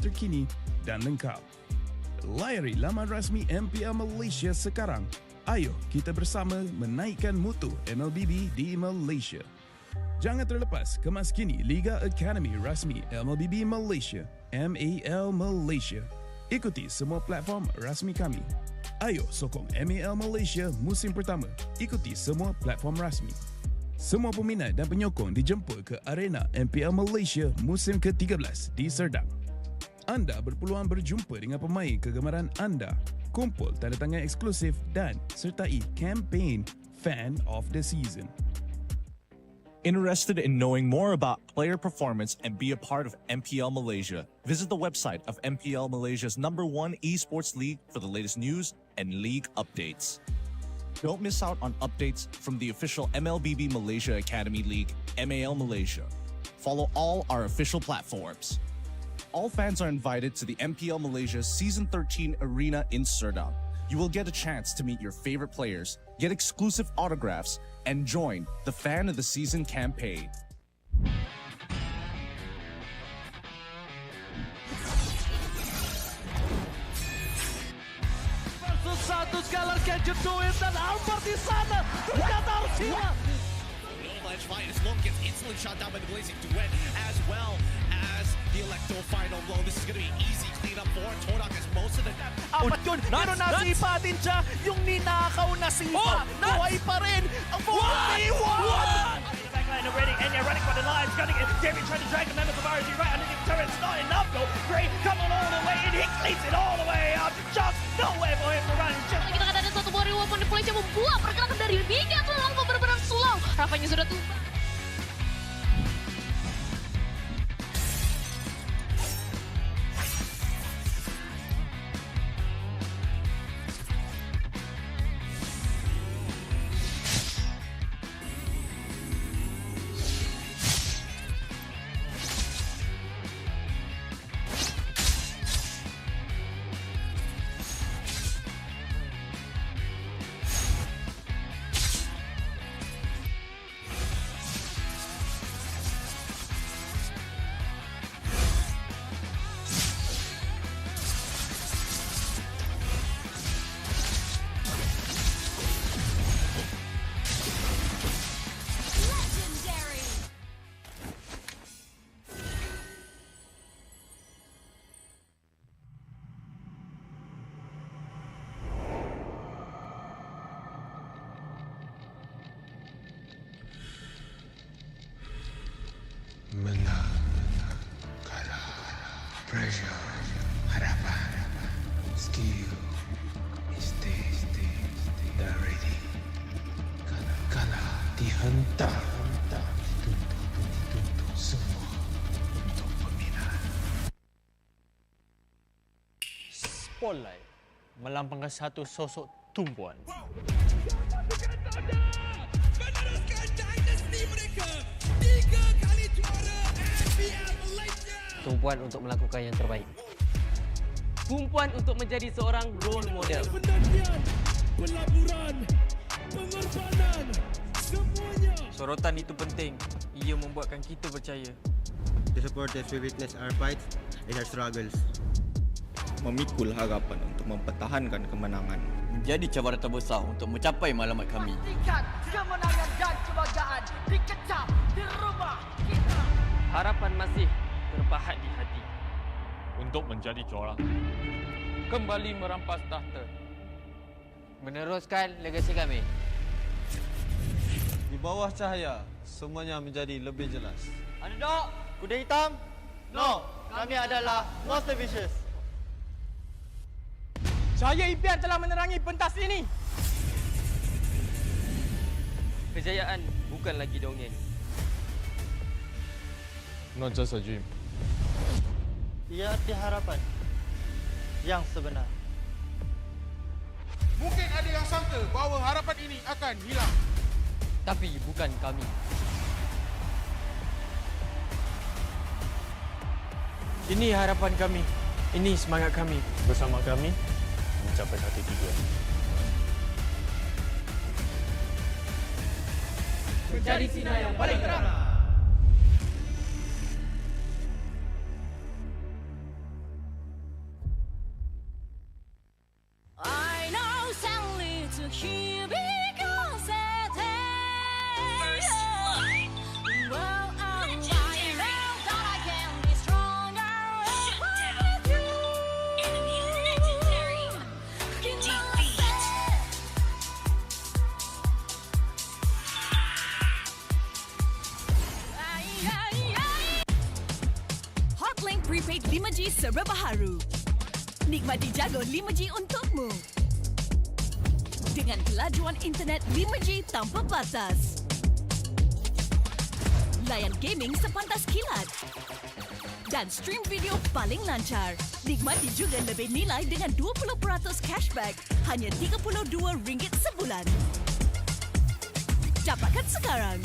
terkini dan lengkap. Layari laman rasmi MPL Malaysia sekarang. Ayo kita bersama menaikkan mutu MLBB di Malaysia. Jangan terlepas kemas kini Liga Academy rasmi MLBB Malaysia, MAL Malaysia. Ikuti semua platform rasmi kami. Ayo sokong MAL Malaysia musim pertama. Ikuti semua platform rasmi. Semua peminat dan penyokong dijemput ke arena MPL Malaysia musim ke-13 di Serdang. Anda berpeluang berjumpa dengan pemain kegemaran anda, kumpul tanda tangan eksklusif dan sertai kempen Fan of the Season. Interested in knowing more about player performance and be a part of MPL Malaysia? Visit the website of MPL Malaysia's #1 esports league for the latest news and league updates. Don't miss out on updates from the official MLBB Malaysia Academy League, MAL Malaysia. Follow all our official platforms. All fans are invited to the MPL Malaysia Season 13 Arena in Serdang. You will get a chance to meet your favorite players, get exclusive autographs, and join the Fan of the Season campaign. Versus satu skala Kenji Tuin dan Alvar di sana. Ternyata harus hilang. Avalanche fight as Long gets instantly shot down by the Blazing Duet, as well as the Electro final blow. This is going to be easy cleanup for Todak as most of the... Apat yun, pero nasipa din siya. Yung ninakaw na sipa. Buhay pa rin. Ang 4v1! Backline already, and they're running for the lives. Gunning it. David trying to drag the members of RG right underneath the turret. It's not enough though. Gray coming all the way, and he cleans it all the way up. Just nowhere for him to run. Kita kata ada satu buah reward pun Malaysia membuat pergerakan dari Liga ke lalu benar-benar slow. Harapannya sudah tumpah. Menang, kalah, pressure, harapan, skill, mistake, dah ready. Kalah, dihentak, dituntut semua untuk peminat. Spotlight melambangkan satu sosok tumpuan. Meneruskan dinasti mereka 3 kali juara MPL Malaysia. Tumpuan untuk melakukan yang terbaik. Tumpuan untuk menjadi seorang role model. Penantian, pelaburan, pengorbanan, semuanya. Sorotan itu penting. Ia membuatkan kita percaya. The supporters will witness our fights and our struggles. Memikul harapan untuk mempertahankan kemenangan. Menjadi cabaran terbesar untuk mencapai matlamat kami. Pastikan kemenangan dan kebanggaan dikecam di rumah kita. Harapan masih terpahat di hati. Untuk menjadi juara. Kembali merampas tahta. Meneruskan legasi kami. Di bawah cahaya, semuanya menjadi lebih jelas. Underdog, kuda hitam? No, kami adalah Monster Vicious. Cahaya impian telah menerangi pentas ini. Kejayaan bukan lagi dongeng. Not just a dream. Ia arti harapan yang sebenar. Mungkin ada yang sangka bahawa harapan ini akan hilang. Tapi bukan kami. Ini harapan kami. Ini semangat kami. Bersama kami, mencapai hati tujuan. Menjadi sinar yang paling terang. here we go, say First blood. Well, I know that I can be stronger with you. Enemy legendary. Defeat. Hotlink Prepaid 5G serba baharu. Nikmati jago 5G untukmu. Dengan kelajuan internet 5G tanpa batas. Layan gaming sepantas kilat. Dan stream video paling lancar. Nikmati juga lebih nilai dengan 20% cashback hanya RM32 sebulan. Dapatkan sekarang.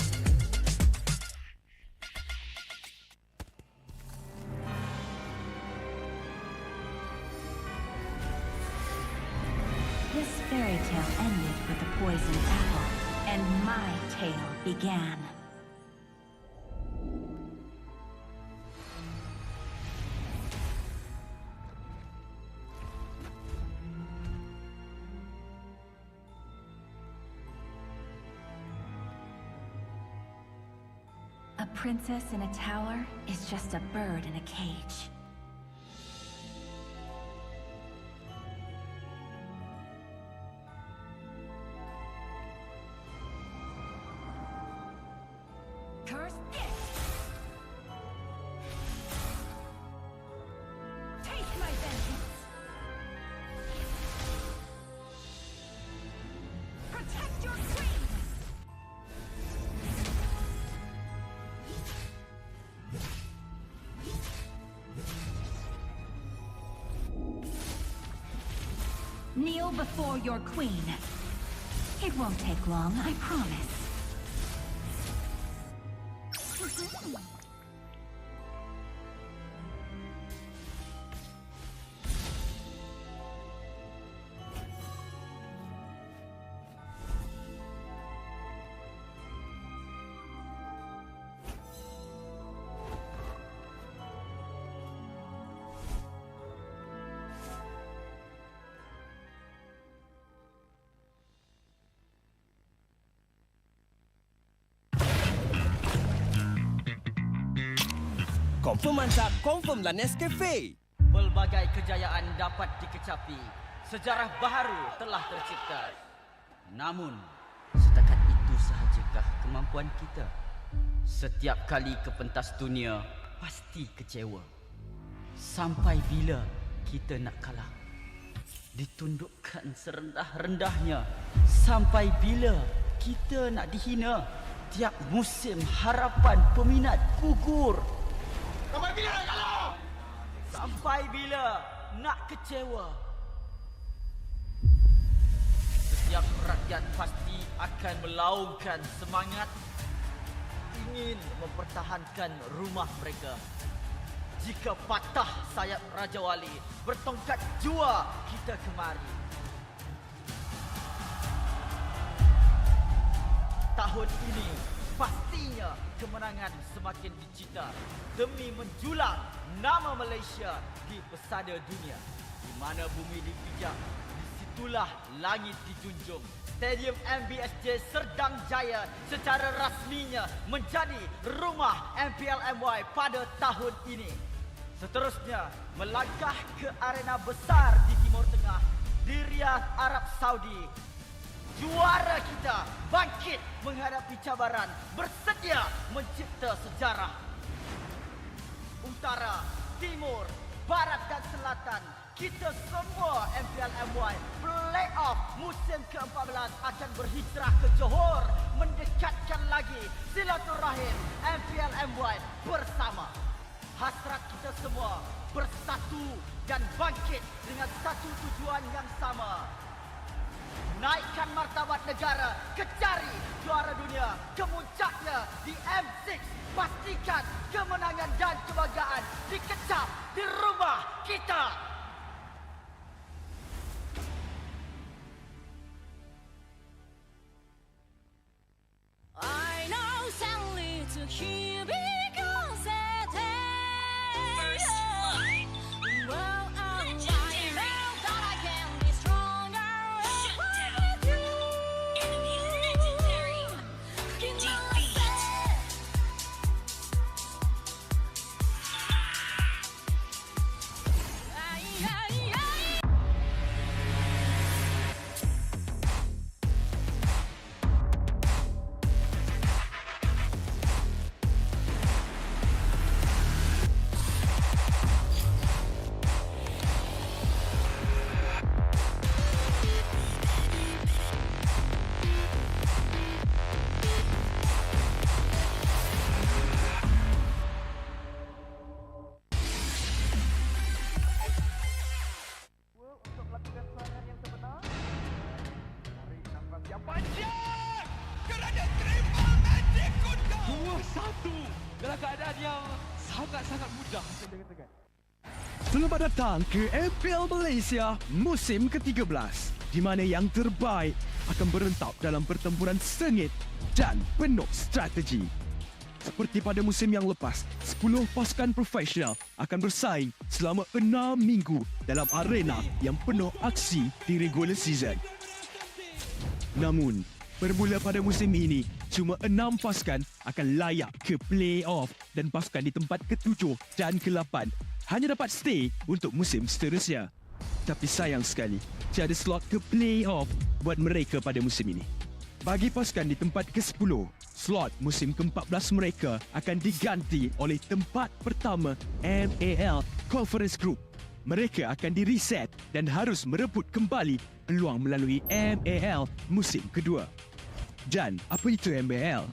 This fairy tale ended with the poisoned apple, and my tale began. A princess in a tower is just a bird in a cage. Curse it! Taste my vengeance! Protect your queen! Kneel before your queen. It won't take long, I promise. Confirm mantap, confirm lah Nescafe. Pelbagai kejayaan dapat dikecapi. Sejarah baharu telah tercipta. Namun, setakat itu sahajakah kemampuan kita? Setiap kali ke pentas dunia, pasti kecewa. Sampai bila kita nak kalah? Ditundukkan serendah-rendahnya. Sampai bila kita nak dihina? Tiap musim harapan peminat gugur. Sampai bila nak kalah? Sampai bila nak kecewa? Setiap rakyat pasti akan melaungkan semangat ingin mempertahankan rumah mereka. Jika patah sayap Raja Wali, bertongkat jua kita kemari. Tahun ini pastinya kemenangan semakin dicita demi menjulang nama Malaysia di pesada dunia. Di mana bumi dipijak, disitulah langit dijunjung. Stadium MBSJ Serdang Jaya secara rasminya menjadi rumah MPL MY pada tahun ini. Seterusnya, melangkah ke arena besar di Timur Tengah, di Riyadh, Arab Saudi. Juara kita bangkit menghadapi cabaran, bersedia mencipta sejarah. Utara, Timur, Barat dan Selatan, kita semua MPL MY Playoff musim ke-14 akan berhijrah ke Johor, mendekatkan lagi silaturahim MPL MY bersama. Hasrat kita semua bersatu dan bangkit dengan satu tujuan yang sama. Naikkan martabat negara, kecari juara dunia, kemuncaknya di M6. Pastikan kemenangan dan kebanggaan dikecap di rumah kita. I know sadly to hear because First blood. Well, I know that I can be stronger with you. Selamat datang ke MPL Malaysia musim ke-13 di mana yang terbaik akan berentap dalam pertempuran sengit dan penuh strategi. Seperti pada musim yang lepas, 10 pasukan profesional akan bersaing selama 6 minggu dalam arena yang penuh aksi di regular season. Namun, bermula pada musim ini, cuma 6 pasukan akan layak ke play-off dan pasukan di tempat ke-7 dan ke-8 hanya dapat stay untuk musim seterusnya. Tapi sayang sekali, tiada slot ke play-off buat mereka pada musim ini. Bagi pasukan di tempat ke-10, slot musim ke-14 mereka akan diganti oleh tempat pertama MPL Conference Group. Mereka akan di-reset dan harus merebut kembali peluang melalui MPL musim kedua. Dan apa itu MPL?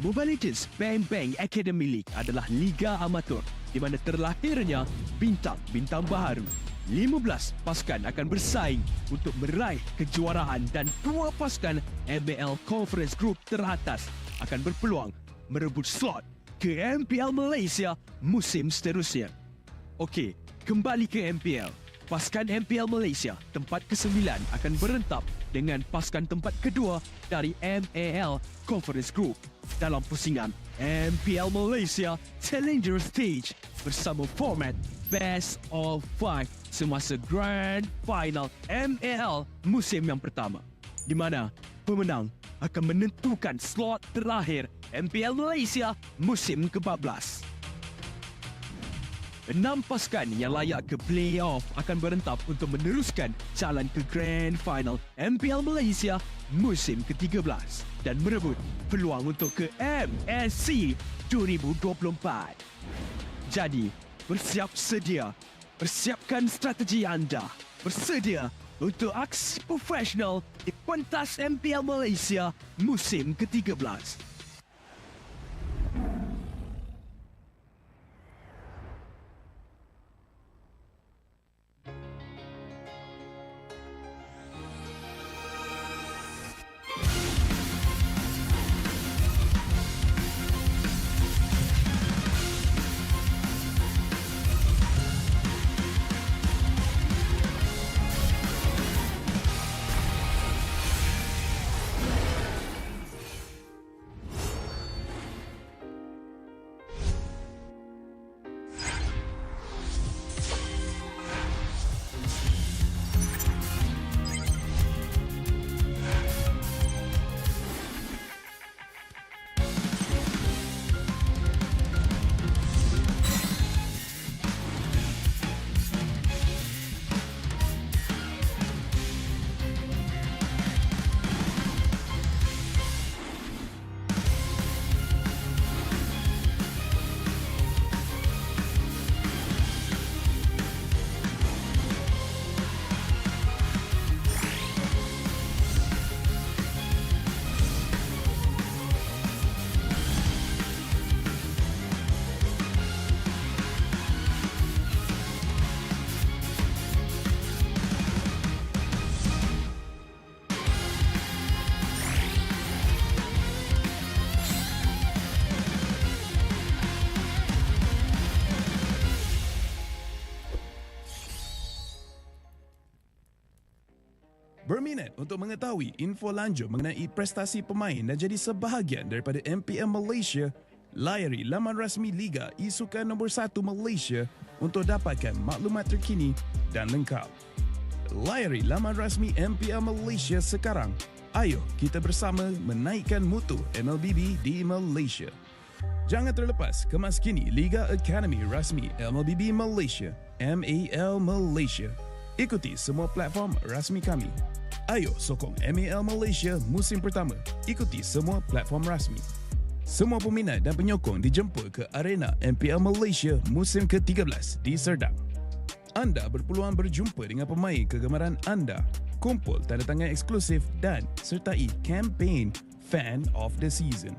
Mobile Legends Bang Bang Academy League adalah liga amatur di mana terlahirnya bintang-bintang baharu. 15 pasukan akan bersaing untuk meraih kejuaraan dan 2 pasukan MPL Conference Group teratas akan berpeluang merebut slot ke MPL Malaysia musim seterusnya. Okey, kembali ke MPL. Pasukan MPL Malaysia tempat ke-9 akan berentap dengan pasukan tempat kedua dari MPL Conference Group dalam pusingan MPL Malaysia Challenger Stage bersama format Best of 5 semasa Grand Final MPL musim yang pertama, di mana pemenang akan menentukan slot terakhir MPL Malaysia musim ke-14. 6 pasukan yang layak ke play-off akan berentap untuk meneruskan jalan ke Grand Final MPL Malaysia musim ke-13 dan merebut peluang untuk ke MSC 2024. Jadi, bersiap sedia. Persiapkan strategi anda. Bersedia untuk aksi profesional di pentas MPL Malaysia musim ke-13. Berminat untuk mengetahui info lanjut mengenai prestasi pemain dan jadi sebahagian daripada MPL Malaysia? Layari laman rasmi Liga E-Sukan nombor 1 Malaysia untuk dapatkan maklumat terkini dan lengkap. Layari laman rasmi MPL Malaysia sekarang. Ayo kita bersama menaikkan mutu MLBB di Malaysia. Jangan terlepas kemas kini Liga Academy rasmi MLBB Malaysia, MAL Malaysia. Ikuti semua platform rasmi kami. Ayo sokong MAL Malaysia musim pertama. Ikuti semua platform rasmi. Semua peminat dan penyokong dijemput ke arena MPL Malaysia musim ke-13 di Serdang. Anda berpeluang berjumpa dengan pemain kegemaran anda, kumpul tanda tangan eksklusif dan sertai kempen Fan of the Season.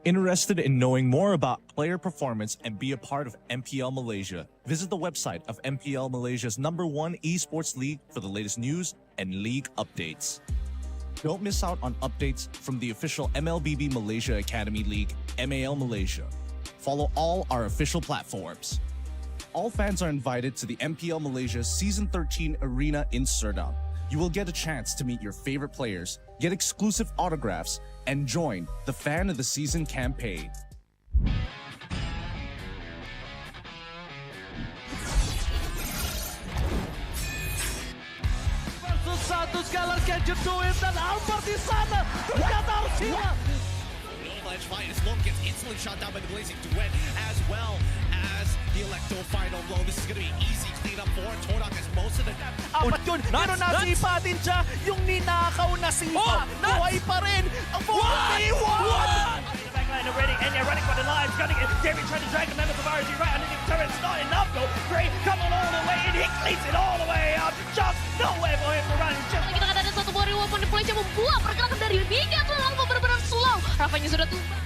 Interested in knowing more about player performance and be a part of MPL Malaysia? Visit the website of MPL Malaysia's #1 esports league for the latest news and league updates. Don't miss out on updates from the official MLBB Malaysia Academy League, MAL Malaysia. Follow all our official platforms. all fans are invited to the MPL Malaysia Season 13 Arena in Serdang. You will get a chance to meet your favorite players, get exclusive autographs, and join the Fan of the Season campaign. Versus satu sekali Gadget Duit dan Albert di sana. Ternyata harus hilang. Avalanche fight as Long gets instantly shot down by the Blazing Duet, as well as the Electo final blow. This is going to be easy cleanup for Todak as most of the... Apat yun, pero nasipa din siya. Yung ninakaw na sipa. Buhay pa rin. Ang 4v1! Backline already, and they're running for the lives. Gunning it. David trying to drag the members of RG right underneath the turret. It's not enough though. Gray coming all the way, and he cleans it all the way up. Just nowhere for him to run. Just... Kita kata ada satu buah reward point Malaysia membuat pergerakan dari Liga terlalu benar-benar slow. Rafanya sudah tumbang.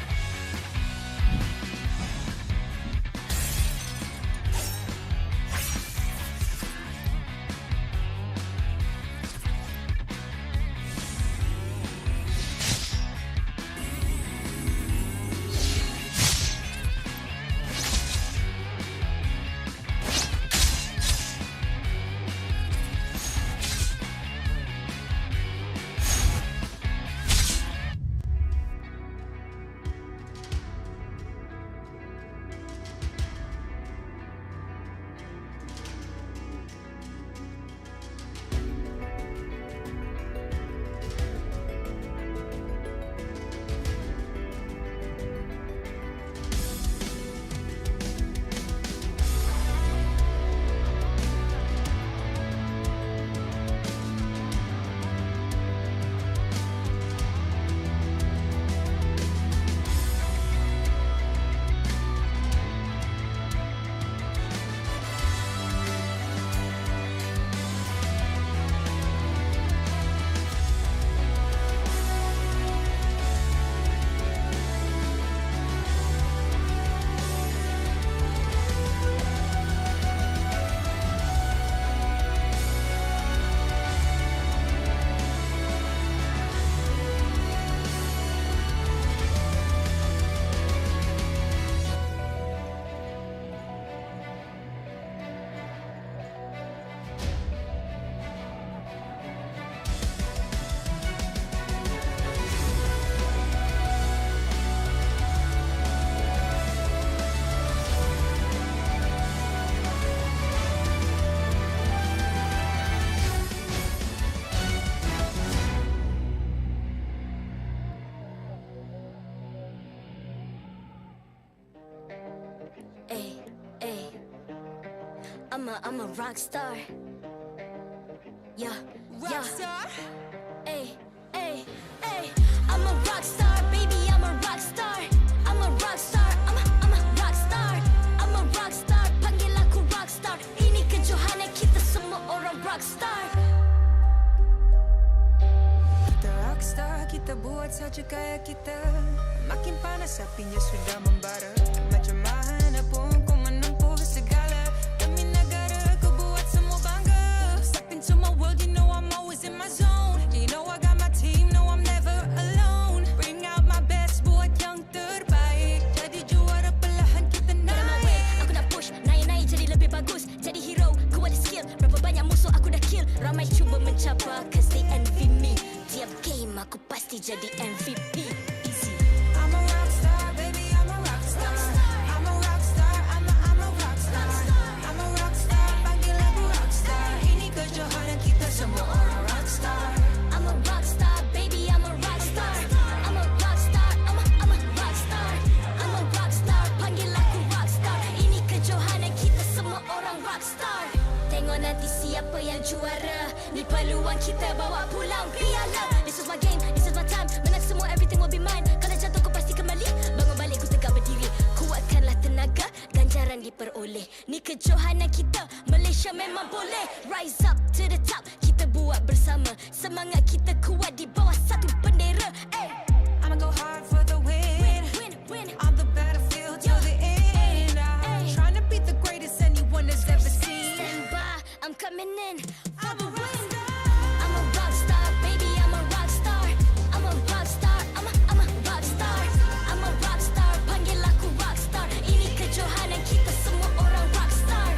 I'm a rock star. Yeah, rock star. Ay, ay, ay. I'm a rock star, baby. I'm a rock star. I'm a rock star. I'm a rock star. I'm a rock star. Panggil aku rock star. Ini kejohanan kita semua orang rock star. Kita rock star, kita buat saja gaya kita. Makin panas apinya sudah membara. Macam mana pun kau menempuh segala. Demi negara kau buat semua bangga. Step into my world, you know I'm always in my zone. You know I got my team, no I'm never alone. Bring out my best, buat yang terbaik. Jadi juara perlahan kita naik. Aku nak push, naik-naik jadi lebih bagus. Jadi hero, ku ada skill. Berapa banyak musuh aku dah kill. Ramai cuba mencapai, cause they envy me. Tiap game aku pasti jadi MVP. Easy. I'm a rock star, baby, I'm a rock star. I'm a rock star, I'm a rock star. I'm a rock star, panggil aku rock star. Ini kejohanan kita semua orang rock star. I'm a rock star, baby, I'm a rock star. I'm a rock star, I'm a rock star. I'm a rock star, panggil aku rock star. Ini kejohanan kita semua orang rock star. Tengok nanti siapa yang juara. Ni peluang kita bawa pulang piala. This is my game, this is my time. Menang semua, everything will be mine. Kalau jatuh kau pasti kembali. Bangun balik ku tegak berdiri. Kuatkanlah tenaga, ganjaran diperoleh. Ni kejohanan kita, Malaysia memang boleh. Rise up to the top, kita buat bersama. Semangat kita kuat di bawah satu bendera. Ay. I'ma go hard for the win. Win. On the battlefield till the end. I'm trying to beat the greatest anyone has ever seen. Stand by, I'm coming in for the win. I'm a rock star, baby, I'm a rock star. I'm a rock star, I'm a rock star. I'm a rock star, panggil aku rock star. Ini kejohanan kita semua orang rock star.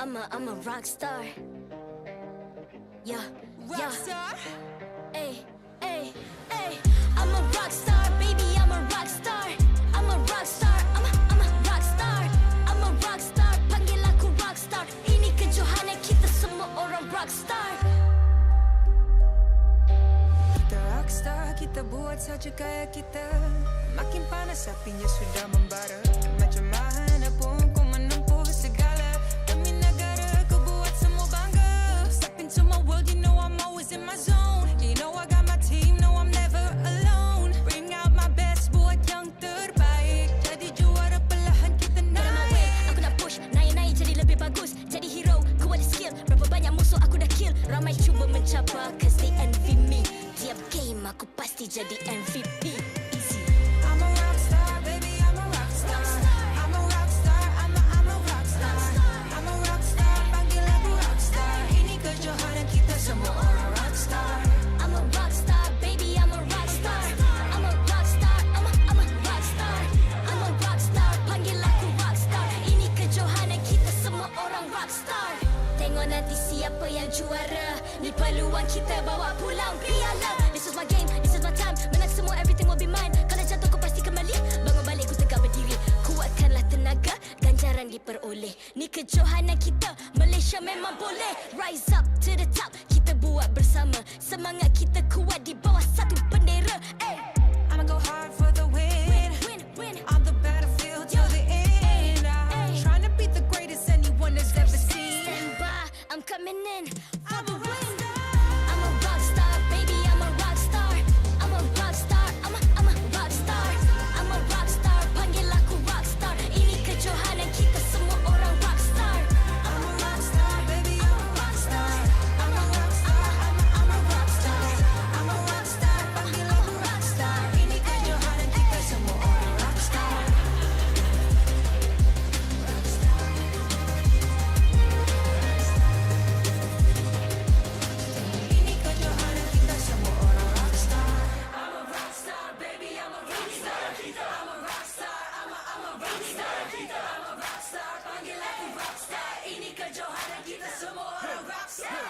I'm a rock star. Yeah, Rockstar? Ay, ay, ay. I'm a rock star, baby, I'm a rock star. I'm a rock star, I'm a rock star. I'm a rock star, panggil aku rock star. Ini kejohanan kita semua orang rock star. Kita rockstar, kita buat saja gaya kita. Makin panas apinya sudah membara. Macam mana pun kau menempuh segala. Demi negara kau buat semua bangga. Step into my world, you know I'm always in my zone. You know I got my team, no I'm never alone. Bring out my best, buat yang terbaik. Jadi juara perlahan kita naik. Aku nak push, naik-naik jadi lebih bagus. Jadi hero, ku ada skill. Berapa banyak musuh aku dah kill. Ramai cuba mencapai, cause they envy me. Tiap game aku pasti jadi MVP. Easy. I'm a rockstar, baby, I'm a rockstar. I'm a rockstar, I'm a rockstar. I'm a rockstar, panggil aku rockstar. Ini kejohanan kita semua orang rockstar. I'm a rockstar, baby, I'm a rockstar. I'm a rockstar, I'm a rockstar. I'm a rockstar, panggil aku rockstar. Ini kejohanan kita semua orang rockstar. Tengok nanti siapa yang juara. Ni peluang kita bawa pulang piala. This is my game, this is my time. Menang semua, everything will be mine. Kalau jatuh kau pasti kembali. Bangun balik ku tegak berdiri. Kuatkanlah tenaga, ganjaran diperoleh. Ni kejohanan kita, Malaysia memang boleh. Rise up to the top, kita buat bersama. Semangat kita kuat di bawah satu bendera. Ay. I'ma go hard for the win. Win. On the battlefield till the end. I'm trying to be the greatest anyone has ever seen. Stand by, I'm coming in for the win. I'm a rock star, baby, I'm a rock star. I'm a rock star, I'm a rock star. I'm a rock star, panggil aku rock star. Ini kejohanan kita semua orang rock star. I'm a rockstar, baby, I'm a rockstar. I'm a rockstar, I'm a rockstar. I'm a rockstar, panggil aku rockstar. Ini kejohanan kita semua orang rockstar. Ini kejohanan kita semua orang rockstar. I'm a rockstar, baby, I'm a rockstar. I'm a rockstar, I'm a rockstar. I'm a rockstar, panggil aku rockstar. Ini kejohanan kita semua orang rockstar.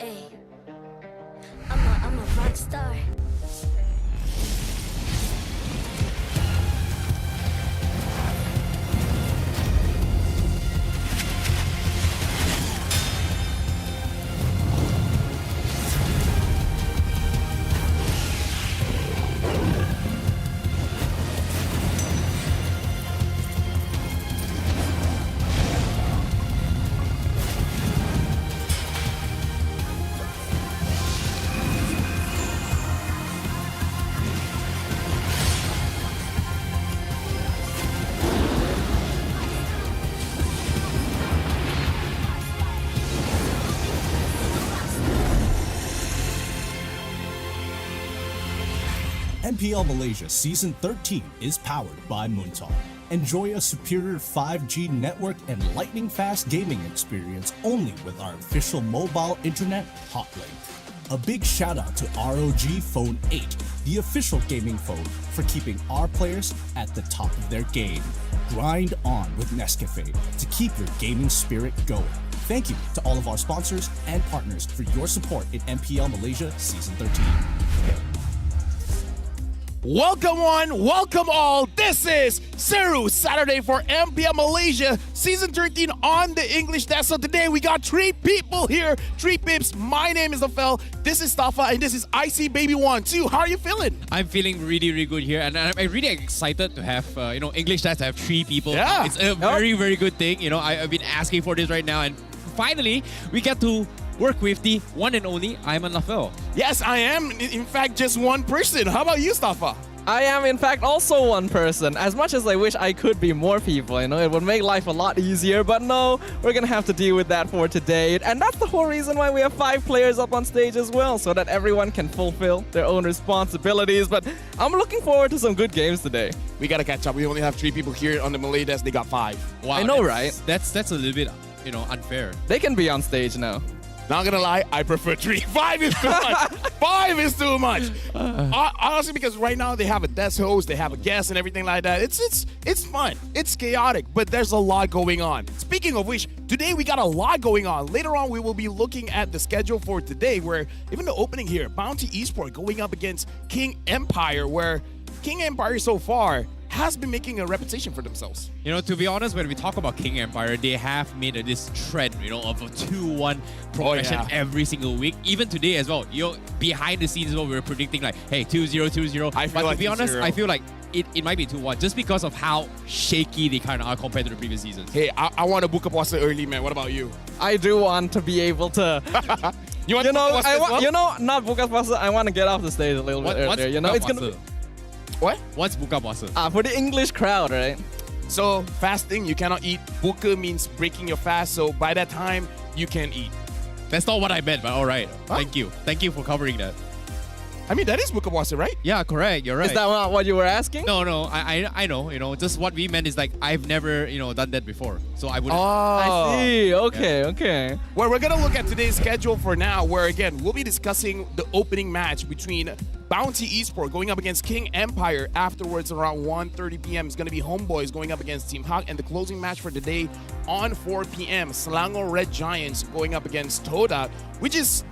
Ay. I'm a rock star. MPL Malaysia Season 13 is powered by Moontalk. Enjoy a superior 5G network and lightning-fast gaming experience only with our official mobile internet hotlink. A big shout out to ROG Phone 8, the official gaming phone, for keeping our players at the top of their game. Grind on with Nescafe to keep your gaming spirit going. Thank you to all of our sponsors and partners for your support in MPL Malaysia Season 13. Welcome one, welcome all. This is Seru Saturday for MPL Malaysia Season 13 on the English desk. So today we got 3 people here, 3 pips. My name is Afel, this is Tafa, and this is IC Baby 1-2. How are you feeling? I'm feeling really, really good here, and I'm really excited to have English desk to have 3 people. Yeah, it's a very, very good thing. I've been asking for this right now, and finally we get to work with the one and only Ayman Lafel. Yes, I am. In fact, just one person. How about you, Stafa? I am, in fact, also one person. As much as I wish I could be more people, it would make life a lot easier. But no, we're going to have to deal with that for today. And that's the whole reason why we have 5 players up on stage as well, so that everyone can fulfill their own responsibilities. But I'm looking forward to some good games today. We got to catch up. We only have 3 people here on the Malay desk. They got 5. Wow, I know, right? That's a little bit, unfair. They can be on stage now. Not gonna lie, I prefer 3. 5 is too much. 5 is too much. Honestly, because right now they have a desk host, they have a guest and everything like that. It's fun. It's chaotic, but there's a lot going on. Speaking of which, today we got a lot going on. Later on, we will be looking at the schedule for today, where even the opening here, Bounty Esports going up against King Empire, where King Empire so far has been making a reputation for themselves. To be honest, when we talk about King Empire, they have made this trend, of a 2-1 progression every single week. Even today as well. Behind the scenes, we were predicting like, hey, 2-0, 2-0. But to be honest, I feel like it might be 2-1 just because of how shaky they kind of are compared to the previous seasons. Hey, I want to book up Wasa early, man. What about you? I do want to be able to. You want to not book up Wasa. I want to get off the stage a little bit earlier. It's gonna. What? What's buka puasa? For the English crowd, right? So fasting, you cannot eat. Buka means breaking your fast. So by that time, you can eat. That's not what I meant, but all right. Huh? Thank you for covering that. I mean, that is buka puasa, right? Yeah, correct. You're right. Is that not what you were asking? No. I know. Just what we meant is like I've never done that before, so I wouldn't. Oh, I see. Okay. Well, we're gonna look at today's schedule for now, where again we'll be discussing the opening match between Bounty Esports going up against King Empire. Afterwards, around 1:30 p.m. is going to be Homeboys going up against Team Hawk. And the closing match for the day on 4 p.m. Selangor Red Giants going up against Toda, which is,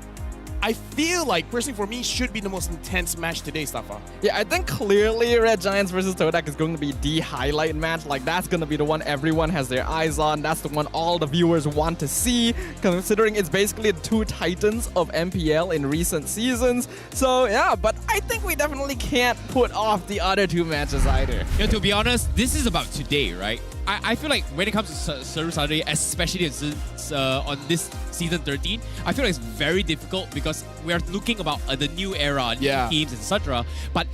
I feel like, personally for me, should be the most intense match today, Stafa. Yeah, I think clearly Red Giants versus Todak is going to be the highlight match. Like, that's going to be the one everyone has their eyes on. That's the one all the viewers want to see, considering it's basically the 2 titans of MPL in recent seasons. So, yeah, but I think we definitely can't put off the other 2 matches either. To be honest, this is about today, right? I feel like when it comes to Seru Saturday, especially on this Season 13, I feel like it's very difficult because we are looking about the new era, new teams, etc. But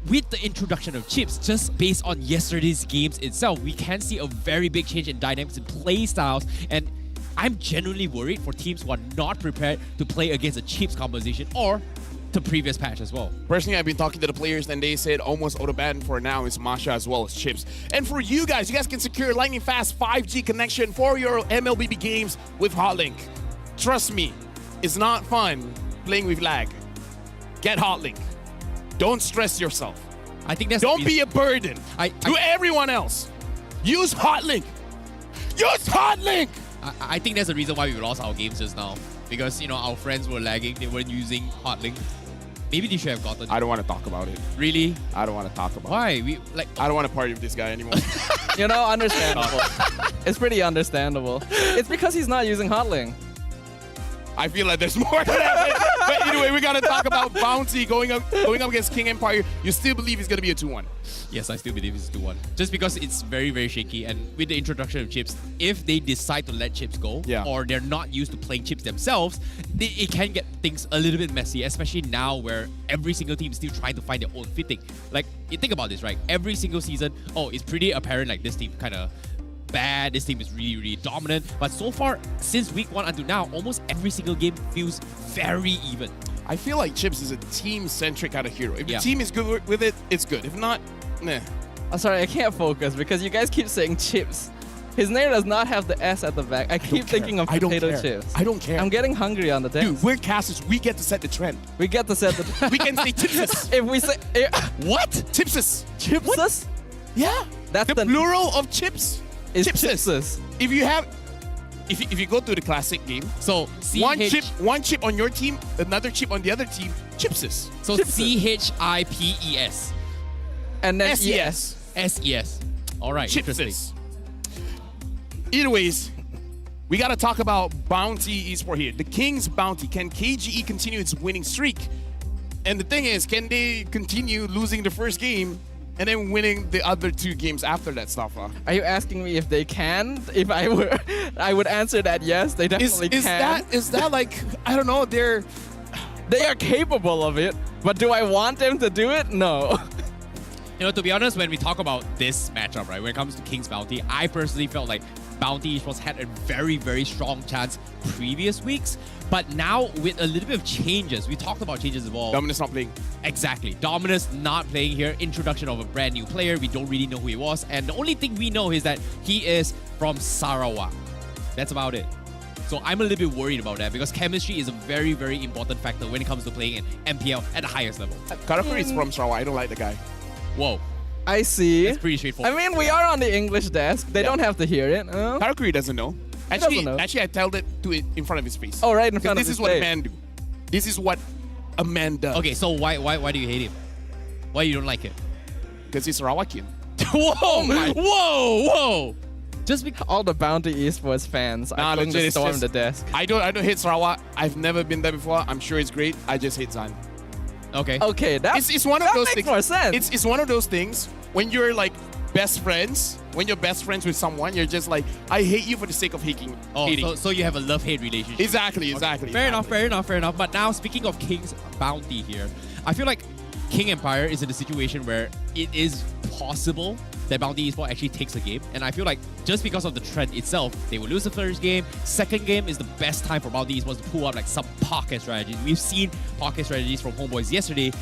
with the introduction of chips, just based on yesterday's games itself, we can see a very big change in dynamics and play styles. And I'm genuinely worried for teams who are not prepared to play against a chips composition or the previous patch as well. Personally, I've been talking to the players and they said almost auto-ban for now is Masha as well as chips. And for you guys can secure lightning fast 5G connection for your MLBB games with Hotlink. Trust me, it's not fun playing with lag. Get Hotlink. Don't stress yourself. I think that's Don't be a burden to everyone else. Use Hotlink. Use Hotlink! I think that's the reason why we lost our games just now. Because, our friends were lagging, they weren't using Hotlink. Maybe they should have gotten. I don't want to talk about it. Really? I don't want to talk about it. Why? I don't want to party with this guy anymore. Understandable. It's pretty understandable. It's because he's not using Hotlink. I feel like there's more to that. But anyway, we got to talk about Bounty going up against King Empire. You still believe it's going to be a 2-1? Yes, I still believe it's 2-1. Just because it's very, very shaky. And with the introduction of chips, if they decide to let chips go, or they're not used to playing chips themselves, it can get things a little bit messy, especially now where every single team is still trying to find their own fitting. Like, you think about this, right? Every single season, it's pretty apparent like this team kind of bad, this team is really, really dominant. But so far, since week 1 until now, almost every single game feels very even. I feel like Chips is a team-centric kind of hero. If the Yeah. team is good with it, it's good. If not, nah. I'm sorry, I can't focus because you guys keep saying chips. His name does not have the S at the back. I keep thinking of I don't potato care. chips. I don't care. I'm getting hungry on the desk. Dude, we're casters. We get to set the trend. We get to set the. We can say Chipses. If we say What? Chipses. Chipses? Yeah. That's the plural of chips. Is Chipses. If you have, if you go to the classic game, So one chip on your team, another chip on the other team, Chipses. So CHIPES. And then SES. SES. All right. Interesting. Chipses. Either ways, we got to talk about Bounty Esport here. The King's Bounty. Can KGE continue its winning streak? And the thing is, can they continue losing the first game and then winning the other 2 games after that, Stafa? Are you asking me if they can? If I were, I would answer that yes. They definitely can. Is that like, I don't know, they are capable of it, but do I want them to do it? No. You know, to be honest, when we talk about this matchup, right, when it comes to King's Bounty, I personally felt like Bounty Esports had a very, very strong chance previous weeks. But now, with a little bit of changes, we talked about changes as well. Dominus not playing. Exactly. Dominus not playing here. Introduction of a brand new player. We don't really know who he was. And the only thing we know is that he is from Sarawak. That's about it. So I'm a little bit worried about that because chemistry is a very, very important factor when it comes to playing in MPL at the highest level. Karakuri is from Sarawak. I don't like the guy. Whoa. I see. It's pretty straightforward. I mean, we are on the English desk. They don't have to hear it. Karakuri doesn't know. Actually, I told it to it in front of his face. Oh, right in front of this his is what a face. man do. This is what a man does. Okay, so why do you hate him? Why you don't like him? Because he's Sarawakian. Whoa! Just because all the Bounty Esports fans are going to storm the desk. I don't hate Sarawak. I've never been there before. I'm sure it's great. I just hate Zan. Okay. Okay, it's one of those makes things. More sense. It's one of those things when you're like best friends. When you're best friends with someone, you're just like, I hate you for the sake of hating. So you have a love-hate relationship. Exactly. Fair enough. But now, speaking of King's Bounty here, I feel like King Empire is in a situation where it is possible that Bounty Esports actually takes a game. And I feel like just because of the trend itself, they will lose the first game. Second game is the best time for Bounty Esports to pull out like some pocket strategies. We've seen pocket strategies from Homeboys yesterday.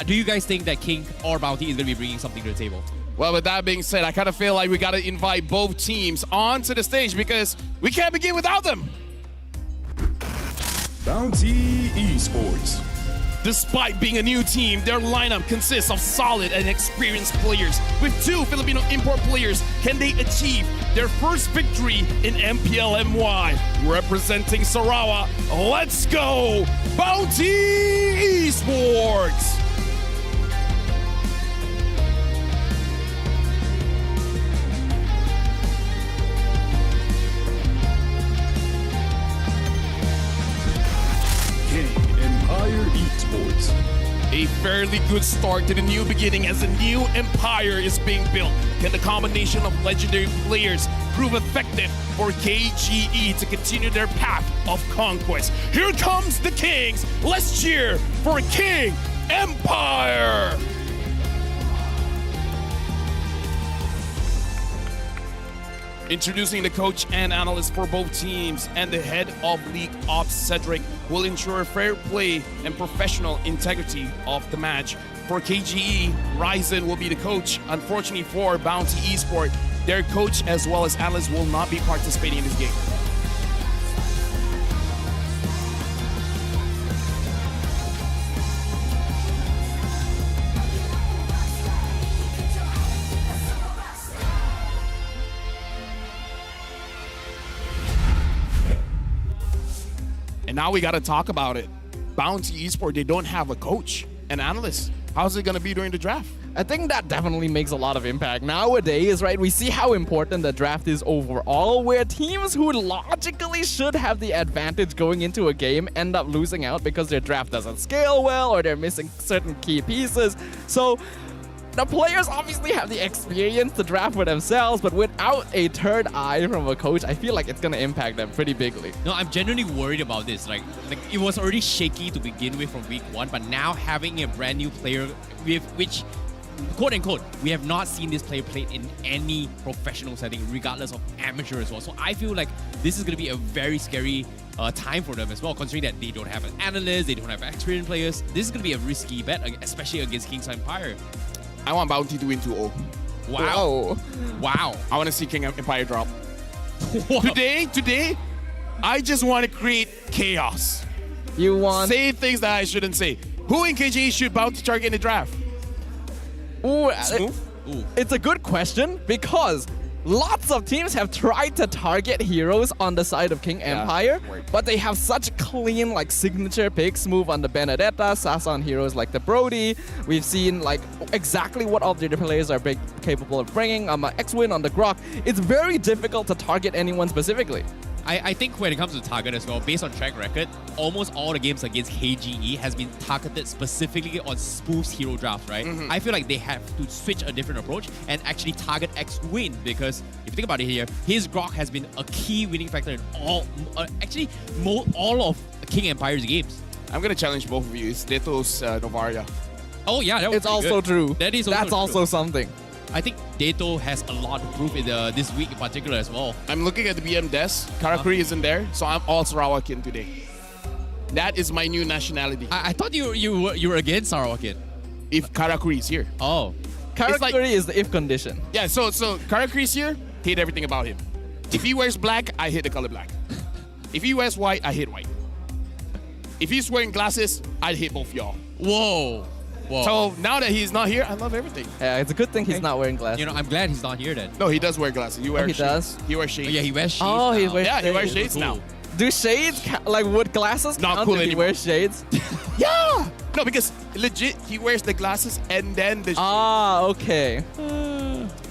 Do you guys think that King or Bounty is going to be bringing something to the table? Well, with that being said, I kind of feel like we got to invite both teams onto the stage because we can't begin without them. Bounty Esports. Despite being a new team, their lineup consists of solid and experienced players. With 2 Filipino import players, can they achieve their first victory in MPL MY? Representing Sarawak, let's go, Bounty Esports! Empire Esports. A fairly good start to the new beginning as a new empire is being built. Can the combination of legendary players prove effective for KGE to continue their path of conquest? Here comes the Kings. Let's cheer for King Empire. Introducing the coach and analyst for both teams, and the head of League Ops, Cedric, will ensure fair play and professional integrity of the match. For KGE, Ryzen will be the coach. Unfortunately for Bounty Esport, their coach as well as analyst will not be participating in this game. And now we got to talk about it. Bounty Esport, they don't have a coach, an analyst. How's it going to be during the draft? I think that definitely makes a lot of impact. Nowadays, right, we see how important the draft is overall, where teams who logically should have the advantage going into a game end up losing out because their draft doesn't scale well or they're missing certain key pieces. So the players obviously have the experience to draft for themselves, but without a third eye from a coach, I feel like it's going to impact them pretty bigly. No, I'm genuinely worried about this. Like it was already shaky to begin with from week 1, but now having a brand new player with which quote unquote, we have not seen this player played in any professional setting, regardless of amateur as well. So I feel like this is going to be a very scary time for them as well, considering that they don't have an analyst, they don't have experienced players. This is going to be a risky bet, especially against King's Empire. I want Bounty to win 2-0. Wow. Wow. I want to see King Empire drop. Today, I just want to create chaos. You want... Say things that I shouldn't say. Who in KGE should Bounty target in the draft? Ooh, Smooth? It's a good question because lots of teams have tried to target heroes on the side of King Empire, but they have such clean like signature picks. Smooth on the Benedetta, Sasa on heroes like the Brody. We've seen like exactly what all the other players are capable of bringing. X-Win on the Grok. It's very difficult to target anyone specifically. I think when it comes to target as well, based on track record, almost all the games against KGE has been targeted specifically on Smooth's hero draft, right? I feel like they have to switch a different approach and actually target X-Win, because if you think about it here, his Grok has been a key winning factor in all of King Empire's games. I'm going to challenge both of you. It's Deto's Novaria. Oh yeah, that was it's also true. That is That's also something. I think Dato has a lot to prove in this week in particular as well. I'm looking at the BM desk. Karakuri isn't there, so I'm all Sarawakian today. That is my new nationality. I thought you were against Sarawakian. If Karakuri is here. Oh. Karakuri is the if condition. Yeah, so Karakuri is here, hate everything about him. If he wears black, I hate the color black. If he wears white, I hate white. If he's wearing glasses, I'd hate both y'all. Whoa. Whoa. So now that he's not here, I love everything. Yeah, it's a good thing he's not wearing glasses. You know, I'm glad he's not here then. No, he does wear glasses. He wears he does? He wears shades. Oh, yeah, he wears shades. Oh, he wears shades. he wears shades now. Do shades, would glasses not count cool if he anymore. wears shades? Yeah! No, because legit, he wears the glasses and then the shades. Ah, okay.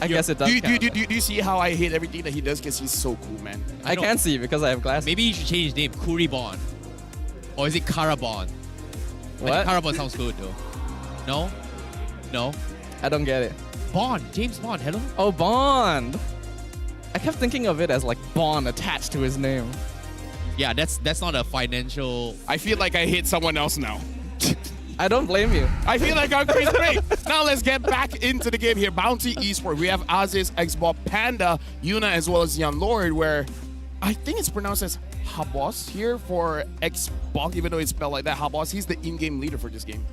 I guess it does count. Do you see how I hate everything that he does? Because he's so cool, man. I can't see because I have glasses. Maybe you should change his name, Kuribon. Or is it Karabon? What? Karabon sounds good though. No? No? I don't get it. Bond. James Bond. Hello? Oh, Bond. I kept thinking of it as like Bond attached to his name. Yeah, that's not a financial... I feel like I hate someone else now. I don't blame you. I feel like I'm crazy. Great. Now let's get back into the game here. Bounty Esports. We have Aziz, Xbox, Panda, Yuna, as well as Young Lord, where I think it's pronounced as Habos here for Xbox, even though it's spelled like that. Habos, he's the in-game leader for this game.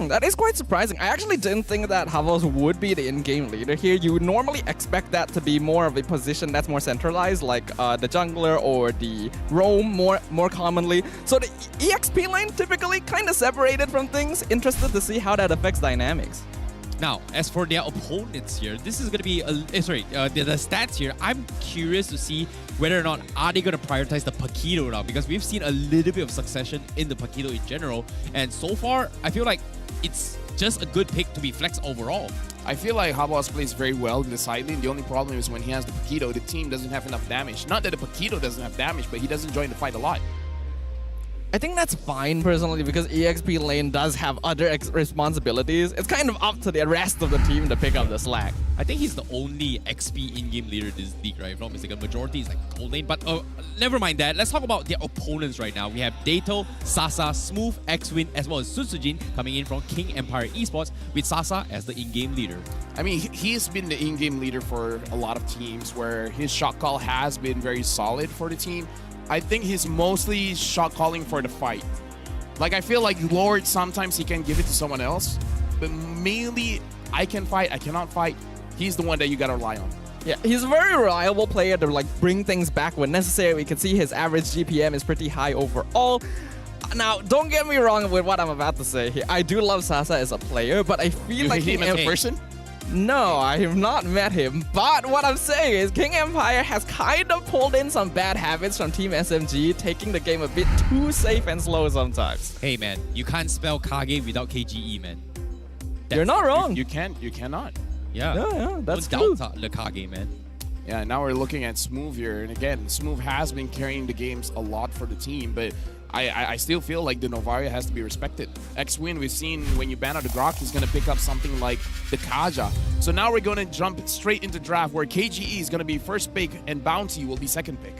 That is quite surprising. I actually didn't think that Havos would be the in-game leader here. You would normally expect that to be more of a position that's more centralized, like the jungler or the roam more commonly. So the EXP lane typically kind of separated from things. Interested to see how that affects dynamics. Now, as for their opponents here, this is going to be, the stats here, I'm curious to see whether or not are they going to prioritize the Paquito now, because we've seen a little bit of succession in the Paquito in general, and so far, I feel like it's just a good pick to be flex overall. I feel like Habos plays very well in the side lane. The only problem is when he has the Paquito, the team doesn't have enough damage. Not that the Paquito doesn't have damage, but he doesn't join the fight a lot. I think that's fine personally because EXP lane does have other responsibilities. It's kind of up to the rest of the team to pick up the slack. I think he's the only XP in-game leader in this league, right? If I'm not mistaken, majority is like gold lane. But never mind that. Let's talk about their opponents right now. We have Dato, Sasa, Smooth, X-Win, as well as Sutsujin coming in from King Empire Esports with Sasa as the in-game leader. I mean, he's been the in-game leader for a lot of teams where his shot call has been very solid for the team. I think he's mostly shot calling for the fight. Like, I feel like Lord, sometimes he can give it to someone else, but mainly I can fight, I cannot fight. He's the one that you gotta rely on. Yeah, he's a very reliable player to like bring things back when necessary. We can see his average GPM is pretty high overall. Now, don't get me wrong with what I'm about to say here. I do love Sasa as a player, but I feel like him as a person? No, I have not met him. But what I'm saying is King Empire has kind of pulled in some bad habits from Team SMG, taking the game a bit too safe and slow sometimes. Hey, man, you can't spell Kage without KGE, man. You're not wrong. You cannot. Yeah, that's Don't true. doubt the Kage, man. Yeah, now we're looking at Smooth here. And again, Smooth has been carrying the games a lot for the team, but I still feel like the Novaria has to be respected. X-Win, we've seen when you ban out the Grok, he's going to pick up something like the Kaja. So now we're going to jump straight into draft where KGE is going to be first pick and Bounty will be second pick.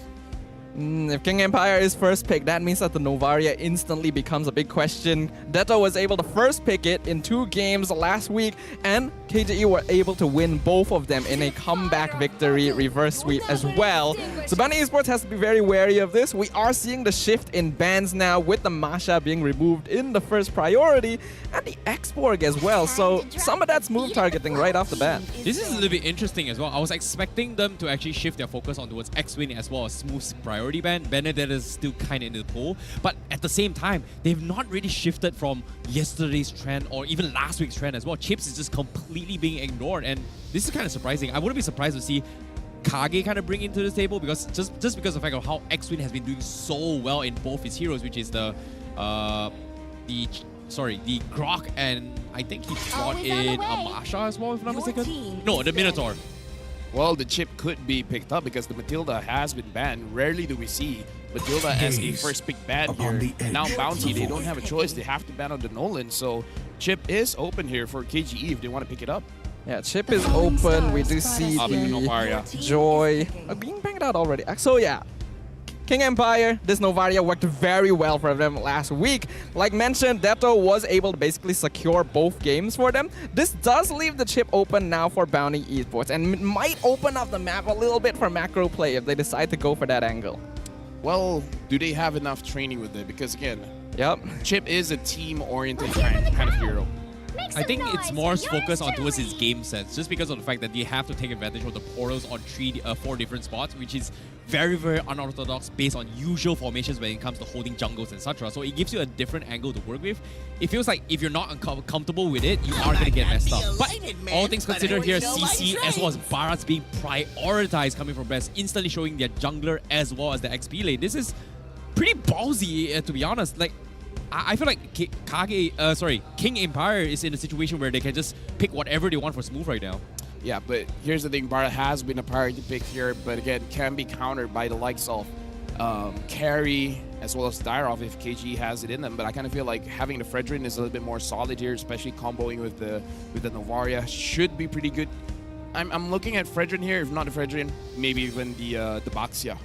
If King Empire is first pick, that means that the Novaria instantly becomes a big question. Detto was able to first pick it in 2 games last week, and KGE were able to win both of them in a comeback victory reverse sweep as well. So Bounty Esports has to be very wary of this. We are seeing the shift in bans now, with the Masha being removed in the first priority, and the Exborg as well. So some of that's move targeting right off the bat. This is a little bit interesting as well. I was expecting them to actually shift their focus on towards X-Wing as well as Smooth's priority ban. Benedetta is still kind of in the pool, but at the same time, they've not really shifted from yesterday's trend or even last week's trend as well. Chips is just completely being ignored, and this is kind of surprising. I wouldn't be surprised to see Kage kind of bring into the table, because just because of the fact of how X-Wing has been doing so well in both his heroes, which is the Grok, and I think he brought in a Masha as well, if I'm not mistaken. No, the Minotaur. Well, the chip could be picked up because the Matilda has been banned. Rarely do we see Matilda as a first pick ban here. And now Bounty, they don't have a choice. They have to ban on the Nolan. So chip is open here for KGE if they want to pick it up. Yeah, chip is open. We do see the Joy being banged out already. So yeah, King Empire, this Novaria worked very well for them last week. Like mentioned, Detto was able to basically secure both games for them. This does leave the chip open now for Bounty Esports, and might open up the map a little bit for macro play if they decide to go for that angle. Well, do they have enough training with it? Because again, Chip is a team-oriented kind of hero. I think it's more focused on towards his game sense, just because of the fact that they have to take advantage of the portals on 4 different spots, which is very, very unorthodox based on usual formations when it comes to holding jungles, etc. So it gives you a different angle to work with. It feels like if you're not comfortable with it, you are going to get messed up. But all things considered here, CC as well as Bharat's being prioritized coming from best, instantly showing their jungler as well as the XP lane. This is pretty ballsy, to be honest. Like, I feel like King Empire is in a situation where they can just pick whatever they want for Smooth right now. Yeah, but here's the thing. Bharat has been a priority pick here, but again, can be countered by the likes of Carry as well as Dyrov if KG has it in them. But I kind of feel like having the Fredrin is a little bit more solid here, especially comboing with the Novaria should be pretty good. I'm looking at Fredrin here. If not the Fredrin, maybe even the Baxia.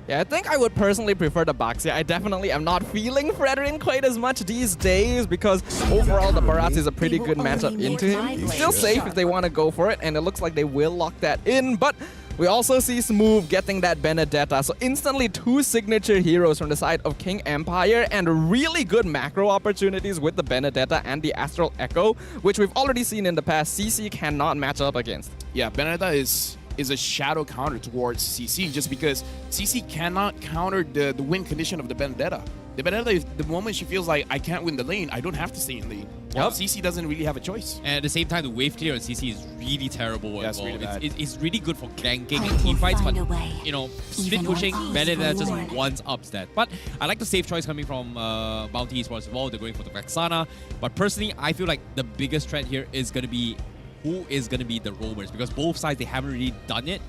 Yeah, I think I would personally prefer the Baxia. I definitely am not feeling Fredrin quite as much these days, because overall the Bharat is a pretty good matchup into him. Still safe if they want to go for it, and it looks like they will lock that in, but we also see Smooth getting that Benedetta. So instantly 2 signature heroes from the side of King Empire, and really good macro opportunities with the Benedetta and the Astral Echo, which we've already seen in the past CC cannot match up against. Yeah, Benedetta is a shadow counter towards CC, just because CC cannot counter the win condition of the Benedetta. The Benedetta, the moment she feels like I can't win the lane, I don't have to stay in lane. Well, CC doesn't really have a choice. And at the same time, the wave clear on CC is really terrible as well. It's really good for ganking I and team fights, but way. you know, split pushing, Benedetta just one-ups that. But I like the safe choice coming from Bounty Esports as well. They're going for the Vexana. But personally, I feel like the biggest threat here is going to be who is going to be the roamers, because both sides, they haven't really done it,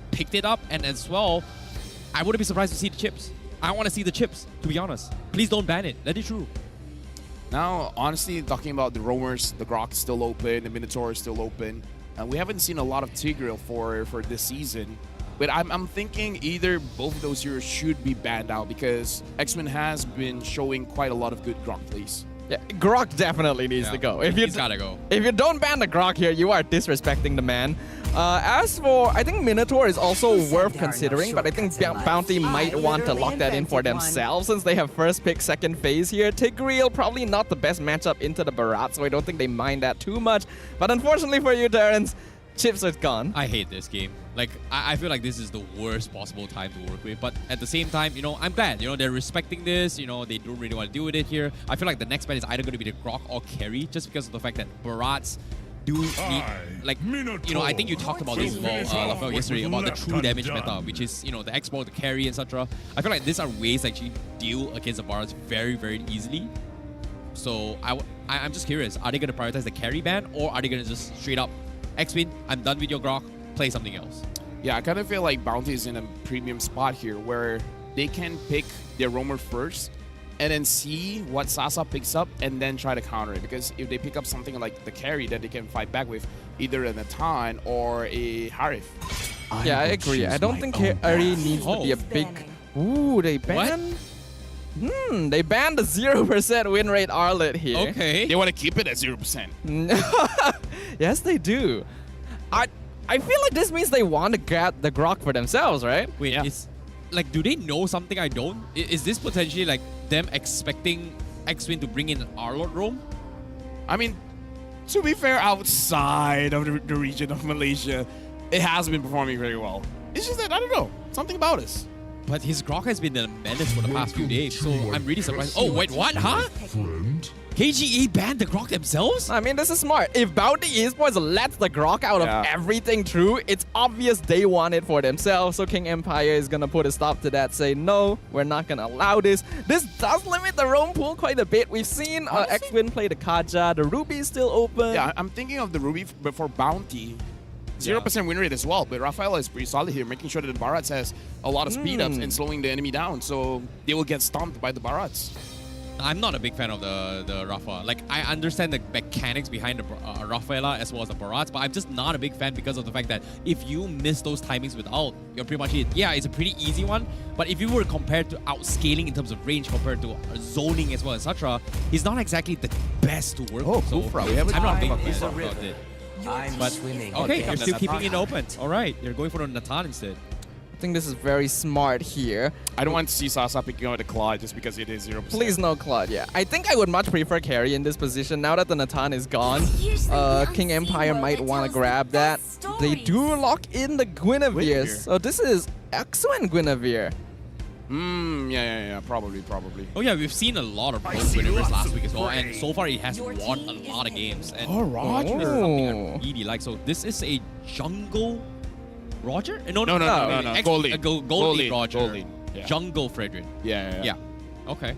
picked it up, and as well, I wouldn't be surprised to see the chips. I want to see the chips, to be honest. Please don't ban it. Let it through. Now, honestly, talking about the roamers, the Grok is still open, the Minotaur is still open. We haven't seen a lot of Tigreal for this season, but I'm thinking either both of those heroes should be banned out, because X-Men has been showing quite a lot of good Grok plays. Yeah, Grok definitely needs to go. He's gotta go. If you don't ban the Grok here, you are disrespecting the man. As for, I think Minotaur is also worth considering, but I think Bounty might want to lock that in for themselves since they have first pick, second phase here. Tigreal, probably not the best matchup into the Bharat, so I don't think they mind that too much. But unfortunately for you, Terrence, chips are gone. I hate this game. Like, I feel like this is the worst possible time to work with. But at the same time, you know, I'm glad. You know, they're respecting this. You know, they don't really want to deal with it here. I feel like the next ban is either going to be the Grok or Carry, just because of the fact that Bharats do need, like, you know, I think you talked about this as well, Rafael, yesterday, about the true damage meta, which is, you know, the X-Ball, the Carry, etc. I feel like these are ways to actually deal against the Bharats very, very easily. So I'm just curious, are they going to prioritize the Carry ban, or are they going to just straight up X-Win, I'm done with your Grok, play something else? Yeah, I kind of feel like Bounty is in a premium spot here where they can pick their roamer first and then see what Sasa picks up and then try to counter it. Because if they pick up something like the Carry, then they can fight back with either an Atan or a Harif. Yeah, I agree. I don't think Carry needs to be a big Ooh, they banned. They banned the 0% win rate Arlet here. Okay. They want to keep it at 0%. Yes, they do. I feel like this means they want to grab the Grok for themselves, right? Wait, it's like, do they know something I don't? Is this potentially like them expecting X-Win to bring in an Arlord roam? I mean, to be fair, outside of the region of Malaysia, it has been performing very well. It's just that, I don't know, something about us. But his Grok has been a menace for the past few days, so I'm really surprised. Oh, wait, what? Huh? KGE banned the Grok themselves? I mean, this is smart. If Bounty Esports lets the Grok out of everything true, it's obvious they want it for themselves. So King Empire is going to put a stop to that, say, no, we're not going to allow this. This does limit the roam pool quite a bit. We've seen X-Win play the Kaja. The Ruby is still open. Yeah, I'm thinking of the Ruby before Bounty. 0% win rate as well, but Rafaela is pretty solid here, making sure that the Barats has a lot of speed ups and slowing the enemy down, so they will get stomped by the Barats. I'm not a big fan of the Rafa. Like, I understand the mechanics behind the Rafaela as well as the Barats, but I'm just not a big fan because of the fact that if you miss those timings with ult, you're pretty much it. Yeah, it's a pretty easy one, but if you were compared to outscaling in terms of range compared to zoning as well, etc., he's not exactly the best to work with. So we haven't I'm not a big talked fan about about it. I'm swimming. Okay, you're still keeping it open. All right, you're going for the Natan instead. I think this is very smart here. I don't want to see Sasa picking out the Claude just because it is 0%. Please no Claude, yeah. I think I would much prefer carry in this position. Now that the Natan is gone, King Empire might want to grab that. They do lock in the Guinevere. So this is excellent Guinevere. Yeah, probably. Oh yeah, we've seen a lot of Guineveres last week as well, and so far he has won a lot of games. And Roger. This is something I really like. So this is a jungle Roger? No. Gold lead Roger. Gold lead. Yeah. Jungle Frederick. Yeah. Okay.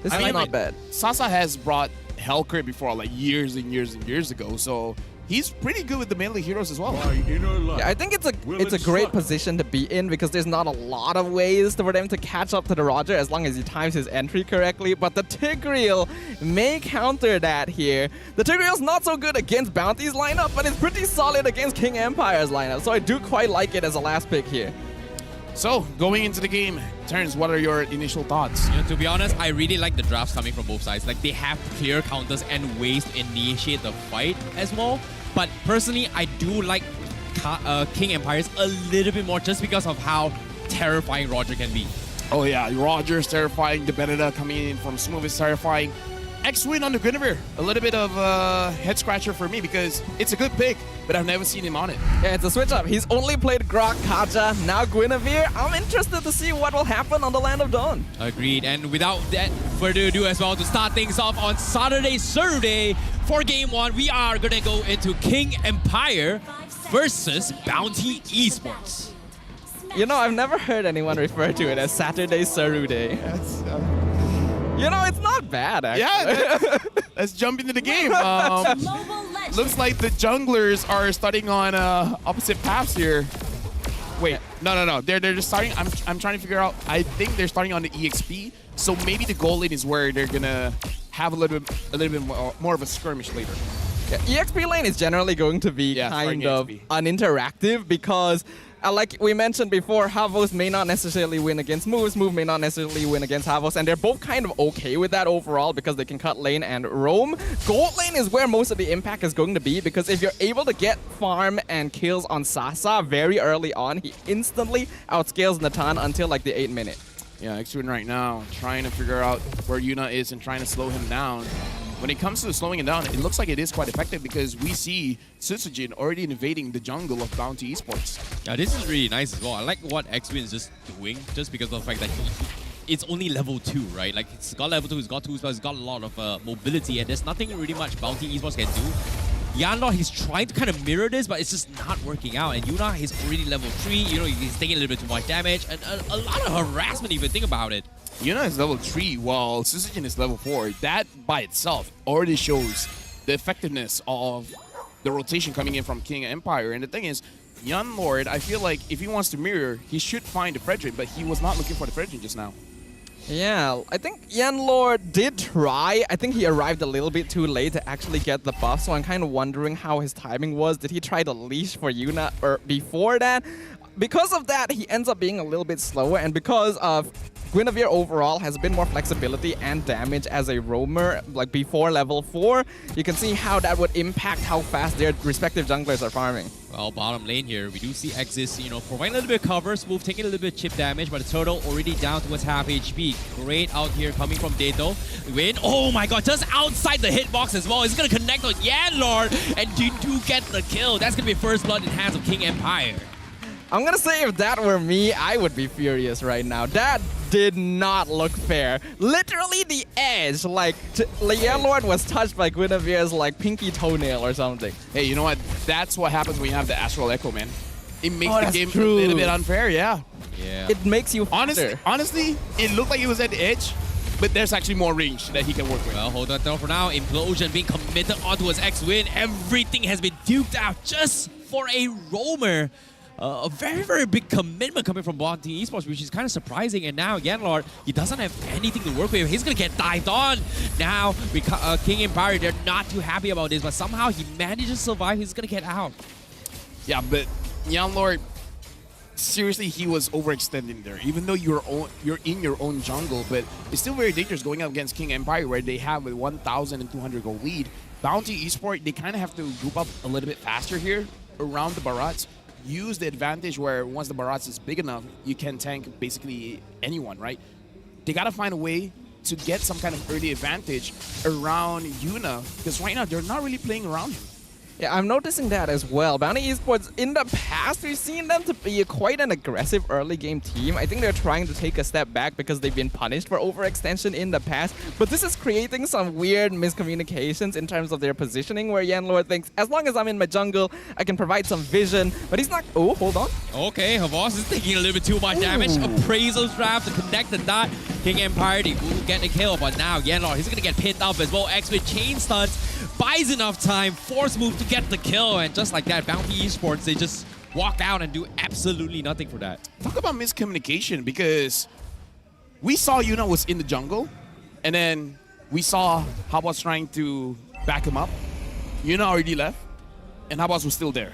This is not bad. Sasa has brought Hellcrit before, like years and years ago, so he's pretty good with the melee heroes as well. Yeah, I think it's a great position to be in because there's not a lot of ways for them to catch up to the Roger as long as he times his entry correctly. But the Tigreal may counter that here. The Tigreal's not so good against Bounty's lineup, but it's pretty solid against King Empire's lineup. So I do quite like it as a last pick here. So, going into the game, Terrence, what are your initial thoughts? You know, to be honest, I really like the drafts coming from both sides. Like, they have clear counters and ways to initiate the fight as well. But personally, I do like King Empires a little bit more just because of how terrifying Roger can be. Oh yeah, Roger's terrifying. The Benedetta coming in from Smooth is terrifying. X-Win on the Guinevere, a little bit of a head scratcher for me because it's a good pick, but I've never seen him on it. Yeah, it's a switch up. He's only played Grok, Kaja, now Guinevere. I'm interested to see what will happen on the Land of Dawn. Agreed. And without that further ado as well, to start things off on Saturday for Game 1, we are going to go into King Empire versus Bounty Esports. You know, I've never heard anyone refer to it as Saturday Sarude. You know, it's not bad, actually. Yeah, let's jump into the game. Looks like the junglers are starting on opposite paths here. Wait, no. They're just starting. I'm trying to figure out. I think they're starting on the EXP. So maybe the goal lane is where they're gonna have a little bit more of a skirmish later. Yeah, EXP lane is generally going to be kind of uninteractive because, like we mentioned before, Havos may not necessarily win against moves, Move may not necessarily win against Havos, and they're both kind of okay with that overall because they can cut lane and roam. Gold lane is where most of the impact is going to be because if you're able to get farm and kills on Sasa very early on, he instantly outscales Natan until like the 8th minute. Yeah, X-Win right now trying to figure out where Yuna is and trying to slow him down. When it comes to slowing him down, it looks like it is quite effective because we see Susujin already invading the jungle of Bounty Esports. Yeah, this is really nice as well. I like what X-Win is just doing just because of the fact that it's only level 2, right? Like, it's got level 2, it's got 2 spells, it's got a lot of mobility, and there's nothing really much Bounty Esports can do. Yanlor, he's trying to kind of mirror this, but it's just not working out. And Yuna, he's already level 3, you know, he's taking a little bit too much damage, and a lot of harassment if you think about it. Yuna is level 3 while Susujin is level 4. That by itself already shows the effectiveness of the rotation coming in from King Empire. And the thing is, Young Lord, I feel like if he wants to mirror, he should find the Frederick, but he was not looking for the Frederick just now. Yeah, I think Yan Lord did try. I think he arrived a little bit too late to actually get the buff, so I'm kind of wondering how his timing was. Did he try to leash for Yuna or before that? because of that, he ends up being a little bit slower, and because of Guinevere overall has a bit more flexibility and damage as a roamer, like before level 4. You can see how that would impact how fast their respective junglers are farming. Well, bottom lane here, we do see Exis, providing a little bit of cover, Smooth taking a little bit of chip damage, but the turtle already down towards half HP. Great out here coming from Dato. Win. Oh my god, just outside the hitbox as well. He's gonna connect on Yanlord, and you do get the kill. That's gonna be first blood in hands of King Empire. I'm gonna say if that were me, I would be furious right now. That did not look fair. Literally the edge, like Yanlord was touched by Guinevere's like pinky toenail or something. Hey, you know what? That's what happens when you have the Astral Echo, man. It makes the game true. a little bit unfair, yeah. Yeah. It makes you faster. Honestly, it looked like it was at the edge, but there's actually more range that he can work with. Well, hold on though for now. Implosion being committed onto his X-Win. Everything has been duked out just for a roamer. A very, very big commitment coming from Bounty Esports, which is kind of surprising. And now Yanlord, he doesn't have anything to work with. He's going to get dived on. Now, King Empire, they're not too happy about this, but somehow he manages to survive. He's going to get out. Yeah, but Yanlord, seriously, he was overextending there. Even though you're in your own jungle, but it's still very dangerous going up against King Empire, where they have a 1,200 goal lead. Bounty Esports, they kind of have to group up a little bit faster here around the Barats. Use the advantage where once the Barats is big enough, you can tank basically anyone, right? They gotta find a way to get some kind of early advantage around Yuna, because right now they're not really playing around him. Yeah, I'm noticing that as well. Bounty Esports, in the past, we've seen them to be quite an aggressive early game team. I think they're trying to take a step back because they've been punished for overextension in the past. But this is creating some weird miscommunications in terms of their positioning, where Yanlord thinks, as long as I'm in my jungle, I can provide some vision. But he's not... Oh, hold on. Okay, Havas is taking a little bit too much damage. Appraisal trap to connect the dot. King Empire, they will get the kill. But now Yanlord, he's going to get pinned up as well. X with chain stunts. Buys enough time. Force move to get the kill. And just like that, Bounty Esports, they just walk out and do absolutely nothing for that. Talk about miscommunication, because we saw Yuna was in the jungle, and then we saw Habas trying to back him up. Yuna already left, and Habas was still there.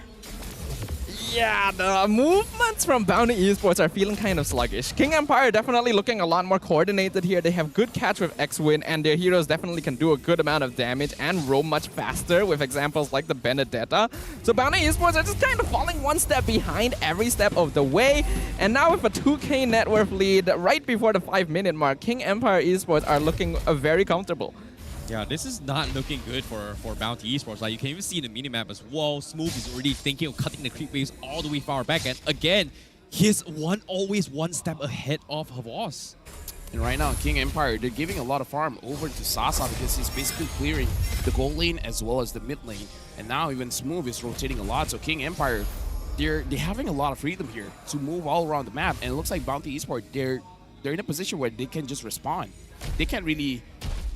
Yeah, the movements from Bounty Esports are feeling kind of sluggish. King Empire definitely looking a lot more coordinated here. They have good catch with X-Win, and their heroes definitely can do a good amount of damage and roam much faster with examples like the Benedetta. So Bounty Esports are just kind of falling one step behind every step of the way. And now with a 2K net worth lead right before the 5-minute mark, King Empire Esports are looking very comfortable. Yeah, this is not looking good for Bounty Esports. Like, you can even see in the minimap as well, Smooth is already thinking of cutting the creep waves all the way far back. And again, he's always one step ahead of Havas. And right now, King Empire, they're giving a lot of farm over to Sasa because he's basically clearing the gold lane as well as the mid lane. And now even Smooth is rotating a lot. So King Empire, they're having a lot of freedom here to move all around the map. And it looks like Bounty Esports, they're in a position where they can just respond. They can't really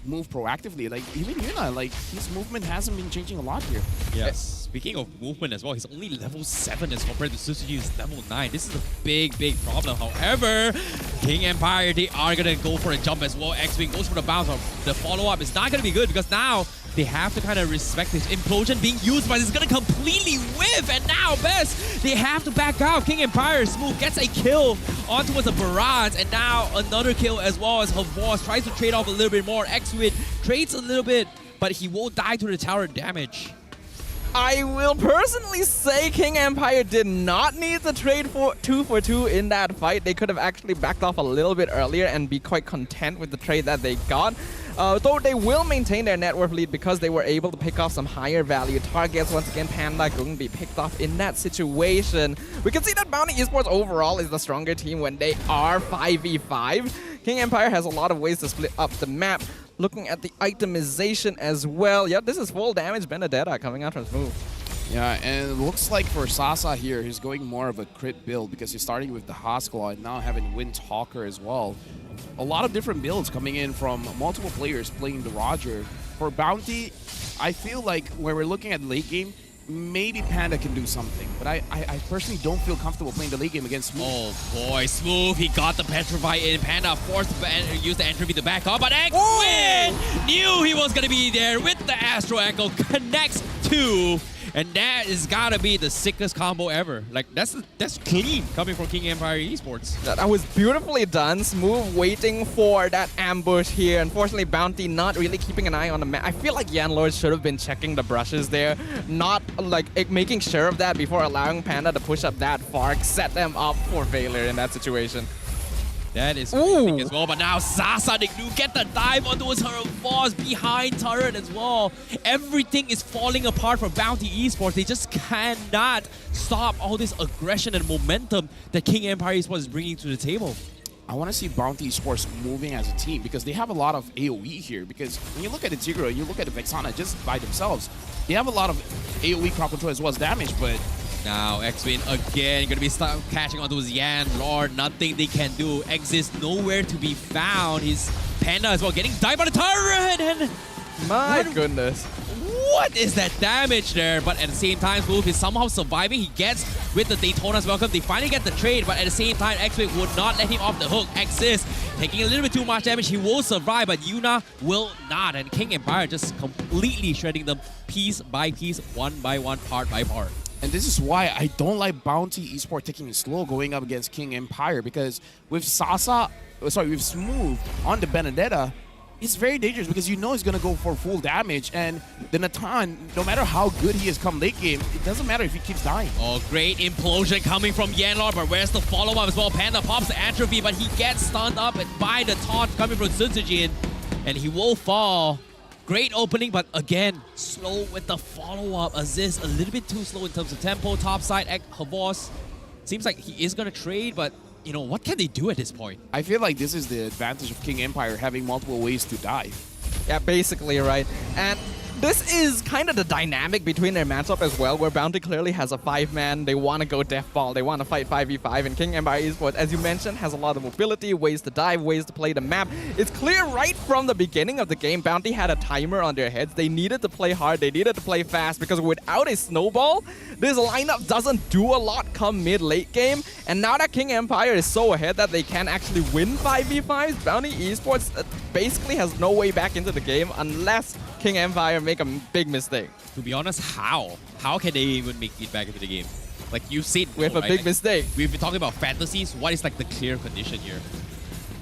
move proactively. Like, even Yuna, like, his movement hasn't been changing a lot here. Yes. Speaking of movement as well, he's only level 7 as compared to Susuji's level 9. This is a big, big problem. However, King Empire, they are going to go for a jump as well. X-Wing goes for the bounce. The follow-up is not going to be good because now they have to kind of respect this implosion being used, but it's going to completely whiff. And now, Best, they have to back out. King Empire, Smooth gets a kill onto the Barats, and now another kill as well as Havas tries to trade off a little bit more. X-Wing trades a little bit, but he won't die to the tower damage. I will personally say King Empire did not need to trade for 2 for 2 in that fight. They could have actually backed off a little bit earlier and be quite content with the trade that they got. Though they will maintain their net worth lead because they were able to pick off some higher value targets. Once again, Panda going to be picked off in that situation. We can see that Bounty Esports overall is the stronger team when they are 5v5. King Empire has a lot of ways to split up the map. Looking at the itemization as well. Yeah, this is full damage Benedetta coming out from Smooth. Yeah, and it looks like for Sasa here, he's going more of a crit build because he's starting with the Haskell and now having Windtalker as well. A lot of different builds coming in from multiple players playing the Roger. For Bounty, I feel like when we're looking at late game, maybe Panda can do something, but I personally don't feel comfortable playing the late game against Smooth. Oh boy, Smooth, he got the Petrify in. Panda forced to use the entropy to back up, but X-Win knew he was going to be there with the Astro Echo, connects to And that is gotta be the sickest combo ever. Like, that's clean coming from King Empire Esports. That was beautifully done. Smooth waiting for that ambush here. Unfortunately, Bounty not really keeping an eye on the map. I feel like Yanlord should have been checking the brushes there. Not like making sure of that before allowing Panda to push up that far. Set them up for Valor in that situation. That is big as well, but now Sasa, they do get the dive onto his boss behind turret as well. Everything is falling apart for Bounty Esports. They just cannot stop all this aggression and momentum that King Empire Esports is bringing to the table. I want to see Bounty Esports moving as a team because they have a lot of AoE here. Because when you look at Integral, you look at the Vexana just by themselves, they have a lot of AoE crowd control as well as damage, but now X-Win again going to be stuck catching onto his Yan Lord. Nothing they can do. X is nowhere to be found. His Panda as well getting dived by the turret. And my goodness. What is that damage there? But at the same time, Wolf is somehow surviving. He gets with the Daytona's welcome. They finally get the trade, but at the same time, X-Wing would not let him off the hook. Exist, taking a little bit too much damage. He will survive, but Yuna will not. And King Empire just completely shredding them piece by piece, one by one, part by part. And this is why I don't like Bounty Esports taking it slow going up against King Empire, because with with Smooth on the Benedetta, it's very dangerous because you know he's going to go for full damage. And the Natan, no matter how good he is come late game, it doesn't matter if he keeps dying. Oh, great implosion coming from Yanlord, but where's the follow-up as well? Panda pops the Atrophy, but he gets stunned up by the taunt coming from Sunsujin, and he will fall. Great opening, but again, slow with the follow-up. Aziz a little bit too slow in terms of tempo. Top side, Havos seems like he is going to trade, but you know, what can they do at this point? I feel like this is the advantage of King Empire, having multiple ways to die. Yeah, basically, right. And this is kind of the dynamic between their matchup as well, where Bounty clearly has a 5-man. They want to go death ball. They want to fight 5v5. And King Empire Esports, as you mentioned, has a lot of mobility, ways to dive, ways to play the map. It's clear right from the beginning of the game, Bounty had a timer on their heads. They needed to play hard. They needed to play fast, because without a snowball, this lineup doesn't do a lot come mid-late game. And now that King Empire is so ahead that they can actually win 5v5s, Bounty Esports basically has no way back into the game unless King Empire make a big mistake. To be honest, how? How can they even make it back into the game? Like you said, with a big mistake. We've been talking about fantasies. What is like the clear condition here?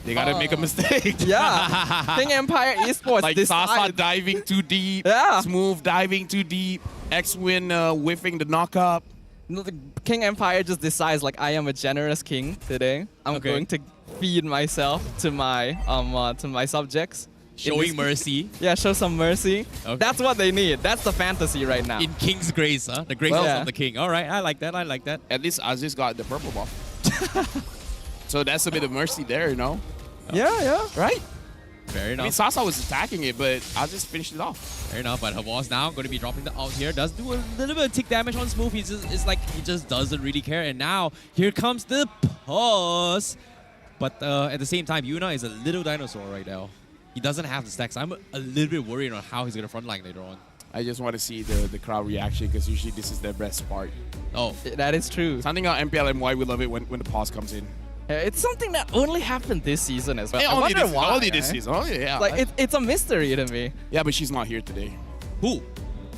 They gotta make a mistake. Yeah. King Empire Esports. Like Sasa diving too deep. Yeah. Smooth diving too deep. X-Win whiffing the knock-up. No, the King Empire just decides, like, I am a generous king today. I'm going to feed myself to my subjects. Showing mercy. Yeah, show some mercy. Okay. That's what they need. That's the fantasy right now. In King's grace, huh? The grace of the king. All right, I like that. I like that. At least Aziz got the purple buff. So that's a bit of mercy there, you know? Yeah. Right? Fair enough. I mean, Sasa was attacking it, but Aziz finished it off. Fair enough, but Havos now going to be dropping the out here. Does do a little bit of tick damage on Smooth. It's like he just doesn't really care. And now, here comes the pause. But at the same time, Yuna is a little dinosaur right now. He doesn't have the stacks. I'm a little bit worried on how he's going to frontline later on. I just want to see the crowd reaction, because usually this is their best part. Oh. That is true. Something about MPL and why we love it when the pause comes in. It's something that only happened this season as well. Hey, I wonder why. Only this season. Only, yeah. Like, it's a mystery to me. Yeah, but she's not here today. Who?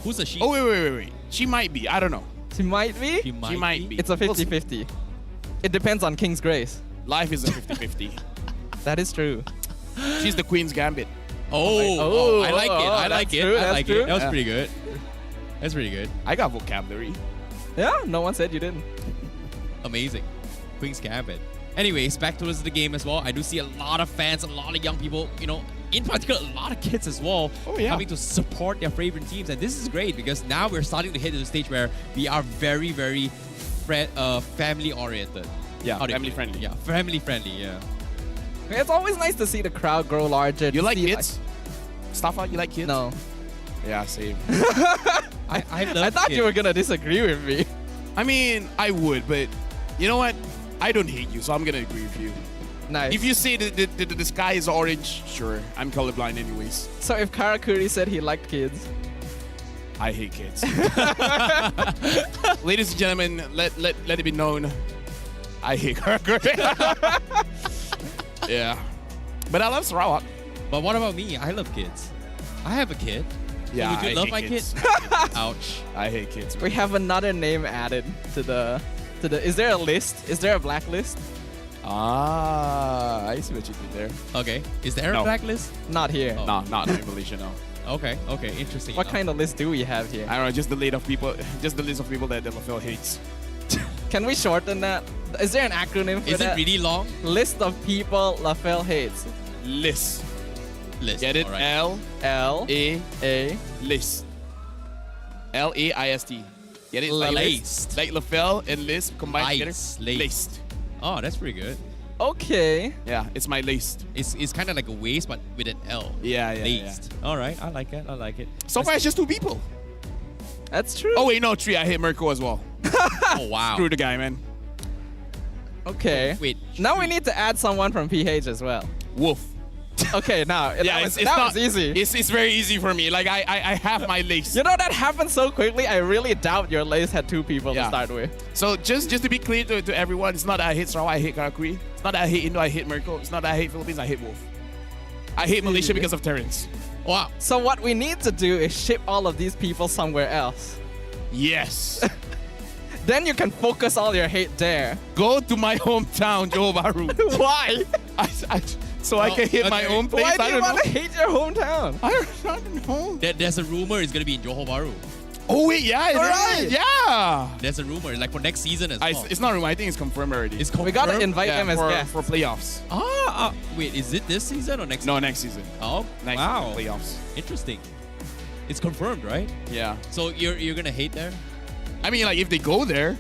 Who's the she? Oh, wait. She might be. I don't know. She might be? She might be. It's a 50-50. It depends on King's grace. Life is a 50-50. That is true. She's the Queen's Gambit. Oh, I like it. I like it. True, I like true. it. That was pretty good. That's pretty good. I got vocabulary. Yeah, no one said you didn't. Amazing. Queen's Gambit. Anyways, back towards the game as well. I do see a lot of fans, a lot of young people, you know, in particular, a lot of kids as well, coming to support their favorite teams. And this is great because now we're starting to hit the stage where we are very, very family-oriented. Yeah, family-friendly. Yeah, family-friendly, yeah. It's always nice to see the crowd grow larger. You like kids? Staffa, you like kids? No. Yeah, same. I thought you were going to disagree with me. I mean, I would, but you know what? I don't hate you, so I'm going to agree with you. Nice. If you say the sky is orange, sure. I'm colorblind anyways. So if Karakuri said he liked kids? I hate kids. Ladies and gentlemen, let it be known, I hate Karakuri. Yeah. But I love Sarawak. But what about me? I love kids. I have a kid. Yeah, would you I love hate my kids. kid? Ouch. I hate kids. We have another name added to the. Is there a list? Is there a blacklist? I see what you did there. Okay. Is there a blacklist? Not here. No, not in Malaysia, no. Okay, interesting. What kind of list do we have here? I don't know, just the list of people that LaFell hates. Can we shorten that? Is there an acronym for Is that? it really long? List of people LaFell hates. List. Get it? All right. L-A-A. List. L-A-I-S-T. Get it? Like Laced. Like LaFell and List combined together. Laced. Oh, that's pretty good. Okay. Yeah, it's my laced. It's kind of like a waist, but with an L. Yeah. Laced. All right, I like it. So far, it's just 2 people. That's true. Oh, wait, no, 3. I hate Mirko as well. Oh, wow. Screw the guy, man. Okay. Wait. Now we need to add someone from PH as well. Wolf. Okay, now Yeah, that was easy. It's very easy for me. Like, I have my lace. You know, that happened so quickly. I really doubt your lace had 2 people to start with. So just to be clear to everyone, it's not that I hate Sarawak, I hate Karakuri. It's not that I hate Indo, I hate Mirko. It's not that I hate Philippines, I hate Wolf. I hate Malaysia because of Terrence. Wow. So what we need to do is ship all of these people somewhere else. Yes. Then you can focus all your hate there. Go to my hometown, Johor Bahru. Why? I can hit my own place. Why do you want to hate your hometown? I don't know. There's a rumor it's going to be in Johor Bahru. Oh, wait, yeah. All right. Yeah. There's a rumor, like for next season as well. It's not a rumor. I think it's confirmed already. It's confirmed? We got to invite them as guests. For playoffs. Wait, is it this season or next season? No, next season. Oh, Next wow. season, playoffs. Interesting. It's confirmed, right? Yeah. So you're going to hate there? I mean, like, if they go there,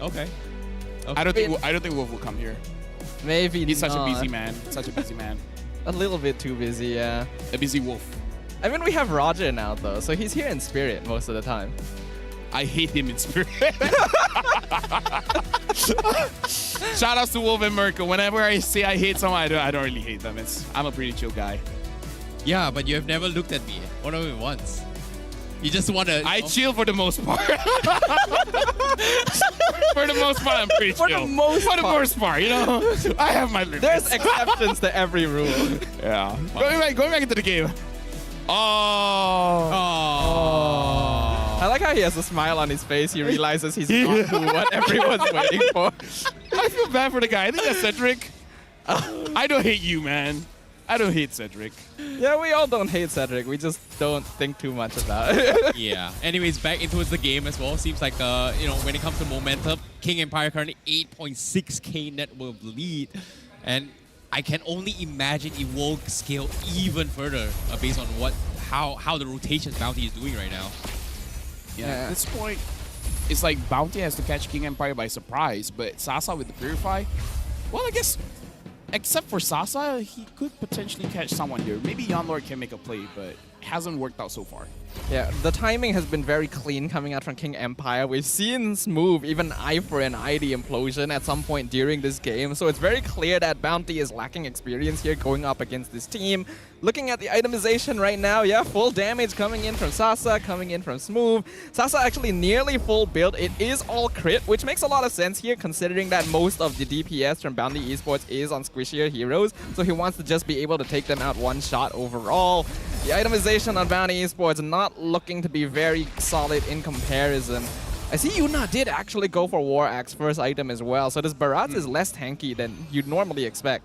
Okay. I don't think Wolf will come here. Maybe He's not. such a busy man. Such a busy man. A little bit too busy, yeah. A busy wolf. I mean, we have Roger now, though, so he's here in spirit most of the time. I hate him in spirit. Shout outs to Wolf and Mirko. Whenever I say I hate someone, I don't really hate them. I'm a pretty chill guy. Yeah, but you have never looked at me. Not even once. You just want to... I chill for the most part. For the most part, I'm pretty chill. For the most part, you know? I have my limits. There's exceptions to every rule. Yeah. Going back into the game. I like how he has a smile on his face. He realizes he's not what everyone's waiting for. I feel bad for the guy. I think that's Cedric. I don't hate you, man. I don't hate Cedric. Yeah, we all don't hate Cedric. We just don't think too much about it. Yeah. Anyways, back into the game as well. Seems like, when it comes to momentum, King Empire currently 8.6k net worth lead. And I can only imagine it will scale even further based on how the rotations Bounty is doing right now. Yeah. At this point, it's like Bounty has to catch King Empire by surprise, but Sasa with the Purify, well, I guess, except for Sasa, he could potentially catch someone here. Maybe Yanlord can make a play, but hasn't worked out so far. Yeah, the timing has been very clean coming out from King Empire. We've seen Smooth even eye for an ID implosion at some point during this game, so it's very clear that Bounty is lacking experience here going up against this team. Looking at the itemization right now, yeah, full damage coming in from Sasa, coming in from Smooth. Sasa actually nearly full build. It is all crit, which makes a lot of sense here considering that most of the DPS from Bounty Esports is on squishier heroes, so he wants to just be able to take them out one shot overall. The itemization on Bounty Esports not looking to be very solid in comparison. I see Yuna did actually go for War Axe first item as well, so this Barat is less tanky than you'd normally expect.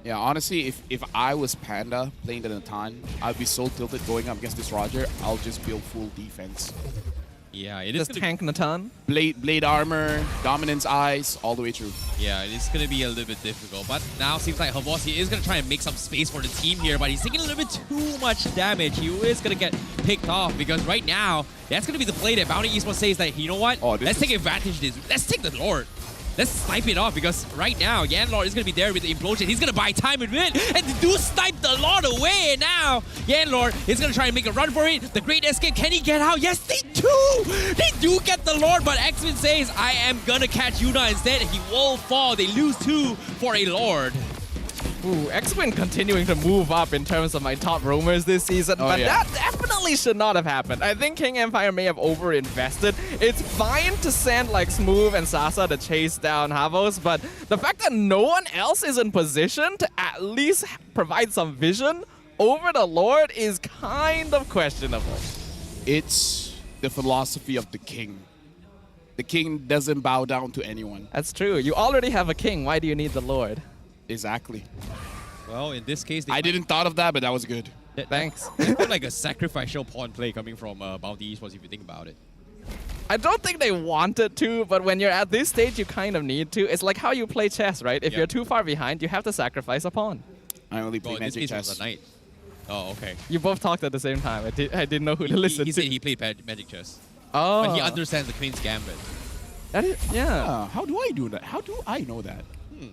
Yeah, honestly, if I was Panda playing the Natan, I'd be so tilted going up against this Roger, I'll just build full defense. Yeah, it is just tank Natan. Blade armor, dominance eyes, all the way through. Yeah, it's going to be a little bit difficult. But now seems like Havosi is going to try and make some space for the team here, but he's taking a little bit too much damage. He is going to get picked off because right now, that's going to be the play that Bounty Esports says that, you know what? Let's take advantage of this. Let's take the Lord. Let's snipe it off because right now, Yanlord is going to be there with the implosion. He's going to buy time and win. And the dude sniped the Lord away. And now, Yanlord is going to try and make a run for it. The Great Escape, can he get out? Yes, they do. They do get the Lord, but X-Men says, I am going to catch Yuna instead. He will fall. They lose 2 for a Lord. Ooh, X-Wing continuing to move up in terms of my top roamers this season, but that definitely should not have happened. I think King Empire may have overinvested. It's fine to send like Smooth and Sasa to chase down Havos, but the fact that no one else is in position to at least provide some vision over the Lord is kind of questionable. It's the philosophy of the king. The king doesn't bow down to anyone. That's true. You already have a king. Why do you need the Lord? Exactly. Well, in this case, I didn't thought of that, but that was good. Thanks. It's more like a sacrificial pawn play coming from Bounty Esports if you think about it. I don't think they wanted to, but when you're at this stage, you kind of need to. It's like how you play chess, right? If you're too far behind, you have to sacrifice a pawn. I only play in this magic case, it chess. was a knight. Oh, okay. You both talked at the same time. I didn't know who to listen He to. said he played magic chess. Oh. But he understands the Queen's Gambit. That is, yeah. How do I do that? How do I know that?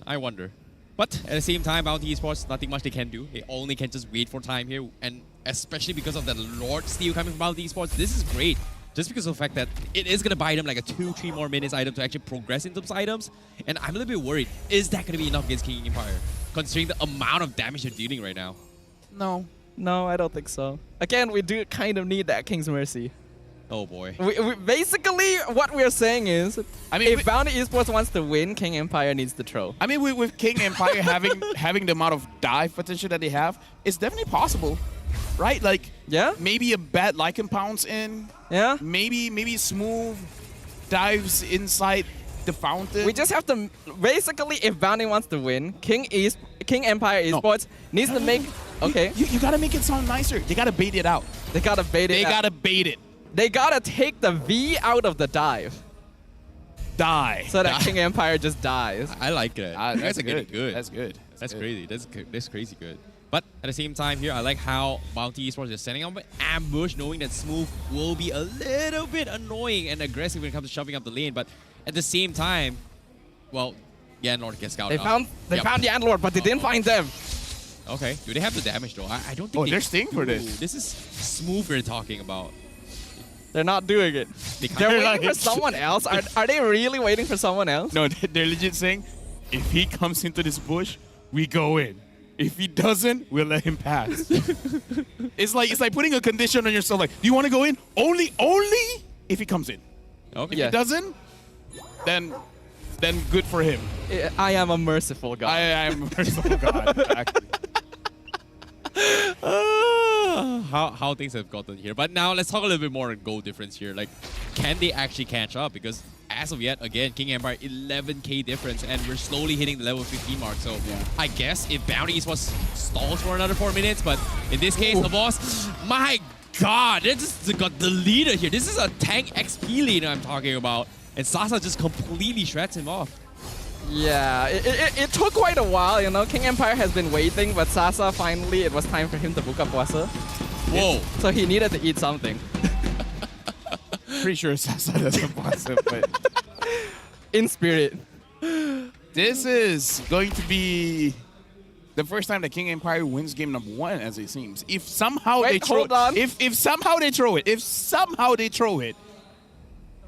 I wonder. But at the same time, Bounty Esports, nothing much they can do. They only can just wait for time here. And especially because of the Lord steal coming from Bounty Esports, this is great. Just because of the fact that it is going to buy them like a 2-3 more minutes item to actually progress into those items. And I'm a little bit worried. Is that going to be enough against King Empire? Considering the amount of damage they're dealing right now. No. No, I don't think so. Again, we do kind of need that King's Mercy. Oh boy. We basically, what we're saying is, if Bounty Esports wants to win, King Empire needs to throw. I mean, with King Empire having the amount of dive potential that they have, it's definitely possible, right? Like, maybe a bad Lycan pounce in. Yeah. Maybe Smooth dives inside the fountain. We just have to, basically, if Bounty wants to win, King Empire Esports needs to make, okay. You gotta make it sound nicer. They gotta bait it out. They gotta bait it They out. gotta bait it. They gotta take the V out of the dive. Die. So that King Empire just dies. I like it. That's That's good. good. That's good. That's crazy. That's crazy good. But at the same time here, I like how Bounty Esports is setting up an ambush, knowing that Smooth will be a little bit annoying and aggressive when it comes to shoving up the lane. But at the same time, well, Yanlord gets scouted. They found the Andlord, but they didn't find them. Okay. Do they have the damage though? I don't think they're staying for this. This is Smooth we're talking about. They're not doing it. They're waiting for someone else. Are they really waiting for someone else? No, they're legit saying, if he comes into this bush, we go in. If he doesn't, we'll let him pass. It's like putting a condition on yourself. Like, do you want to go in? Only if he comes in. Okay. If he doesn't, then good for him. I am a merciful God. I am a merciful God. Exactly. How things have gotten here. But now let's talk a little bit more on goal difference here. Like, can they actually catch up? Because as of yet, again, King Empire 11k difference, and we're slowly hitting the level 15 mark. So I guess if Bounty Esports stalls for another 4 minutes, but in this case, the boss, my God, they just got the leader here. This is a tank XP leader I'm talking about, and Sasa just completely shreds him off. Yeah, it took quite a while, you know. King Empire has been waiting, but Sasa finally, it was time for him to book up puasa. Whoa. So he needed to eat something. Pretty sure Sasa doesn't puasa, but in spirit. This is going to be the first time that King Empire wins game number 1, as it seems. If somehow they throw it, if somehow they throw it,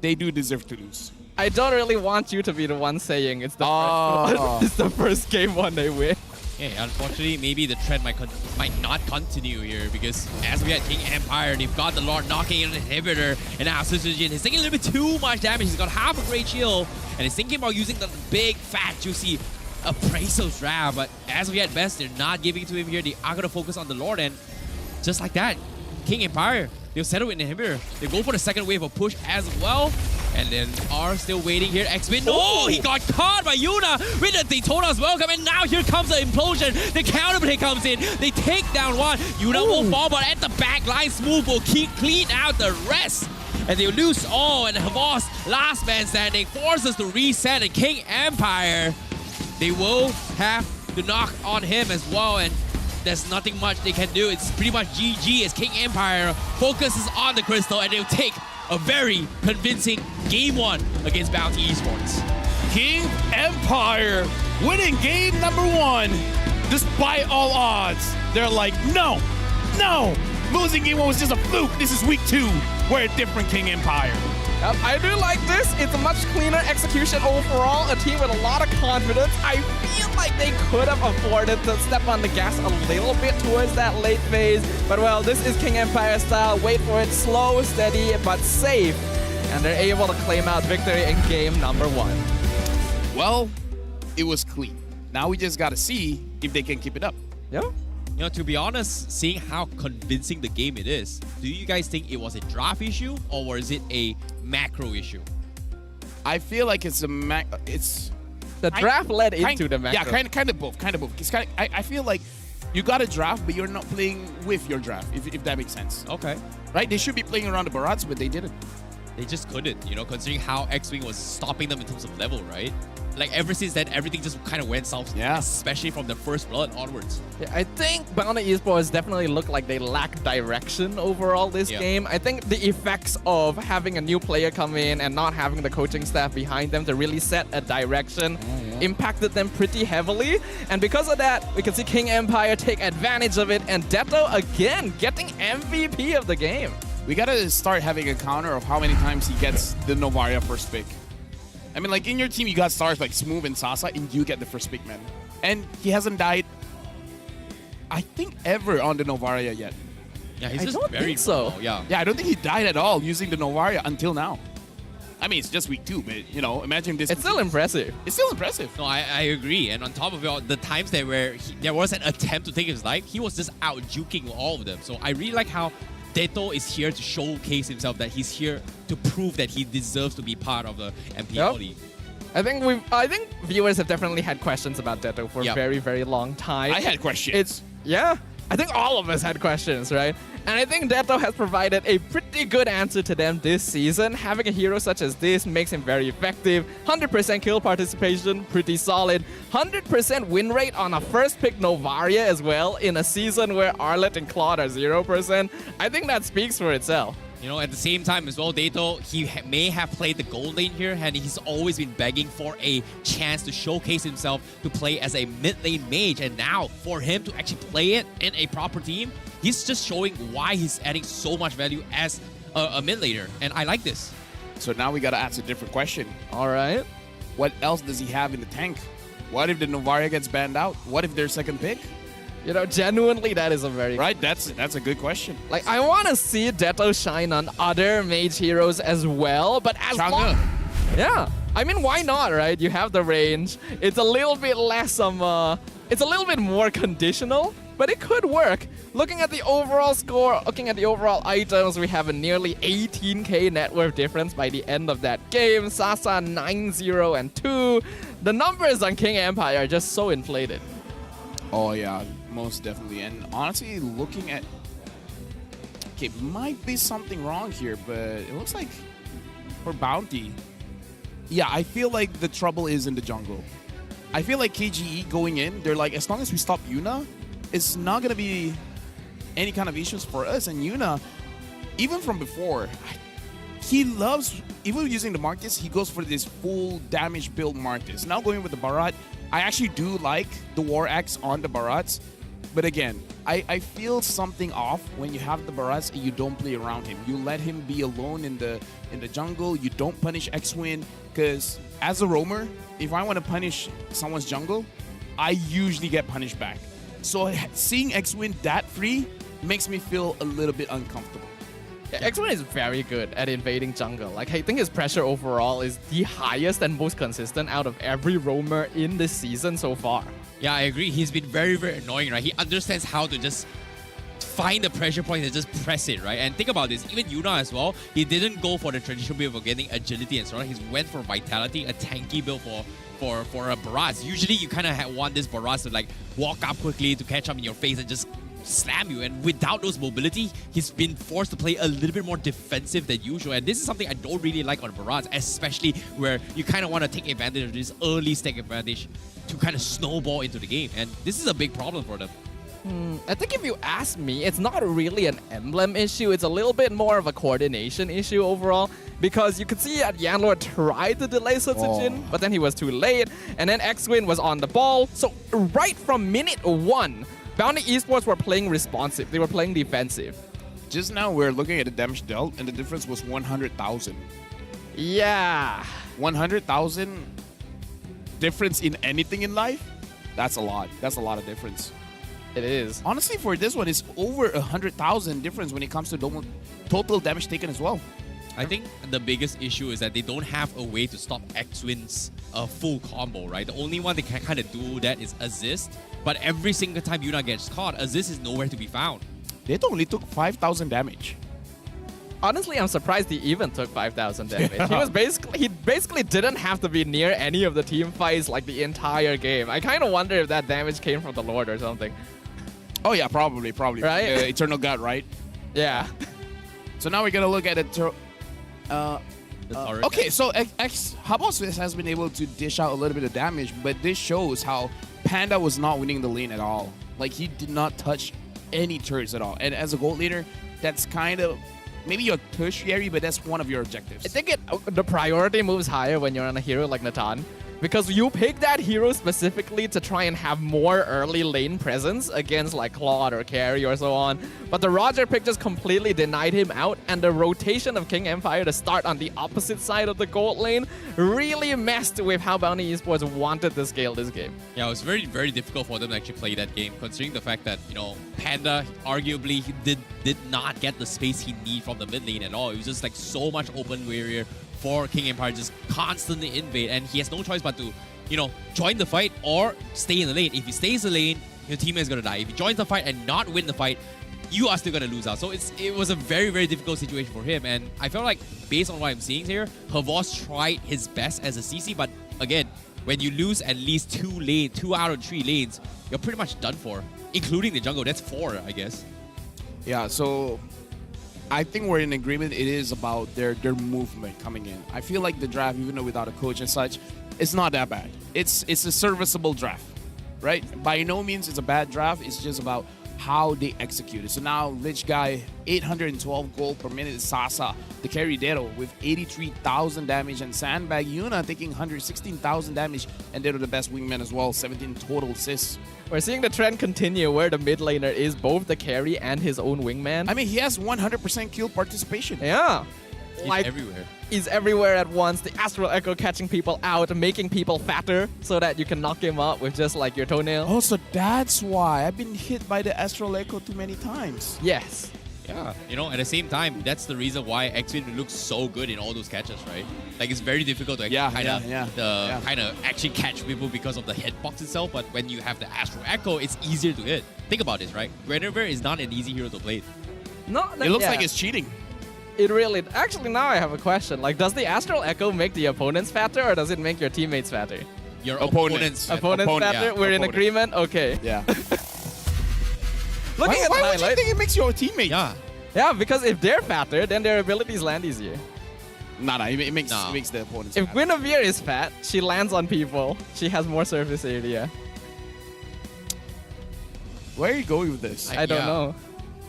they do deserve to lose. I don't really want you to be the one saying it's the first it's the first game 1 they win. Yeah, unfortunately, maybe the trend might not continue here because as we had King Empire, they've got the Lord knocking in an inhibitor, and now Sujin is taking a little bit too much damage. He's got half a great shield, and he's thinking about using the big, fat, juicy Appraisal Trap, but as we had best, they're not giving it to him here. They are going to focus on the Lord, and just like that, King Empire, they'll settle with an inhibitor. They go for the second wave of push as well. And then are still waiting here. X-Win, no! He got caught by Yuna with the Daytona's welcome. And now here comes the implosion. The counterplay comes in. They take down one. Yuna will fall, but at the back line, Smooth will clean out the rest. And they lose all. And Havas, last man standing, forces to reset. And King Empire, they will have to knock on him as well. And there's nothing much they can do. It's pretty much GG as King Empire focuses on the crystal, and they'll take a very convincing game 1 against Bounty Esports. King Empire winning game number 1 despite all odds. They're like, no, losing game 1 was just a fluke. This is week 2. We're a different King Empire. Yep, I do like this. It's a much cleaner execution overall. A team with a lot of confidence. I feel like they could have afforded to step on the gas a little bit towards that late phase. But well, this is King Empire style. Wait for it, slow, steady, but safe. And they're able to claim out victory in game number 1. Well, it was clean. Now we just got to see if they can keep it up. Yeah. You know, to be honest, seeing how convincing the game it is, do you guys think it was a draft issue or was it a macro issue? I feel like it's a it's the draft led into the macro. Yeah, kind of both. It's I feel like you got a draft, but you're not playing with your draft, if that makes sense. Okay. Right? They should be playing around the Barats, but they didn't. They just couldn't, you know, considering how X-Wing was stopping them in terms of level, right? Like, ever since then, everything just kind of went south, especially from the first blood onwards. Yeah, I think Bounty Esports definitely looked like they lack direction overall this game. I think the effects of having a new player come in and not having the coaching staff behind them to really set a direction impacted them pretty heavily. And because of that, we can see King Empire take advantage of it, and Detto again getting MVP of the game. We gotta start having a counter of how many times he gets the Novaria first pick. I mean, like, in your team, you got stars like Smooth and Sasa, and you get the first pick, man. And he hasn't died, I think, ever on the Novaria yet. Yeah, he's just don't very think so. cool, yeah. Yeah, I don't think he died at all using the Novaria until now. I mean, it's just week 2, but, you know, imagine this. It's still impressive. It's still impressive. No, I agree. And on top of it all, the times there where there was an attempt to take his life, he was just out juking all of them. So I really like how Detto is here to showcase himself, that he's here to prove that he deserves to be part of the MPL League. I think viewers have definitely had questions about Detto for a very, very long time. I had questions. I think all of us had questions, right? And I think Detto has provided a pretty good answer to them this season. Having a hero such as this makes him very effective. 100% kill participation, pretty solid. 100% win rate on a first pick Novaria as well in a season where Arlet and Claude are 0%. I think that speaks for itself. You know, at the same time as well, Detto, he may have played the gold lane here, and he's always been begging for a chance to showcase himself to play as a mid lane mage. And now, for him to actually play it in a proper team, he's just showing why he's adding so much value as a mid laner. And I like this. So now we gotta ask a different question. All right. What else does he have in the tank? What if the Novaria gets banned out? What if their second pick? You know, genuinely, that is a very That's a good question. Like, I want to see Detto shine on other mage heroes as well, but as long... Yeah, I mean, why not, right? You have the range. It's a little bit less it's a little bit more conditional, but it could work. Looking at the overall score, looking at the overall items, we have a nearly 18k net worth difference by the end of that game. Sasa 9-0 and 2. The numbers on King Empire are just so inflated. Oh yeah, most definitely. And honestly, looking at... Okay, might be something wrong here, but it looks like for Bounty... Yeah, I feel like the trouble is in the jungle. I feel like KGE going in, they're like, as long as we stop Yuna, it's not going to be any kind of issues for us. And Yuna, even from before, he loves... Even using the Marcus, he goes for this full damage build Marcus. Now going with the Barat, I actually do like the War Axe on the Barats, but again, I feel something off when you have the Barats and you don't play around him. You let him be alone in the jungle. You don't punish X-Win, because as a roamer, if I want to punish someone's jungle, I usually get punished back. So seeing X-Win that free makes me feel a little bit uncomfortable. Yeah, X-Win is very good at invading jungle. Like, I think his pressure overall is the highest and most consistent out of every roamer in this season so far. Yeah, I agree. He's been very, very annoying, right? He understands how to just find the pressure point and just press it, right? And think about this, even Yuna as well, he didn't go for the traditional build of getting agility and so on. He went for vitality, a tanky build for a Barats. Usually you kind of want this Barats to like walk up quickly to catch up in your face and just slam you, and without those mobility, he's been forced to play a little bit more defensive than usual. And this is something I don't really like on Barats, especially where you kind of want to take advantage of this early stack advantage to kind of snowball into the game. And this is a big problem for them. I think if you ask me, it's not really an emblem issue. It's a little bit more of a coordination issue overall, because you could see that Yanlord tried to delay Sutsujin, but then he was too late, and then X-Win was on the ball. So right from minute 1, Bounty Esports were playing responsive. They were playing defensive. Just now we're looking at the damage dealt, and the difference was 100,000. Yeah. 100,000 difference in anything in life? That's a lot. That's a lot of difference. It is. Honestly, for this one, it's over 100,000 difference when it comes to total damage taken as well. I think the biggest issue is that they don't have a way to stop X-Win's full combo, right? The only one they can kind of do that is assist. But every single time Yuna gets caught, Aziz is nowhere to be found. They only took 5,000 damage. Honestly, I'm surprised he even took 5,000 damage. He basically didn't have to be near any of the team fights like the entire game. I kind of wonder if that damage came from the Lord or something. Oh yeah, probably. Right? Eternal God, right? Yeah. So now we're gonna look at it. Okay, so Habos has been able to dish out a little bit of damage, but this shows how Panda was not winning the lane at all. Like, he did not touch any turrets at all. And as a gold leader, that's kind of maybe your tertiary, but that's one of your objectives. I think the priority moves higher when you're on a hero like Natan, because you pick that hero specifically to try and have more early lane presence against like Claude or Carry or so on. But the Roger pick just completely denied him out, and the rotation of King Empire to start on the opposite side of the gold lane really messed with how Bounty Esports wanted to scale this game. Yeah, it was very, very difficult for them to actually play that game, considering the fact that, you know, Panda arguably did not get the space he needed from the mid lane at all. It was just like so much open area for King Empire, just constantly invade, and he has no choice but to, you know, join the fight or stay in the lane. If he stays in the lane, your teammate is gonna die. If he joins the fight and not win the fight, you are still gonna lose out. So it was a very, very difficult situation for him, and I felt like, based on what I'm seeing here, Havos tried his best as a CC, but again, when you lose at least 2 out of 3 lanes, you're pretty much done for, including the jungle. That's 4, I guess. Yeah, so I think we're in agreement. It is about their movement coming in. I feel like the draft, even though without a coach and such, it's not that bad. It's a serviceable draft, right? By no means it's a bad draft. It's just about how they execute it. So now Lich Guy, 812 gold per minute. Sasa, the carry Dero with 83,000 damage, and Sandbag Yuna taking 116,000 damage, and Dero the best wingman as well, 17 total assists. We're seeing the trend continue where the mid laner is both the carry and his own wingman. I mean, he has 100% kill participation. Yeah. He's everywhere. He's everywhere at once. The Astral Echo catching people out, making people fatter so that you can knock him up with just like your toenail. Oh, so that's why I've been hit by the Astral Echo too many times. Yes. Yeah, you know, at the same time, that's the reason why X-Wing looks so good in all those catches, right? Like, it's very difficult to actually kind of actually catch people because of the hitbox itself, but when you have the Astral Echo, it's easier to hit. Think about this, right? Guinevere is not an easy hero to play. No, it looks like it's cheating. It really... Actually, now I have a question. Like, does the Astral Echo make the opponents fatter, or does it make your teammates fatter? Your opponents fatter? Yeah, We're in agreement? Okay. Yeah. Why would you think it makes your teammates? Yeah, because if they're fatter, then their abilities land easier. Nah, it makes the opponents If fat. Guinevere is fat, she lands on people. She has more surface area. Where are you going with this? I don't know.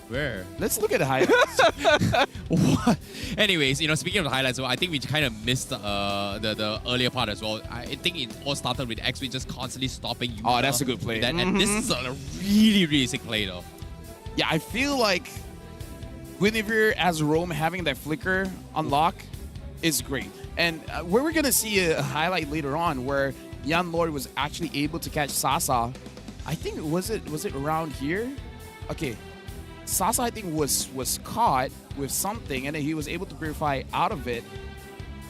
Where? Let's look at the highlights. What? Anyways, you know, speaking of the highlights, I think we kind of missed the earlier part as well. I think it all started with X-Wing just constantly stopping you. Oh, that's a good play. And this is a really, really sick play, though. Yeah, I feel like Guinevere as Rome having that flicker unlock is great. And we're going to see a highlight later on where Yan Lord was actually able to catch Sasa. I think, was it around here? Okay. Sasa, I think, was caught with something, and then he was able to purify out of it.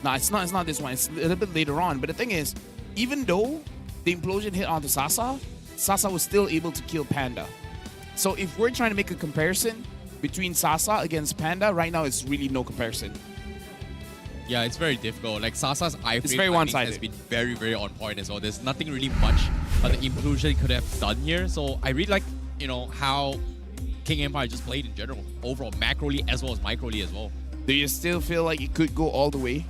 No, it's not this one. It's a little bit later on. But the thing is, even though the implosion hit onto Sasa, Sasa was still able to kill Panda. So if we're trying to make a comparison between Sasa against Panda, right now it's really no comparison. Yeah, it's very difficult. Like, Sasa's It's very one-sided. has been very, very on point as well. There's nothing really much the implosion could have done here. So I really like, you know, how King Empire just played in general, overall, macroly as well as microly as well. Do you still feel like it could go all the way?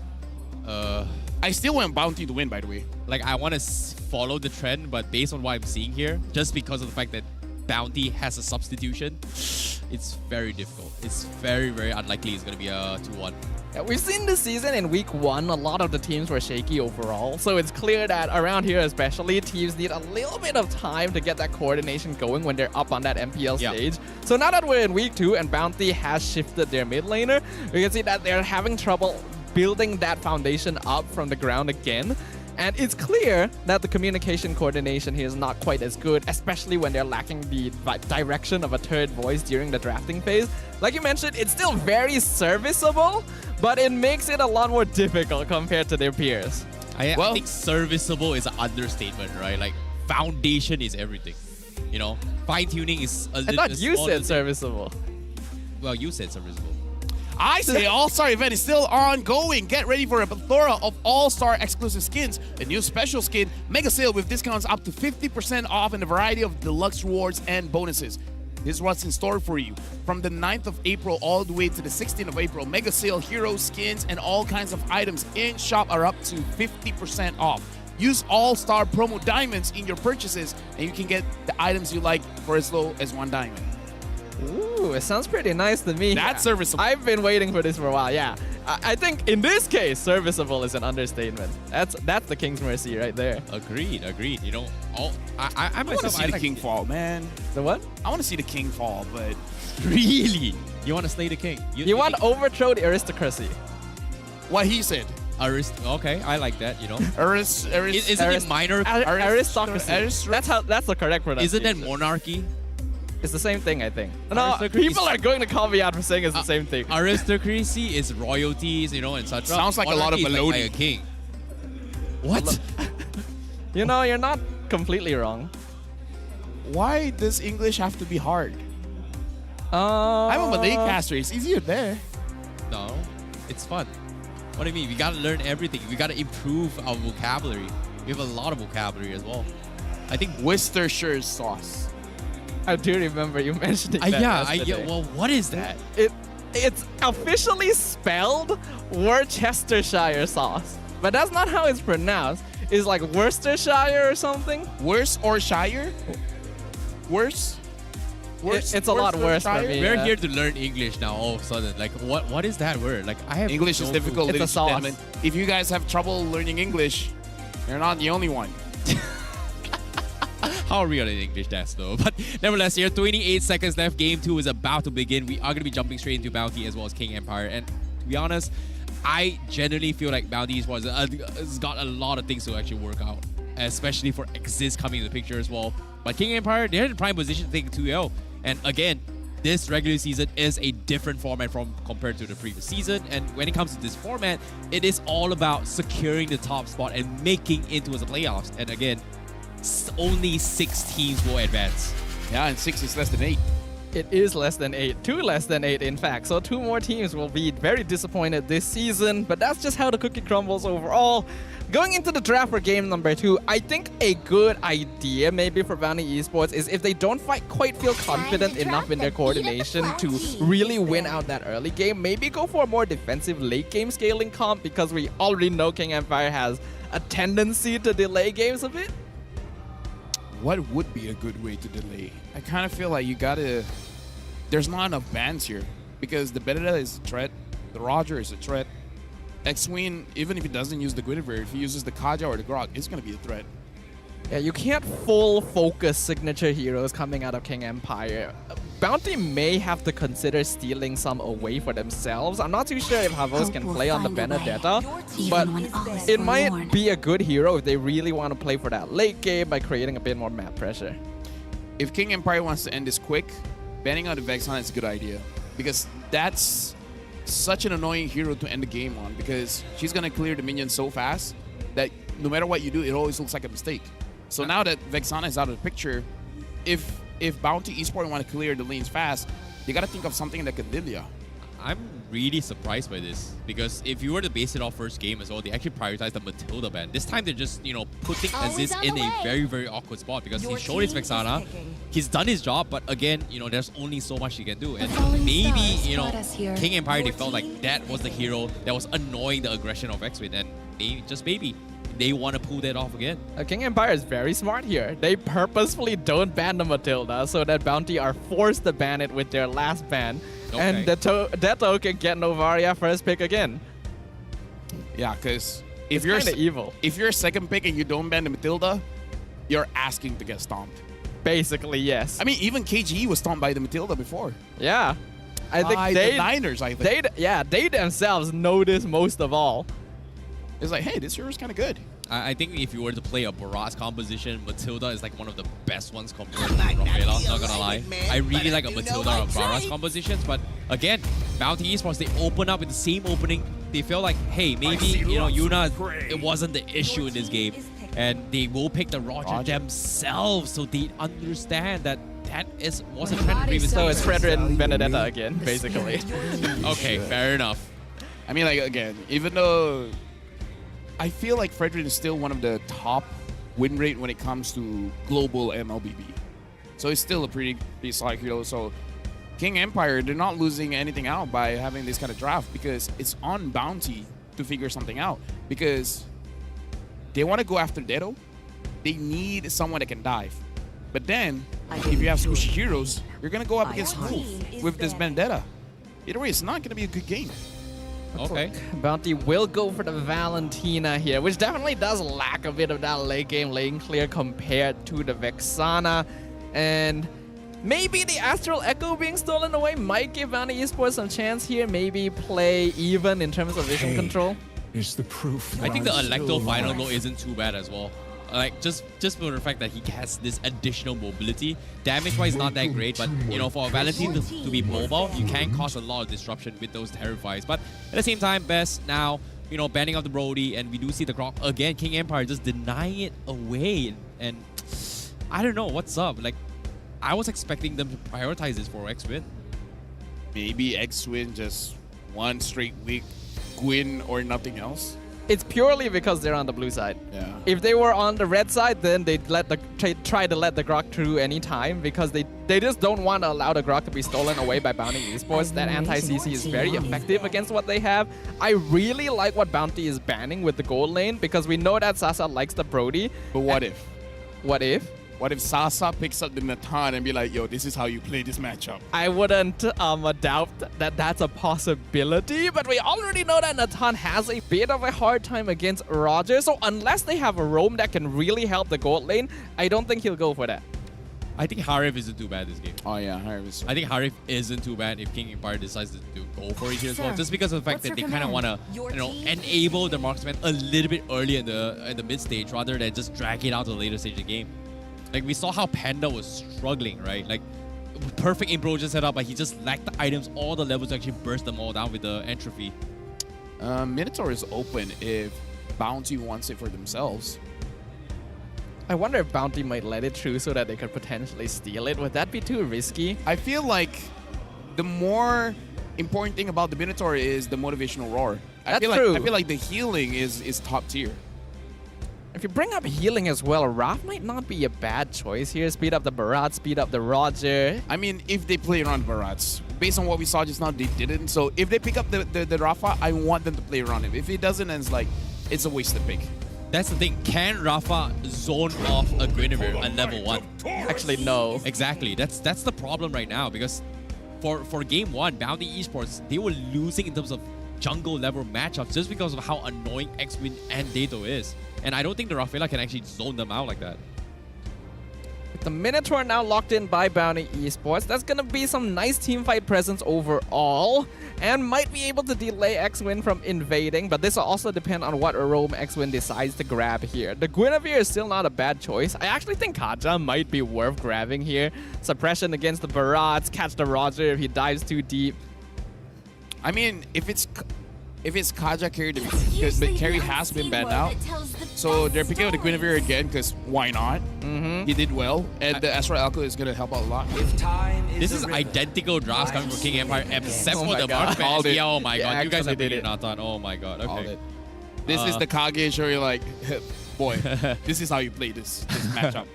I still want Bounty to win, by the way. Like, I want to follow the trend, but based on what I'm seeing here, just because of the fact that Bounty has a substitution, it's very difficult. It's very, very unlikely it's going to be a 2-1. Yeah, we've seen this season in week 1, a lot of the teams were shaky overall. So it's clear that around here especially, teams need a little bit of time to get that coordination going when they're up on that MPL stage. So now that we're in week 2 and Bounty has shifted their mid laner, we can see that they're having trouble building that foundation up from the ground again. And it's clear that the communication coordination here is not quite as good, especially when they're lacking the direction of a third voice during the drafting phase. Like you mentioned, it's still very serviceable, but it makes it a lot more difficult compared to their peers. I think serviceable is an understatement, right? Like, foundation is everything. You know, fine tuning is. I thought you said serviceable. Well, you said serviceable. I say All-Star event is still ongoing. Get ready for a plethora of All-Star exclusive skins, a new special skin, mega sale with discounts up to 50% off, and a variety of deluxe rewards and bonuses. This is what's in store for you. From the 9th of April all the way to the 16th of April, mega sale, hero skins, and all kinds of items in shop are up to 50% off. Use All-Star promo diamonds in your purchases, and you can get the items you like for as low as 1 diamond. Ooh, it sounds pretty nice to me. That's serviceable. I've been waiting for this for a while, yeah. I think in this case, serviceable is an understatement. That's the King's Mercy right there. Agreed. You know, I I want to myself, see the king fall, man. The what? I want to see the king fall, but really, you want to slay the king? You want to overthrow the aristocracy. What he said. Okay, I like that. You know, isn't it minor aristocracy? That's the correct pronunciation. Isn't that monarchy? It's the same thing, I think. No, people are going to call me out for saying it's the same thing. Aristocracy is royalties, you know, and such. Sounds like monarchy a lot of like a king. What? You know, you're not completely wrong. Why does English have to be hard? I'm a Malay caster. It's easier there. No, it's fun. What do you mean? We gotta learn everything. We gotta improve our vocabulary. We have a lot of vocabulary as well. I think Worcestershire sauce. I do remember you mentioning that. Yeah. Well, what is that? It's officially spelled Worcestershire sauce, but that's not how it's pronounced. It's like Worcestershire or something. Worse or Shire? Worse? It's a lot worse for me. We're here to learn English now. All of a sudden, like what is that word? Like I have English is difficult, It's a ladies and sauce. gentlemen. If you guys have trouble learning English, you're not the only one. How are we on an English test though? But nevertheless, here 28 seconds left. Game 2 is about to begin. We are going to be jumping straight into Bounty as well as King Empire. And to be honest, I genuinely feel like Bounty Esports has got a lot of things to actually work out, especially for Exist coming into the picture as well. But King Empire, they're in prime position to take 2-0. And again, this regular season is a different format compared to the previous season. And when it comes to this format, it is all about securing the top spot and making it into the playoffs. And again, only 6 teams will advance. Yeah, and 6 is less than 8. It is less than 8. 2 less than 8, in fact. So 2 more teams will be very disappointed this season. But that's just how the cookie crumbles overall. Going into the draft for game number 2, I think a good idea maybe for Bounty Esports is if they don't quite feel confident enough in their coordination to really win out that early game, maybe go for a more defensive late game scaling comp, because we already know King Empire has a tendency to delay games a bit. What would be a good way to delay? I kind of feel like you gotta... There's not enough bans here, because the Benedetta is a threat, the Roger is a threat, X-Wing, even if he doesn't use the Guinevere, if he uses the Kaja or the Grog, it's gonna be a threat. Yeah, you can't full focus signature heroes coming out of King Empire. Bounty may have to consider stealing some away for themselves. I'm not too sure if Havos can play on the Benedetta, but it might be a good hero if they really want to play for that late game by creating a bit more map pressure. If King Empire wants to end this quick, banning out the Vexana is a good idea, because that's such an annoying hero to end the game on, because she's gonna clear the minions so fast that no matter what you do, it always looks like a mistake. So now that Vexana is out of the picture, if Bounty Esports want to clear the lanes fast, you gotta think of something that could Lilia. I'm really surprised by this, because if you were to base it off first game as well, they actually prioritized the Matilda ban. This time they're just, you know, putting Aziz in a very, very awkward spot, because he showed his Vexana, he's done his job, but again, you know, there's only so much he can do. And maybe, you know, King Empire, they felt like that was the hero that was annoying the aggression of X-Wing, and maybe, just maybe, they want to pull that off again. King Empire is very smart here. They purposefully don't ban the Matilda so that Bounty are forced to ban it with their last ban. Okay. And Detto can get Novaria first pick again. Yeah, because if you're evil. If you're second pick and you don't ban the Matilda, you're asking to get stomped. Basically, yes. I mean, even KGE was stomped by the Matilda before. Yeah. I think the Niners, I think. They themselves know this most of all. It's like, hey, this hero's kind of good. I think if you were to play a Barras composition, Matilda is like one of the best ones compared to Rafaela, not gonna lie. I really like a Matilda or Barras compositions, but again, Bounty Esports, they open up with the same opening. They feel like, hey, maybe, you know, Yuna, it wasn't the issue in this game. and they will pick the Roger themselves, so they understand that was a trend previously. So it's Frederick and Benedetta again, basically. Okay, fair enough. I mean, like, again, even though I feel like Frederick is still one of the top win rate when it comes to global MLBB. So it's still a pretty solid hero. So King Empire, they're not losing anything out by having this kind of draft because it's on Bounty to figure something out. Because they want to go after Dedo. They need someone that can dive. But then, if you have squishy heroes, you're going to go up against Wolf with this Vendetta. Either way, it's not going to be a good game. Okay. Bounty will go for the Valentina here, which definitely does lack a bit of that late game lane clear compared to the Vexana. And maybe the Astral Echo being stolen away might give Bounty Esports some chance here. Maybe play even in terms of vision control. Is the proof. I think the Electro final goal isn't too bad as well. Like just for the fact that he has this additional mobility, damage-wise not that great, but you know, for a Valentine to be mobile, you can cause a lot of disruption with those Terrifies. But at the same time, Best now, you know, banning of the Brody, and we do see the Grok again. King Empire just denying it away, and I don't know what's up. Like, I was expecting them to prioritize this for X-Win. Maybe X-Win just one straight week, Gwyn or nothing else. It's purely because they're on the blue side. Yeah. If they were on the red side, then they'd try to let the Grok through anytime because they just don't want to allow the Grok to be stolen away by Bounty Esports. That anti-CC is very effective against what they have. I really like what Bounty is banning with the gold lane because we know that Sasa likes the Brody. But what if? What if? What if Sasa picks up the Natan and be like, yo, this is how you play this matchup? I wouldn't doubt that that's a possibility, but we already know that Natan has a bit of a hard time against Roger, so unless they have a roam that can really help the gold lane, I don't think he'll go for that. I think Harif isn't too bad this game. Oh yeah, Harif is. I think Harif isn't too bad if King Empire decides to go for it here as well, just because of the fact that they kind of want to, you know, enable the marksman a little bit early in the mid stage rather than just drag it out to the later stage of the game. Like, we saw how Panda was struggling, right? Like, perfect implosion setup, but he just lacked the items, all the levels to actually burst them all down with the entropy. Minotaur is open if Bounty wants it for themselves. I wonder if Bounty might let it through so that they could potentially steal it. Would that be too risky? I feel like the more important thing about the Minotaur is the motivational roar. I feel like the healing is top tier. If you bring up healing as well, Raph might not be a bad choice here. Speed up the Barat, speed up the Roger. I mean, if they play around Barats, based on what we saw just now, they didn't. So if they pick up the Rafa, I want them to play around him. If it doesn't, then it's like, it's a wasted pick. That's the thing. Can Rafa zone off a Guinevere at level 1? Actually, no. Exactly. That's the problem right now because for game 1, Bounty Esports, they were losing in terms of jungle level matchups just because of how annoying X-Win and Dato is. And I don't think the Rafaela can actually zone them out like that. With the Minotaur now locked in by Bounty Esports, that's going to be some nice teamfight presence overall. And might be able to delay X-Win from invading, but this will also depend on what roam X-Win decides to grab here. The Guinevere is still not a bad choice. I actually think Kaja might be worth grabbing here. Suppression against the Barats, catch the Roger if he dives too deep. I mean, if it's Kaja carry, because the carry has been banned out, so they're picking up the Guinevere again because why not? He did well, and the Astral Alco is gonna help out a lot. This is identical drafts coming from King Empire, except for the marksman. Yeah, oh my god, you guys have beat it, Nathan. Oh my god, okay. This is the Kage showing like, boy, this is how you play this matchup.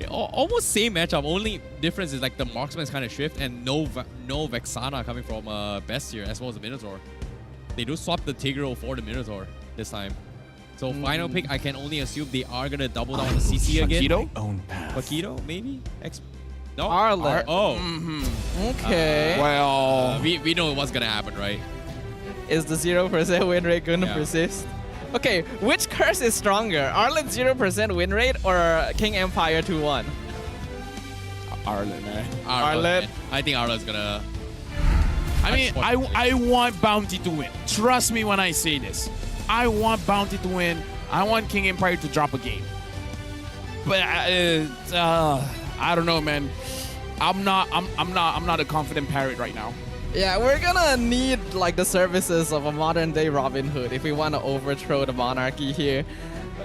Almost same matchup, only difference is like the marksman is kind of shift and no Vexana coming from Best here as well as the Minotaur. They do swap the Tigreal for the Minotaur this time. So final pick, I can only assume they are going to double down on the CC again. Paquito, maybe? No? Arlet. Okay. Well, we know what's going to happen, right? Is the 0% win rate going to persist? Okay, which curse is stronger? Arlet's 0% win rate or King Empire 2-1? Arlet, man. Arlet. I think Arlet's going to... I mean, I want Bounty to win. Trust me when I say this. I want Bounty to win. I want King Empire to drop a game. But I don't know, man. I'm not a confident parrot right now. Yeah, we're gonna need like the services of a modern day Robin Hood if we want to overthrow the monarchy here.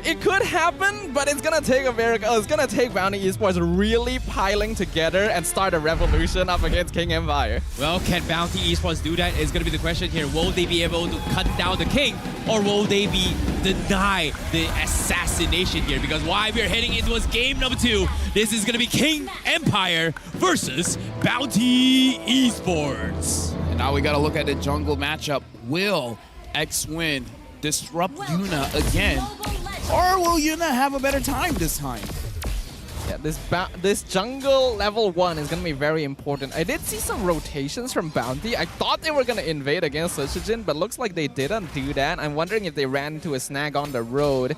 It could happen, but it's gonna take it's gonna take Bounty Esports really piling together and start a revolution up against King Empire. Well, can Bounty Esports do that? Is going to be the question here. Will they be able to cut down the king, or will they be deny the assassination here? Because why we're heading into game number 2. This is going to be King Empire versus Bounty Esports. And now we got to look at the jungle matchup. Will X-Win disrupt Yuna again, or will Yuna have a better time this time? Yeah, this jungle level 1 is gonna be very important. I did see some rotations from Bounty. I thought they were gonna invade against Sushijin, but looks like they didn't do that. I'm wondering if they ran into a snag on the road.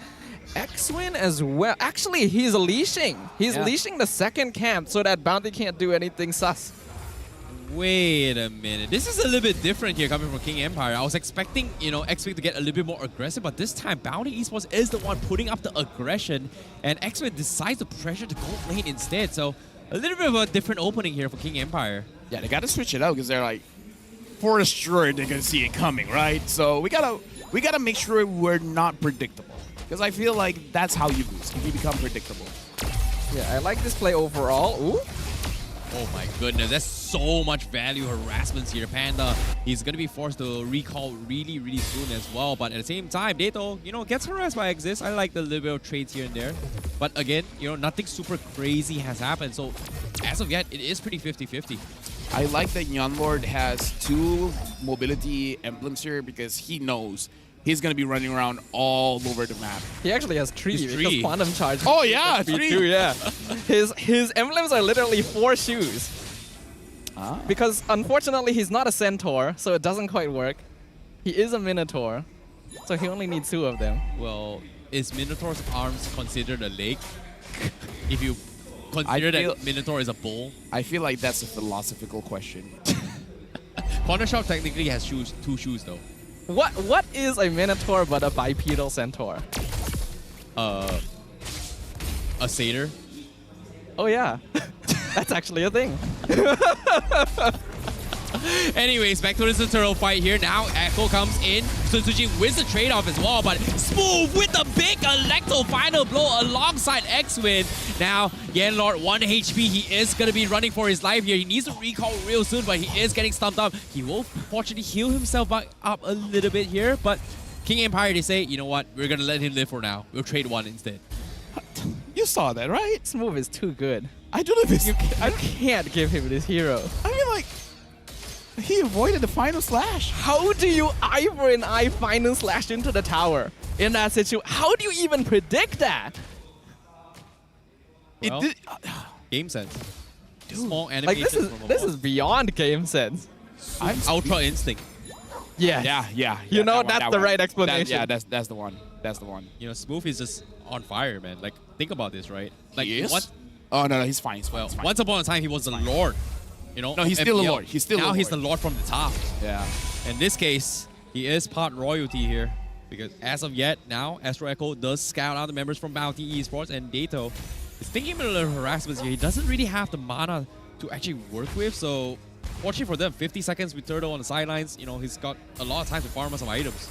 X-Win as well. Actually, he's leashing. He's leashing the second camp so that Bounty can't do anything sus. Wait a minute. This is a little bit different here coming from King Empire. I was expecting, X-Wing to get a little bit more aggressive, but this time Bounty Esports is the one putting up the aggression, and X-Wing decides to pressure the gold lane instead. So a little bit of a different opening here for King Empire. Yeah, they got to switch it out because they're like, for sure they're gonna see it coming, right? So we gotta make sure we're not predictable, because I feel like that's how you lose. You become predictable. Yeah, I like this play overall. Ooh. Oh my goodness, that's so much value harassments here. Panda, he's going to be forced to recall really, really soon as well. But at the same time, Dato, gets harassed by Exist. I like the little bit of trades here and there. But again, nothing super crazy has happened. So as of yet, it is pretty 50-50. I like that Yunlord has 2 mobility emblems here because he knows he's going to be running around all over the map. He actually has 3 because Quantum Charge. Oh yeah, 3. 2, yeah. His emblems are literally 4 shoes. Because unfortunately he's not a centaur, so it doesn't quite work. He is a minotaur, so he only needs 2 of them. Well, is Minotaur's arms considered a leg? If you consider that Minotaur is a bull? I feel like that's a philosophical question. Corner Shop technically has 2 shoes though. What is a minotaur but a bipedal centaur? A satyr. Oh yeah, that's actually a thing. Anyways, back to the Central fight here. Now Echo comes in. Sun Sujin wins the trade-off as well, but Smooth with the big Electro final blow alongside X-Win. Now, Yenlord 1 HP. He is going to be running for his life here. He needs to recall real soon, but he is getting stumped up. He will fortunately heal himself back up a little bit here, but King Empire, they say, you know what? We're going to let him live for now. We'll trade 1 instead. You saw that, right? Smooth is too good. I don't know if it's... I can't give him this hero. I mean, like... He avoided the final slash. How do you eye for an eye final slash into the tower in that situation? How do you even predict that? Well, game sense. Dude, small like animation. this is beyond game sense. I'm Ultra Instinct. Yeah. Yeah. You know, that's the right explanation. That's the one. That's the one. Smooth is just on fire, man. Like, think about this, right? Like, he is? Oh no, he's fine. Well, once upon a time, he was the Lord. No, he's still a Lord. He's still now he's the Lord from the top. Yeah. In this case, he is part royalty here. Because as of yet, now, Astro Echo does scout out the members from Bounty Esports, and Dato is thinking about a little harassment here. He doesn't really have the mana to actually work with, so fortunately for them, 50 seconds with Turtle on the sidelines. He's got a lot of time to farm some items.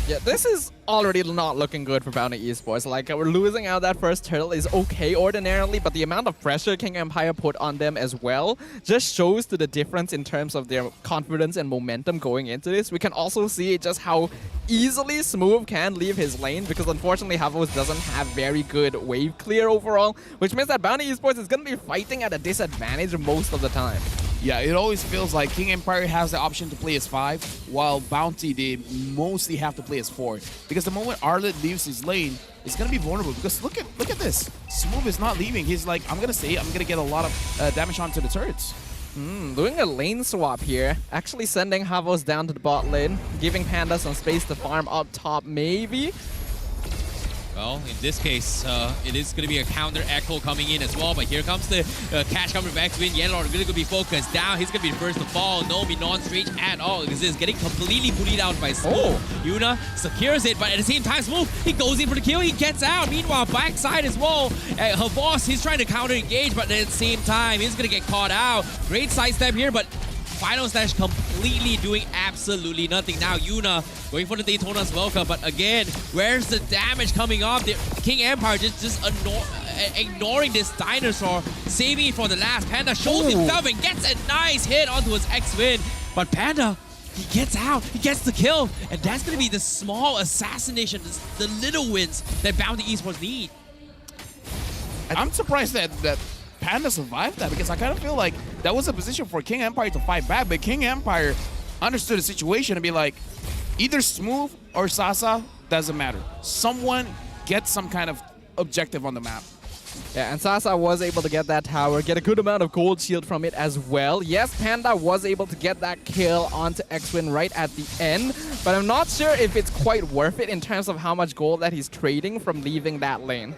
Yeah, this is already not looking good for Bounty Esports. Like, we're losing out that first turtle is okay ordinarily, but the amount of pressure King Empire put on them as well just shows to the difference in terms of their confidence and momentum going into this. We can also see just how easily Smooth can leave his lane, because unfortunately Havos doesn't have very good wave clear overall, which means that Bounty Esports is going to be fighting at a disadvantage most of the time. Yeah, it always feels like King Empire has the option to play as 5, while Bounty, they mostly have to play as 4. Because the moment Arlet leaves his lane, it's going to be vulnerable. Because look at this. Smooth is not leaving. He's like, I'm going to get a lot of damage onto the turrets. Doing a lane swap here. Actually sending Havos down to the bot lane, giving Panda some space to farm up top, maybe. Well, in this case, it is going to be a counter echo coming in as well. But here comes the cash coming back to win. Yenlord really going to be focused down. He's going to be the first to fall. No non-stretch at all. Because it's getting completely bullied out by Smooth. Yuna secures it, but at the same time, Smooth, he goes in for the kill. He gets out. Meanwhile, backside as well. Havos, he's trying to counter engage, but at the same time, he's going to get caught out. Great sidestep here, but Final Slash completely doing absolutely nothing. Now Yuna going for the Daytona's welcome, but again, where's the damage coming off? The King Empire just ignoring this dinosaur, saving it for the last. Panda shows himself and gets a nice hit onto his X-Win, but Panda, he gets out, he gets the kill, and that's going to be the small assassination, the little wins that Bounty Esports need. I'm surprised that Panda survived that, because I kind of feel like that was a position for King Empire to fight back, but King Empire understood the situation and be like, either Smooth or Sasa, doesn't matter. Someone gets some kind of objective on the map. Yeah, and Sasa was able to get that tower, get a good amount of gold shield from it as well. Yes, Panda was able to get that kill onto X-Win right at the end, but I'm not sure if it's quite worth it in terms of how much gold that he's trading from leaving that lane.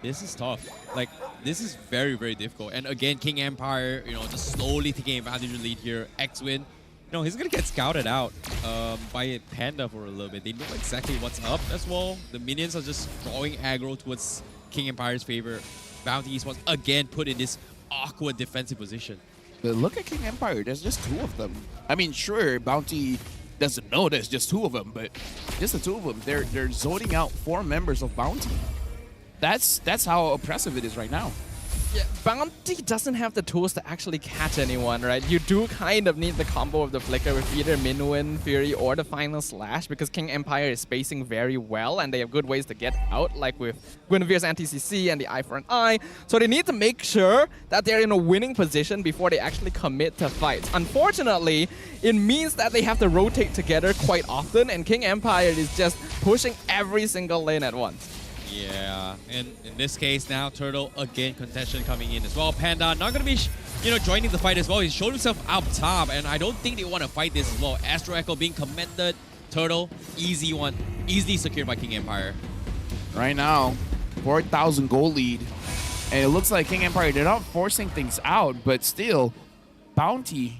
This is tough. Like, this is very, very difficult. And again, King Empire, you know, just slowly taking advantage of the lead here. X-Win, you know, he's going to get scouted out by Panda for a little bit. They know exactly what's up as well. The minions are just drawing aggro towards King Empire's favor. Bounty Esports again put in this awkward defensive position. But look at King Empire. There's just two of them. I mean, sure, Bounty doesn't know there's just two of them, but just the two of them. They're zoning out 4 members of Bounty. That's how oppressive it is right now. Yeah, Bounty doesn't have the tools to actually catch anyone, right? You do kind of need the combo of the Flicker with either Minuin, Fury, or the Final Slash, because King Empire is spacing very well and they have good ways to get out, like with Guinevere's anti-CC and the Eye for an Eye. So they need to make sure that they're in a winning position before they actually commit to fights. Unfortunately, it means that they have to rotate together quite often, and King Empire is just pushing every single lane at once. Yeah, and in this case now, Turtle again contention coming in as well. Panda not going to be, joining the fight as well. He showed himself up top, and I don't think they want to fight this as well. Astro Echo being commended. Turtle, easy one, easily secured by King Empire. Right now, 4,000 gold lead, and it looks like King Empire, they're not forcing things out, but still, Bounty,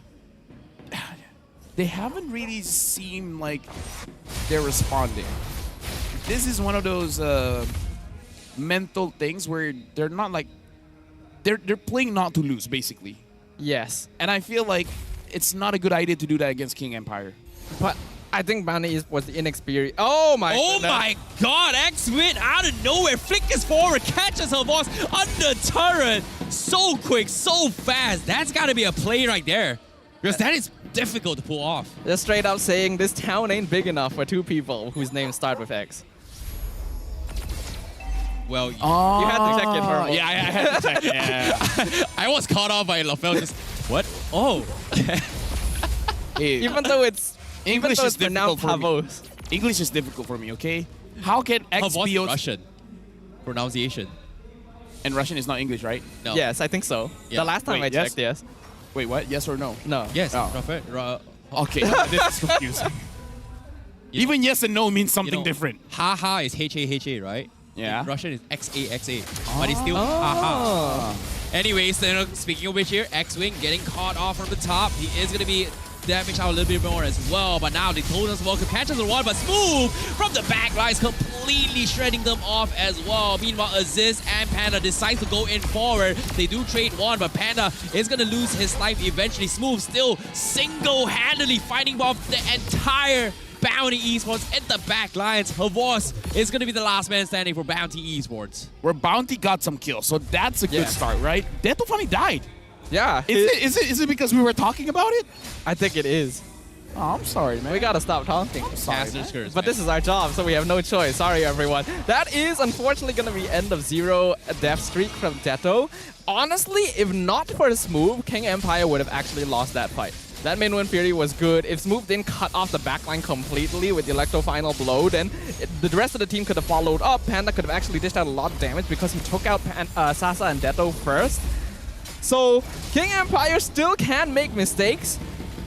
they haven't really seemed like they're responding. This is one of those mental things where they're not like, they're playing not to lose, basically. Yes. And I feel like it's not a good idea to do that against King Empire. But I think Bounty was the inexperienced. Oh my God, X-Win out of nowhere, flickers forward, catches her boss under turret. So quick, so fast. That's got to be a play right there. Because that is difficult to pull off. Just straight up saying this town ain't big enough for 2 people whose names start with X. Well, you had to check it for a moment. Yeah, I had to check it. Yeah. I was caught off by LaFell. Just what? Oh. Even though it's English is difficult for me. Havos. English is difficult for me. Okay, how can X Havos be Russian pronunciation? And Russian is not English, right? No. Yes, I think so. Yeah. The last time I checked, yes. Wait, what? Yes or no? No. Yes. Oh. Okay, this is confusing. Even yes and no means something different. Haha is H-A-H-A, right? Yeah. In Russian is X-A-X-A. But it's still haha. Anyways, speaking of which here, X-Wing getting caught off from the top. He is going to be damaged out a little bit more as well. But now they told us welcome catches the one, but Smooth from the back lines completely shredding them off as well. Meanwhile, Aziz and Panda decide to go in forward. They do trade one, but Panda is going to lose his life eventually. Smooth still single-handedly fighting off the entire Bounty Esports at the back lines. Havos is going to be the last man standing for Bounty Esports. Where Bounty got some kills, so that's a good start, right? Death funny died. Yeah. Is it because we were talking about it? I think it is. Oh, I'm sorry, man. We gotta stop talking. I'm sorry, but this is our job, so we have no choice. Sorry, everyone. That is unfortunately gonna be end of 0 death streak from Detto. Honestly, if not for Smooth, King Empire would have actually lost that fight. That Minuin Fury was good. If Smooth didn't cut off the backline completely with the Electro Final Blow, then the rest of the team could have followed up. Panda could have actually dished out a lot of damage because he took out Sasa and Detto first. So King Empire still can make mistakes,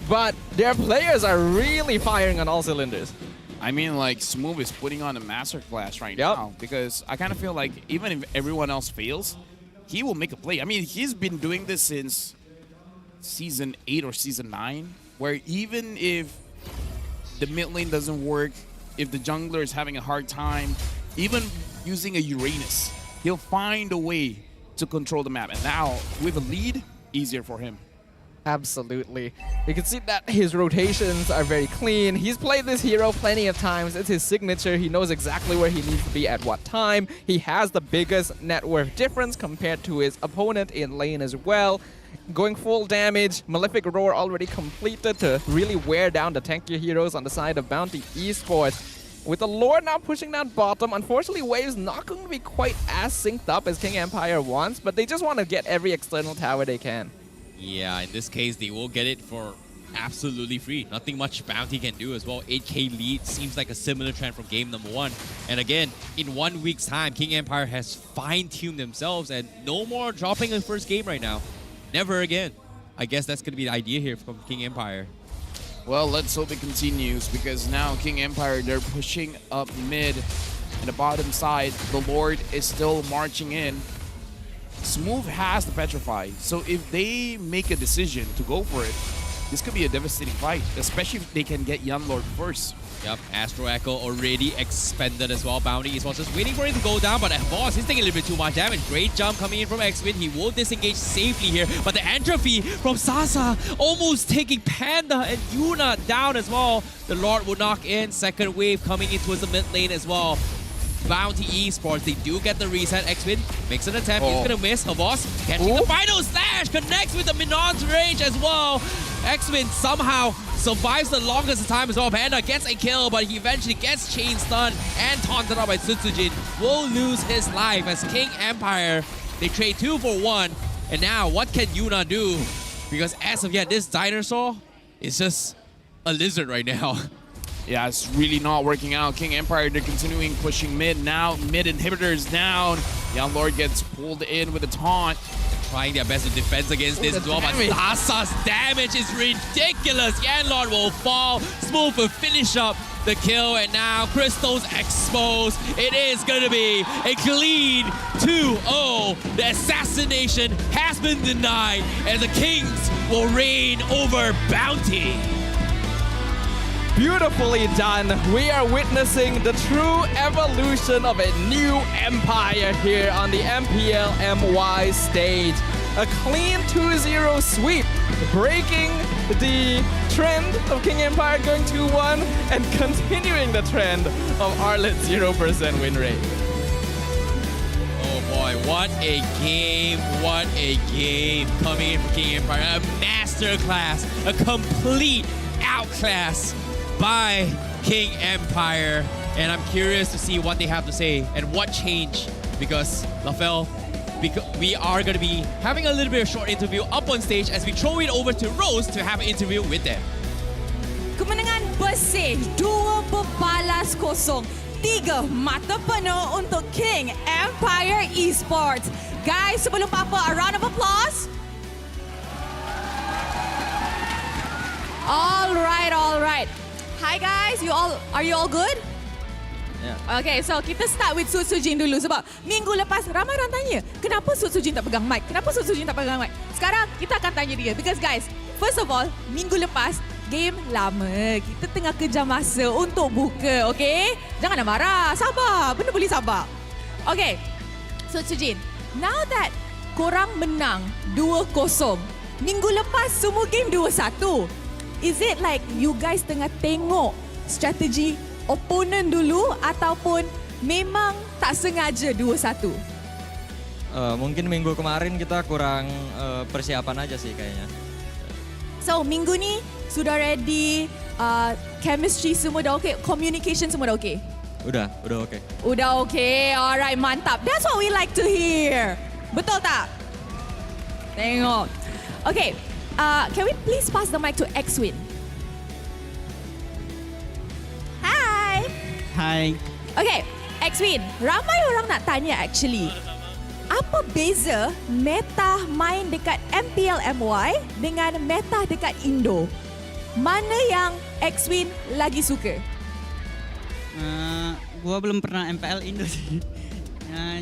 but their players are really firing on all cylinders. I mean, like, Smooth is putting on a masterclass right now, because I kind of feel like even if everyone else fails, he will make a play. I mean, he's been doing this since Season 8 or Season 9, where even if the mid lane doesn't work, if the jungler is having a hard time, even using a Uranus, he'll find a way to control the map. And now, with a lead, easier for him. Absolutely. You can see that his rotations are very clean. He's played this hero plenty of times. It's his signature. He knows exactly where he needs to be at what time. He has the biggest net worth difference compared to his opponent in lane as well. Going full damage, Malefic Roar already completed to really wear down the tankier heroes on the side of Bounty Esports. With the Lord now pushing down bottom, unfortunately Wave's not going to be quite as synced up as King Empire wants, but they just want to get every external tower they can. Yeah, in this case, they will get it for absolutely free. Nothing much Bounty can do as well. 8k lead seems like a similar trend from game number 1. And again, in 1 week's time, King Empire has fine-tuned themselves and no more dropping a first game right now. Never again. I guess that's going to be the idea here from King Empire. Well, let's hope it continues, because now King Empire, they're pushing up mid and the bottom side. The Lord is still marching in. Smooth has the Petrify, so if they make a decision to go for it, this could be a devastating fight, especially if they can get Young Lord first. Yep, Astro Echo already expended as well. Bounty is just waiting for him to go down, but Boss is taking a little bit too much damage. Great jump coming in from X-Win. He will disengage safely here, but the entropy from Sasa almost taking Panda and Yuna down as well. The Lord will knock in. Second wave coming in towards the mid lane as well. Bounty Esports, they do get the reset. X-Win makes an attempt. He's gonna miss. Havos catching the final slash, connects with the Minon's rage as well. X-Win somehow survives the longest time as well. Panda gets a kill, but he eventually gets chain stunned and taunted out by Sutsujin. Will lose his life as King Empire, they trade 2 for 1. And now, what can Yuna do? Because as of yet, this dinosaur is just a lizard right now. Yeah, it's really not working out. King Empire, they're continuing pushing mid now. Mid inhibitors down. Young Lord gets pulled in with a taunt. Trying their best to defense against this as well, but Sasa's damage is ridiculous. Young Lord will fall. Smooth will finish up the kill, and now Crystal's exposed. It is going to be a clean 2-0. The assassination has been denied, and the Kings will reign over Bounty. Beautifully done. We are witnessing the true evolution of a new empire here on the MPL MY stage. A clean 2-0 sweep, breaking the trend of King Empire going 2-1 and continuing the trend of Arlet's 0% win rate. Oh boy, what a game, what a game coming in from King Empire. A masterclass, a complete outclass by King Empire, and I'm curious to see what they have to say and what changed, because LaFell, we are going to be having a little bit of short interview up on stage as we throw it over to Rose to have an interview with them. Kemenangan bersih 2-0, 3 mata penuh untuk King Empire Esports. Guys, sebelum apa, a round of applause. All right. Hi guys, are you all good? Yeah. Okay, so kita start with Sutsujin dulu sebab minggu lepas ramai orang tanya, kenapa Sutsujin tak pegang mic? Kenapa Sutsujin tak pegang mic? Sekarang kita akan tanya dia, because guys, first of all, minggu lepas game lama. Kita tengah kejar masa untuk buka, okay? Jangan nak marah, sabar. Benda boleh sabar. Okay, Sutsujin, now that korang menang 2-0, minggu lepas semua game 2-1. Is it like you guys tengah tengok strategi opponent dulu ataupun memang tak sengaja 2-1? Mungkin minggu kemarin kita kurang persiapan aja sih kayaknya. So minggu ni sudah ready, chemistry semua dah okay, communication semua dah okay? Udah okay. Udah okay, alright, mantap. That's what we like to hear. Betul tak? Tengok. Okay. Can we please pass the mic to X-Win? Hi. Okay, X-Win, ramai orang nak tanya actually. Apa beza meta main dekat MPL MY dengan meta dekat Indo? Mana yang X-Win lagi suka? Gua belum pernah MPL Indo sih.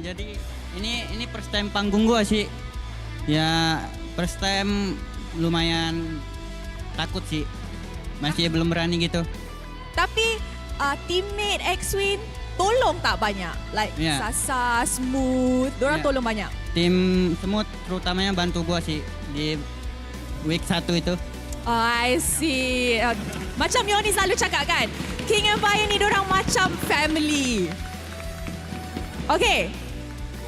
Jadi ini first time panggung gua sih. Ya, first time lumayan takut sih. Masih belum berani gitu. Tapi teammate X-Win tolong tak banyak? Like Sasa, Smooth, diorang tolong banyak? Tim Smooth terutamanya bantu gua sih di week 1 itu. I see. Macam Yoni selalu cakap kan, King Empire ni dorang macam family. Okay,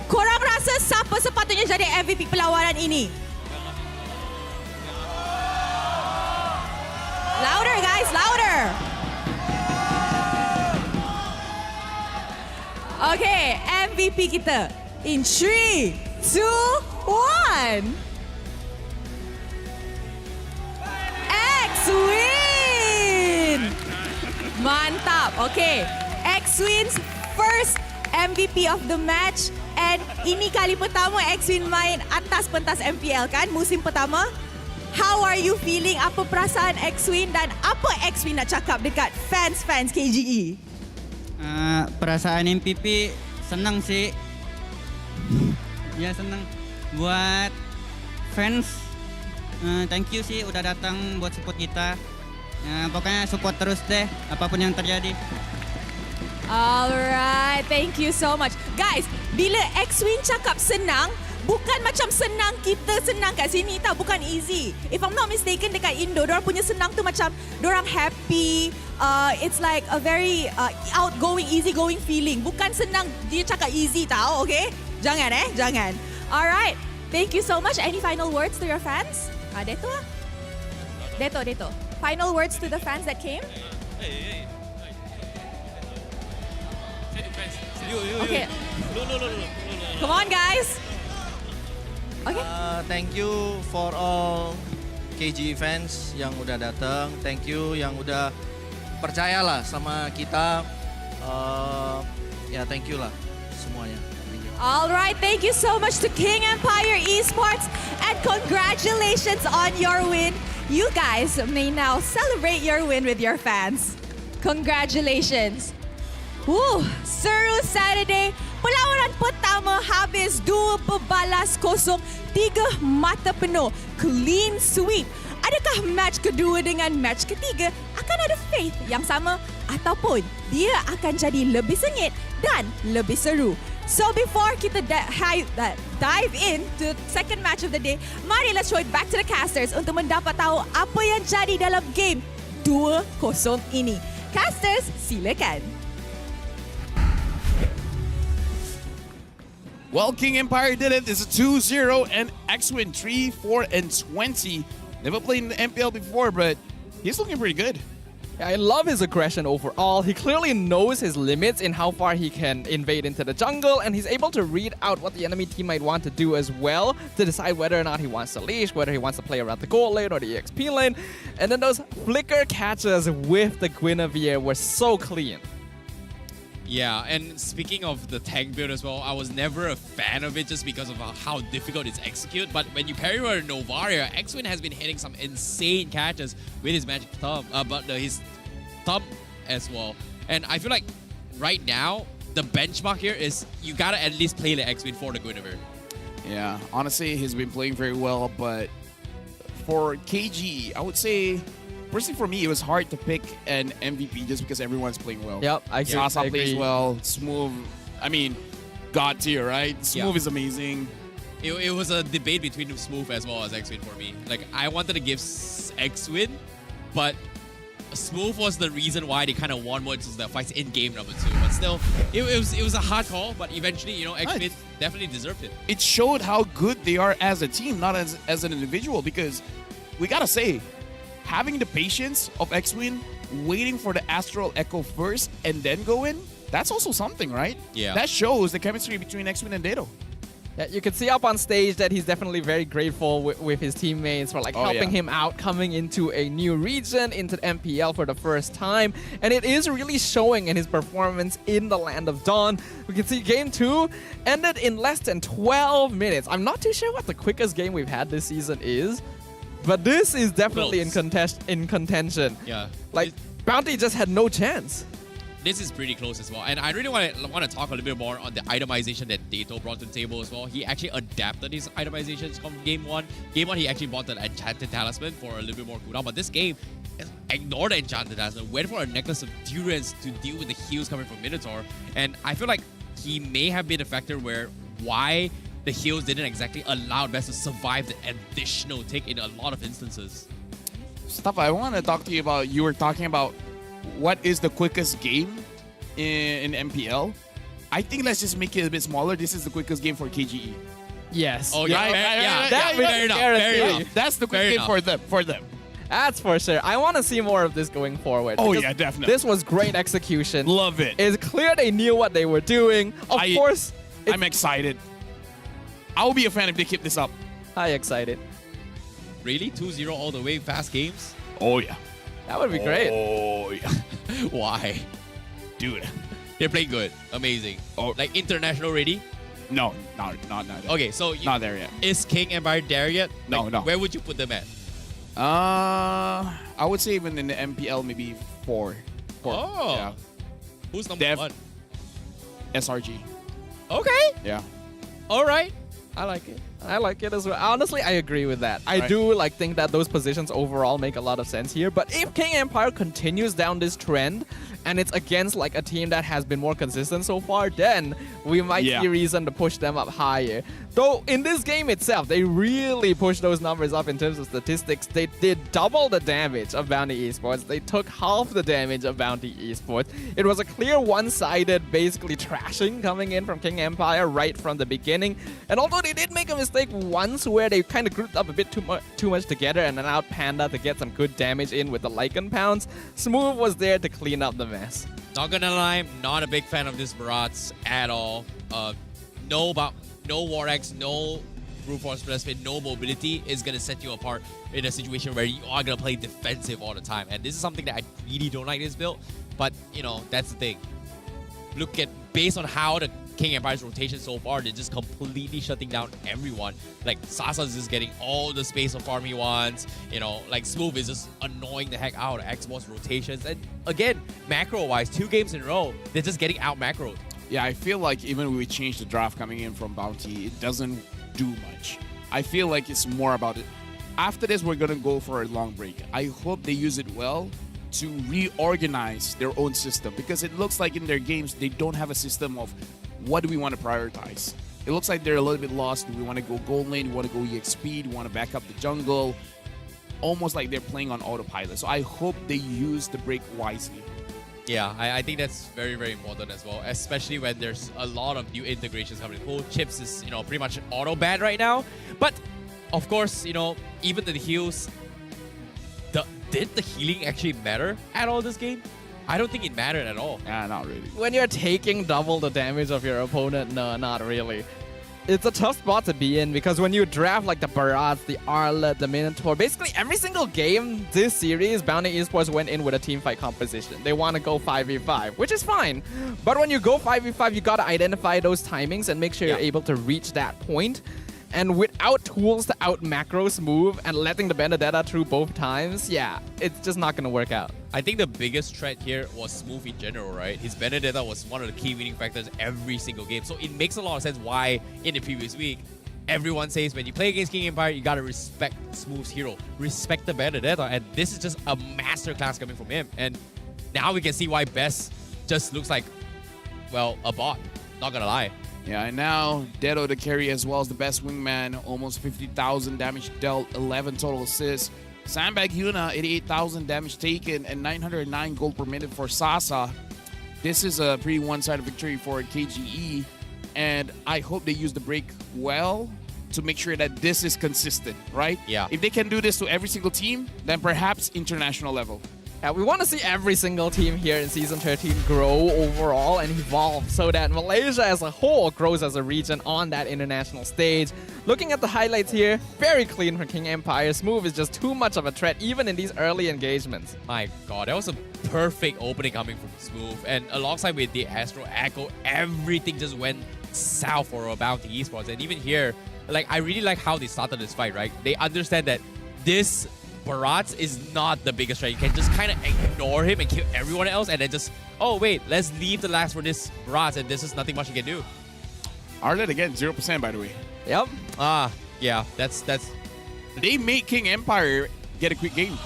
korang rasa siapa sepatutnya jadi MVP perlawanan ini? Louder guys, louder. Okay, MVP kita in 3, 2, 1. X-Win! Mantap. Okay, X-Win's first MVP of the match. And ini kali pertama X-Win main atas pentas MPL kan, musim pertama. How are you feeling? Apa perasaan X-Win dan apa X-Win nak cakap dekat fans-fans KGE? Perasaan MPP senang sih. Ya senang. Buat fans, thank you sih udah datang buat support kita. Pokoknya support terus deh, apapun yang terjadi. Alright, thank you so much. Guys, bila X-Win cakap senang, bukan macam senang kita senang kat sini tau, bukan easy. If I'm not mistaken, dekat Indo, dorang punya senang tu macam dorang happy. It's like a very outgoing, easygoing feeling. Bukan senang dia cakap easy tau, okay? Jangan jangan. Alright, thank you so much. Any final words to your fans? Deto lah. Deto. Final words to the fans that came? Okay. No. Come on, guys. Okay. Thank you for all KG fans yang udah datang. Thank you yang udah percayalah sama kita. Ya, thank you lah semuanya. All right, thank you so much to King Empire Esports and congratulations on your win. You guys may now celebrate your win with your fans. Congratulations. Seru Saturday. Perlawanan pertama habis 2-0, 3 mata penuh. Clean sweep. Adakah match kedua dengan match ketiga akan ada faith yang sama ataupun dia akan jadi lebih sengit dan lebih seru? So before kita dive in to second match of the day, mari let's throw it back to the casters untuk mendapat tahu apa yang jadi dalam game 2-0 ini. Casters, silakan. Well, King Empire did it. It's a 2-0 and X-Win 3-4-20. Never played in the MPL before, but he's looking pretty good. Yeah, I love his aggression overall. He clearly knows his limits in how far he can invade into the jungle, and he's able to read out what the enemy team might want to do as well to decide whether or not he wants to leash, whether he wants to play around the gold lane or the EXP lane. And then those flicker catches with the Guinevere were so clean. Yeah, and speaking of the tank build as well, I was never a fan of it just because of how difficult it's execute. But when you pair with Novaria, X-Win has been hitting some insane catches with his magic thumb, his thumb as well. And I feel like right now, the benchmark here is you gotta at least play the X-Win for the Guinevere. Yeah, honestly, he's been playing very well, but for KG, I would say, personally for me, it was hard to pick an MVP just because everyone's playing well. Yep, I agree. Sasa plays well, Smooth, I mean, God tier, right? Smooth is amazing. It was a debate between Smooth as well as X-Win for me. Like, I wanted to give X-Win, but Smooth was the reason why they kind of won most of the fights in game number 2. But still, it was a hard call, but eventually, X-Win definitely deserved it. It showed how good they are as a team, not as an individual, because we gotta say, having the patience of X-Win, waiting for the Astral Echo first and then go in, that's also something, right? Yeah. That shows the chemistry between X-Win and Dato. Yeah, you can see up on stage that he's definitely very grateful with his teammates for helping him out coming into a new region, into the MPL for the first time. And it is really showing in his performance in the Land of Dawn. We can see game 2 ended in less than 12 minutes. I'm not too sure what the quickest game we've had this season is, but this is definitely in contention. Yeah. Bounty just had no chance. This is pretty close as well. And I really want to talk a little bit more on the itemization that Dato brought to the table as well. He actually adapted his itemizations from game 1. Game 1, he actually bought the Enchanted Talisman for a little bit more cooldown. But this game, ignored the Enchanted Talisman, went for a Necklace of Endurance to deal with the heals coming from Minotaur. And I feel like he may have been a factor where why the heals didn't exactly allow Best to survive the additional take in a lot of instances. Stuff I want to talk to you about. You were talking about what is the quickest game in MPL. I think let's just make it a bit smaller. This is the quickest game for KGE. Yes. Oh, yeah. Fair enough. That's the quick game for them. That's for sure. I want to see more of this going forward. Oh, because yeah, definitely. This was great execution. Love it. It's clear they knew what they were doing. Of course. I'm excited. I'll be a fan if they keep this up. I'm excited. Really? 2-0 all the way, fast games? Oh, yeah. That would be great. Oh, yeah. Why? Dude. They're playing good. Amazing. Oh. Like international ready? No, not Okay, so not there yet. Is King Empire there yet? No, no. Where would you put them at? I would say even in the MPL, maybe 4. Oh. Yeah. Who's number 1? SRG. Okay. Yeah. All right. I like it. I like it as well. Honestly, I agree with that. I Right. do think that those positions overall make a lot of sense here. But if King Empire continues down this trend, and it's against a team that has been more consistent so far, then we might see reason to push them up higher. Though in this game itself, they really pushed those numbers up in terms of statistics. They did double the damage of Bounty Esports. They took half the damage of Bounty Esports. It was a clear one-sided, basically trashing coming in from King Empire right from the beginning. And although they did make a mistake once where they kind of grouped up a bit too much together and allowed Panda to get some good damage in with the Lycan Pounds, Smooth was there to clean up the mess. Not gonna lie, not a big fan of this Barats at all. No War-X, no Brute Force Split, no mobility is gonna set you apart in a situation where you are gonna play defensive all the time. And this is something that I really don't like this build. But, that's the thing. Based on how the King Empire's rotation so far, they're just completely shutting down everyone. Like, Sasa's just getting all the space of farm he wants. Smooth is just annoying the heck out of Xbox rotations. And again, macro-wise, 2 games in a row, they're just getting out-macroed. Yeah, I feel like even when we change the draft coming in from Bounty, it doesn't do much. I feel like it's more about it. After this, we're going to go for a long break. I hope they use it well to reorganize their own system, because it looks like in their games, they don't have a system of what do we want to prioritize. It looks like they're a little bit lost. Do we want to go gold lane? Do we want to go EXP? Do we want to back up the jungle? Almost like they're playing on autopilot. So I hope they use the break wisely. Yeah, I think that's very, very important as well, especially when there's a lot of new integrations coming. Cool Chips is, pretty much auto banned right now. But, of course, even the heals, did the healing actually matter at all this game? I don't think it mattered at all. Yeah, not really. When you're taking double the damage of your opponent, no, not really. It's a tough spot to be in, because when you draft the Barats, the Arlet, the Minotaur, basically every single game this series, Bounty Esports went in with a teamfight composition. They want to go 5v5, which is fine. But when you go 5v5, you got to identify those timings and make sure you're able to reach that point. And without tools to out-macro Smooth and letting the Benedetta through both times, yeah, it's just not going to work out. I think the biggest threat here was Smooth in general, right? His Benedetta was one of the key winning factors every single game. So it makes a lot of sense why, in the previous week, everyone says when you play against King Empire, you gotta respect Smooth's hero. Respect the Benedetta. And this is just a masterclass coming from him. And now we can see why Best just looks like, well, a bot. Not gonna lie. Yeah, and now Dedo the carry as well as the best wingman, almost 50,000 damage dealt, 11 total assists. Sandbag Yuna, 88,000 damage taken, and 909 gold per minute for Sasa. This is a pretty one-sided victory for KGE, and I hope they use the break well to make sure that this is consistent, right? Yeah. If they can do this to every single team, then perhaps international level. Yeah, we want to see every single team here in Season 13 grow overall and evolve so that Malaysia as a whole grows as a region on that international stage. Looking at the highlights here, very clean from King Empire. Smooth is just too much of a threat even in these early engagements. My god, that was a perfect opening coming from Smooth. And alongside with the Astro Echo, everything just went south for Bounty Esports. And even here, I really like how they started this fight, right? They understand that this Barats is not the biggest threat. You can just kind of ignore him and kill everyone else and then just, oh wait, let's leave the last for this Barats and this is nothing much you can do. Arlet again, 0% by the way. Yep. Yeah, that's... They made King Empire get a quick game.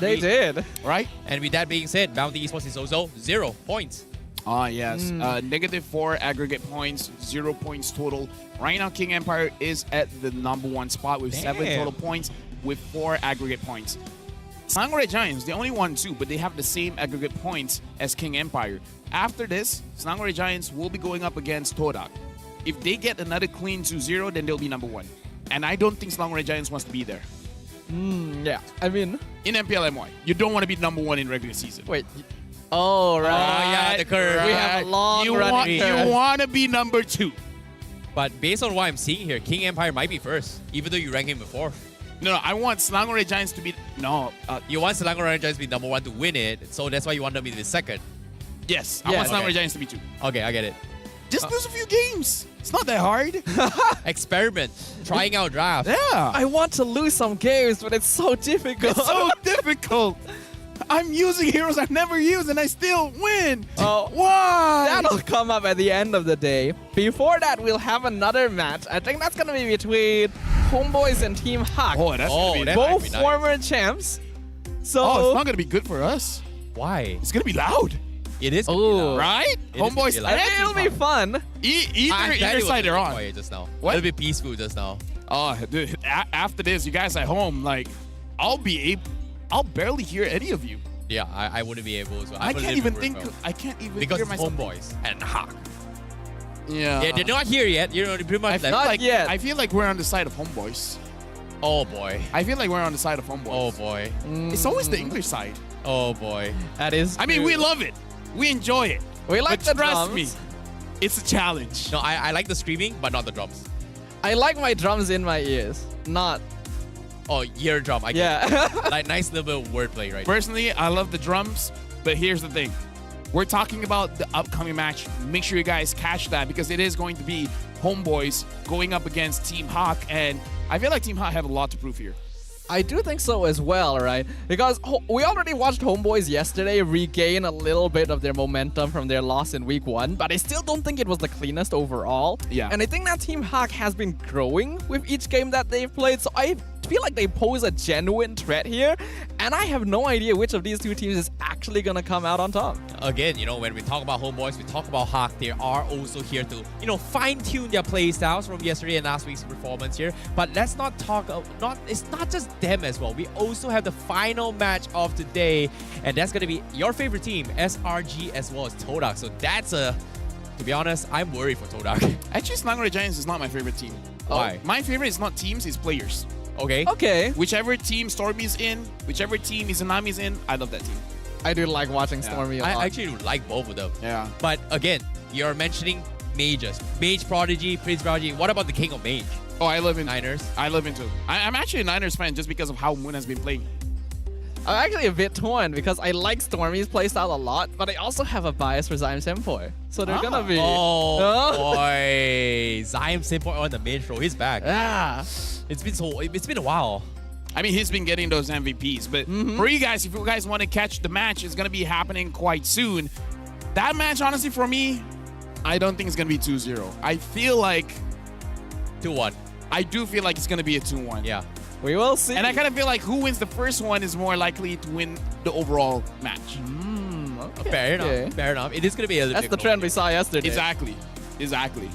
They did. Right? And with that being said, Bounty Esports is also 0 points. Ah, yes. -4 aggregate points, 0 points total. Right now, King Empire is at the #1 spot with 7 total points with 4 aggregate points. Sangre Giants, they only won 2, but they have the same aggregate points as King Empire. After this, Sangre Giants will be going up against Todak. If they get another clean 2-0, then they'll be #1. And I don't think Sangre Giants wants to be there. Yeah, I mean... In MPL MY, you don't want to be #1 in regular season. Wait. Oh, right. Oh, yeah, the curve. We have a long you want to be #2. But based on what I'm seeing here, King Empire might be first, even though you rank him before. No, I want Selangor Giants to be... No. You want Selangor Giants to be #1 to win it, so that's why you want them to be the second. Yes, I want Selangor Giants to be 2. Okay, I get it. Just lose a few games. It's not that hard. Experiment. Trying out draft. Yeah. I want to lose some games, but it's so difficult. It's so difficult. I'm using heroes I've never used and I still win. Oh, why? That'll come up at the end of the day. Before that, we'll have another match. I think that's going to be between Homeboys and Team Hawk. Oh, that's going to be both nice. former champs. So it's not going to be good for us. Why? It's going to be loud. It is gonna be loud. Right? Homeboys. It'll be fun. Either side they're on. Just now. What? It'll be peaceful just now. Oh, dude. After this, you guys at home, like, I'll barely hear any of you. Yeah, I wouldn't be able to. I can't even think. I can't even because hear it's myself. Homeboys and Hawk. Yeah. They're not here yet. You're pretty much left. Not yet. I feel like we're on the side of Homeboys. Oh boy. I feel like we're on the side of Homeboys. Oh boy. It's always the English side. Oh boy. That is. I mean, we love it. We enjoy it. We like but the trust drums. me, it's a challenge. No, I like the screaming, but not the drums. I like my drums in my ears, not. Oh, ear drum. I get it. Like nice little bit of wordplay, right? Personally, I love the drums, but here's the thing. We're talking about the upcoming match. Make sure you guys catch that because it is going to be Homeboys going up against Team Hawk, and I feel like Team Hawk have a lot to prove here. I do think so as well, right? Because we already watched Homeboys yesterday regain a little bit of their momentum from their loss in week 1, but I still don't think it was the cleanest overall. Yeah. And I think that Team Hawk has been growing with each game that they've played, so I feel like they pose a genuine threat here, and I have no idea which of these two teams is actually gonna come out on top. Again, you know, when we talk about Homeboys, we talk about Hawk. They are also here to, you know, fine-tune their play styles from yesterday and last week's performance here. But let's not talk, it's not just them as well. We also have the final match of today, and that's gonna be your favorite team, SRG as well as Todak. So that's to be honest, I'm worried for Todak. Actually, Selangor Giants is not my favorite team. Why? My favorite is not teams, it's players. Okay. Okay. Whichever team Stormy's in, whichever team Izanami's in, I love that team. I do like watching Stormy a lot. I actually like both of them. Yeah. But again, you're mentioning mages. Mage Prodigy, Prince Prodigy. What about the King of Mage? Oh, I love him. Niners. I love him too. I'm actually a Niners fan just because of how Moon has been playing. I'm actually a bit torn because I like Stormy's playstyle a lot, but I also have a bias for Zyme Sempoi. So they're gonna be... Oh, boy. Zyme Sempoi on the mage row. He's back. Yeah. It's been a while. I mean, he's been getting those MVPs. But for you guys, if you guys want to catch the match, it's going to be happening quite soon. That match, honestly, for me, I don't think it's going to be 2-0. I feel like... 2-1. I do feel like it's going to be a 2-1. Yeah. We will see. And I kind of feel like who wins the first one is more likely to win the overall match. Okay. Fair enough. Fair enough. It is going to be a little That's the trend we saw yesterday. Exactly. Exactly.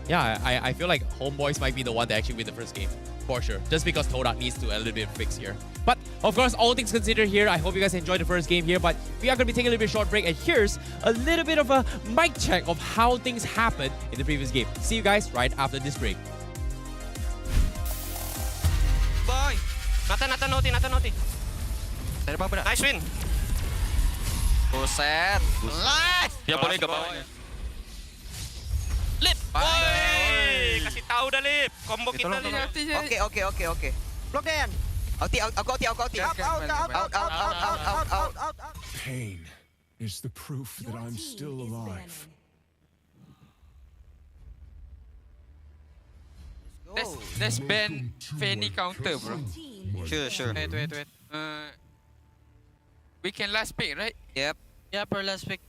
Yeah, I feel like Homeboys might be the one to actually win the first game. For sure. Just because Todak needs to a little bit fix here. But, of course, all things considered here, I hope you guys enjoyed the first game here. But we are going to be taking a little bit short break. And here's a little bit of a mic check of how things happened in the previous game. See you guys right after this break. Boy! Nata noti. Dari bawah benar. Nice win. Buset. Nice. Ya boleh ke bawah. Lip. Woi, kasih tahu dah Lip. Combo kita Lip. Oke. Block Dan. Out. Pain is the proof that I'm still alive. Let's ban Fanny counter, bro. Sure. Wait. We can last pick, right? Yep. Yeah, per last pick.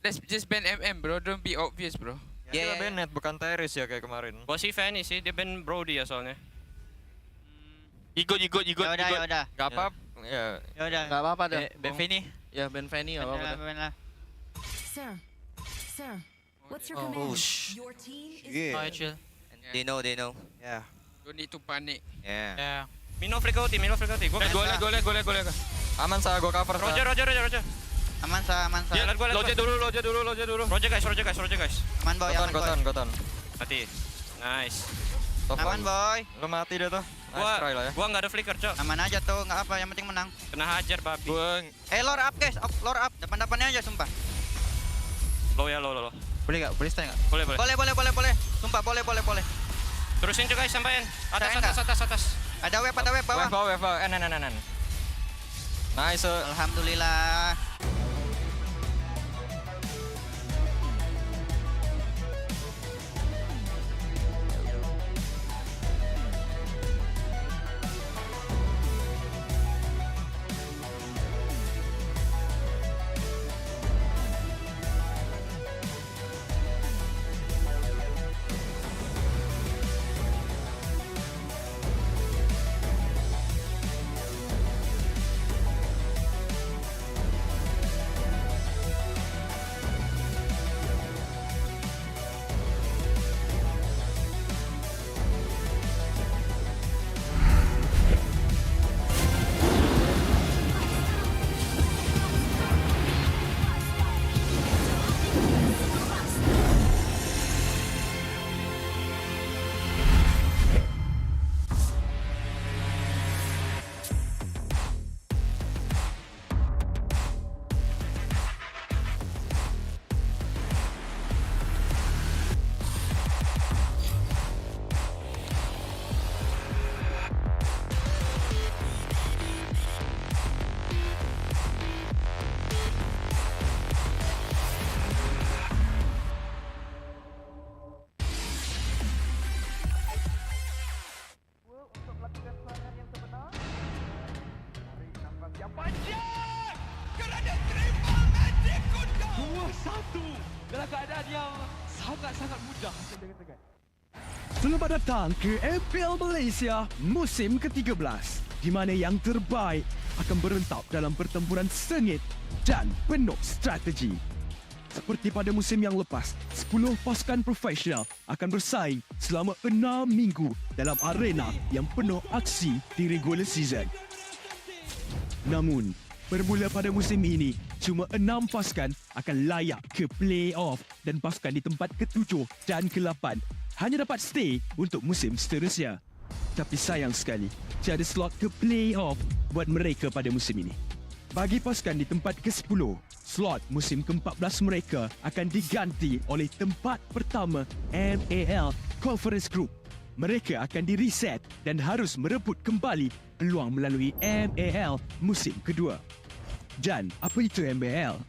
Let's just ban MM, bro. Don't be obvious, bro. Yeah. Bennett bukan Tyrese ya kayak kemarin. Gua sih Fanny sih, dia ban Brody ya soalnya. Ikut. Yaudah. Gak apa-apa. Ya. Yaudah. Gak apa-apa dah. Ben Fanny. Ya Ben Fanny gak apa-apa dah. Sir. Sir. What's your Oh, command? shh. Your team is Yeah. Chill. They know. Yeah. Don't need to panic. Yeah. Minor freak out. Go leg. Aman sa, go cover sa. Roger. Aman sa. Yeah, Loja dulu. Roger guys. Aman boy, Goton. Mati. Nice. Aman boy. Lu mati dia tuh. Gua nggak ada flicker, Cok. Aman aja tuh, nggak apa, yang penting menang. Kena hajar, babi. Lore up guys, lore up. Depan-depannya aja, sumpah. Low. Boleh nggak? Boleh stay nggak? Boleh. Boleh. Sumpah, boleh. Terusin juga guys, sampein. Atas. Ada web bawah. Bawah. Enan. Nice. Alhamdulillah. Selamat datang ke MPL Malaysia musim ke-13, di mana yang terbaik akan berentap dalam pertempuran sengit dan penuh strategi. Seperti pada musim yang lepas, 10 pasukan profesional akan bersaing selama 6 minggu dalam arena yang penuh aksi di regular season. Namun, bermula pada musim ini, cuma 6 pasukan akan layak ke play-off dan pasukan di tempat ke-7 dan ke-8 hanya dapat stay untuk musim seterusnya. Tapi sayang sekali, tiada slot ke play-off buat mereka pada musim ini. Bagi pasukan di tempat ke-10, slot musim ke-14 mereka akan diganti oleh tempat pertama MPL Conference Group. Mereka akan di-reset dan harus merebut kembali peluang melalui MPL musim kedua. Dan apa itu MPL?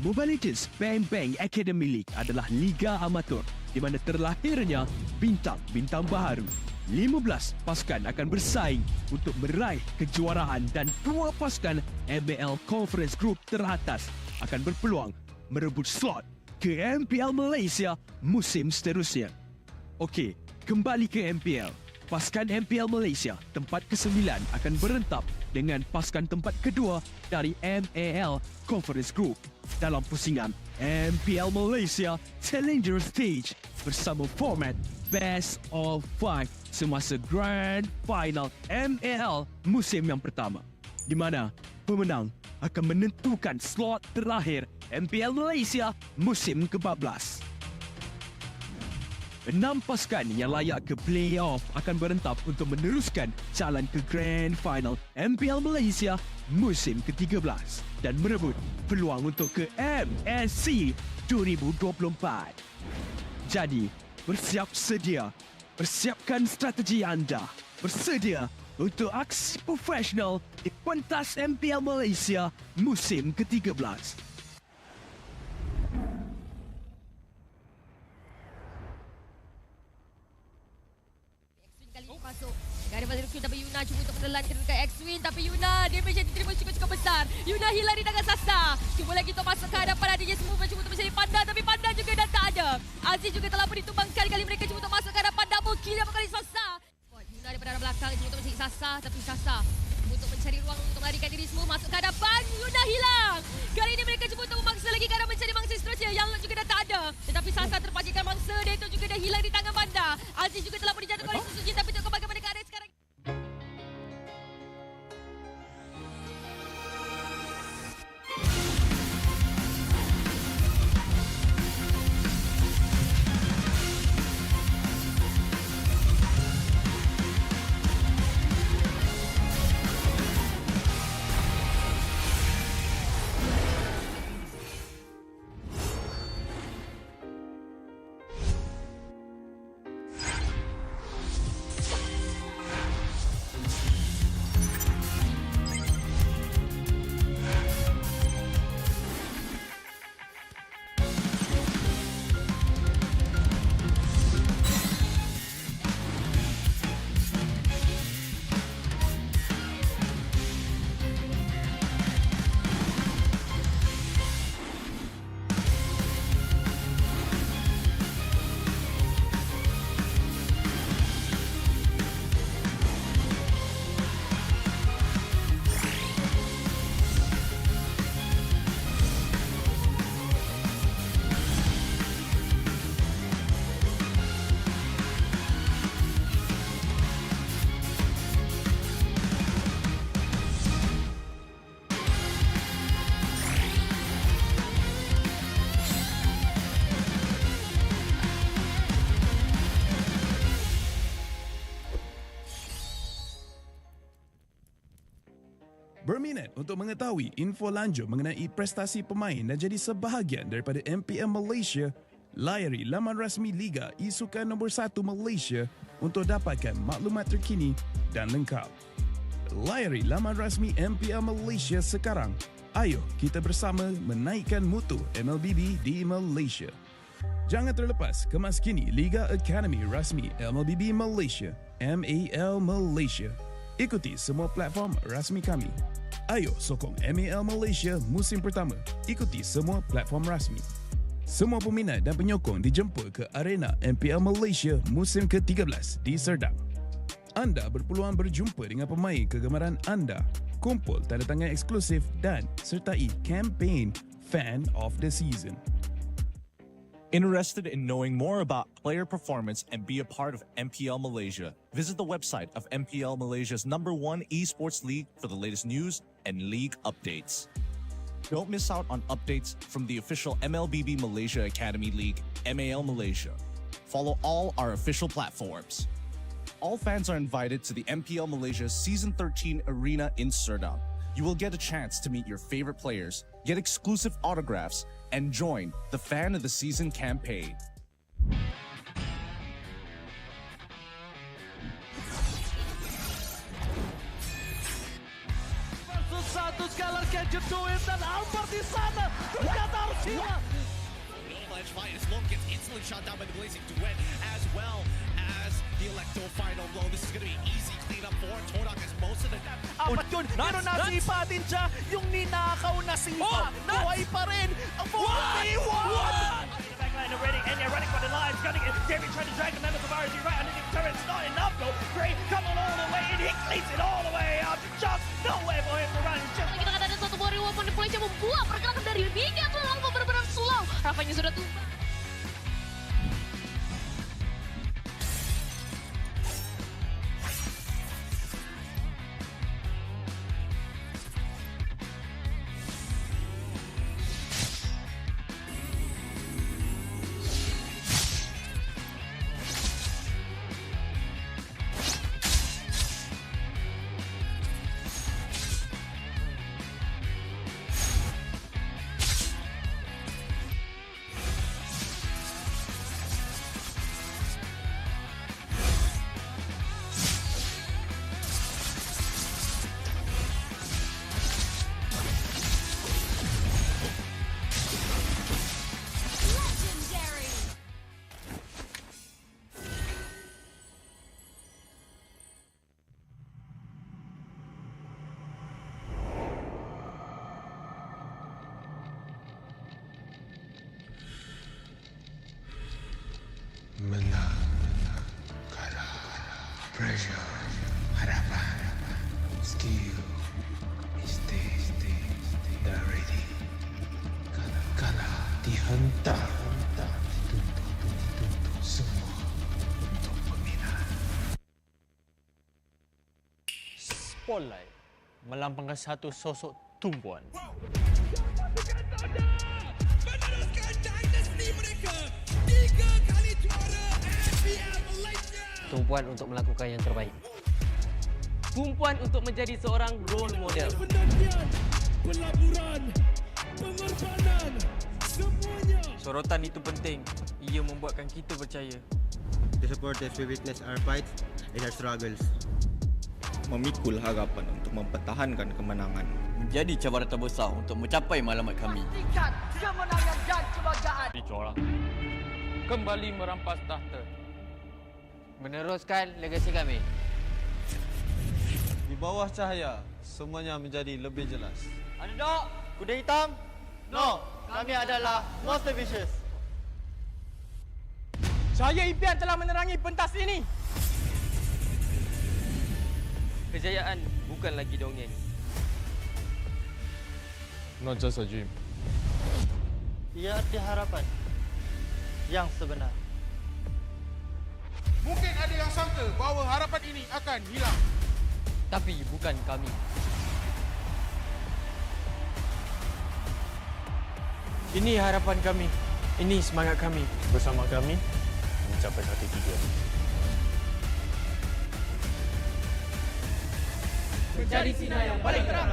Mobile Legends Bang Bang Academy League adalah liga amatur di mana terlahirnya bintang-bintang baharu. 15 pasukan akan bersaing untuk meraih kejuaraan dan 2 pasukan MPL Conference Group teratas akan berpeluang merebut slot ke MPL Malaysia musim seterusnya. Okey, kembali ke MPL. Pasukan MPL Malaysia tempat ke-9 akan berentap dengan pasukan tempat kedua dari MPL Conference Group dalam pusingan MPL Malaysia Challenger Stage bersama format Best of 5 semasa Grand Final MPL musim yang pertama, di mana pemenang akan menentukan slot terakhir MPL Malaysia musim ke-14. 6 pasukan yang layak ke play-off akan berentap untuk meneruskan jalan ke Grand Final MPL Malaysia musim ke-13 dan merebut peluang untuk ke MSC 2024. Jadi, bersiap sedia. Persiapkan strategi anda. Bersedia untuk aksi profesional di pentas MPL Malaysia musim ke-13. Masuk. Dari pada Rukun tapi Yuna cuba untuk menelankan dekat X-Win, tapi Yuna damage yang diterima cukup besar. Yuna hilang di tangan Sasa. Cuba lagi untuk masuk ke hadapan adanya semua cuba untuk mencari Panda, tapi Panda juga dah tak ada. Aziz juga telah pun ditumbangkan kali mereka cuba untuk masuk ke hadapan double kill yang kali Sasa. Yuna daripada arah belakang cuba untuk mencari Sasa, tapi Sasa untuk mencari ruang untuk melarikan diri semua masuk ke hadapan. Yuna hilang. Kali ini mereka cuba untuk memaksa lagi ke arah mencari mangsa seterusnya. dah hilang di tangan Panda. Aziz juga telah pun dijatuhkan oleh Susu Jin, tapi tengok bagaimana keadaan sekarang. Berminat untuk mengetahui info lanjut mengenai prestasi pemain dan jadi sebahagian daripada MPL Malaysia? Layari laman rasmi Liga E-Sukan nombor 1 Malaysia untuk dapatkan maklumat terkini dan lengkap. Layari laman rasmi MPL Malaysia sekarang. Ayo kita bersama menaikkan mutu MLBB di Malaysia. Jangan terlepas kemas kini Liga Academy rasmi MLBB Malaysia, MAL Malaysia. Ikuti semua platform rasmi kami. Ayo sokong MAL Malaysia musim pertama. Ikuti semua platform rasmi. Semua peminat dan penyokong dijemput ke arena MPL Malaysia musim ke-13 di Serdang. Anda berpeluang berjumpa dengan pemain kegemaran anda, kumpul tanda tangan eksklusif dan sertai kempen Fan of the Season. Interested in knowing more about player performance and be a part of MPL Malaysia? Visit the website of MPL Malaysia's #1 esports league for the latest news and league updates. Don't miss out on updates from the official MLBB Malaysia Academy League, MAL Malaysia. Follow all our official platforms. All fans are invited to the MPL Malaysia Season 13 Arena in Serdang. You will get a chance to meet your favorite players, get exclusive autographs, and join the Fan of the Season campaign. Versus satu Skylar can you do it? Dan Albert di sana ternyata Arcadia. Avalanche fight as Long gets instantly shot down by the Blazing Duet, as well as the Electro final blow. This is going to be easy cleanup for Todak as most of the... Apat yun, pero nasipatin siya yung ninakaw na sipa. Buhay pa rin ang 4v1! Backline already, and they're running for the lines, gunning it. David trying to drag the members of RG right underneath the turret. It's not enough though. Gray coming all the way in, he cleans it all the way up. Just no way for him to run. Kita kata ada satu warrior manipulasi yang membuat pergerakan dari Liga terlalu benar-benar slow. Rafanya sudah tumbang. Menang, kalah, pressure, harapan, skill, stay, dah ready. Kalah, dihentak, dituntut, semua spotlight melambangkan satu sosok tumpuan. Tumpuan untuk melakukan yang terbaik. Tumpuan untuk menjadi seorang role model. Pelaburan, pengorbanan, semuanya. Sorotan itu penting. Ia membuatkan kita percaya. The supporters we witness our fights and our struggles. Memikul harapan untuk mempertahankan kemenangan. Menjadi cabaran terbesar untuk mencapai matlamat kami. Pastikan kemenangan dan kebanggaan. Dicorak. Kembali merampas tahta. Meneruskan legasi kami. Di bawah cahaya, semuanya menjadi lebih jelas. Underdog, kuda hitam? No, kami adalah Monster Vicious. Cahaya impian telah menerangi pentas ini. Kejayaan bukan lagi dongeng. Not just a dream. Ia arti harapan yang sebenar. Mungkin ada yang sangka bahawa harapan ini akan hilang. Tapi bukan kami. Ini harapan kami. Ini semangat kami. Bersama kami, mencapai hati tujuan. Menjadi sinar yang paling terang.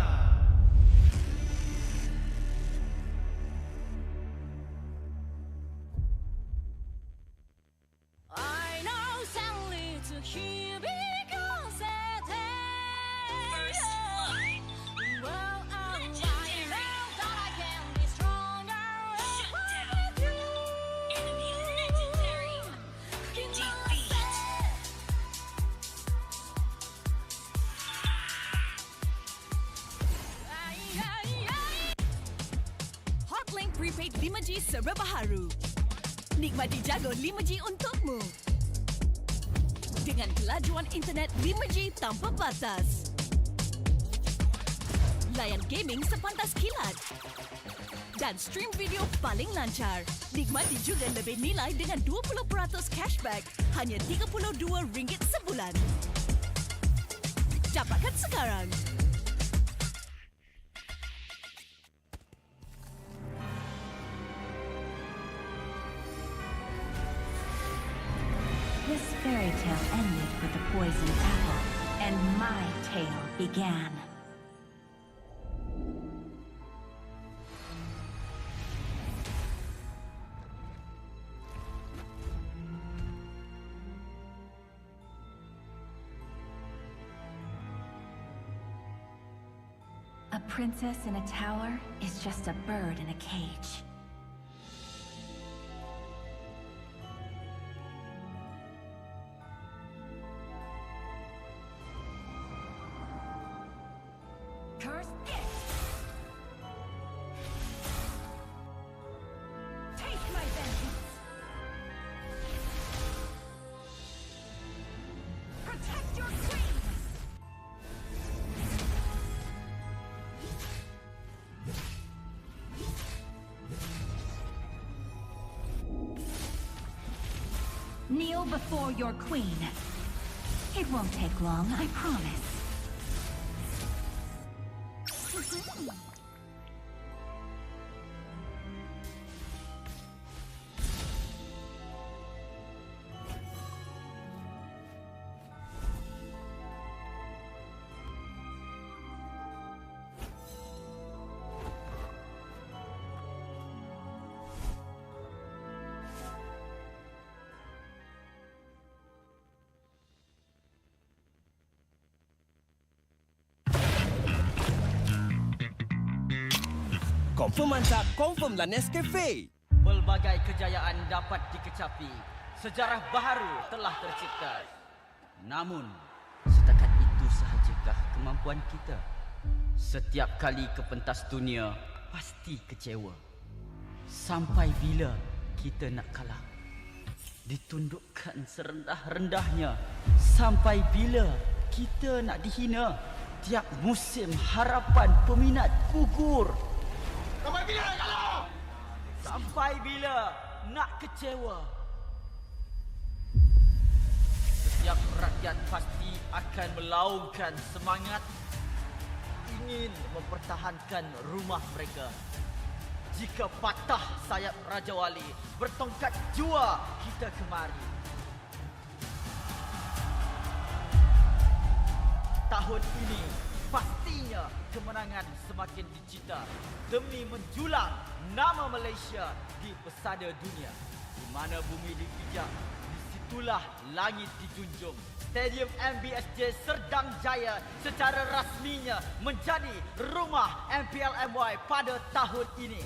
I know sadly to hear because it is. Well, I'm right now that I can be stronger with you. Enemy legendary. Defeat. Hotlink Prepaid 5G serba baharu. Nikmati jago 5G untukmu. Dengan kelajuan internet 5G tanpa batas. Layan gaming sepantas kilat. Dan stream video paling lancar. Nikmati juga lebih nilai dengan 20% cashback. Hanya RM32 sebulan. Dapatkan sekarang. This fairy tale ended with the poisoned apple, and my tale began. A princess in a tower is just a bird in a cage. Cursed gift. Take my vengeance. Protect your queen. Kneel before your queen. It won't take long, I promise. Confirm mantap, confirm lah Nescafe. Pelbagai kejayaan dapat dikecapi. Sejarah baharu telah tercipta. Namun, setakat itu sahajakah kemampuan kita? Setiap kali ke pentas dunia, pasti kecewa. Sampai bila kita nak kalah? Ditundukkan serendah-rendahnya. Sampai bila kita nak dihina? Tiap musim harapan peminat gugur. Sampai bila nak kalah? Sampai bila nak kecewa? Setiap rakyat pasti akan melaungkan semangat ingin mempertahankan rumah mereka. Jika patah sayap Raja Wali, bertongkat jua kita kemari. Tahun ini pastinya kemenangan semakin dicita demi menjulang nama Malaysia di pesada dunia. Di mana bumi dipijak, disitulah langit dijunjung. Stadium MBSJ Serdang Jaya secara rasminya menjadi rumah MPL MY pada tahun ini.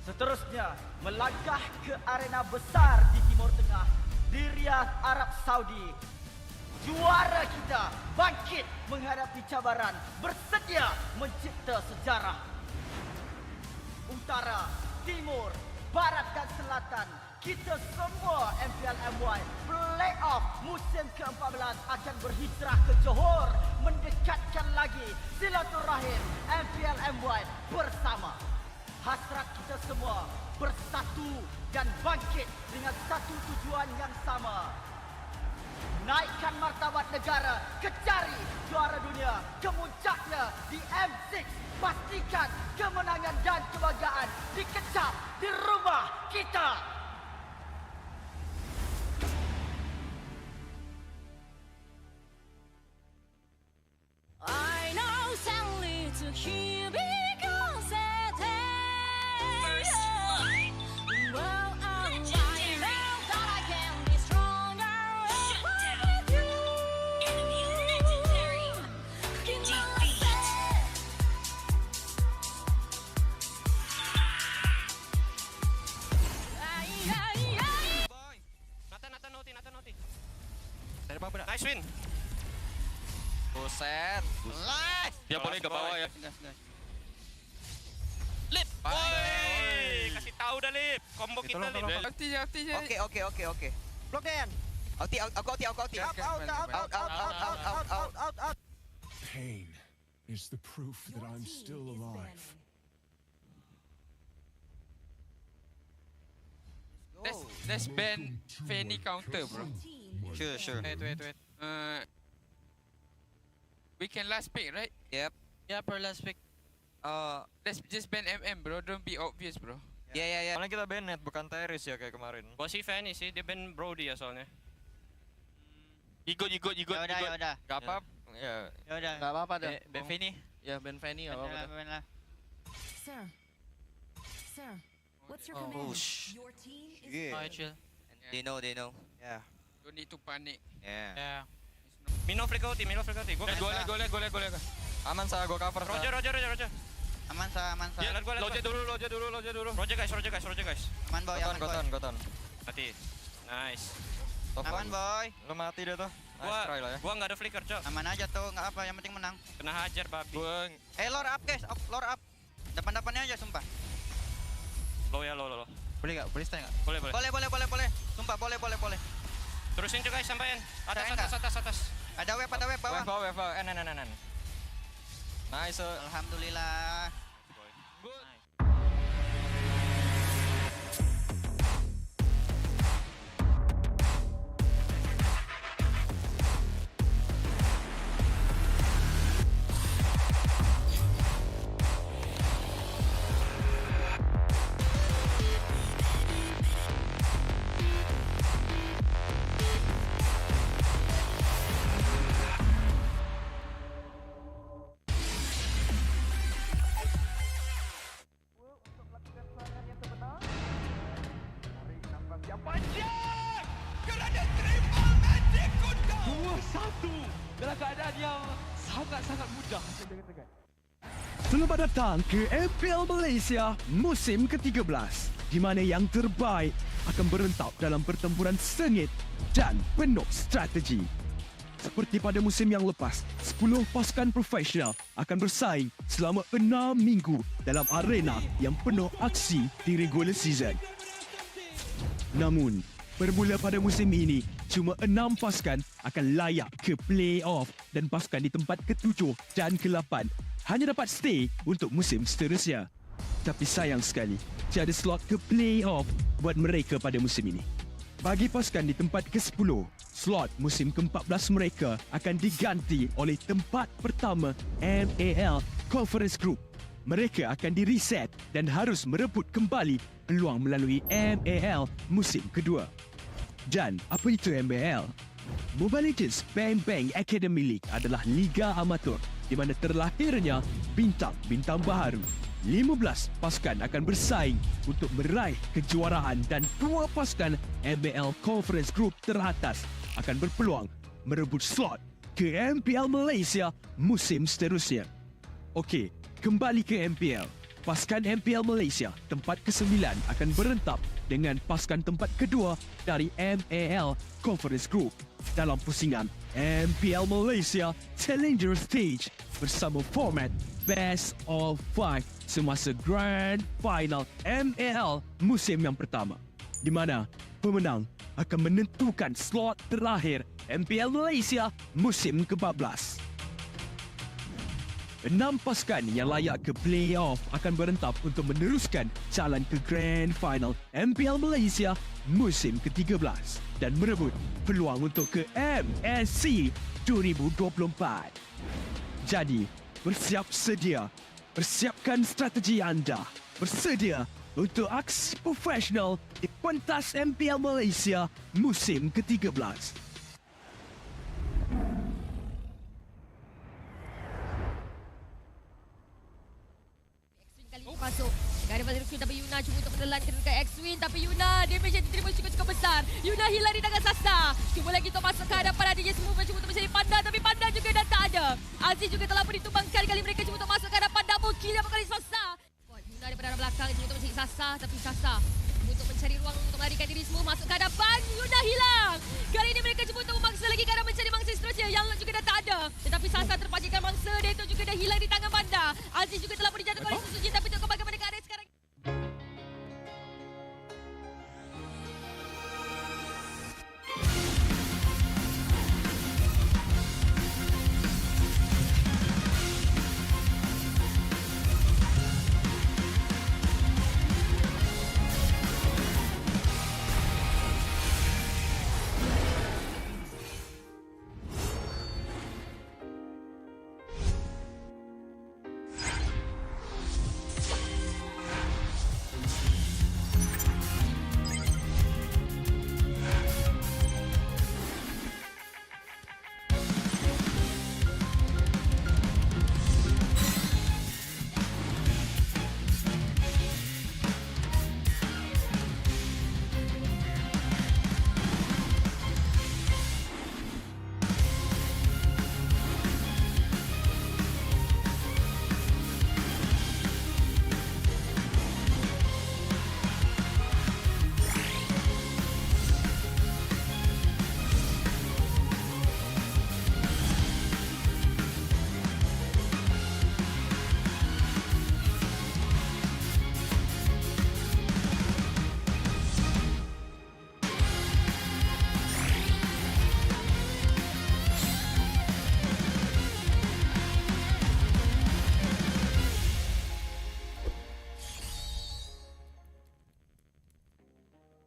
Seterusnya, melangkah ke arena besar di Timur Tengah, di Riyadh, Arab Saudi. Juara kita bangkit menghadapi cabaran, bersedia mencipta sejarah. Utara, Timur, Barat dan Selatan, kita semua MPL MY Playoff musim ke-14 akan berhijrah ke Johor, mendekatkan lagi silaturahim MPL MY bersama. Hasrat kita semua bersatu dan bangkit dengan satu tujuan yang sama. Naikkan martabat negara, kecari juara dunia, kemuncaknya di M6. Pastikan kemenangan dan kebanggaan dikecap di rumah kita. I know sadly to hear because it is well, I know that I can be stronger with you. Enemy legendary. Defeat. Nata. Dari bawah benar. Nice win. Buset. Nice. Dia boleh ke bawah ya. Lip. Woi, kasih tahu dah Lip. Combo kita Lip. Okey. Block Dan. Aku outi. Out. Pain is the proof that I'm still alive. Let's ban Fanny counter, bro. Sure. Wait. We can last pick, right? Yep. Yeah, per last pick. Let's just ban MM, bro. Don't be obvious, bro. Yeah. Malah kita ban net, bukan Teris ya kayak kemarin. Gua si Fanny sih, dia ban Brody ya soalnya. Ikut. Yaudah. Gak apa. Ya. Yaudah. Gak apa-apa dah. Ben Fanny. Ya, ban Fanny gak apa-apa. Ben lah. Sir, what's your Oh, command? sh- Your team is Yeah. Oh, chill. They know. Yeah. Don't need to panic. Yeah. Mino flick out. Gua Aman saya gua cover. Roger. Aman sa. Ya, gua Loja dulu. Roger guys. Aman boy. Goton. Mati. Nice. Aman boy. Lu mati dia tuh. Nice try lah ya. Gua enggak ada flicker, Cok. Aman aja tuh, nggak apa, yang penting menang. Kena hajar babi. Lore up guys, lore up. Depan-depannya aja sumpah. Lo. Boleh nggak? Boleh stay nggak? Boleh. Sumpah boleh. Terusin juga guys sampein. Atas. Ada web bawah. Wave. En. Nice. Alhamdulillah. Dalam keadaan yang sangat mudah. Selamat datang ke MPL Malaysia musim ke-13, di mana yang terbaik akan berentap dalam pertempuran sengit dan penuh strategi. Seperti pada musim yang lepas, 10 pasukan profesional akan bersaing selama 6 minggu dalam arena yang penuh aksi di regular season. Namun, bermula pada musim ini, cuma 6 pasukan akan layak ke play-off dan pasukan di tempat ke-7 dan ke-8 hanya dapat stay untuk musim seterusnya. Tapi sayang sekali, tiada slot ke play-off buat mereka pada musim ini. Bagi pasukan di tempat ke-10, slot musim ke-14 mereka akan diganti oleh tempat pertama MAL Conference Group. Mereka akan di-reset dan harus merebut kembali peluang melalui MPL musim kedua. Dan apa itu MPL? Mobile Legends Bang Bang Academy League adalah liga amatur di mana terlahirnya bintang-bintang baharu. 15 pasukan akan bersaing untuk meraih kejuaraan dan 2 pasukan MPL Conference Group teratas akan berpeluang merebut slot ke MPL Malaysia musim seterusnya. Okey, kembali ke MPL. Pasukan MPL Malaysia tempat ke-9 akan berentap dengan pasukan tempat kedua dari MPL Conference Group dalam pusingan MPL Malaysia Challenger Stage bersama format Best of 5 semasa Grand Final MPL musim yang pertama, di mana pemenang akan menentukan slot terakhir MPL Malaysia musim ke-14. 6 pasukan yang layak ke playoff akan berentap untuk meneruskan jalan ke Grand Final MPL Malaysia musim ke-13 dan merebut peluang untuk ke MSC 2024. Jadi, bersiap sedia. Persiapkan strategi anda. Bersedia untuk aksi profesional di pentas MPL Malaysia musim ke-13. Masuk. Negara Pasir Q tapi Yuna cuba untuk menelan dekat X-Win tapi Yuna damage yang diterima cukup besar. Yuna hilang di tangan Sasa. Cuba lagi untuk masuk ke hadapan ada Yes Move cuba untuk mencari Panda tapi Panda juga dah tak ada. Aziz juga telah pun ditumbangkan kali mereka cuba untuk masuk ke hadapan double kill yang kali Sasa. Yuna daripada arah belakang cuba untuk mencari Sasa tapi Sasa untuk mencari ruang untuk melarikan diri semua masuk ke hadapan. Yuna hilang. Kali ini mereka cuba untuk memaksa lagi ke arah mencari mangsa seterusnya. Yang juga dah tak ada. Tetapi Sasa terpacikan mangsa dia itu juga dah hilang di tangan Panda. Aziz juga telah pun dijatuhkan oleh Susuji tapi untuk bagaimana keadaan sekarang.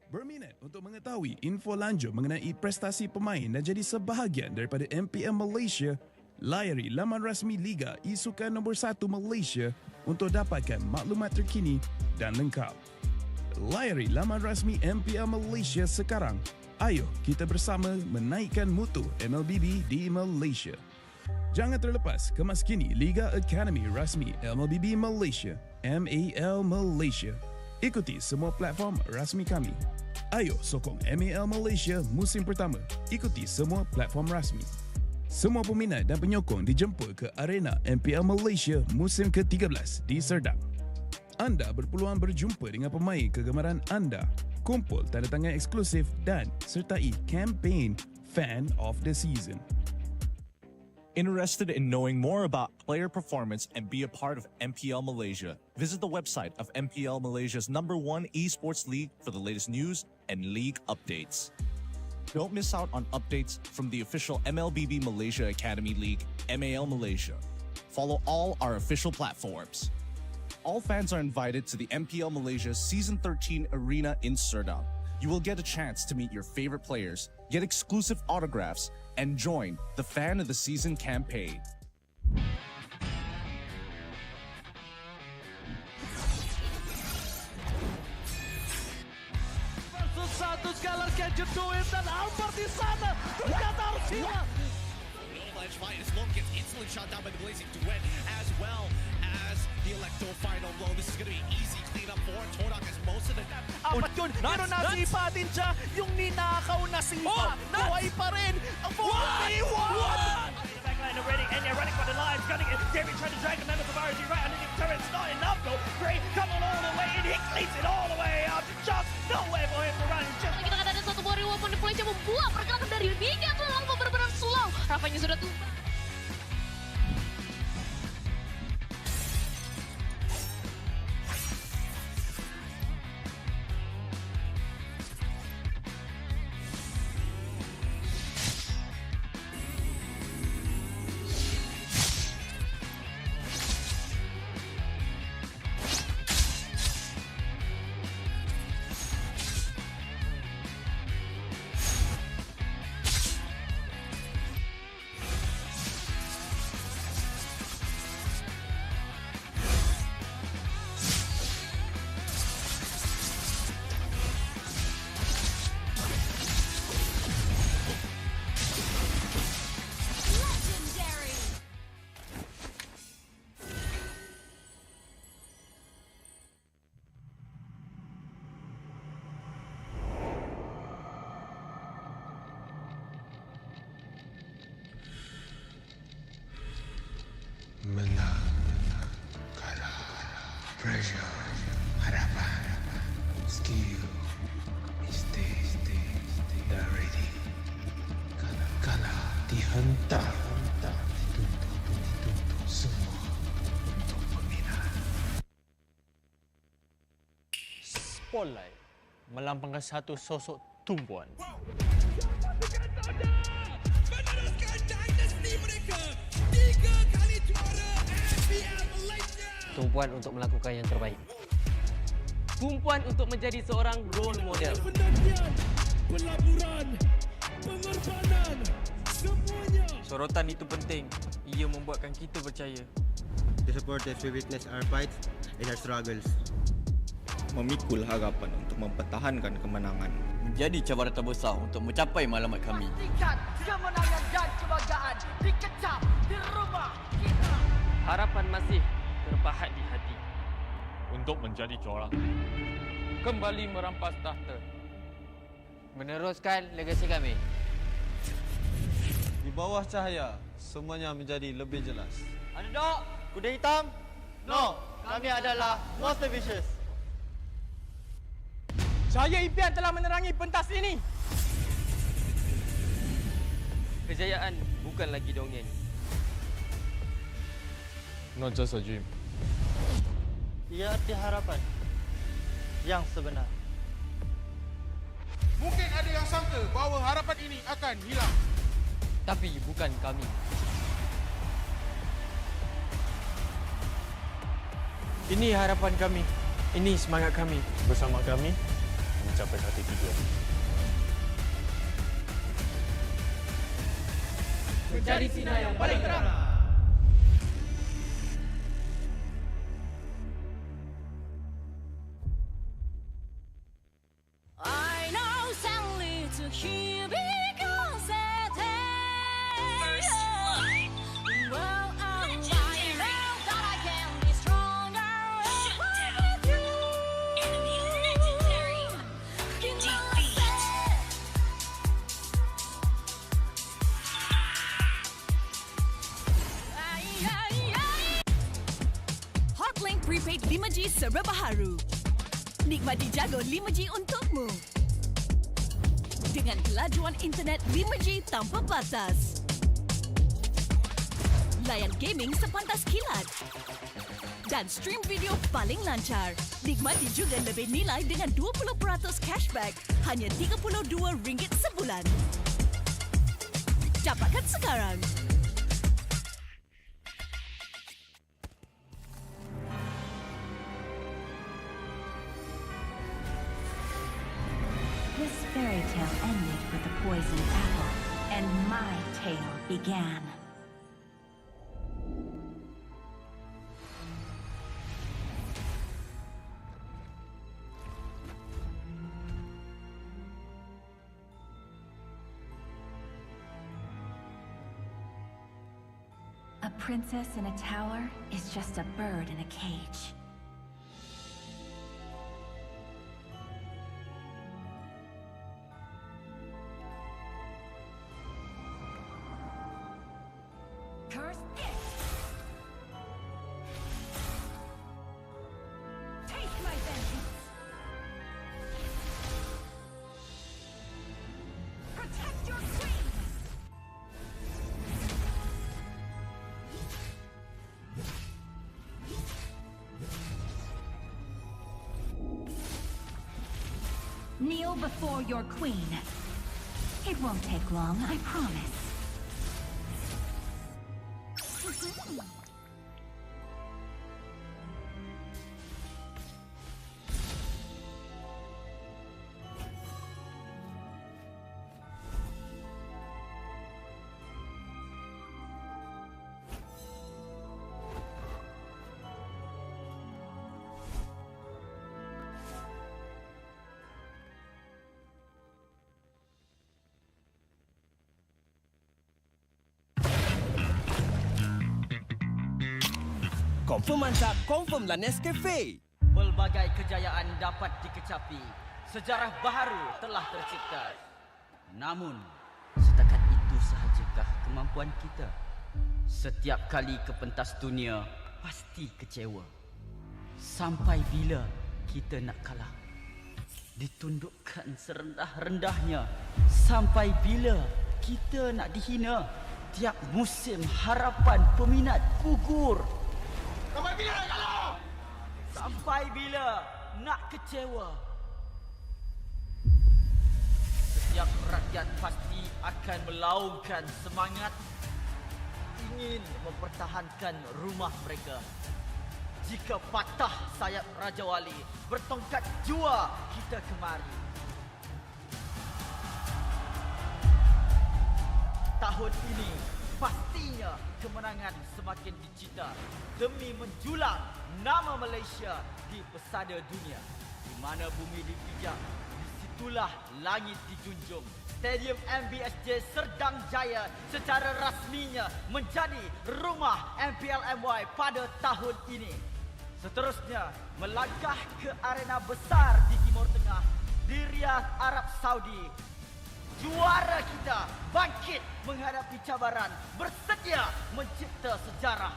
Berminat untuk mengetahui info lanjut mengenai prestasi pemain dan jadi sebahagian daripada MPL Malaysia? Layari laman rasmi Liga E-Sukan nombor 1 Malaysia untuk dapatkan maklumat terkini dan lengkap. Layari laman rasmi MPL Malaysia sekarang. Ayo kita bersama menaikkan mutu MLBB di Malaysia. Jangan terlepas kemas kini Liga Academy rasmi MLBB Malaysia, MAL Malaysia. Ikuti semua platform rasmi kami. Ayo sokong MAL Malaysia musim pertama. Ikuti semua platform rasmi. Semua peminat dan penyokong dijemput ke arena MPL Malaysia musim ke-13 di Serdang. Anda berpeluang berjumpa dengan pemain kegemaran anda, kumpul tanda tangan eksklusif dan sertai kempen Fan of the Season. Interested in knowing more about player performance and be a part of MPL Malaysia? Visit the website of MPL Malaysia's #1 esports league for the latest news and league updates. Don't miss out on updates from the official MLBB Malaysia Academy League, MAL Malaysia. Follow all our official platforms. All fans are invited to the MPL Malaysia Season 13 Arena in Serdang. You will get a chance to meet your favorite players, get exclusive autographs, and join the Fan of the Season campaign. Skylar can you do it? Dan Albert di sana ternyata harus hilang. Avalanche fight as Lone gets instantly shot down by the Blazing Duet, as well as the Electro final blow. This is going to be easy cleanup for Todak as most of the... Apat yun, pero nasipatin siya. Yung ninakaw na sipa, buhay pa rin. Ang 4v1! Backline already, and they're running for the lives, gunning it. David trying to drag the members of RG right underneath the turret. It's not enough though. Gray coming all the way in, he cleans it all the way up. Just no way for him to run. Kita kata ada satu warrior weapon deploy yang membuat pergerakan dari Liga terlalu benar-benar slow. Rafanya sudah tumbang. Menang, kalah, pressure, harapan, skill, mistake, dah ready. Kalah, dihentak, dituntut semua untuk peminat. Spotlight melambangkan satu sosok tumpuan. Tumpuan untuk melakukan yang terbaik. Tumpuan untuk menjadi seorang role model. Pelaburan, pengorbanan, semuanya. Sorotan itu penting. Ia membuatkan kita percaya. The supporters we witness our fights and our struggles. Memikul harapan untuk mempertahankan kemenangan. Menjadi cabaran terbesar untuk mencapai matlamat kami. Pastikan kemenangan dan kebanggaan dikecap di rumah kita. Harapan masih terpahat di hati. Untuk menjadi juara. Kembali merampas tahta. Meneruskan legasi kami. Di bawah cahaya, semuanya menjadi lebih jelas. Underdog, kuda hitam? No, kami adalah Monster Vicious. Cahaya impian telah menerangi pentas ini. Kejayaan bukan lagi dongeng. Not just a dream. Ia arti harapan yang sebenar. Mungkin ada yang sangka bahawa harapan ini akan hilang. Tapi bukan kami. Ini harapan kami. Ini semangat kami. Bersama kami, mencapai satu tujuan. Menjadi sinar yang paling terang. I know sadly to hear because it is. Well, I know that I can be stronger with you. Hotlink Prepaid 5G serba baharu. Nikmati jago 5G untukmu. Dengan kelajuan internet 5G tanpa batas. Layan gaming sepantas kilat. Dan stream video paling lancar. Nikmati juga lebih nilai dengan 20% cashback. Hanya RM32 sebulan. Dapatkan sekarang. This fairy tale ended with a poisoned apple, and my tale began. A princess in a tower is just a bird in a cage. Curse it! Take my vengeance! Protect your queen! Kneel before your queen. It won't take long, I promise. Confirm mantap, confirm lah Nescafe. Pelbagai kejayaan dapat dikecapi. Sejarah baharu telah tercipta. Namun, setakat itu sahajakah kemampuan kita? Setiap kali ke pentas dunia, pasti kecewa. Sampai bila kita nak kalah? Ditundukkan serendah-rendahnya. Sampai bila kita nak dihina? Tiap musim harapan peminat gugur. Sampai bila nak kalah? Sampai bila nak kecewa? Setiap rakyat pasti akan melaungkan semangat ingin mempertahankan rumah mereka. Jika patah sayap Raja Wali, bertongkat jua kita kemari. Tahun ini pastinya kemenangan semakin dicita demi menjulang nama Malaysia di pesada dunia. Di mana bumi dipijak, disitulah langit dijunjung. Stadium MBSJ Serdang Jaya secara rasminya menjadi rumah MPL MY pada tahun ini. Seterusnya, melangkah ke arena besar di Timur Tengah, di Riyadh, Arab Saudi. Juara kita bangkit menghadapi cabaran, bersedia mencipta sejarah.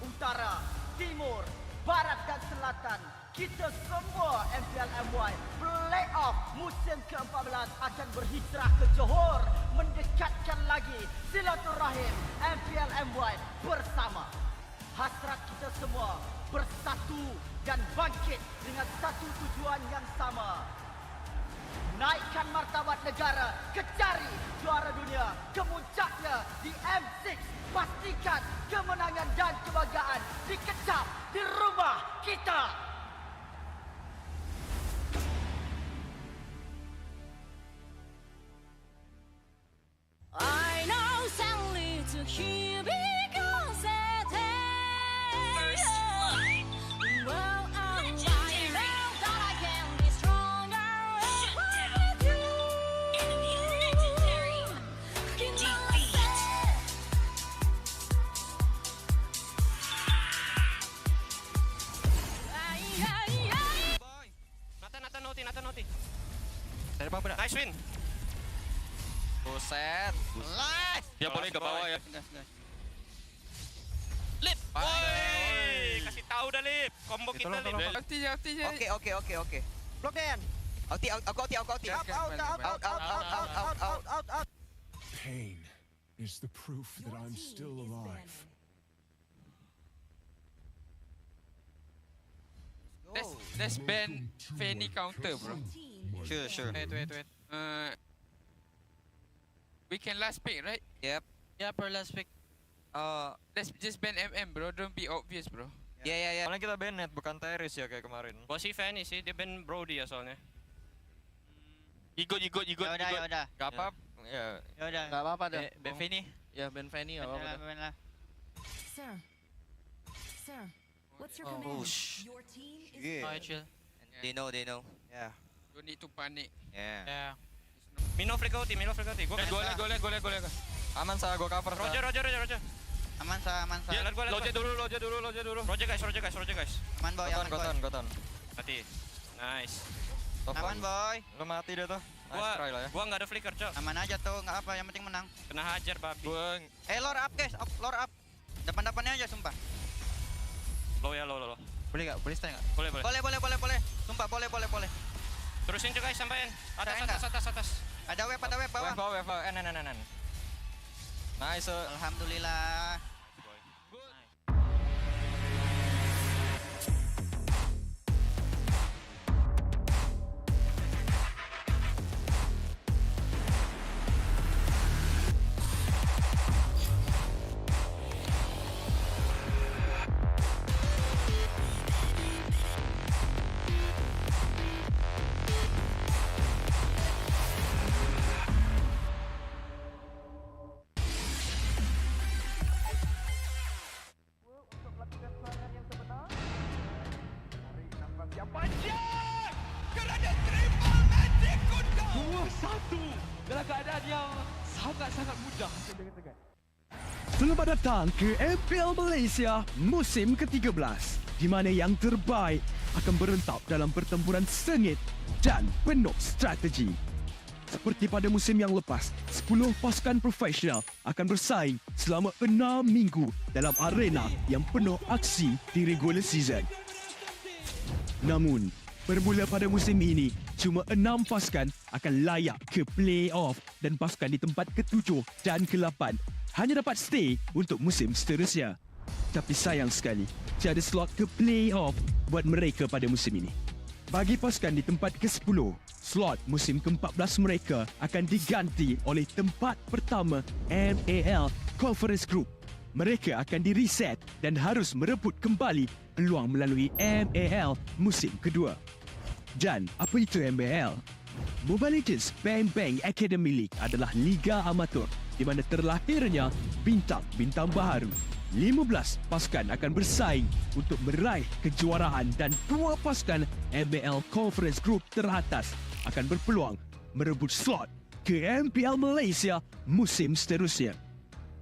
Utara, Timur, Barat dan Selatan, kita semua MPL MY Playoff musim ke-14 akan berhijrah ke Johor, mendekatkan lagi silaturahim MPL MY bersama. Hasrat kita semua bersatu dan bangkit dengan satu tujuan yang sama. Naikkan martabat negara, kecari juara dunia, kemuncaknya di M6. Pastikan kemenangan dan kebanggaan dikecap di rumah kita. I know sadly to hear because it is. Well, I'm right now that I can be stronger with you. Nathan Noti. Dari apa nak? Nice win. Buset. Nice. Dia boleh ke bawah ya. Lip. Oi, kasih tahu dah Lip. Combo kita Lip. Okey. Block dia. Aku outi. Out. Pain is the proof that I'm still alive. Let's ban Fanny counter, bro. Sure. Wait. We can last pick, right? Yep. Yeah, per last pick. Let's just ban MM, bro. Don't be obvious, bro. Yeah. Malah kita ban net bukan Teris ya kayak kemarin. Buat si Fanny sih, dia ban Brody ya soalnya. Ikut. Yaudah. Gak apa. Ya. Yaudah. Gak apa-apa dah. Ben Fanny. Ya, Ben Fanny gak apa-apa. Ben lah. Sir, what's your command? Your team Yeah. Oh, chill. They know. Yeah. Don't need to panic. Yeah. Yeah. Mino flick out. Go. Go. Aman sa, go cover sa. Roger. Aman sa. Ya, let go. Roger dulu. Roger guys. Aman boy, aman boy. Goton. Mati. Nice. Aman boy. Lo mati dia tuh. Nice try lah ya. Gua nggak ada flicker, Cok. Aman aja tuh, nggak apa, yang penting menang. Kena hajar babi. Lore up guys, lore up. Depan-depannya aja sumpah. Low. Boleh nggak? Boleh stay nggak? Boleh. Sumpah boleh. Terusin juga guys sampein. Atas. Ada web bawah. Wave. N. Nice. Alhamdulillah. Dalam keadaan yang sangat-sangat mudah. Selamat datang ke MPL Malaysia musim ke-13 di mana yang terbaik akan berentap dalam pertempuran sengit dan penuh strategi. Seperti pada musim yang lepas, 10 pasukan profesional akan bersaing selama 6 minggu dalam arena yang penuh aksi di regular season. Namun, bermula pada musim ini, cuma 6 pasukan akan layak ke play-off dan pasukan di tempat ke-7 dan ke-8 hanya dapat stay untuk musim seterusnya. Tapi sayang sekali, tiada slot ke play-off buat mereka pada musim ini. Bagi pasukan di tempat ke-10, slot musim ke-14 mereka akan diganti oleh tempat pertama MPL Conference Group. Mereka akan di-reset dan harus merebut kembali peluang melalui MPL musim kedua. Dan apa itu MPL? Mobile Legends Bang Bang Academy League adalah liga amatur di mana terlahirnya bintang-bintang baharu. 15 pasukan akan bersaing untuk meraih kejuaraan dan 2 pasukan MPL Conference Group teratas akan berpeluang merebut slot ke MPL Malaysia musim seterusnya.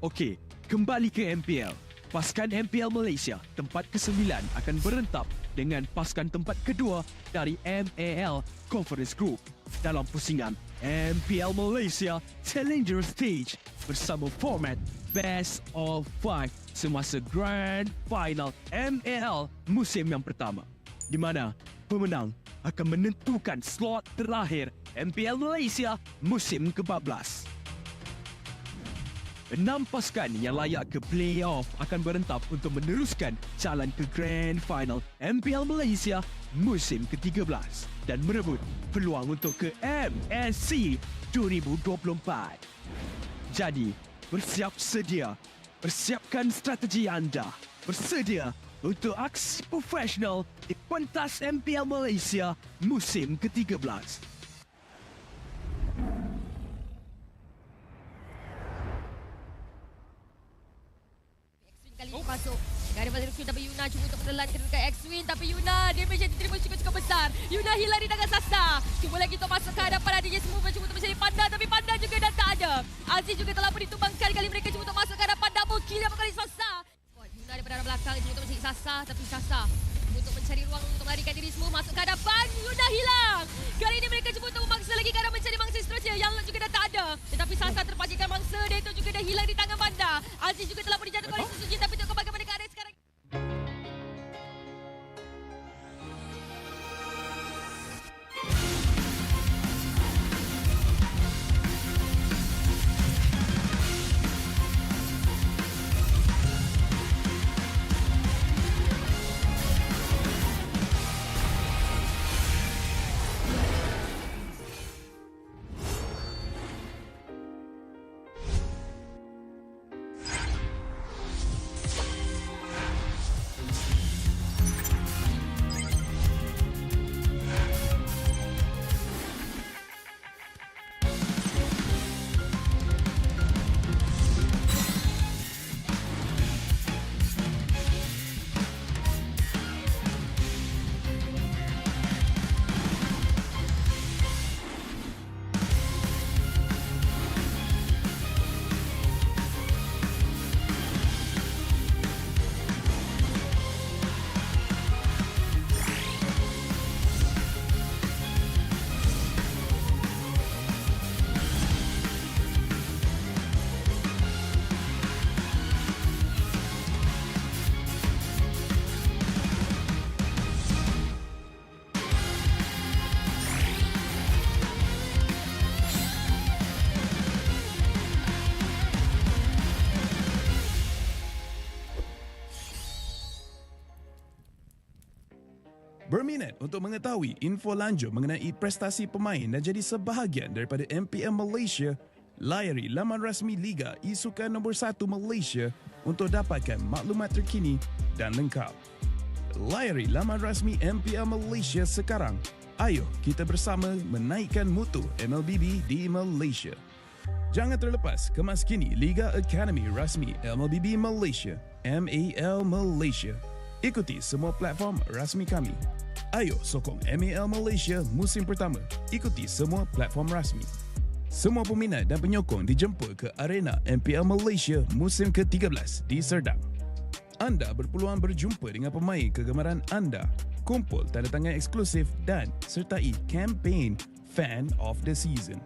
Okey, kembali ke MPL. Pasukan MPL Malaysia tempat ke-9 akan berentap dengan pasukan tempat kedua dari MPL Conference Group dalam pusingan MPL Malaysia Challenger Stage bersama format Best of 5 semasa Grand Final MPL musim yang pertama, di mana pemenang akan menentukan slot terakhir MPL Malaysia musim ke-14. 6 pasukan yang layak ke play-off akan berentap untuk meneruskan jalan ke Grand Final MPL Malaysia musim ke-13 dan merebut peluang untuk ke MSC 2024. Jadi, bersiap sedia. Persiapkan strategi anda. Bersedia untuk aksi profesional di pentas MPL Malaysia musim ke-13. Kali ini masuk daripada Rukun tapi Yuna cuba untuk menelankan dekat X-Win, tapi Yuna damage yang diterima cukup besar. Yuna hilang di tangan Sasa. Cuba lagi untuk masuk ke hadapan adanya semua cuba untuk mencari Panda, tapi Panda juga dah tak ada. Aziz juga telah pun ditumbangkan. Kali mereka cuba untuk masuk ke hadapan double kill yang kali Sasa. Yuna daripada arah belakang cuba untuk mencari Sasa, tapi Sasa untuk mencari ruang untuk melarikan diri semua masuk ke hadapan. Yuna hilang. Kali ini mereka cuba untuk memaksa lagi ke arah mencari mangsa seterusnya. Yang juga dah tak ada. Tetapi Sasa terpacikan mangsa dia itu juga dah hilang di tangan Panda. Aziz juga telah pun dijatuhkan oleh Susuji, tapi untuk kembali kepada keadaan sekarang. Berminat untuk mengetahui info lanjut mengenai prestasi pemain dan jadi sebahagian daripada MPL Malaysia? Layari laman rasmi Liga E-Sukan nombor 1 Malaysia untuk dapatkan maklumat terkini dan lengkap. Layari laman rasmi MPL Malaysia sekarang. Ayo kita bersama menaikkan mutu MLBB di Malaysia. Jangan terlepas kemas kini Liga Academy rasmi MLBB Malaysia, MAL Malaysia. Ikuti semua platform rasmi kami. Ayo sokong MAL Malaysia musim pertama. Ikuti semua platform rasmi. Semua peminat dan penyokong dijemput ke arena MPL Malaysia musim ke-13 di Serdang. Anda berpeluang berjumpa dengan pemain kegemaran anda, kumpul tanda tangan eksklusif dan sertai kempen Fan of the Season.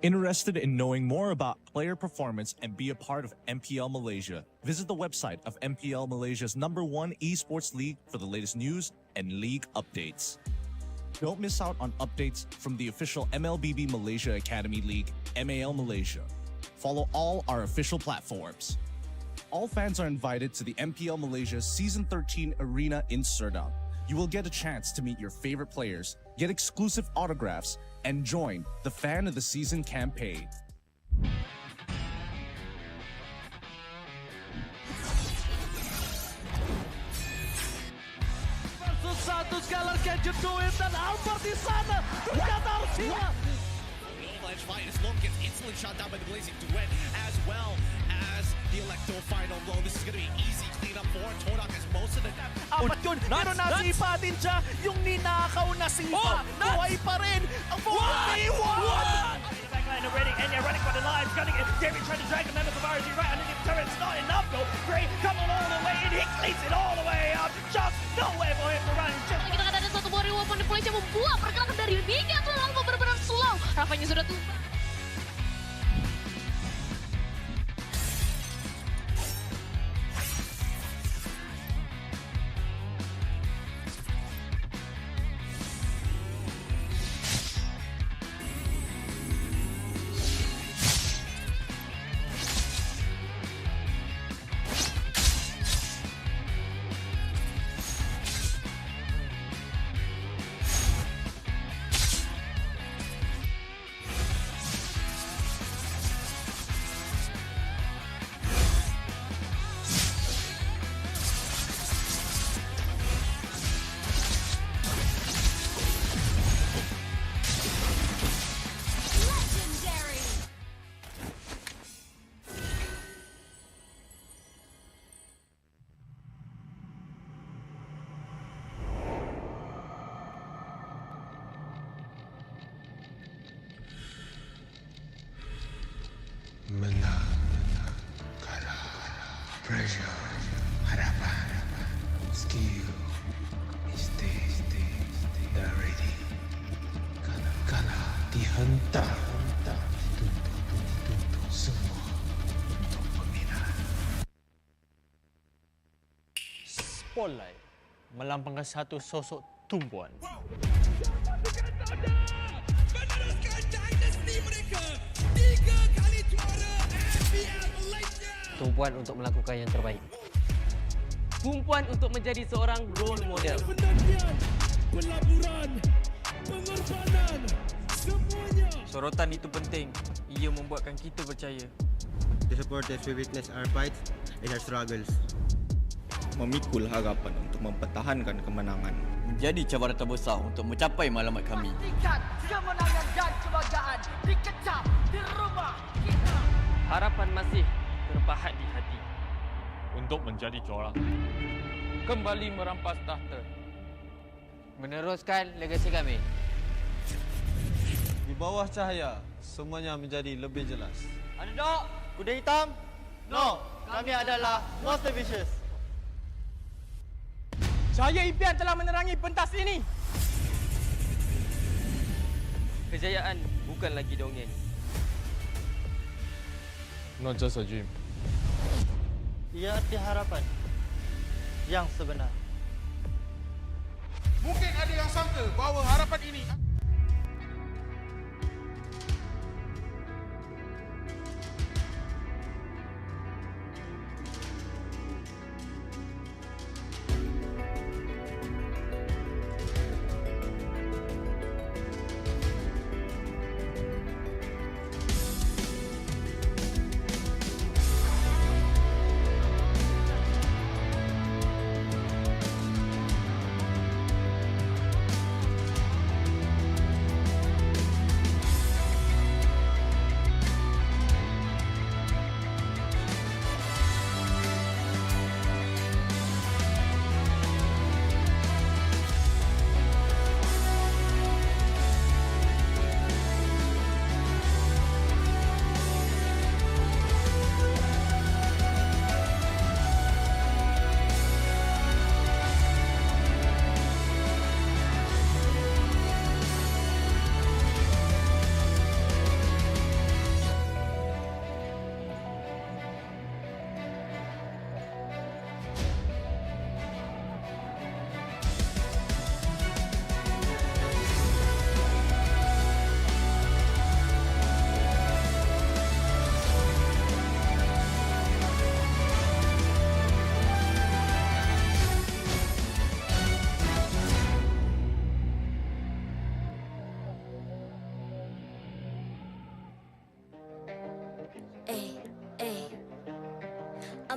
Interested in knowing more about player performance and be a part of MPL Malaysia? Visit the website of MPL Malaysia's #1 esports league for the latest news and league updates. Don't miss out on updates from the official MLBB Malaysia Academy League, MAL Malaysia. Follow all our official platforms. All fans are invited to the MPL Malaysia Season 13 Arena in Serdang. You will get a chance to meet your favorite players, get exclusive autographs, and join the Fan of the Season campaign. Versus satu Skylar can you do it? Dan Albert di sana ternyata harus hilang. Avalanche fight as Long gets instantly shot down by the Blazing Duet, as well as the Electro final blow. This is going to be easy cleanup for Todak as most of the... Apat yun, pero nasipa din siya. Yung ninakaw na sipa, buhay pa rin. Ang buhay! Backline already, and they're running for the lives, gunning it. Jerry trying to drag the members of RG right underneath the turret. It's not enough though. Gray coming all the way in, he cleans it all the way up. Just nowhere for him to run. Just... Kita kata ada satu warrior weapon deploy yang membuat pergerakan dari Minion terlalu benar-benar slow. Rapanya sudah tumbang. Menang, kalah, pressure, harapan, skill, mistake, dah ready. Kalah, dihentak, semua untuk peminat. Spotlight melampangkan satu sosok tumpuan. Tumpuan untuk melakukan yang terbaik. Tumpuan untuk menjadi seorang role model. Pelaburan, pengorbanan, semuanya. Sorotan itu penting. Ia membuatkan kita percaya. The supporters we witness our fights and our struggles. Memikul harapan untuk mempertahankan kemenangan. Menjadi cabaran terbesar untuk mencapai matlamat kami. Pastikan kemenangan dan kebanggaan dikecap di rumah kita. Harapan masih terpahat di hati. Untuk menjadi juara. Kembali merampas tahta. Meneruskan legasi kami. Di bawah cahaya, semuanya menjadi lebih jelas. Underdog, kuda hitam? No, kami adalah Monster Vicious. Cahaya impian telah menerangi pentas ini. Kejayaan bukan lagi dongeng. Not just a dream. Ia arti harapan yang sebenar. Mungkin ada yang sangka bahawa harapan ini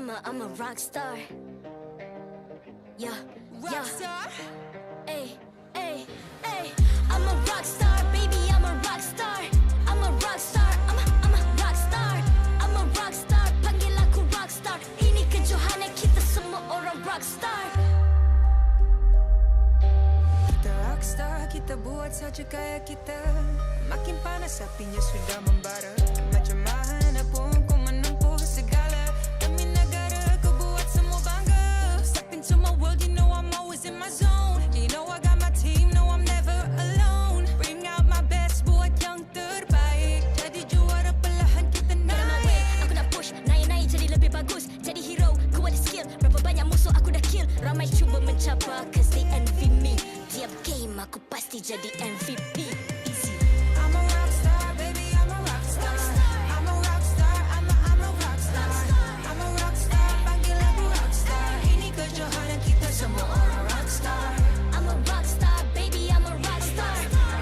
I'm a rock star. Yeah, rock star. Ay, ay, ay. I'm a rock star, baby. I'm a rock star. I'm a rock star. I'm a rock star. I'm a rock star. Panggil aku rock star. Ini kejohanan kita semua orang rock star. Kita rock star, kita buat saja gaya kita. Makin panas apinya sudah membara. Macam mana pun ku menempuh segala. Demi negara ku buat semua bangga. Step into my world, you know I'm always in my zone. You know I got my team, no I'm never alone. Bring out my best, buat yang terbaik. Jadi juara perlahan kita naik. Aku nak push, naik-naik jadi lebih bagus. Jadi hero, ku ada skill. Berapa banyak musuh aku dah kill. Ramai cuba mencapai, cause they envy me. Tiap game aku pasti jadi MVP. I'm a rock star, baby, I'm a rock star. I'm a rock star, I'm a rock star. I'm a rock star, panggil aku rock star. Ini kejohanan kita semua orang rock star. I'm a rock star, baby, I'm a rock star.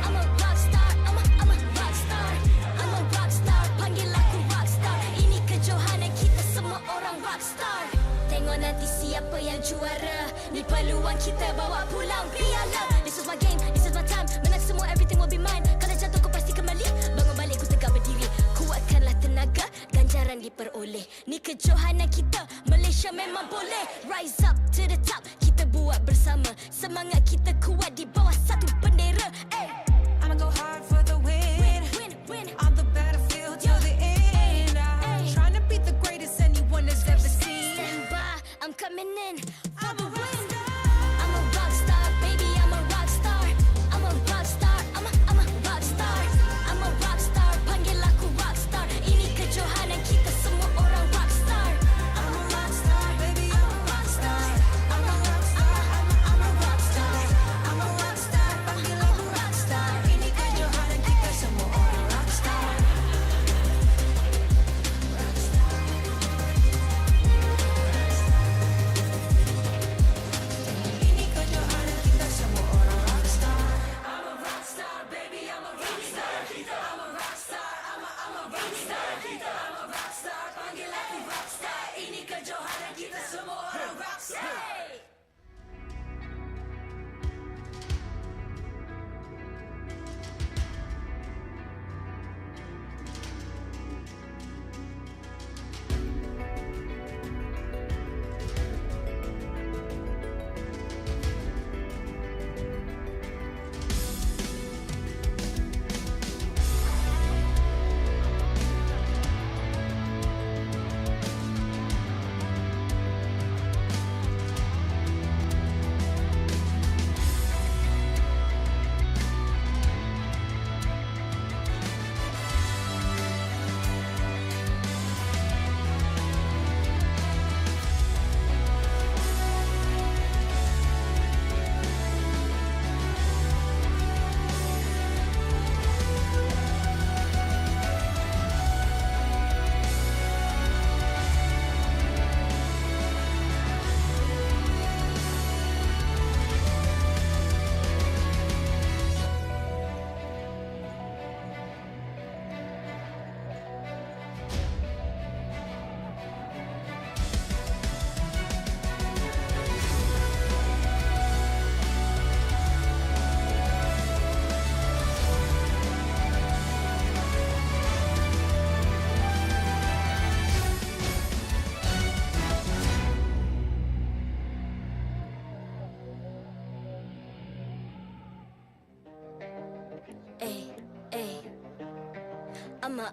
I'm a rock star, I'm a rock star. I'm a rock star, panggil aku rock star. Ini kejohanan kita semua orang rock star. Tengok nanti siapa yang juara. Ni peluang kita bawa pulang piala. This is my game, this is my time. Menang semua, everything will be mine. Kalau jatuh kau pasti kembali. Bangun balik ku tegak berdiri. Kuatkanlah tenaga, ganjaran diperoleh. Ni kejohanan kita, Malaysia memang boleh. Rise up to the top, kita buat bersama. Semangat kita kuat di bawah satu bendera. Ay. I'ma go hard for the win. Win. On the battlefield till the end. I'm trying to beat the greatest anyone has ever seen. Stand by, I'm coming in for the win. I'm a rock star, baby, I'm a rock star. I'm a rock star, I'm a rock star. I'm a rock star, panggil aku rock star. Ini kejohanan kita semua orang rock star. I'm a rock star, baby, I'm a rock star. I'm a rock star, I'm a rock star. I'm a rock star, panggil aku rock star. Ini kejohanan kita semua orang rock star. Ini kejohanan kita semua orang rock star. I'm a rock star, baby, I'm a rock star. I'm a rock star, I'm a rock star. I'm a rock star, panggil aku rock star. Ini kejohanan kita semua orang rock star.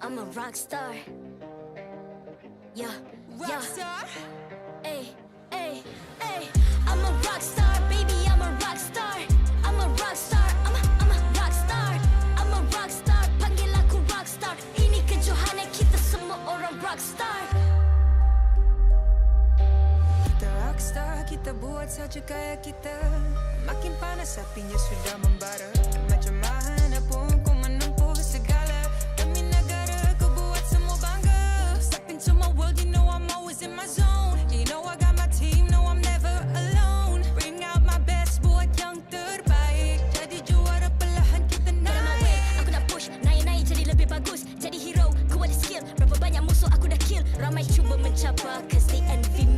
I'm a rock star. Yeah, Rock star? Ay. I'm a rock star, baby, I'm a rock star. I'm a rock star, I'm a rock star. I'm a rock star, panggil aku rock star. Ini kejohanan kita semua orang rock star. Kita rock star, kita buat saja gaya kita. Makin panas apinya sudah membara. Macam mana pun ku menempuh segala. Demi negara ku buat semua bangga. Step into my world, you know I'm always in my zone. You know I got my team, no I'm never alone. Bring out my best, buat yang terbaik. Jadi juara perlahan kita naik. Aku nak push, naik-naik jadi lebih bagus. Jadi hero, ku ada skill. Berapa banyak musuh aku dah kill. Ramai cuba mencapai, cause they envy me.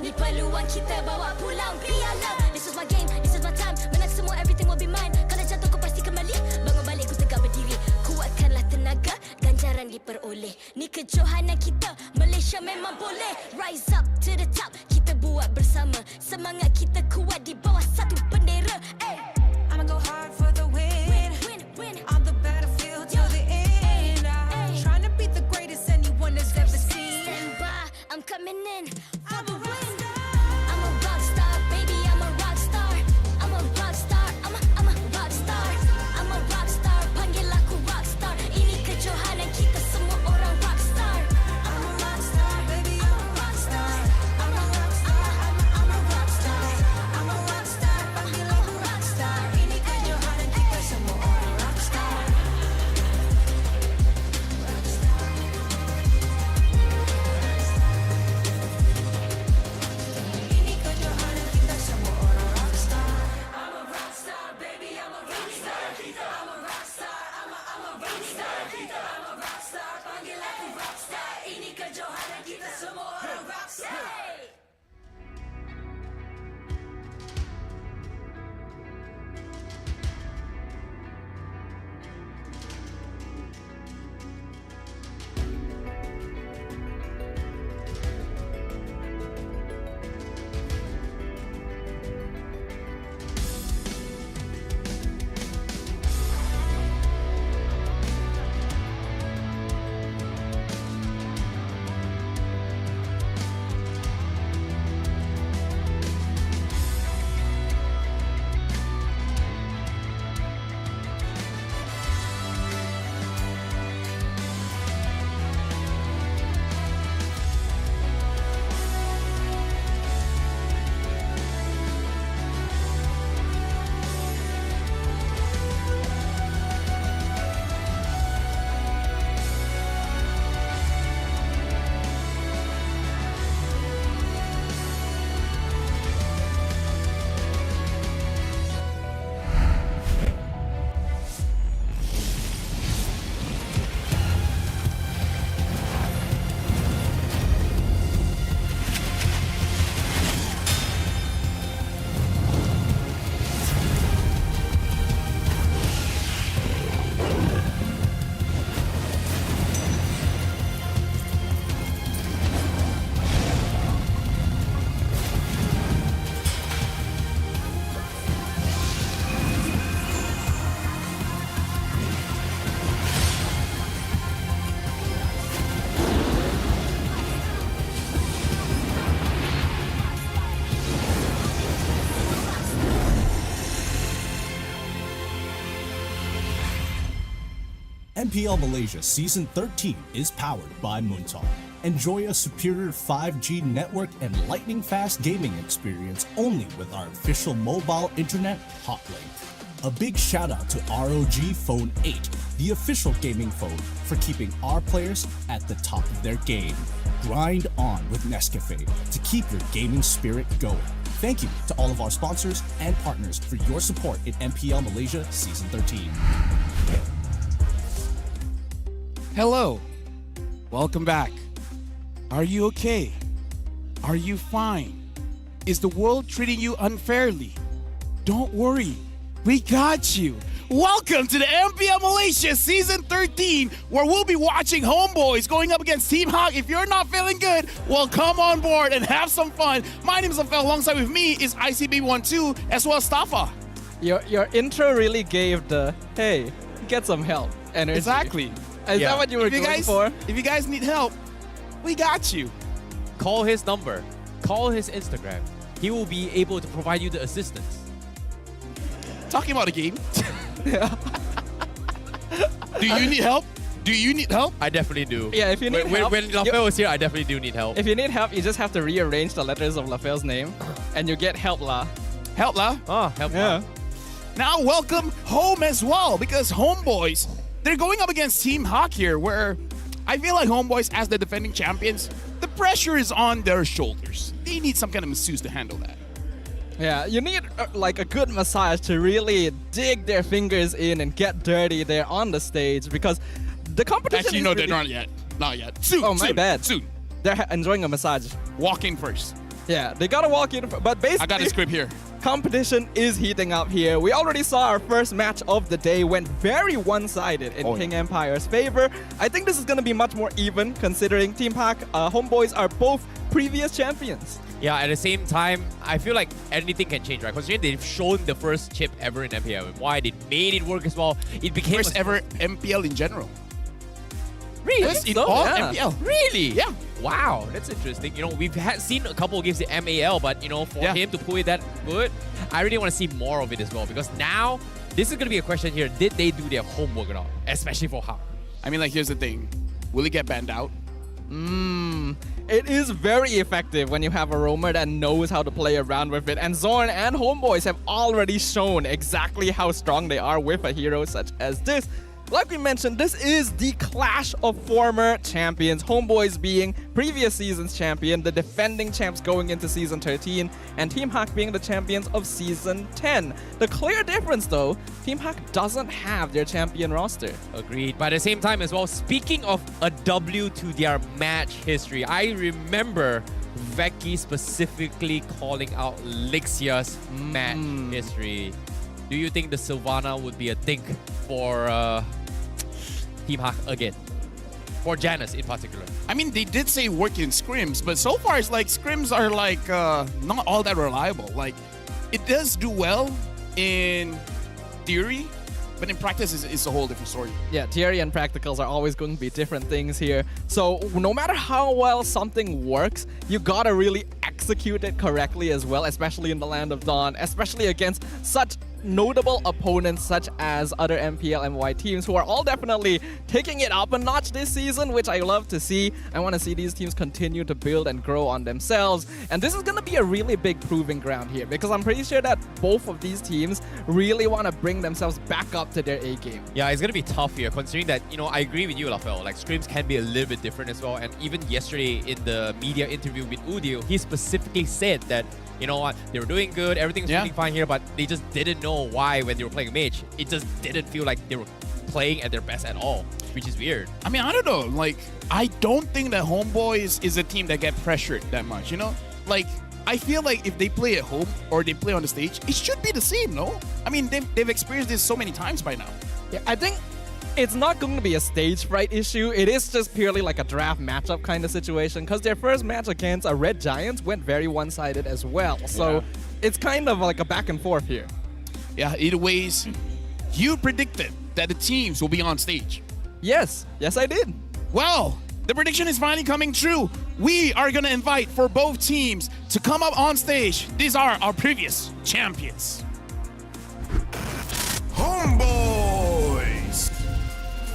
Ni peluang kita bawa pulang piala. This is my game, this is my time. Menang semua, everything will be mine. Kalau jatuh kau pasti kembali. Bangun balik ku tegak berdiri. Kuatkanlah tenaga, ganjaran diperoleh. Ni kejohanan kita, Malaysia memang boleh. Rise up to the top, kita buat bersama. Semangat kita kuat di bawah satu bendera. I'ma go hard for the win. On the battlefield till the end. I'm trying to beat the greatest anyone has ever seen. Stand by, I'm coming in for the win. I'm a rock star, baby, I'm a rock star. I'm a rock star, I'm a rock star. I'm a rock star, panggil aku rock star. Ini kejohanan kita semua orang rock star. I'm a rock star, baby, I'm a rock star. I'm a rock star, I'm a rock star. I'm a rock star, panggil aku rock star. Ini kejohanan kita semua orang rock star. Ini kejohanan kita semua orang rock star. I'm a rock star, baby, I'm a rock star. I'm a rock star, I'm a rock star. I'm a rock star, panggil aku rock star. Ini kejohanan kita semua orang rock star. MPL Malaysia Season 13 is powered by Muntal. Enjoy a superior 5G network and lightning-fast gaming experience only with our official mobile internet hotlink. A big shout out to ROG Phone 8, the official gaming phone, for keeping our players at the top of their game. Grind on with Nescafe to keep your gaming spirit going. Thank you to all of our sponsors and partners for your support in MPL Malaysia Season 13. Hello. Welcome back. Are you okay? Are you fine? Is the world treating you unfairly? Don't worry. We got you. Welcome to the MPL Malaysia Season 13, where we'll be watching Homeboys going up against Team Hawk. If you're not feeling good, well, come on board and have some fun. My name is Afel. Alongside with me is ICB12 as well as Stafa. Your intro really gave the, hey, get some help energy. Exactly. Is that what you were going for? If you guys need help, we got you. Call his number. Call his Instagram. He will be able to provide you the assistance. Talking about a game. Do you need help? Do you need help? I definitely do. Yeah, if you need help. When Lafel was here, I definitely do need help. If you need help, you just have to rearrange the letters of Lafel's name and you get help lah. Help lah? Oh, help lah. Now welcome home as well, because Homeboys, they're going up against Team Hawk here, where I feel like Homeboys, as the defending champions, the pressure is on their shoulders. They need some kind of masseuse to handle that. Yeah, you need like a good massage to really dig their fingers in and get dirty there on the stage, because the competition Actually, no, they're not yet. Not yet. Soon. Oh, my bad. Soon. They're enjoying a massage. Walk in first. Yeah, they gotta walk in, but basically... I got a script here. Competition is heating up here. We already saw our first match of the day went very one-sided in King Empire's favor. I think this is going to be much more even considering Team Park Homeboys are both previous champions. Yeah, at the same time, I feel like anything can change, right? Considering they've shown the first chip ever in MPL and why they made it work as well. It became first ever MPL in general. Really? Yes, in all MPL. Really? Yeah. Wow, that's interesting. You know, we've seen a couple of games in MAL, but you know, for him to pull it that good, I really want to see more of it as well. Because now, this is going to be a question here. Did they do their homework or not? Especially for Hawk. I mean, like, here's the thing. Will he get banned out? It is very effective when you have a roamer that knows how to play around with it. And Zorn and Homeboys have already shown exactly how strong they are with a hero such as this. Like we mentioned, this is the clash of former champions. Homeboys being previous season's champion, the defending champs going into Season 13, and Team Hawk being the champions of Season 10. The clear difference though, Team Hawk doesn't have their champion roster. Agreed. But at the same time as well, speaking of a W to their match history, I remember Veki specifically calling out Lixia's match history. Do you think the Sylvana would be a thing for Team Hawk again? For Janus in particular. I mean, they did say work in scrims, but so far it's like scrims are like not all that reliable. Like, it does do well in theory, but in practice it's a whole different story. Yeah, theory and practicals are always going to be different things here. So no matter how well something works, you gotta really execute it correctly as well, especially in the Land of Dawn, especially against such notable opponents such as other MPL MY teams who are all definitely taking it up a notch this season, which I love to see. I want to see these teams continue to build and grow on themselves. And this is going to be a really big proving ground here because I'm pretty sure that both of these teams really want to bring themselves back up to their A game. Yeah, it's going to be tough here considering that, you know, I agree with you, Lafel. Like, scrims can be a little bit different as well. And even yesterday in the media interview with Udil, he specifically said that, you know what, they were doing good, everything's really fine here, but they just didn't know why when they were playing mage. It just didn't feel like they were playing at their best at all, which is weird. I mean, I don't know. Like, I don't think that Homeboys is a team that get pressured that much, you know? Like, I feel like if they play at home or they play on the stage, it should be the same, no? I mean, they've experienced this so many times by now. Yeah, I think it's not going to be a stage fright issue. It is just purely like a draft matchup kind of situation because their first match against a Red Giants went very one-sided as well. So it's kind of like a back and forth here. Yeah, either ways, you predicted that the teams will be on stage. Yes, I did. Well, the prediction is finally coming true. We are going to invite for both teams to come up on stage. These are our previous champions. Homeboys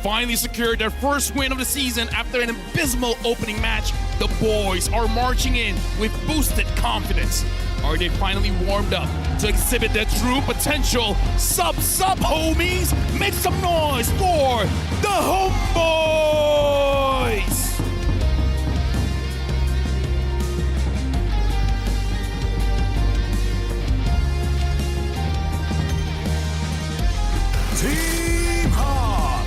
finally secured their first win of the season after an abysmal opening match. The boys are marching in with boosted confidence. Are they finally warmed up to exhibit their true potential? Sub, homies! Make some noise for the Homeboys! Team Hawk!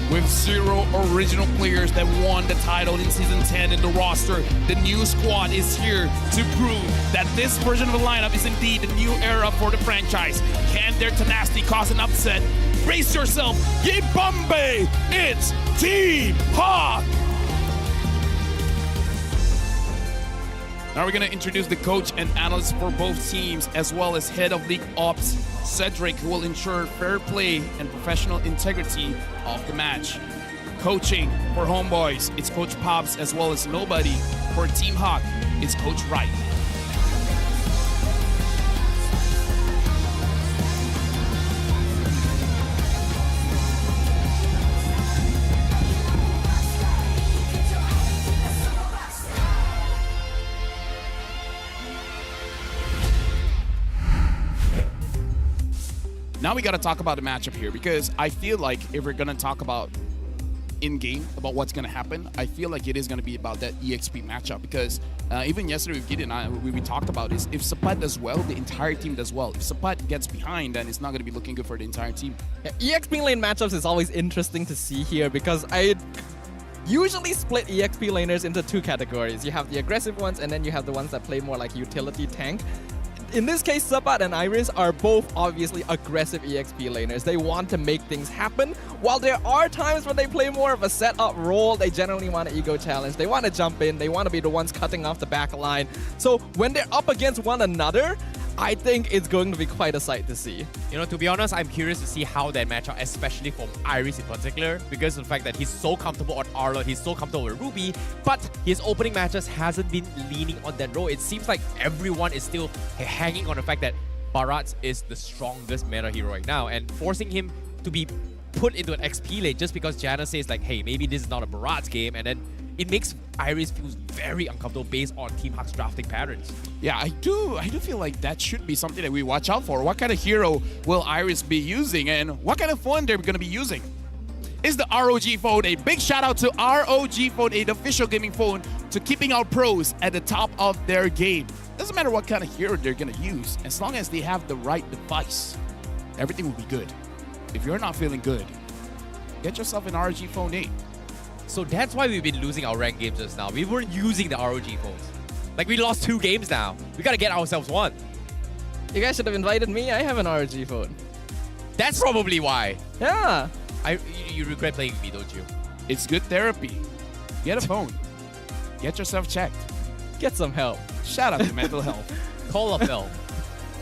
With 0 original players that won the title in Season 10 in the roster, the new squad is here to prove that this version of the lineup is indeed a new era for the franchise. Can their tenacity cause an upset? Brace yourself, ye Bombay! It's Team Hawk! Now we're going to introduce the coach and analyst for both teams, as well as head of league ops, Cedric, who will ensure fair play and professional integrity of the match. Coaching for Homeboys, it's Coach Pops, as well as Nobody. For Team Hawk, it's Coach Wright. Now we got to talk about the matchup here, because I feel like if we're going to talk about in-game, about what's going to happen, I feel like it is going to be about that EXP matchup, because even yesterday with Gideon and I, we talked about this. If Sapat does well, the entire team does well. If Sapat gets behind, then it's not going to be looking good for the entire team. Yeah, EXP lane matchups is always interesting to see here, because usually split EXP laners into two categories. You have the aggressive ones, and then you have the ones that play more like utility tank. In this case, Sabat and Iris are both obviously aggressive EXP laners. They want to make things happen. While there are times when they play more of a setup role, they generally want an ego challenge. They want to jump in. They want to be the ones cutting off the back line. So when they're up against one another, I think it's going to be quite a sight to see. You know, to be honest, I'm curious to see how that matchup, especially from Iris in particular, because of the fact that he's so comfortable on Arlo, he's so comfortable with Ruby, but his opening matches hasn't been leaning on that role. It seems like everyone is still hanging on the fact that Bharat is the strongest meta hero right now, and forcing him to be put into an XP lane just because Janna says like, hey, maybe this is not a Bharat's game, and then it makes Iris feel very uncomfortable based on Team Huck's drafting patterns. Yeah, I do feel like that should be something that we watch out for. What kind of hero will Iris be using, and what kind of phone they're going to be using? Is the ROG phone a big shout out to ROG phone, an official gaming phone, to keeping our pros at the top of their game. Doesn't matter what kind of hero they're going to use, as long as they have the right device, everything will be good. If you're not feeling good, get yourself an ROG phone 8. So that's why we've been losing our ranked games just now. We weren't using the ROG phones. Like, we lost 2 games now. We gotta get ourselves one. You guys should have invited me. I have an ROG phone. That's probably why. Yeah. You regret playing with me, don't you? It's good therapy. Get a phone. Get yourself checked. Get some help. Shout out to mental health. Call up help.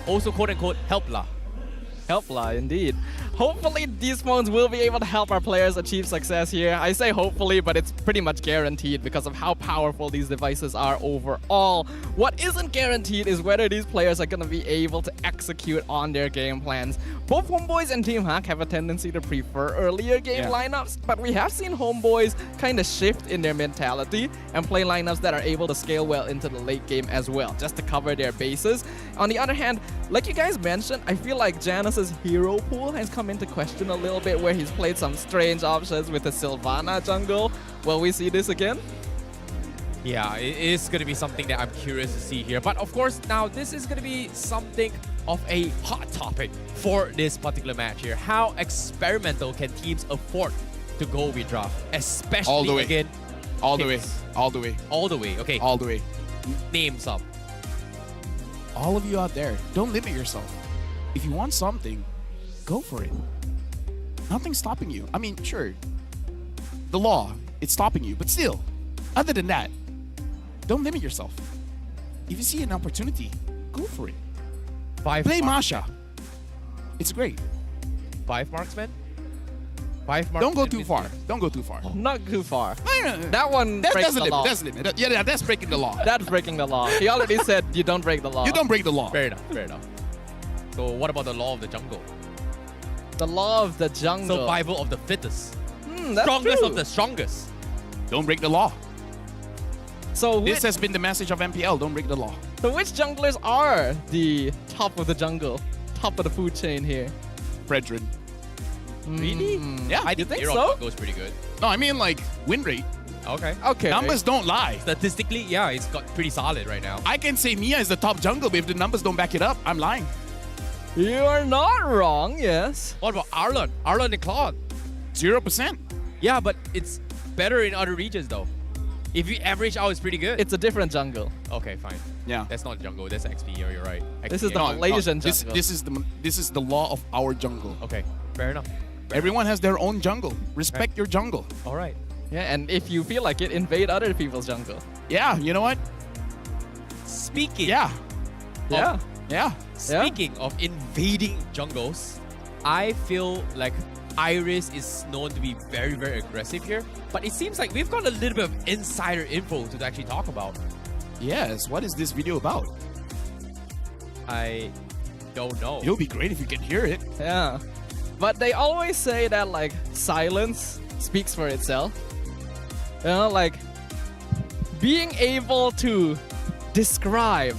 Also, quote unquote, help lah. Help lah, indeed. Hopefully these phones will be able to help our players achieve success here. I say hopefully, but it's pretty much guaranteed because of how powerful these devices are overall. What isn't guaranteed is whether these players are going to be able to execute on their game plans. Both Homeboys and Team Huck have a tendency to prefer earlier game lineups, but we have seen Homeboys kind of shift in their mentality and play lineups that are able to scale well into the late game as well, just to cover their bases. On the other hand, like you guys mentioned, I feel like Janus's hero pool has come into question a little bit, where he's played some strange options with the Sylvana jungle. Will we see this again? Yeah, it is going to be something that I'm curious to see here. But of course, now this is going to be something of a hot topic for this particular match here. How experimental can teams afford to go with draft? Especially all the way. Again, all the way. All the way. All the way. Okay. All the way. Name some. All of you out there, don't limit yourself. If you want something, go for it. Nothing's stopping you. I mean, sure, the law, it's stopping you, but still, other than that, don't limit yourself. If you see an opportunity, go for it. Play Masha. It's great. 5 marksmen? 5 marksmen. Don't go too far. Don't go too far. Not too far. That one breaks the law. That's limit. Yeah, that's breaking the law. That's breaking the law. He already said you don't break the law. You don't break the law. Fair enough. Fair enough. So what about the law of the jungle? The law of the jungle. Survival of the fittest. That's strongest true. of the strongest. Don't break the law. So this has been the message of MPL. Don't break the law. So which junglers are the top of the jungle, top of the food chain here? Fredrin. Really? Yeah. I think so? Jungle is pretty good. No, I mean like win rate. Okay. Okay. Numbers don't lie. Statistically, yeah, it's got pretty solid right now. I can say Mia is the top jungle, but if the numbers don't back it up, I'm lying. You are not wrong, yes. What about Arlon? Arlon and Claude? 0%. Yeah, but it's better in other regions though. If you average out, it's pretty good. It's a different jungle. Okay, fine. Yeah. That's not jungle, that's XP, you're right. XP, This is the Malaysian jungle. This is the law of our jungle. Okay, fair enough. Everyone has their own jungle. Respect your jungle. All right. Yeah, and if you feel like it, invade other people's jungle. Yeah, you know what? Speaking. Yeah. Yeah. Yeah. Speaking of invading jungles, I feel like Iris is known to be very, very aggressive here. But it seems like we've got a little bit of insider info to actually talk about. Yes, what is this video about? I don't know. It'll be great if you can hear it. Yeah. But they always say that like silence speaks for itself. You know, like being able to describe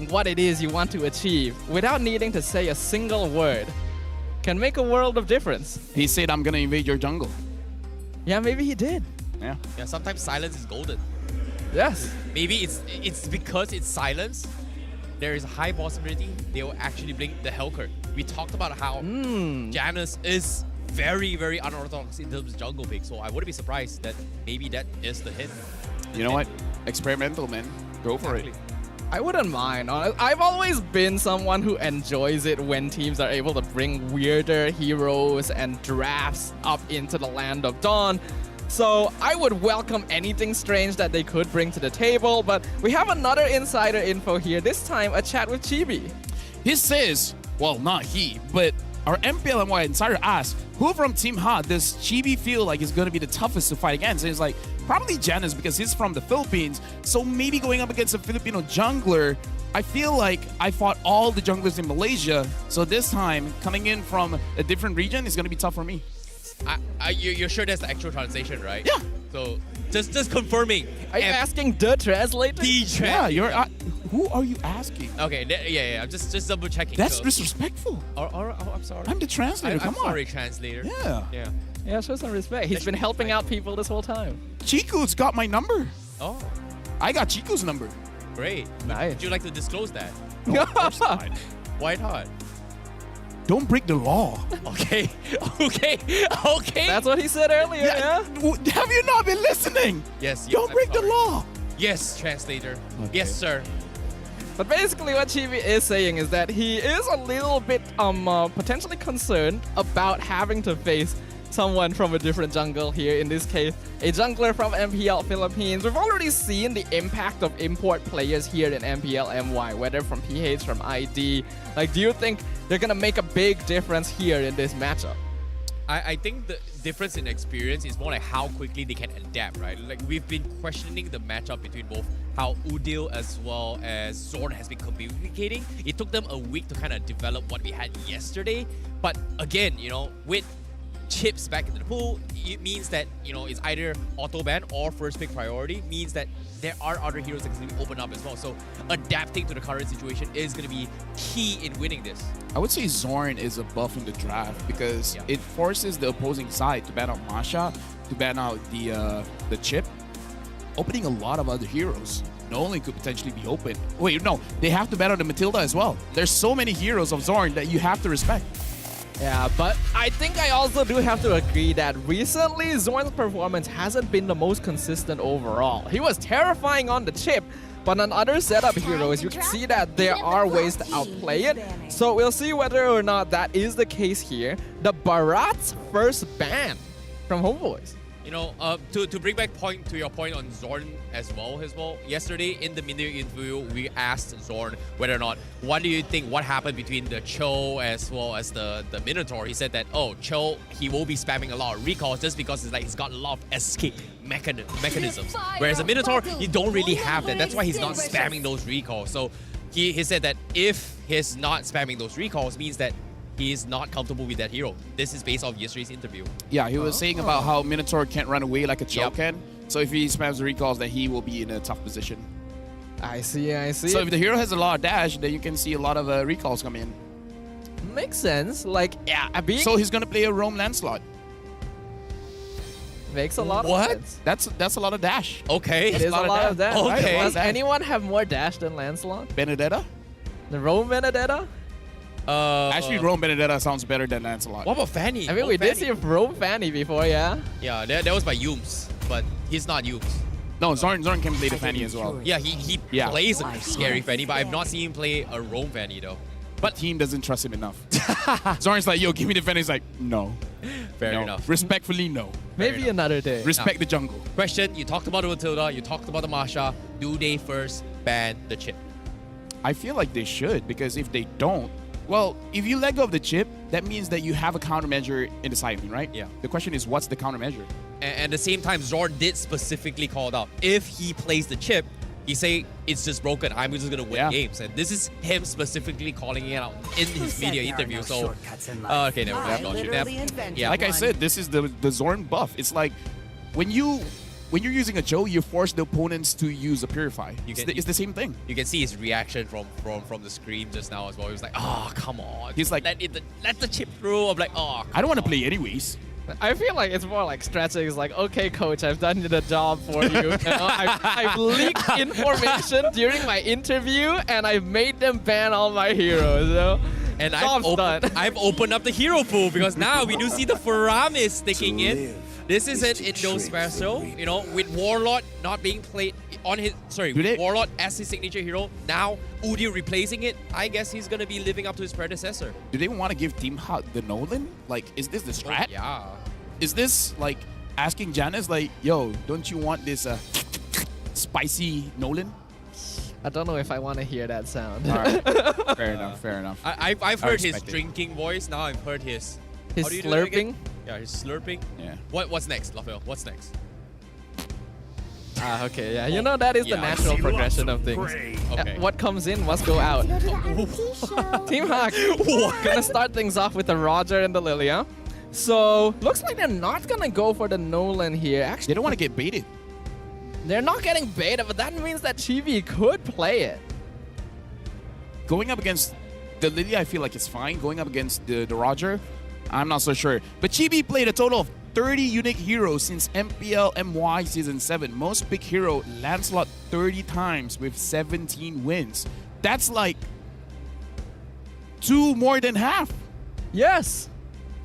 what it is you want to achieve without needing to say a single word can make a world of difference. He said, I'm gonna invade your jungle. Yeah, maybe he did. Yeah. Yeah, sometimes silence is golden. Yes. Maybe it's because it's silence, there is a high possibility they will actually blink the Hellcurt. We talked about how Janus is very, very unorthodox in terms of jungle pick. So I wouldn't be surprised that maybe that is the hit. You know what? Experimental, man. Go for it. I wouldn't mind. I've always been someone who enjoys it when teams are able to bring weirder heroes and drafts up into the land of Dawn. So I would welcome anything strange that they could bring to the table. But we have another insider info here. This time, a chat with Chibi. He says, well, not he, but our MPLMY insider asked, who from Team Ha does Chibi feel like is going to be the toughest to fight against? And he's like, probably Janus because he's from the Philippines. So maybe going up against a Filipino jungler, I feel like I fought all the junglers in Malaysia. So this time, coming in from a different region is going to be tough for me. You're sure that's the actual translation, right? Yeah. So just confirming. Are you asking the translator? Yeah, you're. Who are you asking? Okay, yeah. I'm just double checking. That's disrespectful. I'm sorry. I'm the translator. Come I'm on. sorry, translator. Yeah. Yeah, show some respect. He's been helping out people this whole time. Chiku's got my number. Oh, I got Chiku's number. great. Nice. Would you like to disclose that? No, of course not. Why not? Don't break the law. Okay. That's what he said earlier, yeah? Have you not been listening? Yes. Don't I'm break the sorry. law. Yes, translator. Okay. Yes, sir. But basically what Chibi is saying is that he is a little bit potentially concerned about having to face someone from a different jungle here, in this case, a jungler from MPL Philippines. We've already seen the impact of import players here in MPL MY, whether from PH, from ID. Like, do you think they're gonna make a big difference here in this matchup? I think the difference in experience is more like how quickly they can adapt, right? Like, we've been questioning the matchup between both how Udil as well as Zorn has been communicating. It took them a week to kind of develop what we had yesterday. But again, you know, with chips back into the pool, it means that, you know, it's either auto ban or first pick priority, means that there are other heroes that can open up as well. So adapting to the current situation is going to be key in winning this. I would say Zorn is a buff in the draft because it forces the opposing side to ban out Masha, to ban out the chip, opening a lot of other heroes. Nolan could potentially be open. Wait, no, they have to ban out the Matilda as well. There's so many heroes of Zorn that you have to respect. Yeah, but I think I also do have to agree that recently Zorn's performance hasn't been the most consistent overall. He was terrifying on the chip, but on other setup heroes, you can see that there are ways to outplay it. So we'll see whether or not that is the case here. The Barat's first ban from Homeboys. You know, to bring back to your point on Zorn as well, yesterday in the media interview, we asked Zorn whether or not, what do you think, what happened between the Cho as well as the Minotaur? He said that, oh, Cho, he will be spamming a lot of recalls just because it's like he's got a lot of escape mechanisms. Whereas the Minotaur, you don't really have that. That's why he's not spamming those recalls. So he said that if he's not spamming those recalls, means that he is not comfortable with that hero. This is based off yesterday's interview. Yeah, he was saying about how Minotaur can't run away like a Cho can. So if he spams the recalls, then he will be in a tough position. I see. So if the hero has a lot of dash, then you can see a lot of recalls come in. Makes sense. Like, yeah, so he's gonna play a roam Lancelot. Makes a lot of sense. That's a lot of dash. Okay. It is a lot of dash. Okay. Does anyone have more dash than Lancelot? Benedetta? The roam Benedetta? Actually, Rome Benedetta sounds better than Lancelot. What about Fanny? I mean, we did see Rome Fanny before, yeah? Yeah, that was by Yums, but he's not Yums. No, Zorn can play the Fanny as well. Yeah, he plays a scary Fanny, but I've not seen him play a Rome Fanny though. But team doesn't trust him enough. Zorn's like, yo, give me the Fanny. He's like, no. Fair enough. Respectfully, no. Maybe another day. Respect the jungle. Question, you talked about the Matilda, you talked about the Masha. Do they first ban the chip? I feel like they should, because if they don't, well, if you let go of the chip, that means that you have a countermeasure in the side lane, right? Yeah. The question is, what's the countermeasure? And at the same time, Zorn did specifically call out, if he plays the chip, he say it's just broken. I'm just gonna win games, and this is him specifically calling it out in his media interview. So, okay, never mind. Yeah, like I said, this is the Zorn buff. It's like when you're using a Joe, you force the opponents to use a Purify. It's the same thing. You can see his reaction from the screen just now as well. He was like, oh, come on. He's like, let the chip through. I'm like, oh, I don't want to play anyways. I feel like it's more like stretching. It's like, okay, coach, I've done the job for you. You know, I've leaked information during my interview, and I've made them ban all my heroes. You know? And Job's I've opened up the hero pool because now we do see the Faramis sticking in. This is an Indo special, you know, with Warlord not being played on his, Warlord as his signature hero. Now Udi replacing it. I guess he's gonna be living up to his predecessor. Do they want to give Team Hawk the Nolan? Like, is this the strat? Oh, yeah. Is this like asking Janice, like, yo, don't you want this spicy Nolan? I don't know if I want to hear that sound. All right. Fair enough, fair enough. I've heard his respect it. drinking voice. Now I've heard his His how do you do that again? slurping? Yeah, his slurping. Yeah. What's next, Lafayette? What's next? Okay, yeah. You know, that is the natural progression of things. Okay. What comes in must go out. Team Hawk gonna start things off with the Roger and the Lilia. So, looks like they're not gonna go for the Nolan here. Actually, They don't want to get baited. they're not getting baited, but that means that Chibi could play it. Going up against the Lily, I feel like it's fine. Going up against the Roger, I'm not so sure. But Chibi played a total of 30 unique heroes since MPL MY Season 7. Most pick hero, Lancelot 30 times with 17 wins. That's like 2 more than half. Yes,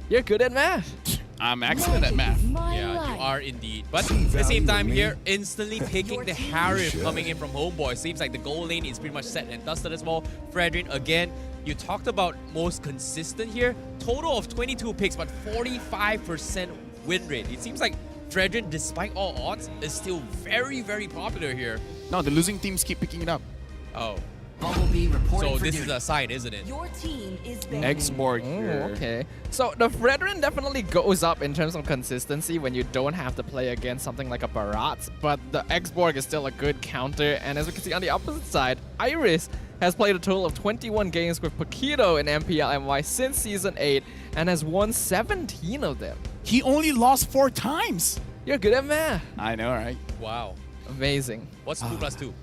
you're good at math. I'm excellent at math. Yeah, you are indeed. But at the same time here, instantly picking the Harif coming in from Homeboy. Seems like the goal lane is pretty much set and dusted as well. Fredrin, again, you talked about most consistent here. Total of 22 picks, but 45% win rate. It seems like Fredrin, despite all odds, is still very, very popular here. No, the losing teams keep picking it up. Oh. Bumblebee reporting So for this duty. is a sign, isn't it? Your team is banned. X-Borg here. Okay. So the Fredrin definitely goes up in terms of consistency when you don't have to play against something like a Barat, but the X-Borg is still a good counter. And as we can see on the opposite side, Iris has played a total of 21 games with Paquito in MPL MY since Season 8 and has won 17 of them. He only lost 4 times. You're good at math. I know, right? Wow. Amazing. What's 2 plus 2?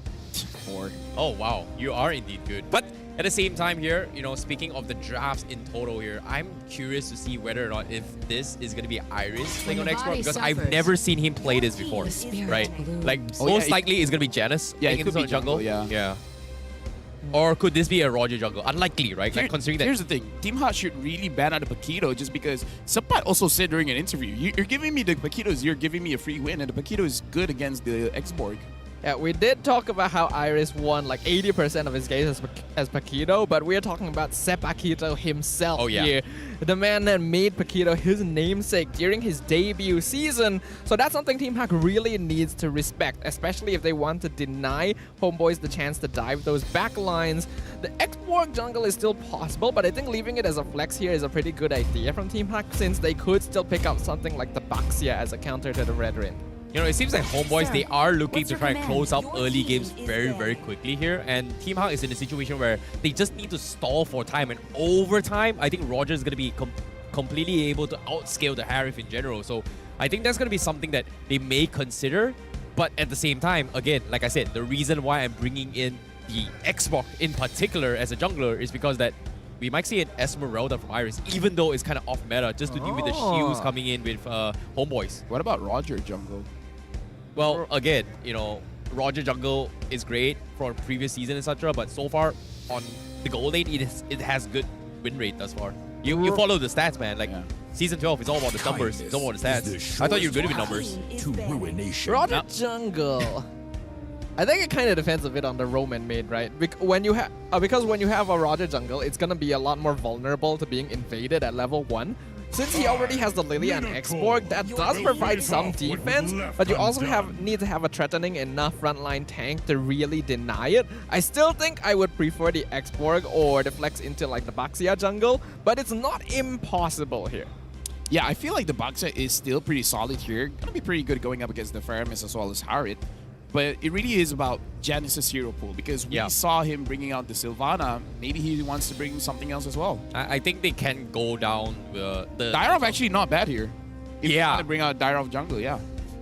4. Oh, wow. You are indeed good. But at the same time here, you know, speaking of the drafts in total here, I'm curious to see whether or not if this is going to be Iris playing on X-Borg, because I've never seen him play this before, right? Like, most likely it's going to be Janice playing in the jungle. Yeah. Or could this be a Roger jungle? Unlikely, right? Like, considering that. Here's the thing. Team Hot should really ban out the Paquito just because Sapat also said during an interview, you're giving me the Paquitos, you're giving me a free win, and the Paquito is good against the X-Borg. Yeah, we did talk about how Iris won like 80% of his games as Paquito, but we're talking about Sep Paquito himself here. The man that made Paquito his namesake during his debut season. So that's something Team Hack really needs to respect, especially if they want to deny Homeboys the chance to dive those back lines. The X-Borg jungle is still possible, but I think leaving it as a flex here is a pretty good idea from Team Hack, since they could still pick up something like the Baxia as a counter to the Red Rin. You know, it seems like Homeboys, they are looking to try and close up early games very, very quickly here. And Team Hawk is in a situation where they just need to stall for time. And over time, I think Roger is going to be completely able to outscale the Harif in general. So I think that's going to be something that they may consider. But at the same time, again, like I said, the reason why I'm bringing in the Xbox in particular as a jungler is because that we might see an Esmeralda from Iris, even though it's kind of off meta, just to deal with the shields coming in with Homeboys. What about Roger jungle? Well, again, you know, Roger jungle is great for previous season, etc. But so far on the gold lane, it has good win rate thus far. You follow the stats, man. Like season 12, it's all about the numbers. It's all about the stats. I thought you were good with numbers. To ruination. Roger jungle. I think it kind of depends a bit on the Roman mid, right? Because when you have a Roger jungle, it's gonna be a lot more vulnerable to being invaded at level 1. Since he already has the Lily and X-Borg, that does provide some defense, but you also need to have a threatening enough frontline tank to really deny it. I still think I would prefer the X-Borg or the flex into like the Baxia jungle, but it's not impossible here. Yeah, I feel like the Baxia is still pretty solid here. Gonna be pretty good going up against the Faramis as well as Harit. But it really is about Janice's hero pool, because we saw him bringing out the Sylvana. Maybe he wants to bring something else as well. I think they can go down the... Dyrov actually not bad here. If you want to bring out Dyrov jungle,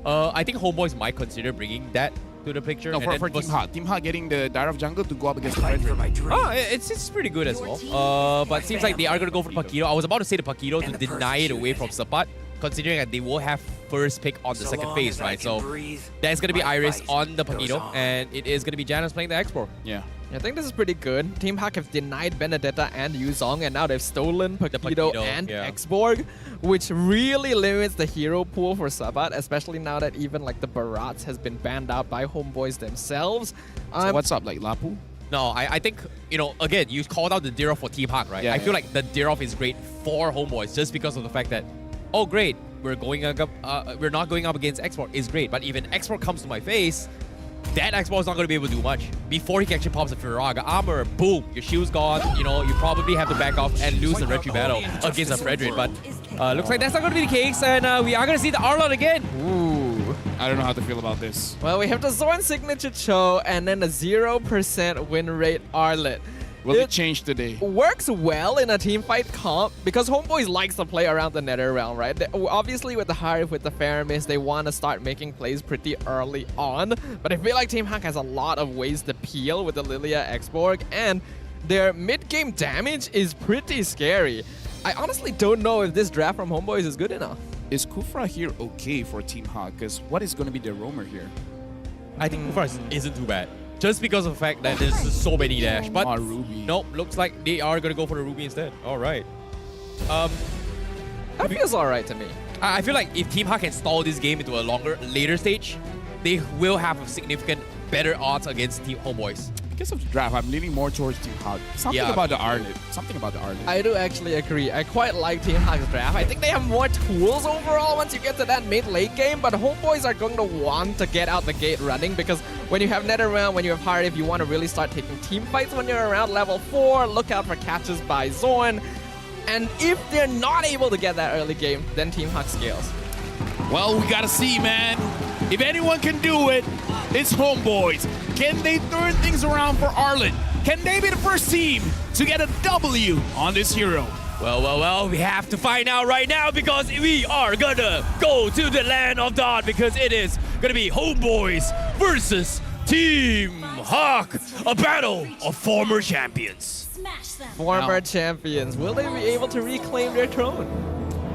I think Homeboys might consider bringing that to the picture. No, for Team Hot. Team Hot getting the Dyrov jungle to go up against Fredrin. It's pretty good as well. But seems like they are going to go for Paquito. I was about to say the Paquito to deny it away from Sapat, considering that they will have first pick on the second phase, right? So that's going to be Iris on the Paquito, and it is going to be Janice playing the X-Borg. Yeah. I think this is pretty good. Team Hawk have denied Benedetta and Yuzong, and now they've stolen Paquito and Xborg, which really limits the hero pool for Sabat, especially now that even like the Barats has been banned out by Homeboys themselves. So what's up, like Lapu? No, I think, again, you called out the Dirov for Team Hawk, right? I feel like the Dirov is great for Homeboys just because of the fact that, oh great, we're not going up against Xborg is great, but even Xborg comes to my face, that Xborg is not going to be able to do much. Before he can actually pops a Firaga armor, boom, your shield's gone. You probably have to back off and lose the retry battle against a Frederick. But looks like that's not going to be the case, and we are going to see the Arlot again. Ooh, I don't know how to feel about this. Well, we have the Zorn signature Cho and then a 0% win rate Arlot. Will it change today? Works well in a team fight comp because Homeboys likes to play around the Nether Realm, right? Obviously, with the Harif, with the Faramis, they want to start making plays pretty early on. But I feel like Team Hawk has a lot of ways to peel with the Lilia Xborg, and their mid-game damage is pretty scary. I honestly don't know if this draft from Homeboys is good enough. Is Kufra here okay for Team Hawk? Because what is going to be their roamer here? I think Kufra isn't too bad. Just because of the fact that there's just so many dash. But Ruby. Nope, looks like they are going to go for the Ruby instead. All right. That feels all right to me. I feel like if Team Hawk can stall this game into a later stage, they will have a significant better odds against Team Homeboys. Because of the draft, I'm leaning more towards Team Hawk. Something about the Arlot. Something about the Arlot. I do actually agree. I quite like Team Hawk's draft. I think they have more tools overall once you get to that mid-late game, but Homeboys are going to want to get out the gate running because when you have Nether Realm, when you have Harif, you want to really start taking team fights when you're around level 4. Look out for catches by Zorn. And if they're not able to get that early game, then Team Hawk scales. Well, we got to see, man. If anyone can do it, it's Homeboys. Can they turn things around for Arlot? Can they be the first team to get a W on this hero? Well, we have to find out right now because we are gonna go to the land of Dawn because it is gonna be Homeboys versus Team Hawk, a battle of former champions. Former champions. Will they be able to reclaim their throne?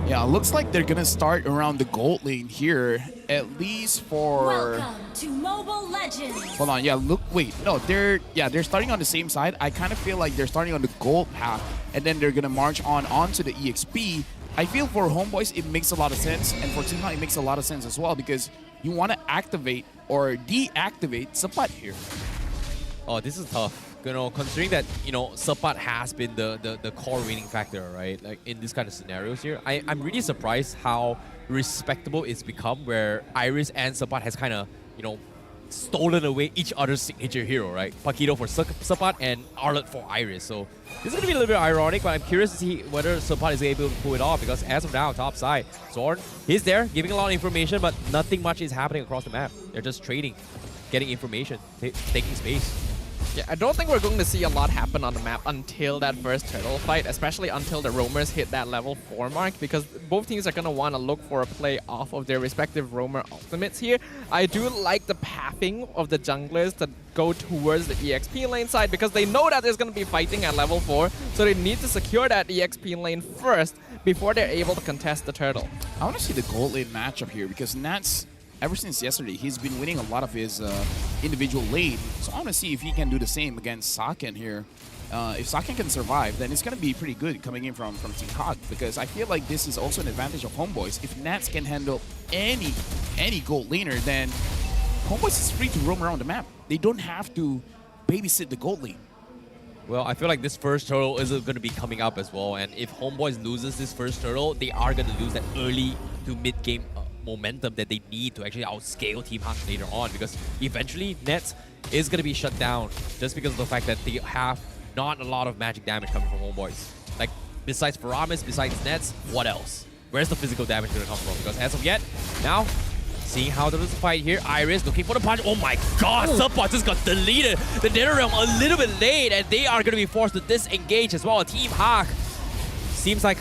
Yeah, looks like they're gonna start around the gold lane here, at least for. Welcome to Mobile Legends. Hold on, yeah, look, wait, no, they're starting on the same side. I kind of feel like they're starting on the gold path, and then they're gonna march onto the EXP. I feel for Homeboys it makes a lot of sense, and for Team Hawk it makes a lot of sense as well because you want to activate or deactivate Sapat here. Oh, this is tough. Considering that, Sapat has been the core winning factor, right? Like in this kind of scenarios here, I'm really surprised how respectable it's become where Iris and Sapat has kind of, stolen away each other's signature hero, right? Paquito for Sapat and Arlot for Iris. So this is going to be a little bit ironic, but I'm curious to see whether Sapat is able to pull it off because as of now, top side, Zorn, he's there giving a lot of information, but nothing much is happening across the map. They're just trading, getting information, taking space. Yeah, I don't think we're going to see a lot happen on the map until that first turtle fight, especially until the roamers hit that level 4 mark, because both teams are going to want to look for a play off of their respective roamer ultimates here. I do like the pathing of the junglers to go towards the EXP lane side because they know that there's going to be fighting at level 4, so they need to secure that EXP lane first before they're able to contest the turtle. I want to see the gold lane matchup here because Nats, ever since yesterday, he's been winning a lot of his individual lane. So I want to see if he can do the same against Saken here. If Saken can survive, then it's going to be pretty good coming in from Team Hawk because I feel like this is also an advantage of Homeboys. If Nats can handle any gold laner, then Homeboys is free to roam around the map. They don't have to babysit the gold lane. Well, I feel like this first turtle is going to be coming up as well. And if Homeboys loses this first turtle, they are going to lose that early to mid-game momentum that they need to actually outscale Team Hawk later on because eventually Nets is going to be shut down just because of the fact that they have not a lot of magic damage coming from Homeboys. Like, besides Faramis, besides Nets, what else? Where's the physical damage going to come from? Because as of yet, now, seeing how there is a fight here, Iris looking for the punch. Oh my god, Subpot just got deleted. The Nether Realm a little bit late, and they are going to be forced to disengage as well. Team Hawk seems like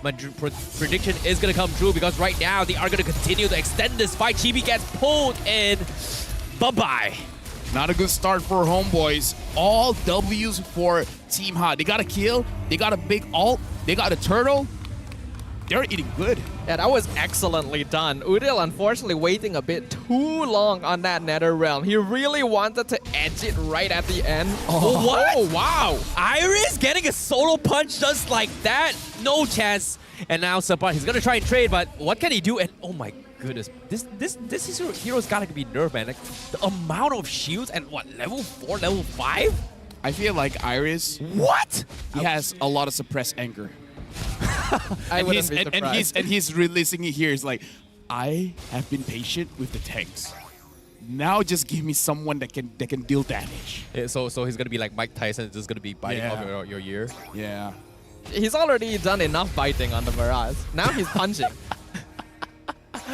my prediction is going to come true because right now they are going to continue to extend this fight. Chibi gets pulled in. Bye-bye. Not a good start for Homeboys. All W's for Team Hawk. They got a kill. They got a big ult. They got a turtle. they're eating good. Yeah, that was excellently done. Udil unfortunately waiting a bit too long on that Nether Realm. He really wanted to edge it right at the end. What? Oh, wow. Iris getting a solo punch just like that. No chance. And now Sapat, he's gonna try and trade, but what can he do? And oh my goodness, this hero's gotta be nerfed, man. Like, the amount of shields and what, level 4, level 5? I feel like Iris. What? He has a lot of suppressed anger. I and, wouldn't be surprised. he's releasing it here. It's like, I have been patient with the tanks. Now just give me someone that can deal damage. Yeah, so he's gonna be like Mike Tyson, just gonna be biting off your ear. Yeah. He's already done enough biting on the Mirage. Now he's punching.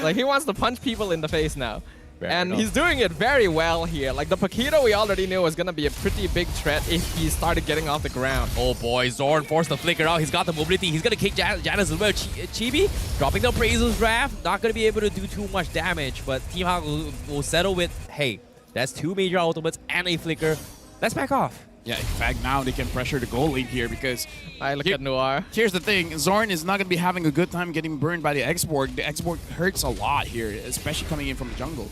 Like, he wants to punch people in the face now. And he's doing it very well here. Like, the Paquito we already knew was going to be a pretty big threat if he started getting off the ground. Oh boy, Zorn forced the flicker out. He's got the mobility. He's going to kick Janus as well. Chibi dropping the Appraisal's draft. Not going to be able to do too much damage, but Team Hawk will settle with, hey, that's 2 major ultimates and a flicker. Let's back off. Yeah, in fact, now they can pressure the goal lane here because... I look at Noir. Here's the thing. Zorn is not going to be having a good time getting burned by the X-Borg. The X-Borg hurts a lot here, especially coming in from the jungle.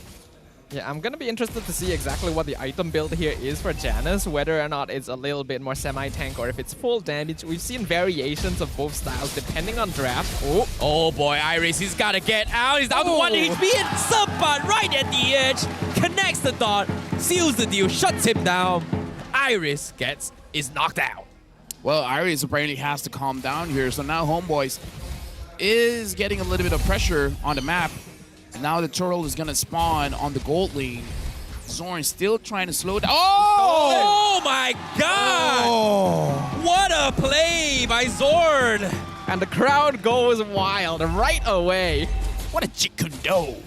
Yeah, I'm going to be interested to see exactly what the item build here is for Janus, whether or not it's a little bit more semi-tank or if it's full damage. We've seen variations of both styles depending on draft. Oh boy, Iris, he's got to get out. He's down to 1 HP and Sapat right at the edge. Connects the dot, seals the deal, shuts him down. Iris is knocked out. Well, Iris apparently has to calm down here. So now Homeboys is getting a little bit of pressure on the map. And now the turtle is going to spawn on the gold lane. Zorn still trying to slow down. Oh my god! Oh. What a play by Zorn! And the crowd goes wild right away. What a chicken dough.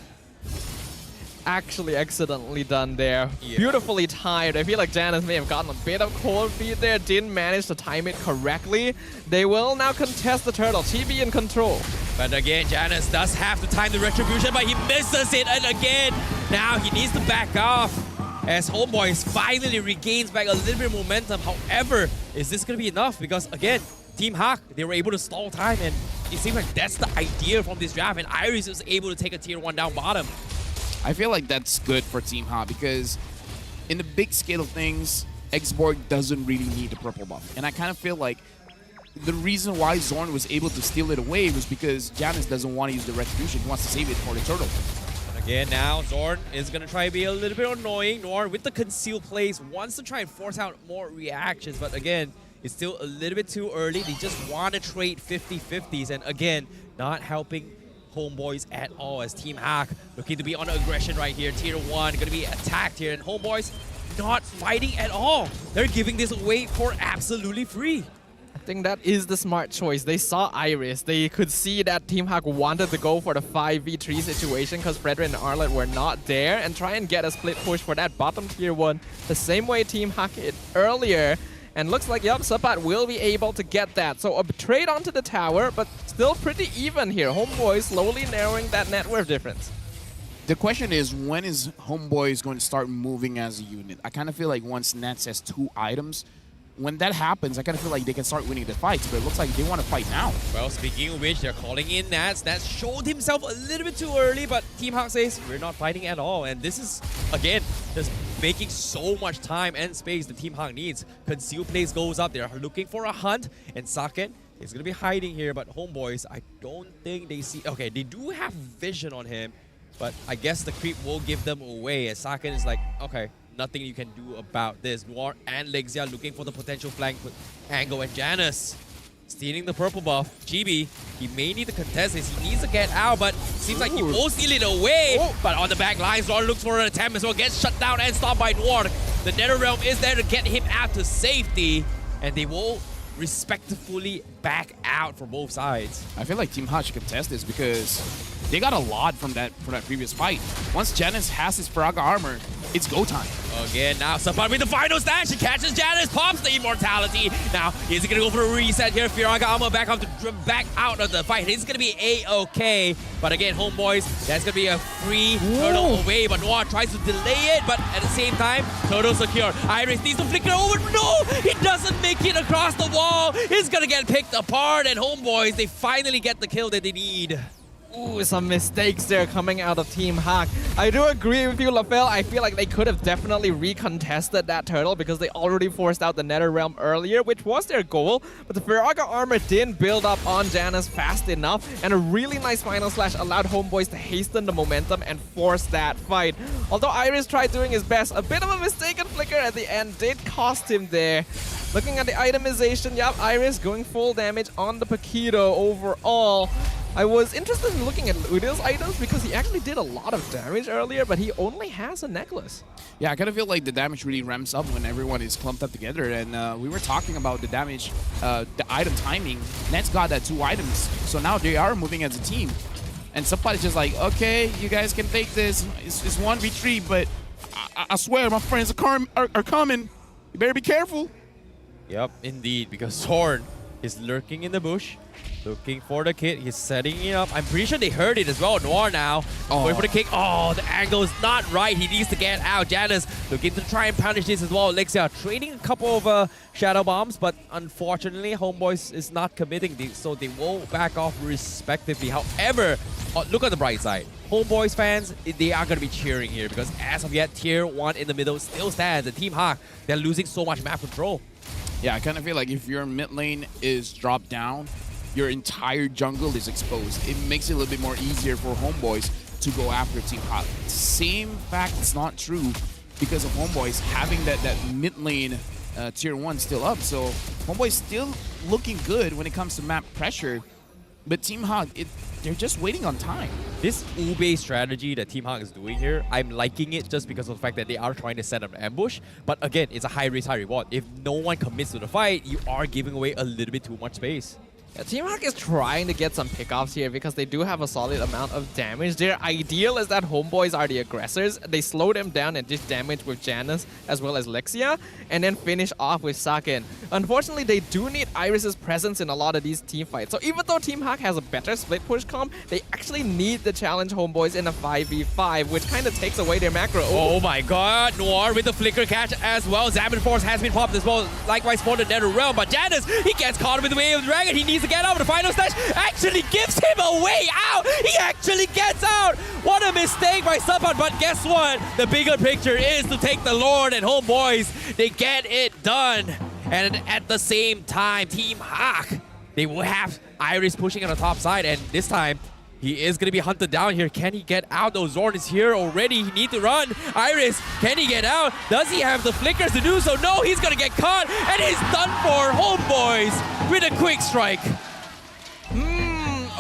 Actually excellently done there. Yeah. Beautifully timed. I feel like Janus may have gotten a bit of cold feet there. Didn't manage to time it correctly. They will now contest the turtle. Chibi in control. But again, Janus does have to time the retribution, but he misses it. And again, now he needs to back off as Homeboys finally regains back a little bit of momentum. However, is this going to be enough? Because again, Team Hawk, they were able to stall time, and it seems like that's the idea from this draft, and Iris was able to take a tier 1 down bottom. I feel like that's good for Team Ha because in the big scale of things, X-Borg doesn't really need the purple buff. And I kind of feel like the reason why Zorn was able to steal it away was because Janus doesn't want to use the retribution. He wants to save it for the turtle. And again, now Zorn is going to try to be a little bit annoying. Noir with the concealed plays wants to try and force out more reactions. But again, it's still a little bit too early. They just want to trade 50-50s. And again, not helping Homeboys at all as Team Hack looking to be on aggression right here. Tier 1 going to be attacked here, and Homeboys not fighting at all. They're giving this away for absolutely free. I think that is the smart choice. They saw Iris. They could see that Team Hack wanted to go for the 5v3 situation because Fredrin and Arlet were not there and try and get a split push for that bottom tier 1 the same way Team Hack did earlier. And looks like, yep, Sapat will be able to get that. So a trade onto the tower, but still pretty even here. Homeboys slowly narrowing that net worth difference. The question is, when is Homeboys going to start moving as a unit? I kind of feel like once Nats has 2 items, when that happens, I kind of feel like they can start winning the fights, but it looks like they want to fight now. Well, speaking of which, they're calling in Nats. Nats showed himself a little bit too early, but Team Hawk says, we're not fighting at all. And this is, again, just making so much time and space the Team Hawk needs. Conceal plays goes up. They're looking for a hunt, and Saket is going to be hiding here, but Homeboys, I don't think they see... Okay, they do have vision on him, but I guess the creep will give them away, as Saket is like, okay, nothing you can do about this. Noir and Lexia looking for the potential flank with Ango and Janus. Stealing the purple buff. GB, he may need to contest this. He needs to get out, but seems like he will steal it away. But on the back line, Zorn looks for an attempt as well. Gets shut down and stopped by Noir. The Nether Realm is there to get him out to safety, and they will respectfully back out for both sides. I feel like Team Hawk should contest this because they got a lot from that previous fight. Once Janus has his Firaga armor, it's go time. Again, now Sapat with the final stash. He catches Janus, pops the immortality. Now, is he going to go for a reset here? Firaga armor back out of the fight. It's going to be A-okay. But again, Homeboys, that's going to be a free turtle away. But Noir tries to delay it, but at the same time, turtle secure. Iris needs to flicker over. No! He doesn't make it across the wall. He's going to get picked picked apart, and Homeboys, they finally get the kill that they need. Ooh, some mistakes there coming out of Team Hawk. I do agree with you, LaFell. I feel like they could have definitely recontested that turtle because they already forced out the Nether Realm earlier, which was their goal. But the Firaga armor didn't build up on Janus fast enough, and a really nice final slash allowed Homeboys to hasten the momentum and force that fight. Although Iris tried doing his best, a bit of a mistaken flicker at the end did cost him there. Looking at the itemization, yep, Iris going full damage on the Paquito overall. I was interested in looking at Udil's items because he actually did a lot of damage earlier, but he only has a necklace. Yeah, I kind of feel like the damage really ramps up when everyone is clumped up together. And we were talking about the damage, the item timing. Nets got that 2 items, so now they are moving as a team. And somebody's just like, okay, you guys can take this. It's 1v3, but I swear my friends are coming. You better be careful. Yep, indeed, because Zorn is lurking in the bush, looking for the kid. He's setting it up. I'm pretty sure they heard it as well. Noir now going for the kick. Oh, the angle is not right. He needs to get out. Janus looking to try and punish this as well. Lexia trading a couple of shadow bombs, but unfortunately, Homeboys is not committing these, so they will back off respectively. However, look at the bright side. Homeboys fans, they are going to be cheering here because as of yet, Tier 1 in the middle still stands. And Team Hawk, they're losing so much map control. Yeah, I kind of feel like if your mid lane is dropped down, your entire jungle is exposed. It makes it a little bit more easier for Homeboys to go after Team Hawk. Same fact is not true because of Homeboys having that mid lane Tier 1 still up. So Homeboys still looking good when it comes to map pressure. But Team Hawk, they're just waiting on time. This Ube strategy that Team Hawk is doing here, I'm liking it just because of the fact that they are trying to set up an ambush. But again, it's a high risk, high reward. If no one commits to the fight, you are giving away a little bit too much space. Yeah, Team Hawk is trying to get some pickoffs here because they do have a solid amount of damage. Their ideal is that Homeboys are the aggressors. They slow them down and dish damage with Janus as well as Lexia, and then finish off with Saken. Unfortunately, they do need Iris's presence in a lot of these team fights. So even though Team Hawk has a better split push comp, they actually need to challenge Homeboys in a 5v5, which kind of takes away their macro. Oh my god, Noir with the flicker catch as well. Zaman Force has been popped as well. Likewise for the Nether Realm, but Janus, he gets caught with the Wave of Dragon. He needs to get out. The final slash actually gives him a way out. He actually gets out. What a mistake by Sapan, but guess what? The bigger picture is to take the Lord, and Homeboys, they get it done. And at the same time, Team Hawk, they will have Iris pushing on the top side, and this time, he is going to be hunted down here. Can he get out? No, Zorn is here already. He needs to run. Iris, can he get out? Does he have the flickers to do so? No, he's going to get caught, and he's done for. Homeboys with a quick strike.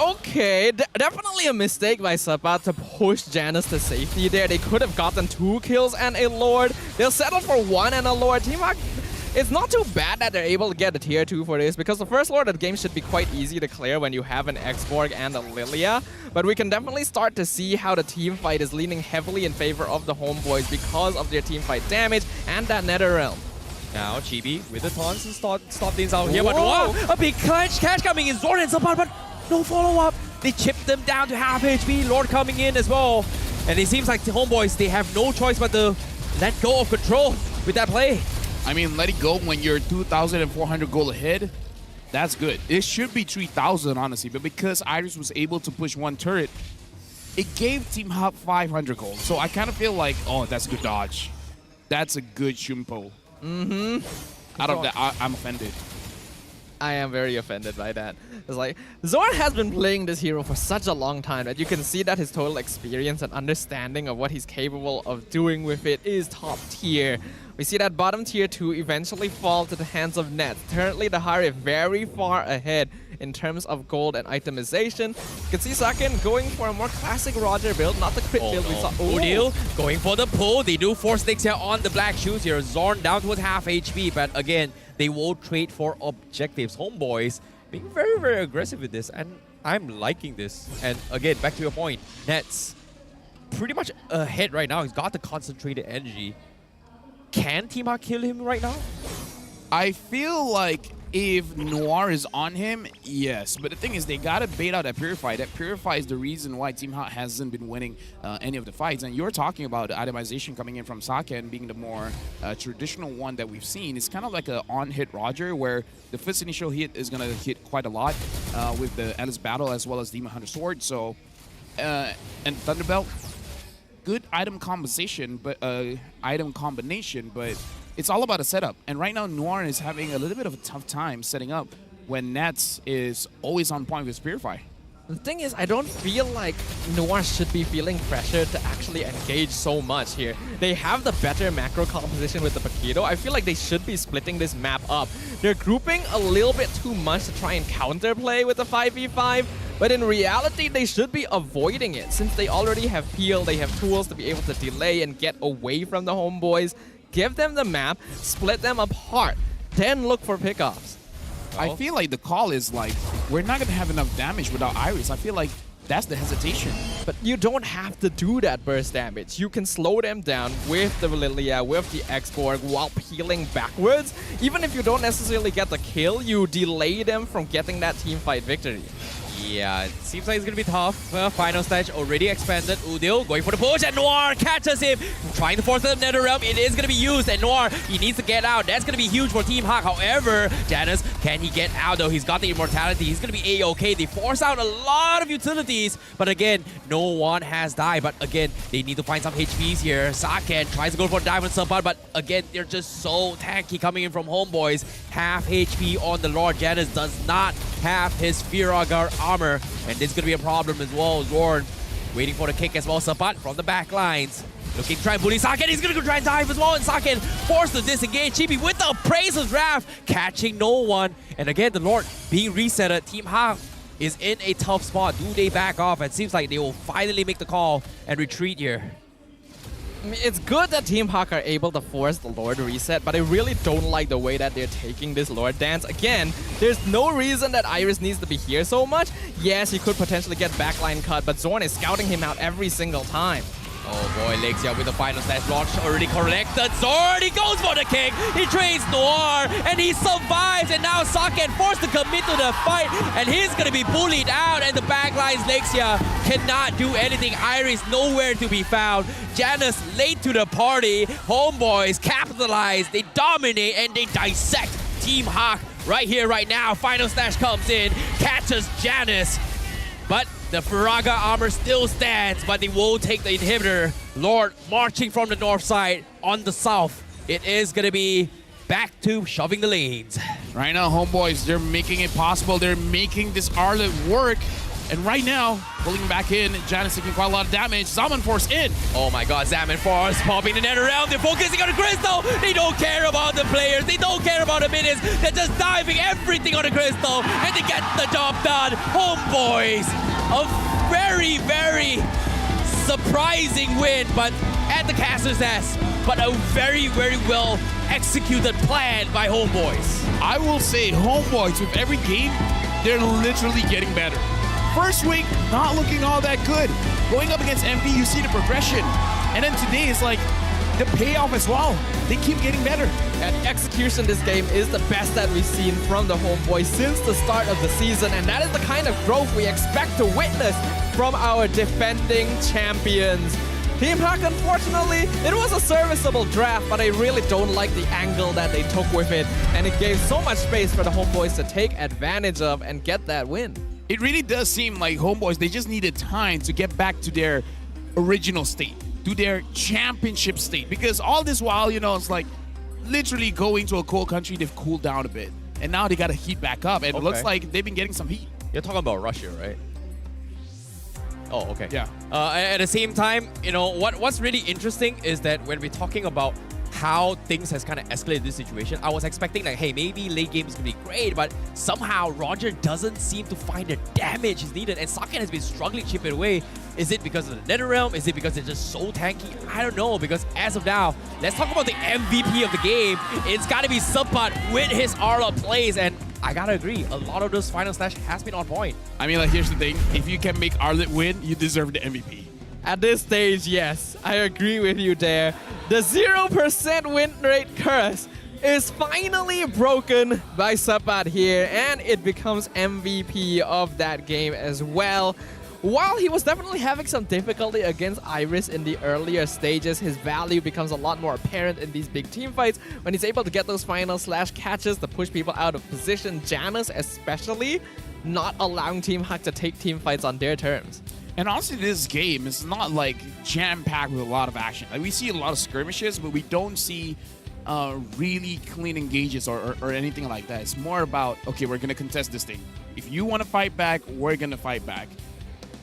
Okay, definitely a mistake by Sapat to push Janus to safety there. They could have gotten 2 kills and a Lord. They'll settle for 1 and a Lord. Team Hawk, it's not too bad that they're able to get a tier 2 for this because the first Lord of the game should be quite easy to clear when you have an X-Borg and a Lilia. But we can definitely start to see how the team fight is leaning heavily in favor of the Homeboys because of their team fight damage and that Nether Realm. Now Chibi with the taunts and stop things out here. But wow, a big catch coming in. Zorn and Sapan, but no follow-up. They chipped them down to half HP. Lord coming in as well. And it seems like the Homeboys, they have no choice but to let go of control with that play. I mean, let it go when you're 2,400 gold ahead. That's good. It should be 3,000, honestly. But because Iris was able to push 1 turret, it gave Team Hawk 500 gold. So I kind of feel like, oh, that's a good dodge. That's a good Shumpo. Out of that, I'm offended. I am very offended by that. It's like, Zorn has been playing this hero for such a long time that you can see that his total experience and understanding of what he's capable of doing with it is top tier. We see that bottom tier 2 eventually fall to the hands of Nets. Currently, the Hari very far ahead in terms of gold and itemization. You can see Saken going for a more classic Roger build, not the crit build we saw. Udil going for the pull. They do force Nix here on the black shoes here. Zorn down towards half HP, but again, they will trade for objectives. Homeboys being very, very aggressive with this, and I'm liking this. And again, back to your point, Nets pretty much ahead right now. He's got the concentrated energy. Can Team Hawk kill him right now? I feel like If Noir is on him, yes. But the thing is, they gotta bait out that Purify. That Purify is the reason why Team Hot hasn't been winning any of the fights. And you're talking about the itemization coming in from Saken being the more traditional one that we've seen. It's kind of like a on-hit Roger, where the first initial hit is gonna hit quite a lot with the Alice Battle as well as Demon Hunter Sword. So, and Thunderbelt, good item combination, but it's all about a setup. And right now, Noir is having a little bit of a tough time setting up when Nats is always on point with Purify. The thing is, I don't feel like Noir should be feeling pressure to actually engage so much here. They have the better macro composition with the Paquito. I feel like they should be splitting this map up. They're grouping a little bit too much to try and counterplay with the 5v5, but in reality, they should be avoiding it. Since they already have peel, they have tools to be able to delay and get away from the homeboys. Give them the map, split them apart, then look for pickoffs. I feel like the call is like, we're not going to have enough damage without Iris. I feel like that's the hesitation. But you don't have to do that burst damage. You can slow them down with the Lilia, with the X-Borg, while peeling backwards. Even if you don't necessarily get the kill, you delay them from getting that team fight victory. Yeah, it seems like it's going to be tough. Final stage already expanded. Udil going for the push, and Noir catches him. Trying to force the Nether Realm. It is going to be used, and Noir, he needs to get out. That's going to be huge for Team Hawk. However, Janus, can he get out though? He's got the immortality. He's going to be A-okay. They force out a lot of utilities, but again, no one has died. But again, they need to find some HPs here. Saken tries to go for Diamond Support, but again, they're just so tanky coming in from Homeboys. Half HP on the Lord. Janus does not have his Firagar armor, and this is going to be a problem as well. Zorn waiting for the kick as well. Sapat from the back lines. Looking to try and bully Saken. He's going to go try and dive as well, and Saken forced to disengage. Chibi with the Appraiser's Wrath, catching no one. And again, the Lord being resetted. Team Ha is in a tough spot. Do they back off? It seems like they will finally make the call and retreat here. I mean, it's good that Team Hawk are able to force the Lord reset, but I really don't like the way that they're taking this Lord dance. Again, there's no reason that Iris needs to be here so much. Yes, he could potentially get backline cut, but Zorn is scouting him out every single time. Oh boy, Lexia with the final stage launch already collected. Zorn, he goes for the kick. He trades Noir, and he survives. And now Saken forced to commit to the fight, and he's going to be bullied out. And the backlines, Lexia cannot do anything. Iris nowhere to be found. Janus late to the party. Homeboys capitalize. They dominate, and they dissect Team Hawk right here, right now. Final Stash comes in, catches Janus. But the Firaga armor still stands, but they won't take the inhibitor. Lord marching from the north side on the south. It is going to be back to shoving the lanes. Right now, Homeboys, they're making it possible. They're making this Arlet work. And right now, pulling back in, Janus taking quite a lot of damage. Zaman Force in. Oh my god, Zaman Force popping the Nether Realm. They're focusing on the Crystal. They don't care about the players. They don't care about the minions. They're just diving everything on the Crystal, and they get the job done. Homeboys, a very, very surprising win, but at the Caster's Nest. But a very, very well executed plan by Homeboys. I will say, Homeboys, with every game, they're literally getting better. First week, not looking all that good. Going up against MP, you see the progression. And then today is like the payoff as well. They keep getting better. And execution this game is the best that we've seen from the Homeboys since the start of the season. And that is the kind of growth we expect to witness from our defending champions. Team Hawk, unfortunately, it was a serviceable draft, but I really don't like the angle that they took with it. And it gave so much space for the Homeboys to take advantage of and get that win. It really does seem like Homeboys, they just needed time to get back to their original state, to their championship state. Because all this while, you know, it's like literally going to a cold country, they've cooled down a bit. And now they got to heat back up. And it looks like they've been getting some heat. You're talking about Russia, right? Oh, okay. Yeah. At the same time, you know, what's really interesting is that when we're talking about how things has kind of escalated this situation, I was expecting like, hey, maybe late game is going to be great, but somehow Roger doesn't seem to find the damage is needed, and Saken has been struggling chipping away. Is it because of the NetherRealm? Is it because they're just so tanky? I don't know, because as of now, let's talk about the MVP of the game. It's got to be Sapat with his Arla plays, and I gotta agree, a lot of those final slash has been on point. I mean, like, here's the thing. If you can make Arlet win, you deserve the MVP. At this stage, yes, I agree with you there. The 0% win rate curse is finally broken by Sapat here, and it becomes MVP of that game as well. While he was definitely having some difficulty against Iris in the earlier stages, his value becomes a lot more apparent in these big team fights when he's able to get those final slash catches to push people out of position. Janus especially not allowing Team Hak to take team fights on their terms. And honestly, this game is not like jam-packed with a lot of action. Like, we see a lot of skirmishes, but we don't see really clean engages or anything like that. It's more about, okay, we're going to contest this thing. If you want to fight back, we're going to fight back.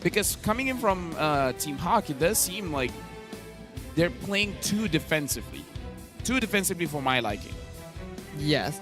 Because coming in from Team Hak, it does seem like they're playing too defensively. Too defensively for my liking. Yes.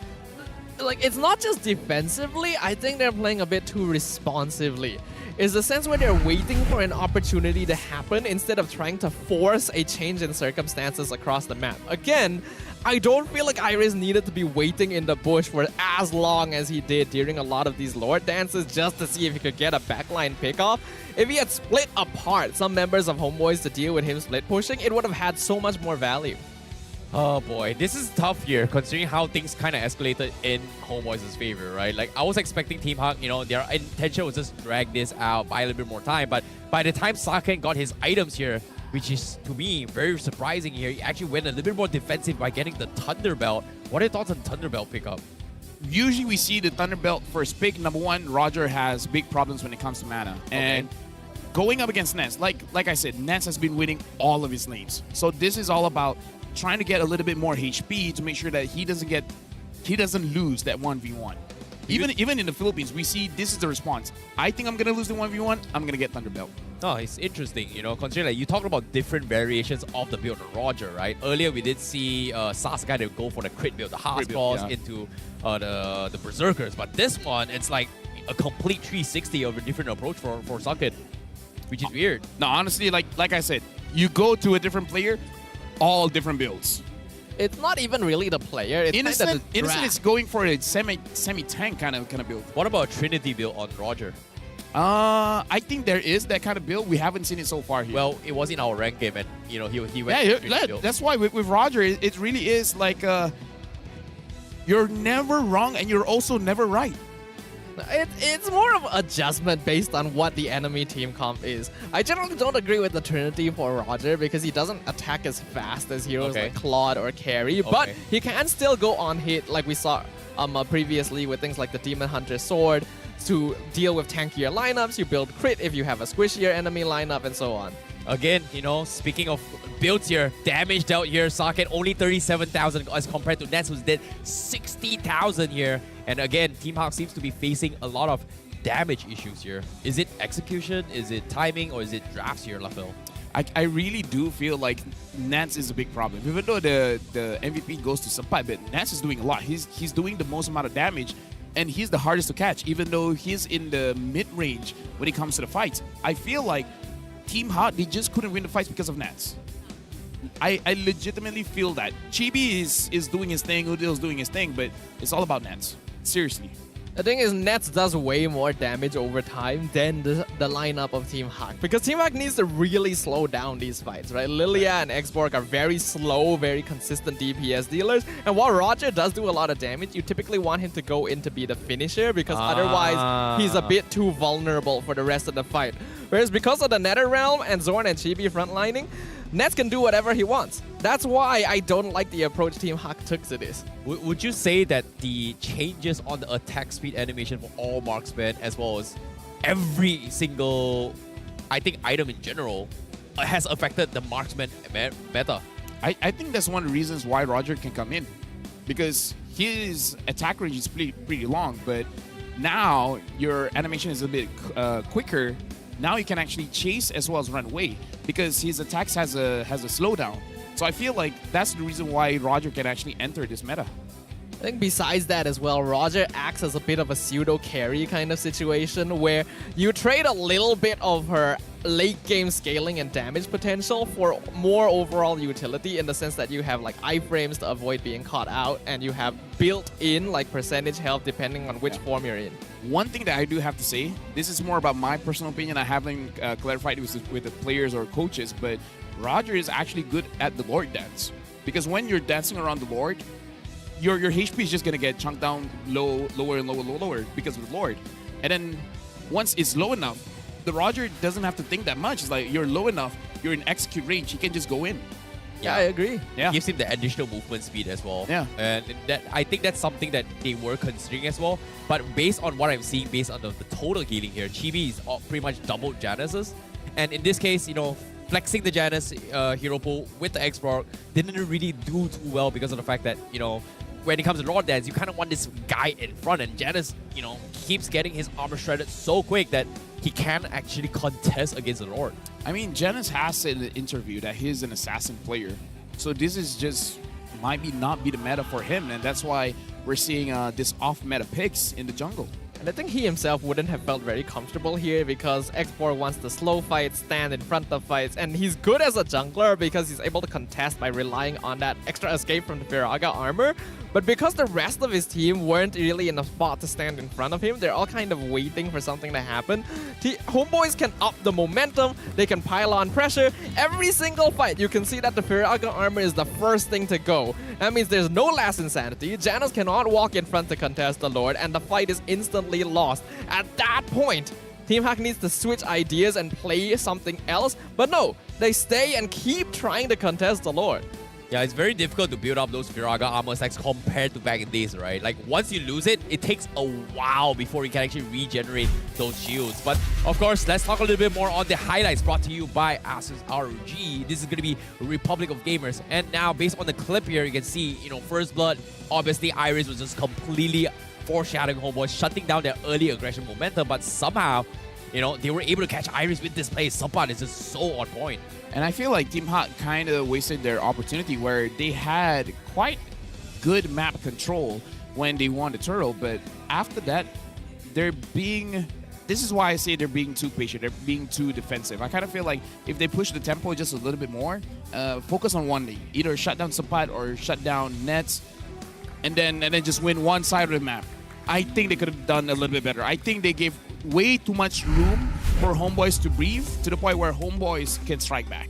Like, it's not just defensively, I think they're playing a bit too responsively. It's the sense where they're waiting for an opportunity to happen instead of trying to force a change in circumstances across the map. Again, I don't feel like Iris needed to be waiting in the bush for as long as he did during a lot of these Lord dances just to see if he could get a backline pickoff. If he had split apart some members of Homeboys to deal with him split pushing, it would have had so much more value. Oh boy, this is tough here considering how things kind of escalated in Homeboys' favor, right? Like, I was expecting Team Hak, you know, their intention was just drag this out, buy a little bit more time, but by the time Saken got his items here, which is, to me, very surprising here, he actually went a little bit more defensive by getting the Thunderbelt. What are your thoughts on Thunderbelt pickup? Usually we see the Thunderbelt first pick. Number one, Roger has big problems when it comes to mana. And going up against Nets, like I said, Nets has been winning all of his lanes. So this is all about trying to get a little bit more HP to make sure that he doesn't lose that 1v1. Even in the Philippines, we see this is the response. I think I'm going to lose the 1v1, I'm going to get Thunderbelt. Oh, it's interesting, you know, considering like you talked about different variations of the build of Roger, right? Earlier we did see Sasuke to go for the crit build, the half balls into the Berserkers, but this one, it's like a complete 360 of a different approach for Saken, which is weird. No, honestly, like I said, you go to a different player, all different builds. It's not even really the player. It's Innocent is going for a semi-tank kind of build. What about a Trinity build on Roger? I think there is that kind of build. We haven't seen it so far here. Well, it was in our rank game, and you know he went. Yeah, that's why with Roger, it really is like you're never wrong and you're also never right. It's more of adjustment based on what the enemy team comp is. I generally don't agree with the Trinity for Roger because he doesn't attack as fast as heroes like Claude or Carry, but he can still go on hit like we saw previously with things like the Demon Hunter Sword to deal with tankier lineups. You build crit if you have a squishier enemy lineup and so on. Again, you know, speaking of builds here, damage dealt here, Saken only 37,000 as compared to Nets who's did 60,000 here. And again, Team Hak seems to be facing a lot of damage issues here. Is it execution, is it timing, or is it drafts here, Lafil? I really do feel like Nats is a big problem. Even though the MVP goes to Sapai, but Nats is doing a lot. He's doing the most amount of damage, and he's the hardest to catch, even though he's in the mid-range when it comes to the fights. I feel like Team Hak, they just couldn't win the fights because of Nats. I legitimately feel that. Chibi is doing his thing, Udil's doing his thing, but it's all about Nats. Seriously. The thing is, Nets does way more damage over time than the lineup of Team Hak. Because Team Hak needs to really slow down these fights, right? Lilia and Xborg are very slow, very consistent DPS dealers. And while Roger does do a lot of damage, you typically want him to go in to be the finisher because otherwise he's a bit too vulnerable for the rest of the fight. Whereas because of the Netherrealm and Zorn and Chibi frontlining, Nets can do whatever he wants. That's why I don't like the approach Team Hak took to this. Would you say that the changes on the attack speed animation for all marksmen, as well as every single, I think, item in general, has affected the marksman meta? I think that's one of the reasons why Roger can come in. Because his attack range is pretty long, but now your animation is a bit quicker. Now you can actually chase as well as run away because his attacks has a slowdown. So I feel like that's the reason why Roger can actually enter this meta. I think besides that as well, Roger acts as a bit of a pseudo carry kind of situation where you trade a little bit of her late game scaling and damage potential for more overall utility in the sense that you have like iframes to avoid being caught out and you have built-in like percentage health depending on which form you're in. One thing that I do have to say, this is more about my personal opinion. I haven't clarified it with the players or coaches, but Roger is actually good at the Lord dance. Because when you're dancing around the Lord, your HP is just gonna get chunked down lower and lower because of the Lord. And then once it's low enough, the Roger doesn't have to think that much. It's like you're low enough, you're in execute range, he can just go in. Yeah, I agree. Yeah. It gives him the additional movement speed as well. Yeah. And that I think that's something that they were considering as well. But based on what I'm seeing, based on the total healing here, Chibi is pretty much doubled Janus's. And in this case, you know, flexing the Janus hero pool with the X-Proc didn't really do too well because of the fact that, you know, when it comes to Lord Dance, you kind of want this guy in front, and Janus, you know, keeps getting his armor shredded so quick that he can't actually contest against the Lord. I mean, Janus has said in the interview that he's an assassin player. So this is just might not be the meta for him, and that's why we're seeing this off-meta picks in the jungle. And I think he himself wouldn't have felt very comfortable here because X4 wants the slow fights, stand in front of fights, and he's good as a jungler because he's able to contest by relying on that extra escape from the Viraga armor. But because the rest of his team weren't really in a spot to stand in front of him, they're all kind of waiting for something to happen. Homeboys can up the momentum, they can pile on pressure. Every single fight, you can see that the Viraga armor is the first thing to go. That means there's no last insanity. Janus cannot walk in front to contest the Lord, and the fight is instantly lost. At that point, Team Hack needs to switch ideas and play something else. But no, they stay and keep trying to contest the Lord. Yeah, it's very difficult to build up those Viraga armor stacks compared to back in days, right? Like, once you lose it, it takes a while before you can actually regenerate those shields. But, of course, let's talk a little bit more on the highlights brought to you by Asus ROG. This is going to be Republic of Gamers. And now, based on the clip here, you can see, you know, First Blood, obviously, Iris was just completely foreshadowing Homeboys, shutting down their early aggression momentum. But somehow, you know, they were able to catch Iris with this play. Sapan is just so on point. And I feel like Team Hot kind of wasted their opportunity where they had quite good map control when they won the turtle, but after that, this is why I say they're being too patient, they're being too defensive. I kind of feel like if they push the tempo just a little bit more, focus on one lane, either shut down Sapat or shut down Nets, and then just win one side of the map. I think they could have done a little bit better. I think they gave way too much room for Homeboys to breathe to the point where Homeboys can strike back.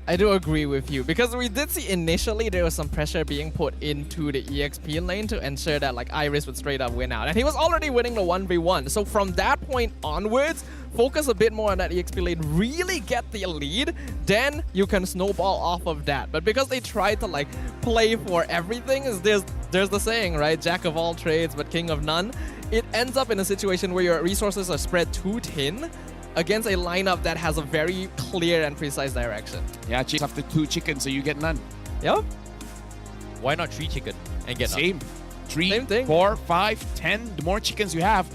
I do agree with you because we did see initially there was some pressure being put into the EXP lane to ensure that like Iris would straight up win out, and he was already winning the 1v1. So from that point onwards, focus a bit more on that EXP lane, really get the lead, then you can snowball off of that. But because they tried to like play for everything, there's the saying, right? Jack of all trades but king of none. It ends up in a situation where your resources are spread too thin against a lineup that has a very clear and precise direction. Yeah, chase after 2 chickens so you get none. Yep. Why not 3 chicken and get Same. none? 3, Same thing. 4, 5, 10. The more chickens you have,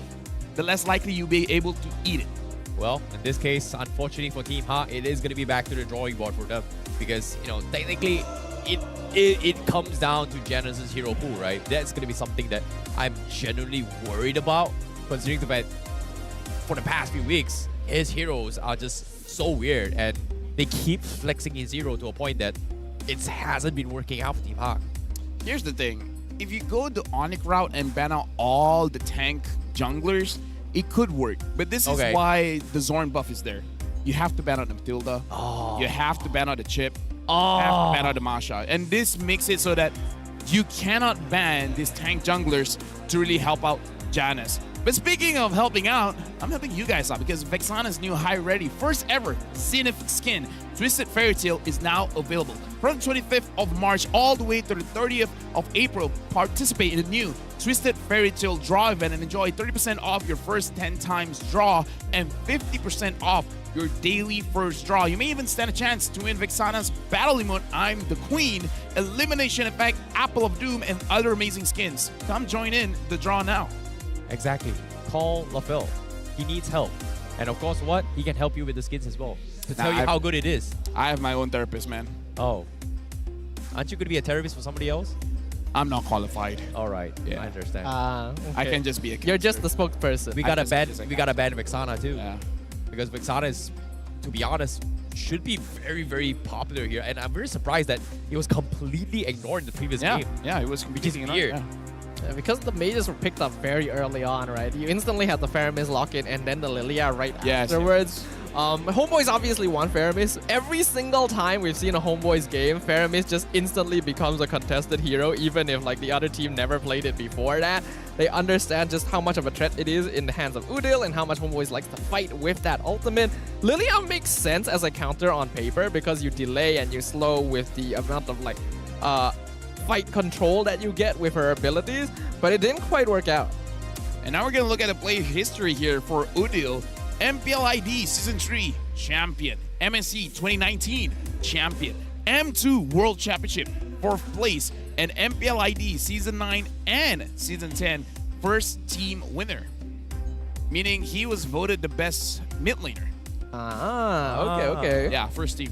the less likely you'll be able to eat it. Well, in this case, unfortunately for Team Ha, it is going to be back to the drawing board for them because, you know, technically it comes down to Janus's hero pool, right? That's going to be something that I'm genuinely worried about, considering the fact for the past few weeks, his heroes are just so weird and they keep flexing his hero to a point that it hasn't been working out for Team Ha. Here's the thing. If you go the Onyx route and ban out all the tank junglers, it could work. But this is why the Zorn buff is there. You have to ban out the Matilda. You have to ban out the Chip. You have to ban out the Masha. And this makes it so that you cannot ban these tank junglers to really help out Janus. But speaking of helping out, I'm helping you guys out because Vexana's new high-ready, first ever Zenith skin, Twisted Fairy Tail, is now available. From the 25th of March all the way to the 30th of April, participate in the new Twisted Fairy Tail draw event and enjoy 30% off your first 10 times draw and 50% off your daily first draw. You may even stand a chance to win Vexana's battle emote, I'm the Queen, Elimination Effect, Apple of Doom, and other amazing skins. Come join in the draw now. Exactly. Call LaFell. He needs help. And of course, what? He can help you with the skins as well. To tell you how good it is. I have my own therapist, man. Oh. Aren't you going to be a therapist for somebody else? I'm not qualified. All right. Yeah. I understand. Okay. I can just be a You're just the spokesperson. We got to ban Vexana too. Yeah. Because Vexana is, to be honest, should be very, very popular here. And I'm very surprised that he was completely ignored in the previous game. Yeah, it was completely ignored. Because the mages were picked up very early on, right? You instantly had the Faramis lock in and then the Lilia right afterwards. Homeboys obviously won Faramis. Every single time we've seen a Homeboys game, Faramis just instantly becomes a contested hero, even if like the other team never played it before that. They understand just how much of a threat it is in the hands of Udil and how much Homeboys likes to fight with that ultimate. Lilia makes sense as a counter on paper because you delay and you slow with the amount of like fight control that you get with her abilities, but it didn't quite work out. And now we're going to look at the player history here for Udil. MPL ID Season 3 champion, MSC 2019 champion, M2 World Championship 4th place, and MPL ID Season 9 and Season 10 first team winner. Meaning he was voted the best mid laner. Okay. Yeah, first team.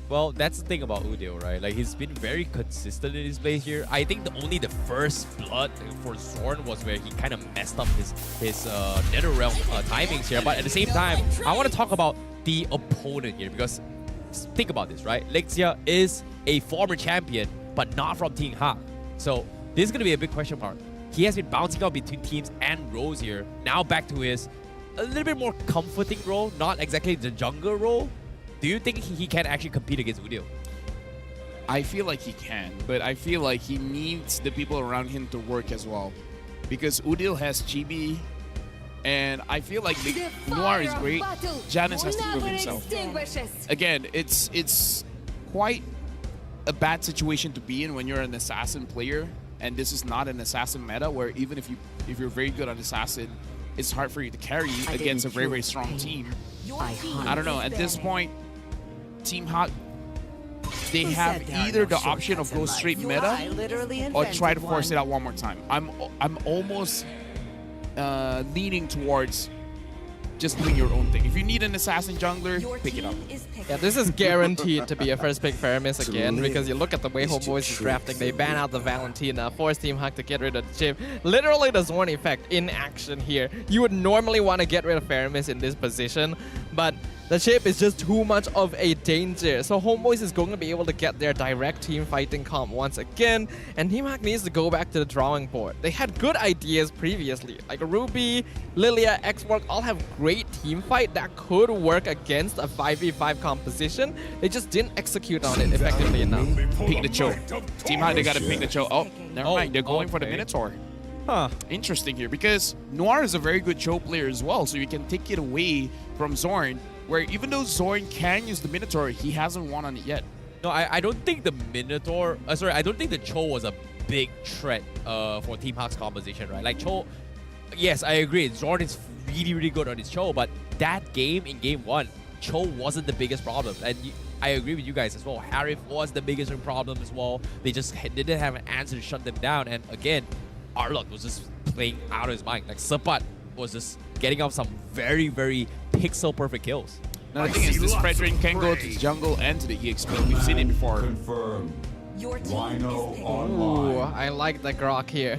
Well, that's the thing about Udil, right? Like, he's been very consistent in his play here. I think only the first blood for Zorn was where he kind of messed up his NetherRealm timings here. But at the same time, I want to talk about the opponent here because think about this, right? Lexia is a former champion, but not from Team Hawk. So this is going to be a big question mark. He has been bouncing out between teams and roles here. Now back to his a little bit more comforting role, not exactly the jungle role. Do you think he can actually compete against Udil? I feel like he can, but I feel like he needs the people around him to work as well. Because Udil has Chibi, and I feel like Noir is great. Janice has to prove himself. Again, it's quite a bad situation to be in when you're an assassin player, and this is not an assassin meta where even if you're very good on assassin, it's hard for you to carry against a very, very strong team. I don't know, at this point, Team Hawk, they have either the option of go straight meta or try to force it out one more time. I'm almost leaning towards just doing your own thing. If you need an assassin jungler, pick it up. Yeah, this is guaranteed to be a first pick Faramis again because you look at the way Homeboys is drafting. They ban out the Valentina, force Team Hawk to get rid of the chip. Literally the Zorn effect in action here. You would normally want to get rid of Faramis in this position, but the chip is just too much of a danger. So Homeboys is going to be able to get their direct team fighting comp once again, and Team Hawk needs to go back to the drawing board. They had good ideas previously, like Ruby, Lilia, X-Work all have great team fight that could work against a 5v5 composition. They just didn't execute on it effectively enough. Pick the Cho. Team Hawk, they gotta pick the Cho. Oh, never mind, they're going for the Minotaur. Huh. Interesting here, because Noir is a very good Cho player as well, so you can take it away from Zorn, where even though Zorn can use the Minotaur, he hasn't won on it yet. No, I don't think the Minotaur... I don't think the Cho was a big threat for Team Hawk's composition, right? Like, Cho... Yes, I agree. Zorn is really, really good on his Cho, but that game, in Game 1, Cho wasn't the biggest problem. And I agree with you guys as well. Harif was the biggest problem as well. They just didn't have an answer to shut them down. And again, Arlot was just playing out of his mind. Like, Sapat was just getting off some very, very pixel-perfect kills. Now the thing is, this Fredrin can go to the jungle and to the EX build. We've seen it before. Confirmed. Ooh, I like the Grok here.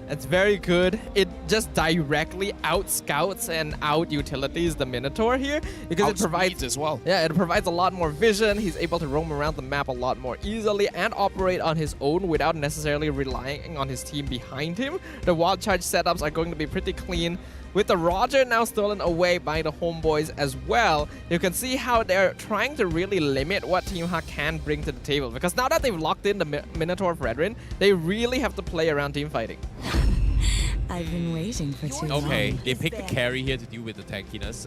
It's very good. It just directly out-scouts and out-utilities the Minotaur here because it provides as well. Yeah, it provides a lot more vision. He's able to roam around the map a lot more easily and operate on his own without necessarily relying on his team behind him. The wild charge setups are going to be pretty clean. With the Roger now stolen away by the Homeboys as well, you can see how they're trying to really limit what Team Hawk can bring to the table. Because now that they've locked in the Minotaur Fredrin, they really have to play around team fighting. I've been waiting for too long. Okay, they picked the carry here to deal with the tankiness.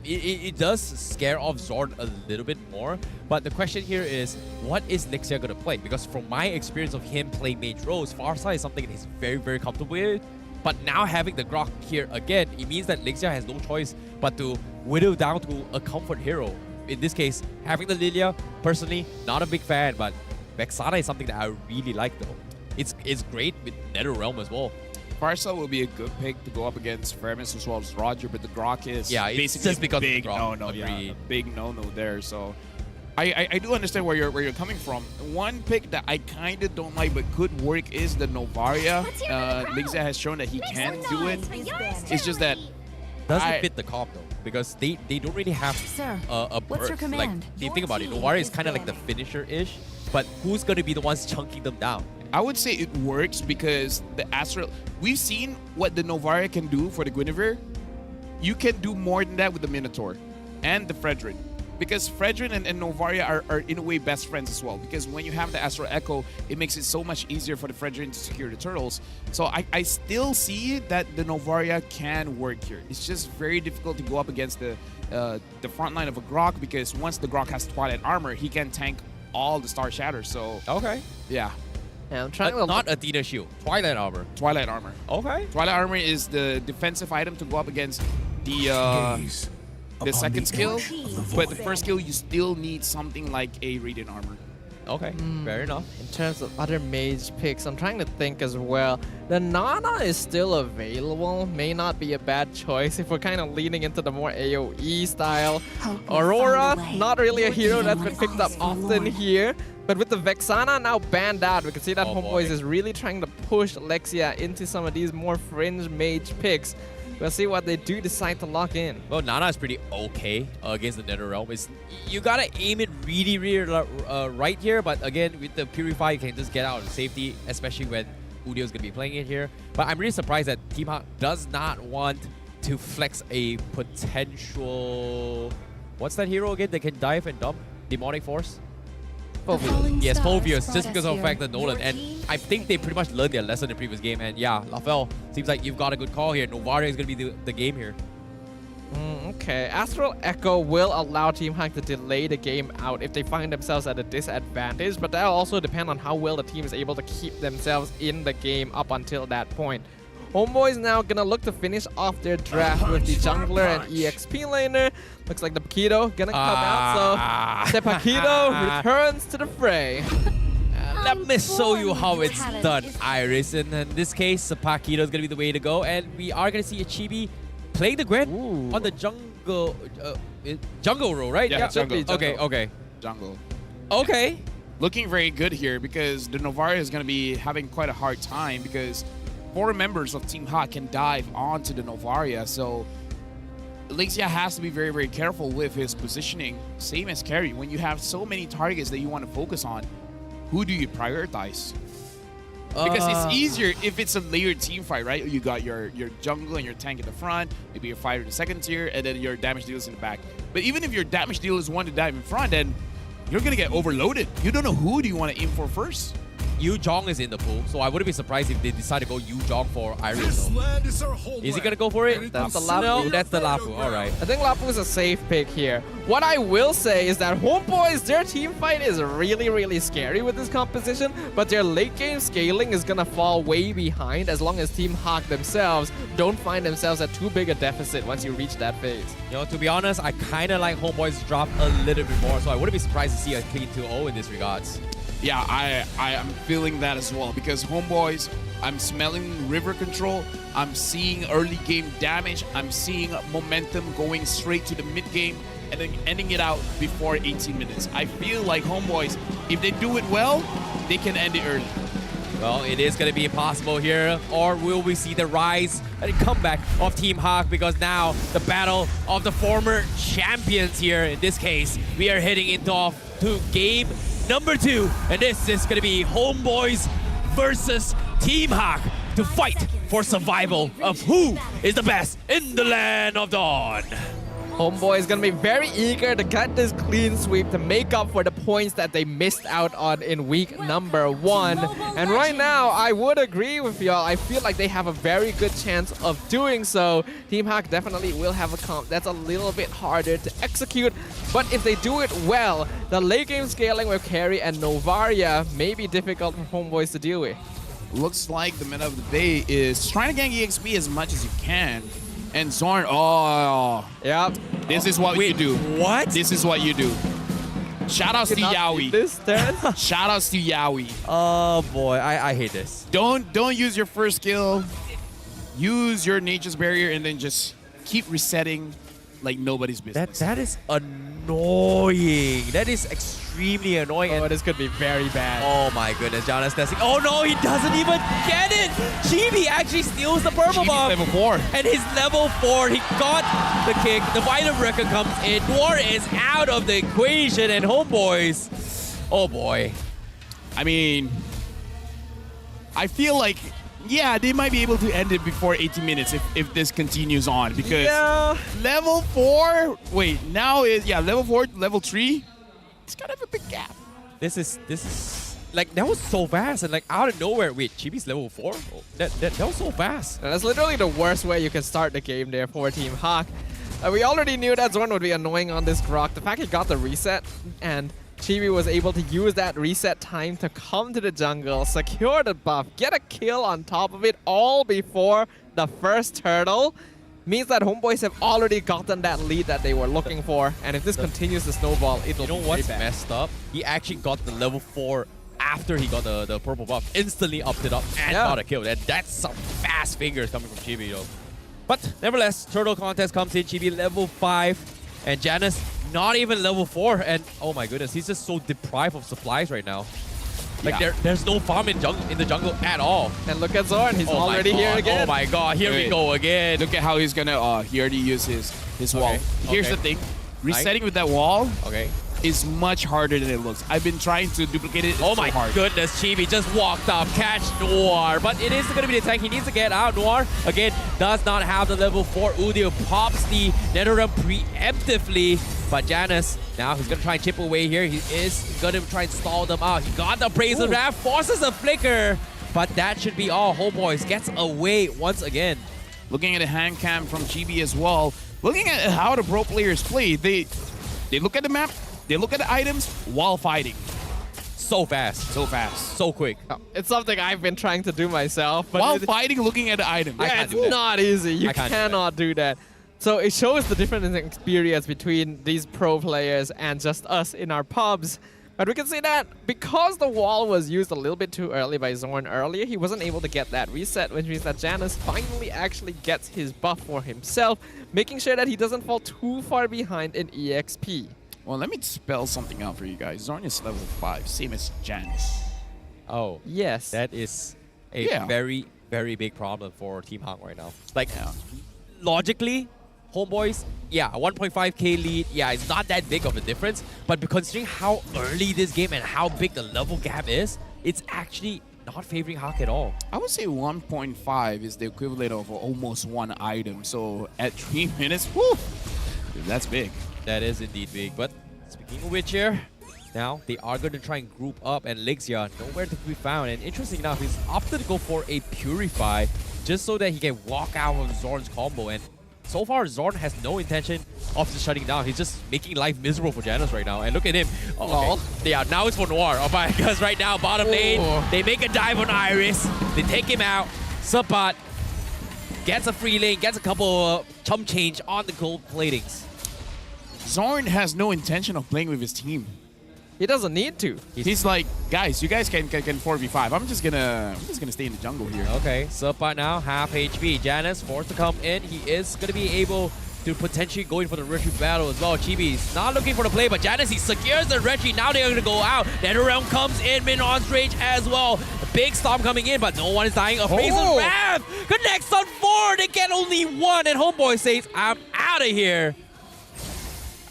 It does scare off Zorn a little bit more, but the question here is, what is Lexia going to play? Because from my experience of him playing mage roles, Farsight is something that he's very, very comfortable with. But now having the Grok here again, it means that Lexia has no choice but to whittle down to a comfort hero. In this case, having the Lilia, personally, not a big fan, but Vexana is something that I really like though. It's great with NetherRealm as well. Farsa will be a good pick to go up against Faramis as well as Roger, but the Grok is basically just because big big no-no there. So I do understand where you're coming from. One pick that I kind of don't like but could work is the Novaria. Lexia has shown that he can do it. It's just that doesn't fit the comp though, because they don't really have a burst. Like, if you think about it, Novaria is kind of like the finisher-ish, but who's going to be the ones chunking them down? I would say it works because the Astral... We've seen what the Novaria can do for the Guinevere. You can do more than that with the Minotaur. and the Fredrin. Because Fredrin and Novaria are in a way best friends as well. Because when you have the Astral Echo, it makes it so much easier for the Fredrin to secure the turtles. So I still see that the Novaria can work here. It's just very difficult to go up against the front line of a Grok, because once the Grok has Twilight Armor, he can tank all the Star Shatters. So okay, yeah. Yeah, I'm trying to not Athena Shield, Twilight Armor. Twilight Armor. Okay. Twilight Armor is the defensive item to go up against the second skill, but the first skill you still need something like a Radiant Armor. Okay, fair enough. In terms of other mage picks, I'm trying to think as well. The Nana is still available, may not be a bad choice if we're kind of leaning into the more AoE style. Aurora, not really a hero that's been picked up often here. But with the Vexana now banned out, we can see that Homeboys is really trying to push Lexia into some of these more fringe mage picks. We'll see what they do decide to lock in. Well, Nana is pretty okay against the NetherRealm. You gotta aim it really, really right here, but again, with the Purify, you can just get out of safety, especially when Udio's gonna be playing it here. But I'm really surprised that Team Hawk does not want to flex a potential... What's that hero again that can dive and dump? Demonic Force? Phoveus. Yes, Phoveus, just because of the fact that Nolan. And I think they pretty much learned their lesson in the previous game. And yeah, Lafel, seems like you've got a good call here. Novaria is going to be the game here. Okay, Astral Echo will allow Team Hawk to delay the game out if they find themselves at a disadvantage, but that'll also depend on how well the team is able to keep themselves in the game up until that point. Homeboys now gonna look to finish off their draft with the jungler and EXP laner. Looks like the Paquito gonna come out, so the Paquito returns to the fray. Let me show you how it's done, Iris. And in this case, Paquito is gonna be the way to go, and we are gonna see a Chibi playing the Gwen on the jungle role, right? Yeah, jungle. Okay. Jungle. Okay. Looking very good here, because the Novaria is going to be having quite a hard time, because 4 members of Team Hawk can dive onto the Novaria. So Lexia has to be very, very careful with his positioning. Same as Carry. When you have so many targets that you want to focus on, who do you prioritize? Because it's easier if it's a layered team fight, right? You got your jungle and your tank in the front, maybe your fighter in the second tier, and then your damage dealers in the back. But even if your damage dealers want to dive in front, then you're going to get overloaded. You don't know who do you want to aim for first. Yu Jong is in the pool, so I wouldn't be surprised if they decide to go Yu Jong for Iris. Is he gonna go for it? That's the Lapu. No, that's the Lapu. All right. I think Lapu is a safe pick here. What I will say is that Homeboys, their team fight is really, really scary with this composition, but their late game scaling is gonna fall way behind as long as Team Hawk themselves don't find themselves at too big a deficit once you reach that phase. You know, to be honest, I kind of like Homeboys drop a little bit more, so I wouldn't be surprised to see a clean 2-0 in this regards. Yeah, I am feeling that as well, because Homeboys, I'm smelling river control, I'm seeing early game damage, I'm seeing momentum going straight to the mid game and then ending it out before 18 minutes. I feel like Homeboys, if they do it well, they can end it early. Well, it is going to be possible here, or will we see the rise and comeback of Team Hawk, because now the battle of the former champions here, in this case, we are heading into game number 2, and this is going to be Homeboys versus Team Hawk to fight for survival of who is the best in the land of Dawn. Homeboy is going to be very eager to get this clean sweep to make up for the points that they missed out on in week number 1. And right now, I would agree with y'all. I feel like they have a very good chance of doing so. Team Hawk definitely will have a comp that's a little bit harder to execute. But if they do it well, the late game scaling with Carry and Novaria may be difficult for Homeboys to deal with. Looks like the meta of the day is trying to gank EXP as much as you can. And Zorn, oh. Yep. This is what you do. What? This is what you do. Shoutouts to Yaoi. Shoutouts to Yaoi. Oh boy, I hate this. Don't use your first skill. Use your nature's barrier and then just keep resetting like nobody's business. That is annoying. That is extremely annoying. Oh, this could be very bad. Oh my goodness, Jonas testing. Oh no, he doesn't even get it. Chibi actually steals the purple bomb. Level 4. And he's level 4. He got the kick. The Vital Record comes in. War is out of the equation, and Homeboys. Oh boy. I mean, I feel like Yeah, they might be able to end it before 80 minutes if this continues on, because level 4, wait, now is, level 4, level 3, it's kind of a big gap. This is like, that was so fast, and like out of nowhere. Wait, Chibi's level 4? Oh, that was so fast. And that's literally the worst way you can start the game there for Team Hawk. We already knew that Zorn would be annoying on this Grok. The fact he got the reset and Chibi was able to use that reset time to come to the jungle, secure the buff, get a kill on top of it all before the first turtle, means that Homeboys have already gotten that lead that they were looking for. And if this continues to snowball, it will be what's very bad. messed up? He actually got the level 4 after he got the purple buff. Instantly upped it up and got a kill. And that's some fast fingers coming from Chibi, though. But nevertheless, turtle contest comes in. Chibi level 5. And Janus not even level 4. And oh my goodness, he's just so deprived of supplies right now. Like there's no farm in the jungle at all. And look at Zorn, he's already here again. Oh my god, here we go again. Look at how he's gonna, he already used his wall. Here's the thing, resetting with that wall is much harder than it looks. I've been trying to duplicate it. Oh my goodness, Chibi just walked up, catch Noir. But it is going to be the tank. He needs to get out. Noir, again, does not have the level 4. Udio pops the Netherrealm preemptively. But Janus, now he's going to try and chip away here. He is going to try and stall them out. He got the Brazen Wrath, forces a flicker. But that should be all. Homeboys gets away once again. Looking at a hand cam from Chibi as well. Looking at how the pro players play, they look at the map, they look at the items while fighting. So fast. So fast. So quick. It's something I've been trying to do myself. But while fighting, looking at the items. Yeah, it's not easy. You cannot do that. So it shows the difference in experience between these pro players and just us in our pubs. But we can see that because the wall was used a little bit too early by Zorn earlier, he wasn't able to get that reset, which means that Janus finally actually gets his buff for himself, making sure that he doesn't fall too far behind in EXP. Well, let me spell something out for you guys. Zorn is level 5, same as Janus. Oh. Yes. That is a very, very big problem for Team Hawk right now. Like, logically, Homeboys, 1.5k lead, it's not that big of a difference, but considering how early this game and how big the level gap is, it's actually not favoring Hawk at all. I would say 1.5 is the equivalent of almost one item, so at 3 minutes, whew, that's big. That is indeed big, but speaking of which here, now they are going to try and group up, and Lixia nowhere to be found, and interesting enough, he's opted to go for a Purify just so that he can walk out of Zorn's combo, and so far, Zorn has no intention of just shutting down. He's just making life miserable for Janus right now. And look at him. Now it's for Noir. Because right now, bottom lane, they make a dive on Iris. They take him out. Sapat gets a free lane, gets a couple chump change on the gold platings. Zorn has no intention of playing with his team. He doesn't need to. He's like, guys, you guys can 4v5. I'm just gonna stay in the jungle here. Okay, Sapat now half HP. Janus forced to come in. He is gonna be able to potentially go in for the retreat battle as well. Chibi's not looking for the play, but Janus, he secures the retreat. Now they're gonna go out. Netherrealm comes in, Minon's range as well. A big storm coming in, but no one is dying. A Brazen Wrath connects on 4. They get only 1, and Homeboy says, I'm out of here.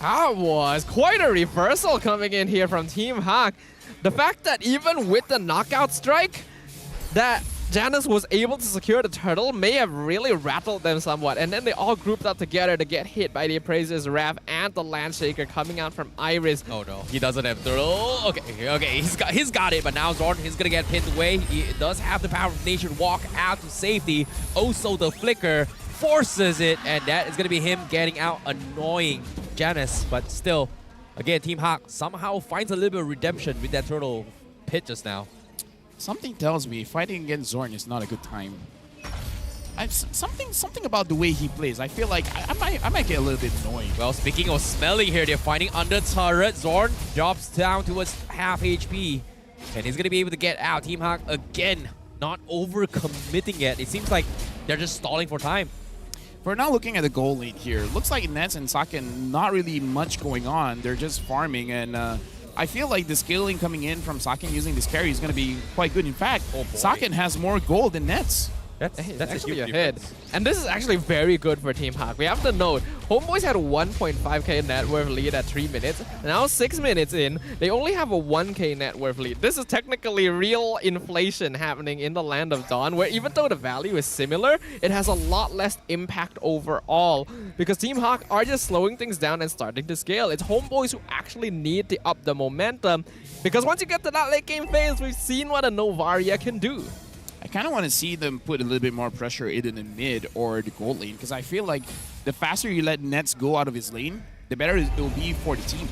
That was quite a reversal coming in here from Team Hawk. The fact that even with the knockout strike, that Janus was able to secure the turtle may have really rattled them somewhat. And then they all grouped up together to get hit by the Appraiser's Wrath and the Landshaker coming out from Iris. Oh no, he doesn't have turtle. Okay, he's got it, but now Zorn is gonna get pinned away. He does have the power of nature to walk out to safety. Also the flicker forces it, and that is gonna be him getting out, annoying Janus. But still, again, Team Hawk somehow finds a little bit of redemption with that turtle pit just now. Something tells me fighting against Zorn is not a good time. Something about the way he plays. I feel like I might get a little bit annoyed. Well, speaking of smelling here, they're fighting under turret. Zorn drops down towards half HP, and he's gonna be able to get out. Team Hawk again not over-committing yet. It seems like they're just stalling for time. For now, looking at the goal lead here, looks like Nets and Saken not really much going on. They're just farming, and I feel like the scaling coming in from Saken using this carry is going to be quite good. In fact, Saken has more gold than Nets. That's actually a huge ahead. difference. And this is actually very good for Team Hawk. We have to note, Homeboys had a 1.5k net worth lead at 3 minutes. Now 6 minutes in, they only have a 1k net worth lead. This is technically real inflation happening in the land of Dawn, where even though the value is similar, it has a lot less impact overall. Because Team Hawk are just slowing things down and starting to scale. It's Homeboys who actually need to up the momentum. Because once you get to that late game phase, we've seen what a Novaria can do. I kind of want to see them put a little bit more pressure in the mid or the gold lane, because I feel like the faster you let Nets go out of his lane, the better it will be for the team.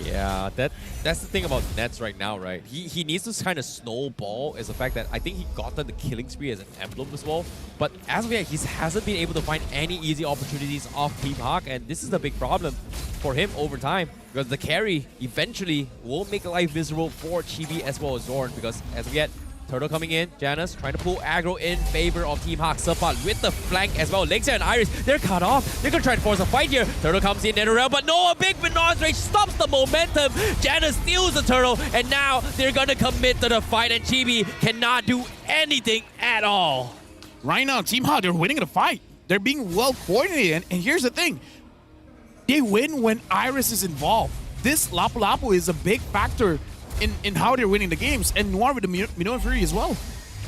Yeah, that's the thing about Nets right now, right? He needs to kind of snowball is the fact that I think he got the killing spree as an emblem as well. But as of yet, he hasn't been able to find any easy opportunities off Team Hawk, and this is the big problem for him over time, because the carry eventually will make life miserable for Chibi as well as Zorn, because as of yet, Turtle coming in, Janus trying to pull aggro in favor of Team Hawk. Support with the flank as well. Lexia and Iris, they're cut off. They're going to try to force a fight here. Turtle comes in, Netherrealm, but no, a big Bernard's Rage stops the momentum. Janus steals the Turtle, and now they're going to commit to the fight, and Chibi cannot do anything at all. Right now, Team Hawk, they're winning the fight. They're being well coordinated, and here's the thing. They win when Iris is involved. This Lapu Lapu is a big factor in how they're winning the games, and Noir with the Minoan Fury as well.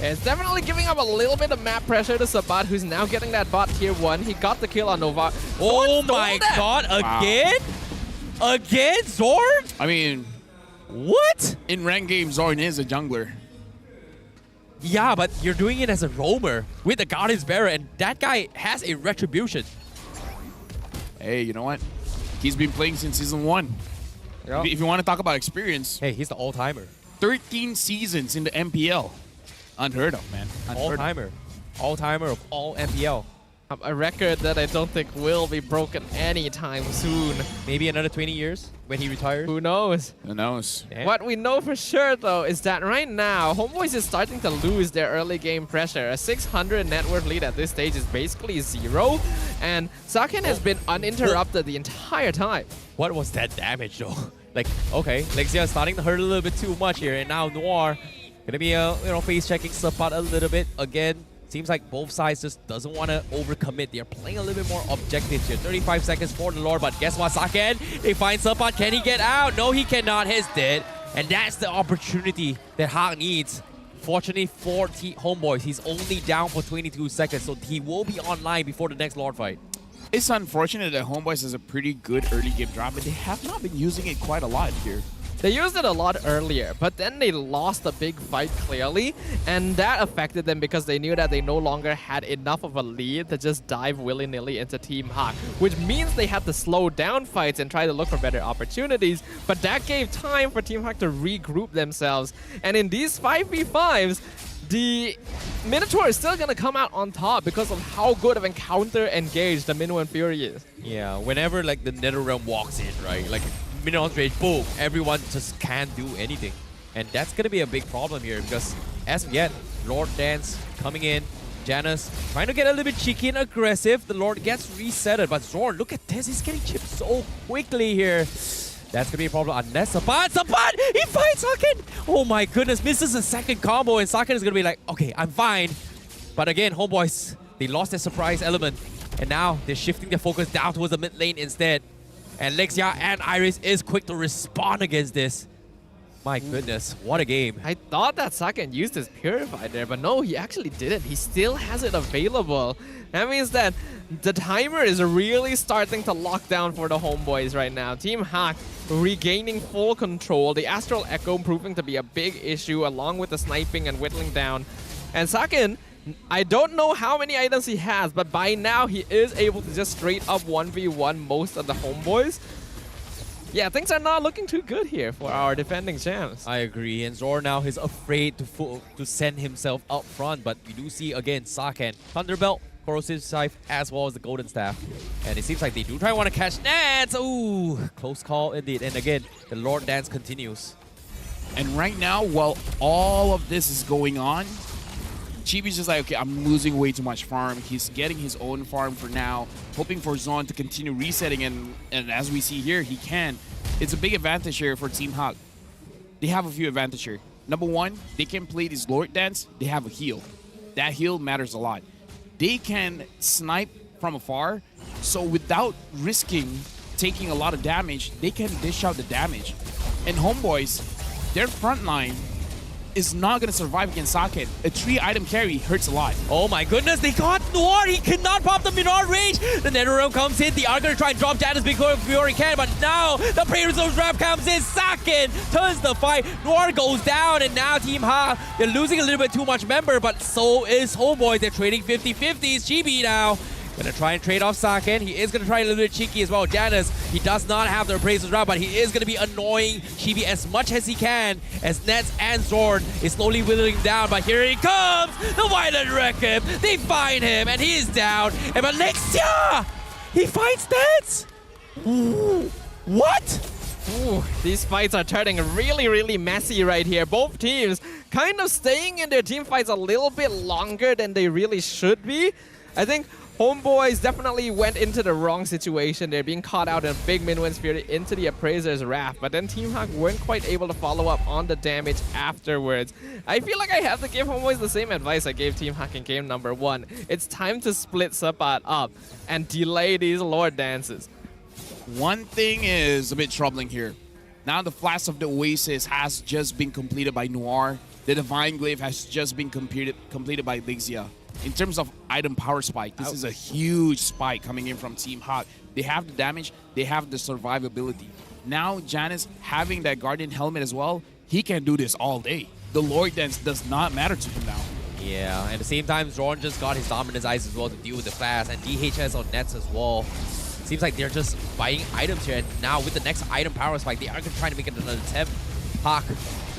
It's definitely giving up a little bit of map pressure to Sabat, who's now getting that bot tier 1. He got the kill on Nova. Oh my god, again? Wow. Again, Zorn? I mean, what? In ranked games, Zorn is a jungler. Yeah, but you're doing it as a roamer with the Guardian's Bearer, and that guy has a retribution. Hey, you know what? He's been playing since Season 1. Yep. If you want to talk about experience, hey, he's the all-timer. 13 seasons in the MPL. Unheard of, man. All-timer. All-timer of all MPL. A record that I don't think will be broken anytime soon. Maybe another 20 years when he retires. Who knows? Who knows? Damn. What we know for sure, though, is that right now, Homeboys is starting to lose their early game pressure. A 600 net worth lead at this stage is basically 0. And Saken has been uninterrupted the entire time. What was that damage, though? Like, okay, Lexia is starting to hurt a little bit too much here. And now Noir gonna be, face checking Support a little bit. Again, seems like both sides just doesn't want to overcommit. They're playing a little bit more objective here. 35 seconds for the Lord, but guess what, Saken? They find Support. Can he get out? No, he cannot. He's dead. And that's the opportunity that Hawk needs. Fortunately for Homeboys, he's only down for 22 seconds, so he will be online before the next Lord fight. It's unfortunate that Homeboys has a pretty good early game drop, but they have not been using it quite a lot here. They used it a lot earlier, but then they lost a big fight clearly, and that affected them because they knew that they no longer had enough of a lead to just dive willy-nilly into Team Hawk, which means they had to slow down fights and try to look for better opportunities, but that gave time for Team Hawk to regroup themselves. And in these 5v5s, the Minotaur is still going to come out on top because of how good of encounter engaged the Minoan Fury is. Yeah, whenever like the Netherrealm walks in, right? Like Minoan's Rage, boom, everyone just can't do anything. And that's going to be a big problem here because as of yet, Lord Dance coming in, Janus trying to get a little bit cheeky and aggressive. The Lord gets resetted, but Zorn, look at this, he's getting chipped so quickly here. That's going to be a problem unless Saban, he fights Saken! Oh my goodness, misses a second combo and Saken is going to be like, okay, I'm fine. But again, Homeboys, they lost their surprise element. And now they're shifting their focus down towards the mid lane instead. And Lexia and Iris is quick to respond against this. My goodness, what a game. I thought that Saken used his Purify there, but no, he actually didn't. He still has it available. That means that the timer is really starting to lock down for the Homeboys right now. Team Hawk regaining full control. The Astral Echo proving to be a big issue along with the sniping and whittling down. And Saken, I don't know how many items he has, but by now he is able to just straight up 1v1 most of the Homeboys. Yeah, things are not looking too good here for our defending champs. I agree, and Zor now is afraid to send himself up front, but we do see again Saken, Thunderbelt, Corrosive Scythe, as well as the Golden Staff. And it seems like they do try to want to catch Nance. Ooh, close call indeed. And again, the Lord Dance continues. And right now, while all of this is going on, Chibi's just like, okay, I'm losing way too much farm. He's getting his own farm for now, hoping for Zon to continue resetting, and as we see here, he can. It's a big advantage here for Team Hawk. They have a few advantages here. Number one, they can play this Lord Dance. They have a heal. that heal matters a lot. They can snipe from afar, so without risking taking a lot of damage, they can dish out the damage. And Homeboys, their front line is not going to survive against Saken. A 3-item carry hurts a lot. Oh my goodness, they got Noir. He cannot pop the Minor range. The NetherRealm comes in. They are going to try and drop Janus before he can, but now the Praetor's Wrap comes in. Saken turns the fight. Noir goes down, and now Team Ha, they're losing a little bit too much member, but so is Homeboy. They're trading 50-50s. Chibi now gonna try and trade off Saken. He is gonna try a little bit cheeky as well. Janus, he does not have the Appraiser's Wrap, but he is gonna be annoying Chibi as much as he can as Nets and Zorn is slowly withering down. But here he comes! The Violent Wreck-Him! They find him and he is down. And Alexia! He finds Nets! Ooh, what? Ooh, these fights are turning really, really messy right here. Both teams kind of staying in their team fights a little bit longer than they really should be. I think Homeboys definitely went into the wrong situation. They're being caught out in a big mid-wind spirit into the Appraiser's Wrath, but then Team Hawk weren't quite able to follow up on the damage afterwards. I feel like I have to give Homeboys the same advice I gave Team Hawk in game number 1. It's time to split Sapat up and delay these Lord dances. One thing is a bit troubling here. Now the Flash of the Oasis has just been completed by Noir. The Divine Glaive has just been completed by Lixia. In terms of item power spike, this is a huge spike coming in from Team Hawk. They have the damage, they have the survivability. Now Janus having that Guardian Helmet as well, he can do this all day. The Lord Dance does not matter to him now. Yeah, at the same time, Zorn just got his Dominance Eyes as well to deal with the Flash, and DHS on Nets as well. Seems like they're just buying items here, and now with the next item power spike, they are going to try to make it another attempt. Hawk,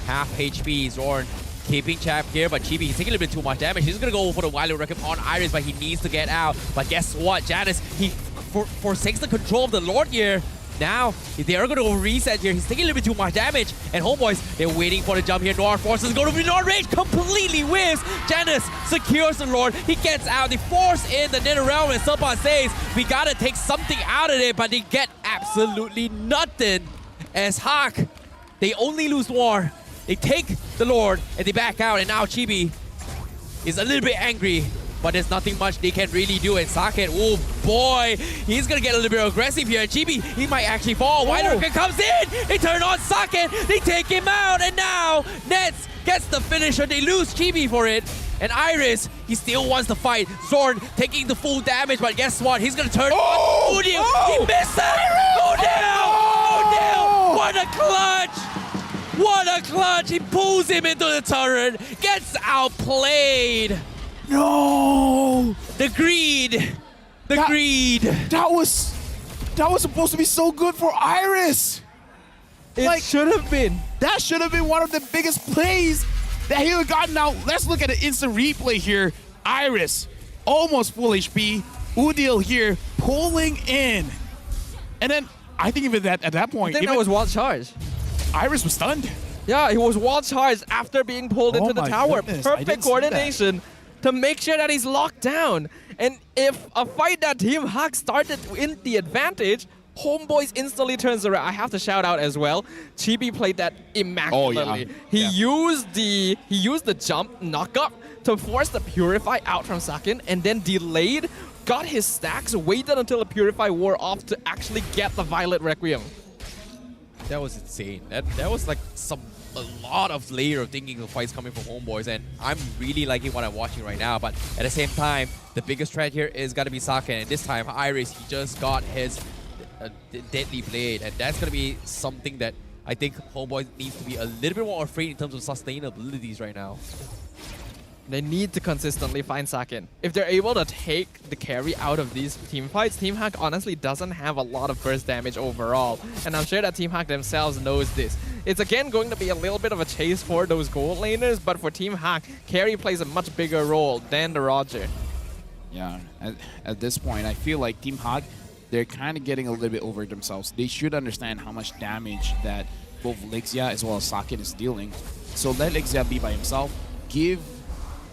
half HP, Zorn keeping Chap here, but Chibi, he's taking a little bit too much damage. He's going to go for the Wild Wreck-Him on Iris, but he needs to get out. But guess what? Janus, he forsakes the control of the Lord here. Now, they are going to reset here. He's taking a little bit too much damage. And Homeboys, they're waiting for the jump here. Noir forces go to Minor range, completely whiffs. Janus secures the Lord. He gets out. They force in the NetherRealm, and Sapat says, we got to take something out of it, but they get absolutely nothing. As Hawk, they only lose Noir. They take the Lord and they back out, and now Chibi is a little bit angry, but there's nothing much they can really do. And Saket, oh boy, he's gonna get a little bit aggressive here. And Chibi, he might actually fall. Wild comes in, they turn on Saket, they take him out, and now Nets gets the finisher. They lose Chibi for it. And Iris, he still wants to fight. Zorn taking the full damage, but guess what? He's gonna turn on Udil. He missed it! Udil! What a clutch! What a clutch! He pulls him into the turret, gets outplayed. No! The greed! The greed! That was supposed to be so good for Iris! It should have been. That should have been one of the biggest plays that he would have gotten. Now, let's look at the instant replay here. Iris, almost full HP. Udil here, pulling in. And then, I think even at that point... I think that was wall charge. Iris was stunned. Yeah, he was wall charged after being pulled into the tower. Goodness, Perfect coordination to make sure that he's locked down. And if a fight that Team Hawk started in the advantage, Homeboys instantly turns around. I have to shout out as well. Chibi played that immaculately. He used the jump knockup to force the Purify out from Saken, and then delayed, got his stacks, waited until the Purify wore off to actually get the Violet Requiem. That was insane. That was like a lot of layer of thinking of fights coming from Homeboys, and I'm really liking what I'm watching right now. But at the same time, the biggest threat here is gonna be Saken, and this time Iris, he just got his deadly blade, and that's gonna be something that I think Homeboys needs to be a little bit more afraid in terms of sustainabilities right now. They need to consistently find Saken. If they're able to take the carry out of these team fights, Team Hawk honestly doesn't have a lot of burst damage overall. And I'm sure that Team Hawk themselves knows this. It's again going to be a little bit of a chase for those gold laners, but for Team Hawk, carry plays a much bigger role than the Roger. Yeah, at this point, I feel like Team Hawk, they're kind of getting a little bit over themselves. They should understand how much damage that both Lixia as well as Saken is dealing. So let Lixia be by himself. Give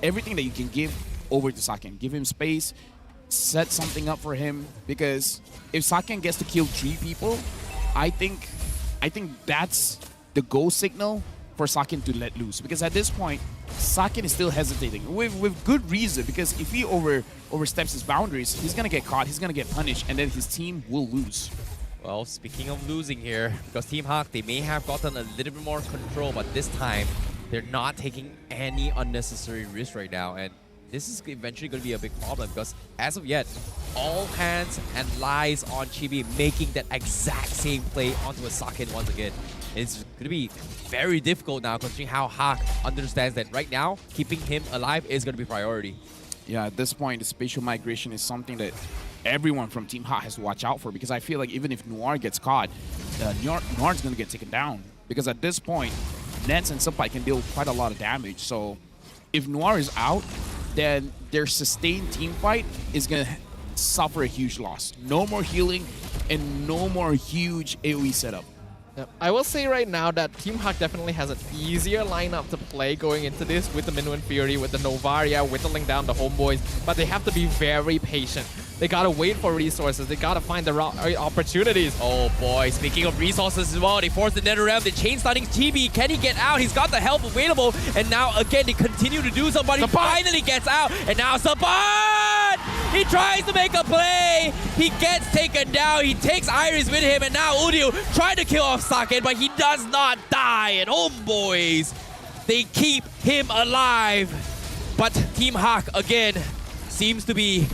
everything that you can give over to Saken. Give him space, set something up for him, because if Saken gets to kill 3 people, I think that's the go signal for Saken to let loose. Because at this point, Sakin is still hesitating with good reason, because if he oversteps his boundaries, he's gonna get caught, he's gonna get punished, and then his team will lose. Well, speaking of losing here, because Team Hawk, they may have gotten a little bit more control, but this time, they're not taking any unnecessary risk right now, and this is eventually going to be a big problem, because as of yet, all hands and lies on Chibi making that exact same play onto a Sakin once again. It's going to be very difficult now, considering how Hawk understands that right now, keeping him alive is going to be priority. Yeah, at this point, the spatial migration is something that everyone from Team Hot has to watch out for, because I feel like even if Noir gets caught, Noir's going to get taken down. Because at this point, Nets and Supai can deal quite a lot of damage. So if Noir is out, then their sustained team fight is going to suffer a huge loss. No more healing and no more huge AoE setup. I will say right now that Team Hawk definitely has an easier lineup to play going into this with the Minuan Fury, with the Novaria, whittling down the homeboys, but they have to be very patient. They gotta wait for resources, they gotta find the right opportunities. Oh boy, speaking of resources as well, they force the Nether Realm, they chain stunning Chibi. Can he get out? He's got the help available, and now again they continue to do so, but he finally gets out, and now Saban! He tries to make a play, he gets taken down, he takes Iris with him, and now Udil trying to kill off Sakin, but he does not die, and homeboys, they keep him alive. But Team Hawk again seems to be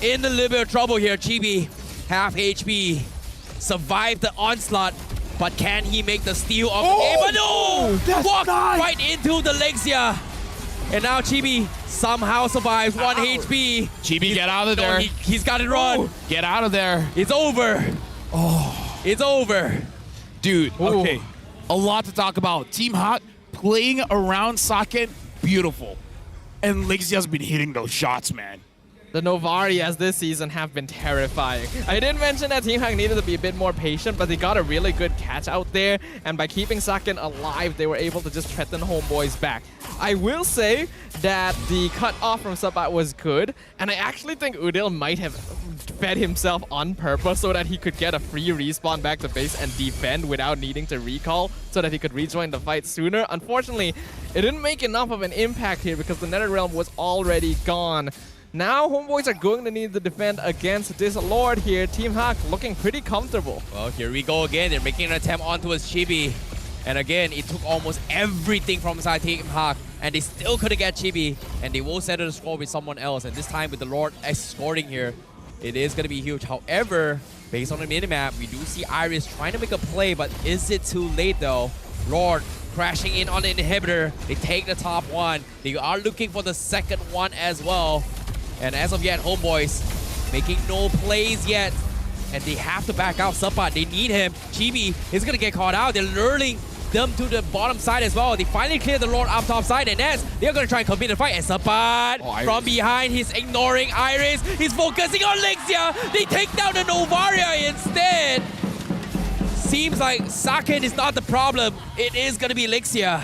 in a little bit of trouble here. Chibi, half HP, survived the onslaught, but can he make the steal of the game? But no! Walked right into the Lexia. And now Chibi somehow survives 1 HP. Chibi, get out of there. He's got to run. Get out of there. It's over. Oh, it's over. Dude, okay. A lot to talk about. Team Hot playing around Sakin, beautiful. And Lexia's been hitting those shots, man. The Novarias this season have been terrifying. I did mention that Team Hawk needed to be a bit more patient, but they got a really good catch out there, and by keeping Sakin alive, they were able to just threaten homeboys back. I will say that the cut off from Sabat was good, and I actually think Udil might have fed himself on purpose so that he could get a free respawn back to base and defend without needing to recall, so that he could rejoin the fight sooner. Unfortunately, it didn't make enough of an impact here because the Nether Realm was already gone. Now, homeboys are going to need to defend against this Lord here. Team Hawk looking pretty comfortable. Well, here we go again. They're making an attempt onto his Chibi. And again, it took almost everything from inside Team Hawk, and they still couldn't get Chibi. And they will settle the score with someone else. And this time with the Lord escorting here, it is going to be huge. However, based on the minimap, we do see Iris trying to make a play, but is it too late though? Lord crashing in on the inhibitor. They take the top one. They are looking for the second one as well. And as of yet, homeboys making no plays yet. And they have to back out Sapat. They need him. Chibi is going to get caught out. They're luring them to the bottom side as well. They finally clear the Lord up top side. And as they're going to try and compete and fight. And Sapat from behind, he's ignoring Iris. He's focusing on Lexia. They take down the Novaria instead. Seems like Sakin is not the problem. It is going to be Lexia.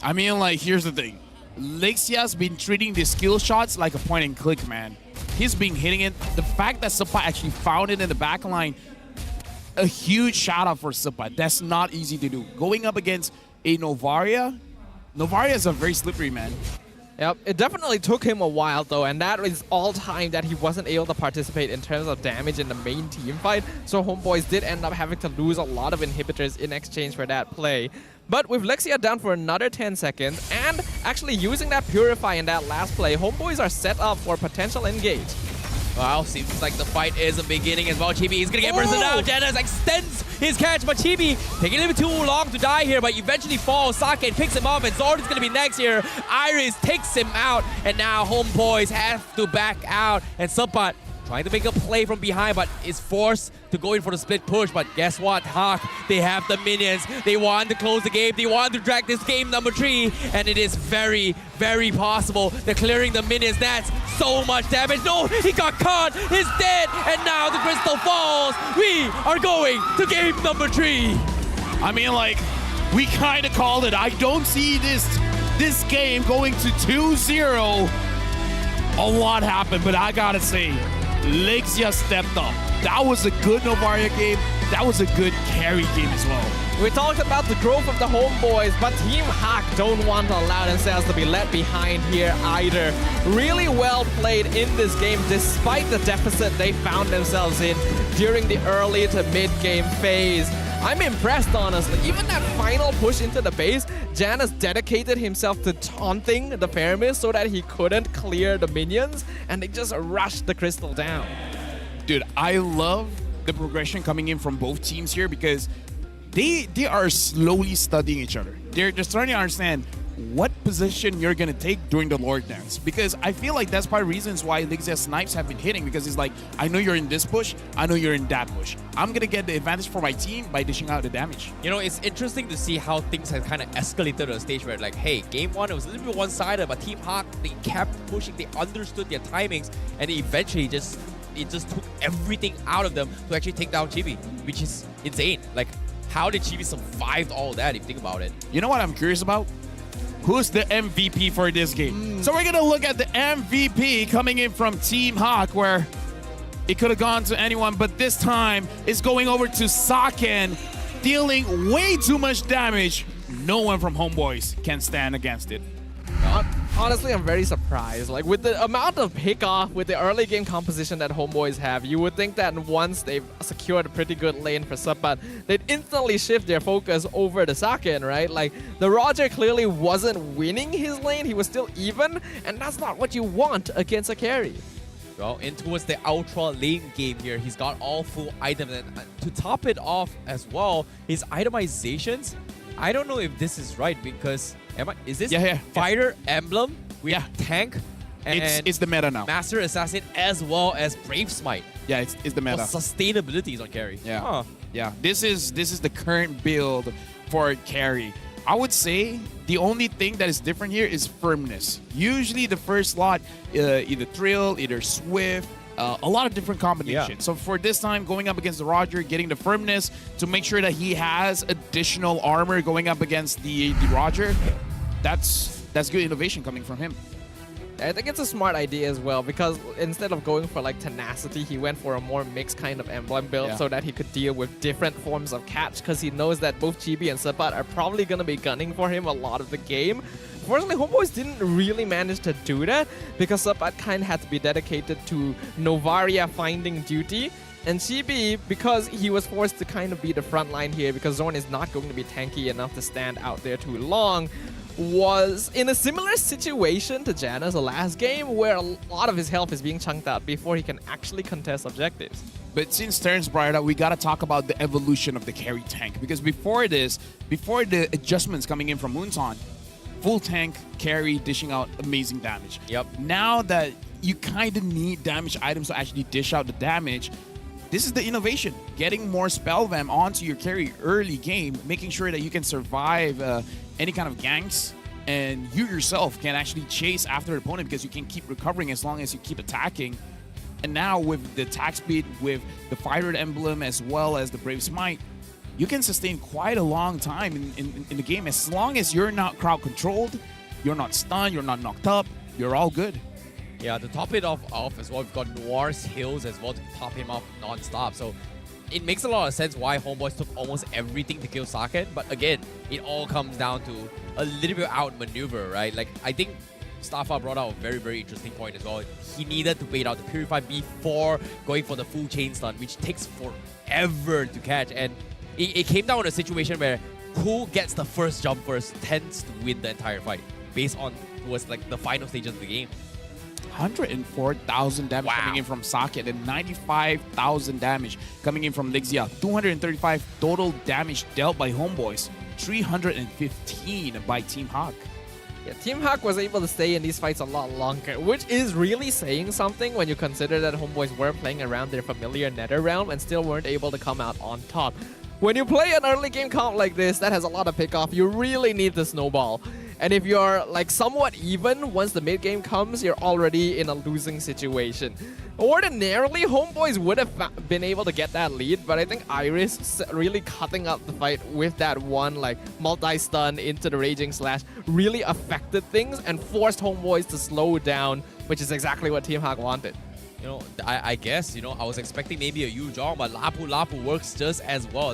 I mean, like, here's the thing. Lexia's been treating the skill shots like a point and click, man. He's been hitting it. The fact that Supai actually found it in the back line, a huge shout out for Supai. That's not easy to do. Going up against a Novaria, Novaria is a very slippery, man. Yep, it definitely took him a while though, and that is all time that he wasn't able to participate in terms of damage in the main team fight. So homeboys did end up having to lose a lot of inhibitors in exchange for that play. But with Lexia down for another 10 seconds, and actually using that Purify in that last play, homeboys are set up for potential engage. Wow, seems like the fight is beginning as well. Chibi is going to get bursted out. Janus extends his catch, but Chibi taking a little bit too long to die here, but eventually falls. Sake picks him up, and Zord is going to be next here. Iris takes him out, and now homeboys have to back out. And Sapat trying to make a play from behind, but is forced to go in for the split push. But guess what, Hawk, they have the minions. They want to close the game. They want to drag this game number 3, and it is very, very possible. They're clearing the minions. That's so much damage. No, he got caught. He's dead, and now the crystal falls. We are going to game number 3. I mean, like, we kind of called it. I don't see this game going to 2-0. A lot happened, but I gotta say, Lexia stepped up. That was a good Novaria game. that was a good carry game as well. We talked about the growth of the homeboys, but Team Hak don't want to allow themselves to be left behind here either. Really well played in this game despite the deficit they found themselves in during the early to mid-game phase. I'm impressed, honestly. Even that final push into the base, Janus dedicated himself to taunting the Faramis so that he couldn't clear the minions, and they just rushed the crystal down. Dude, I love the progression coming in from both teams here because they are slowly studying each other. They're just trying to understand what position you're going to take during the Lord Dance. Because I feel like that's part of the reasons why Lixia snipes have been hitting, because it's like, I know you're in this push, I know you're in that push. I'm going to get the advantage for my team by dishing out the damage. You know, it's interesting to see how things have kind of escalated to a stage where, like, hey, game one, it was a little bit one-sided, but Team Hak, they kept pushing, they understood their timings, and they eventually it just took everything out of them to actually take down Chibi, which is insane. Like, how did Chibi survive all that, if you think about it? You know what I'm curious about? Who's the MVP for this game? So we're going to look at the MVP coming in from Team Hak, where it could have gone to anyone, but this time it's going over to Saken, dealing way too much damage. No one from Homeboys can stand against it. Honestly, I'm very surprised. Like, with the amount of pick-off with the early game composition that Homeboys have, you would think that once they've secured a pretty good lane for Sapat, they'd instantly shift their focus over to Saken, right? Like, the Roger clearly wasn't winning his lane, he was still even, and that's not what you want against a carry. Well, in towards the ultra lane game here, he's got all full items, and to top it off as well, his itemizations, I don't know if this is right because is this fighter emblem with tank and it's the meta now. Master Assassin as well as Brave Smite. Yeah, it's the meta. For sustainability is on carry. Yeah. Yeah. This is the current build for carry. I would say the only thing that is different here is firmness. Usually the first slot, either Thrill, either Swift, a lot of different combinations. Yeah. So for this time, going up against the Roger, getting the firmness to make sure that he has additional armor going up against the Roger, that's good innovation coming from him. I think it's a smart idea as well, because instead of going for like tenacity, he went for a more mixed kind of emblem build so that he could deal with different forms of catch, because he knows that both Chibi and Sapat are probably going to be gunning for him a lot of the game. Fortunately, Homeboys didn't really manage to do that, because Sapat kind of had to be dedicated to Novaria finding duty. And Chibi, because he was forced to kind of be the front line here, because Zorn is not going to be tanky enough to stand out there too long, was in a similar situation to Janus the last game, where a lot of his health is being chunked out before he can actually contest objectives. But since Terrence brought it up, we gotta talk about the evolution of the carry tank, because before this, before the adjustments coming in from Moonton, full tank carry dishing out amazing damage. Yep. Now that you kind of need damage items to actually dish out the damage, this is the innovation. Getting more spell vamp onto your carry early game, making sure that you can survive any kind of ganks, and you yourself can actually chase after the opponent because you can keep recovering as long as you keep attacking. And now with the attack speed, with the Fighter Emblem as well as the Brave Smite, you can sustain quite a long time in the game. As long as you're not crowd controlled, you're not stunned, you're not knocked up, you're all good. Yeah, to top it off as well, we've got Noir's Hills as well to top him off non-stop. So it makes a lot of sense why Homeboys took almost everything to kill Saken. But again, it all comes down to a little bit outmaneuver, right? Like, I think Starfire brought out a very, very interesting point as well. He needed to wait out the Purify before going for the full chain stun, which takes forever to catch. And it came down to a situation where who gets the first jump first tends to win the entire fight, based on was like the final stages of the game. 104,000 damage coming in from Saket, and 95,000 damage coming in from Lixia. 235 total damage dealt by Homeboys. 315 by Team Hak. Yeah, Team Hak was able to stay in these fights a lot longer, which is really saying something when you consider that Homeboys were playing around their familiar Nether Realm and still weren't able to come out on top. When you play an early game comp like this that has a lot of pickoff, you really need the snowball. And if you're like somewhat even, once the mid game comes, you're already in a losing situation. Ordinarily, Homeboys would have been able to get that lead, but I think Iris really cutting up the fight with that one like multi-stun into the Raging Slash really affected things and forced Homeboys to slow down, which is exactly what Team Hak wanted. You know, I guess, you know, I was expecting maybe a Yu Jong, but Lapu Lapu works just as well.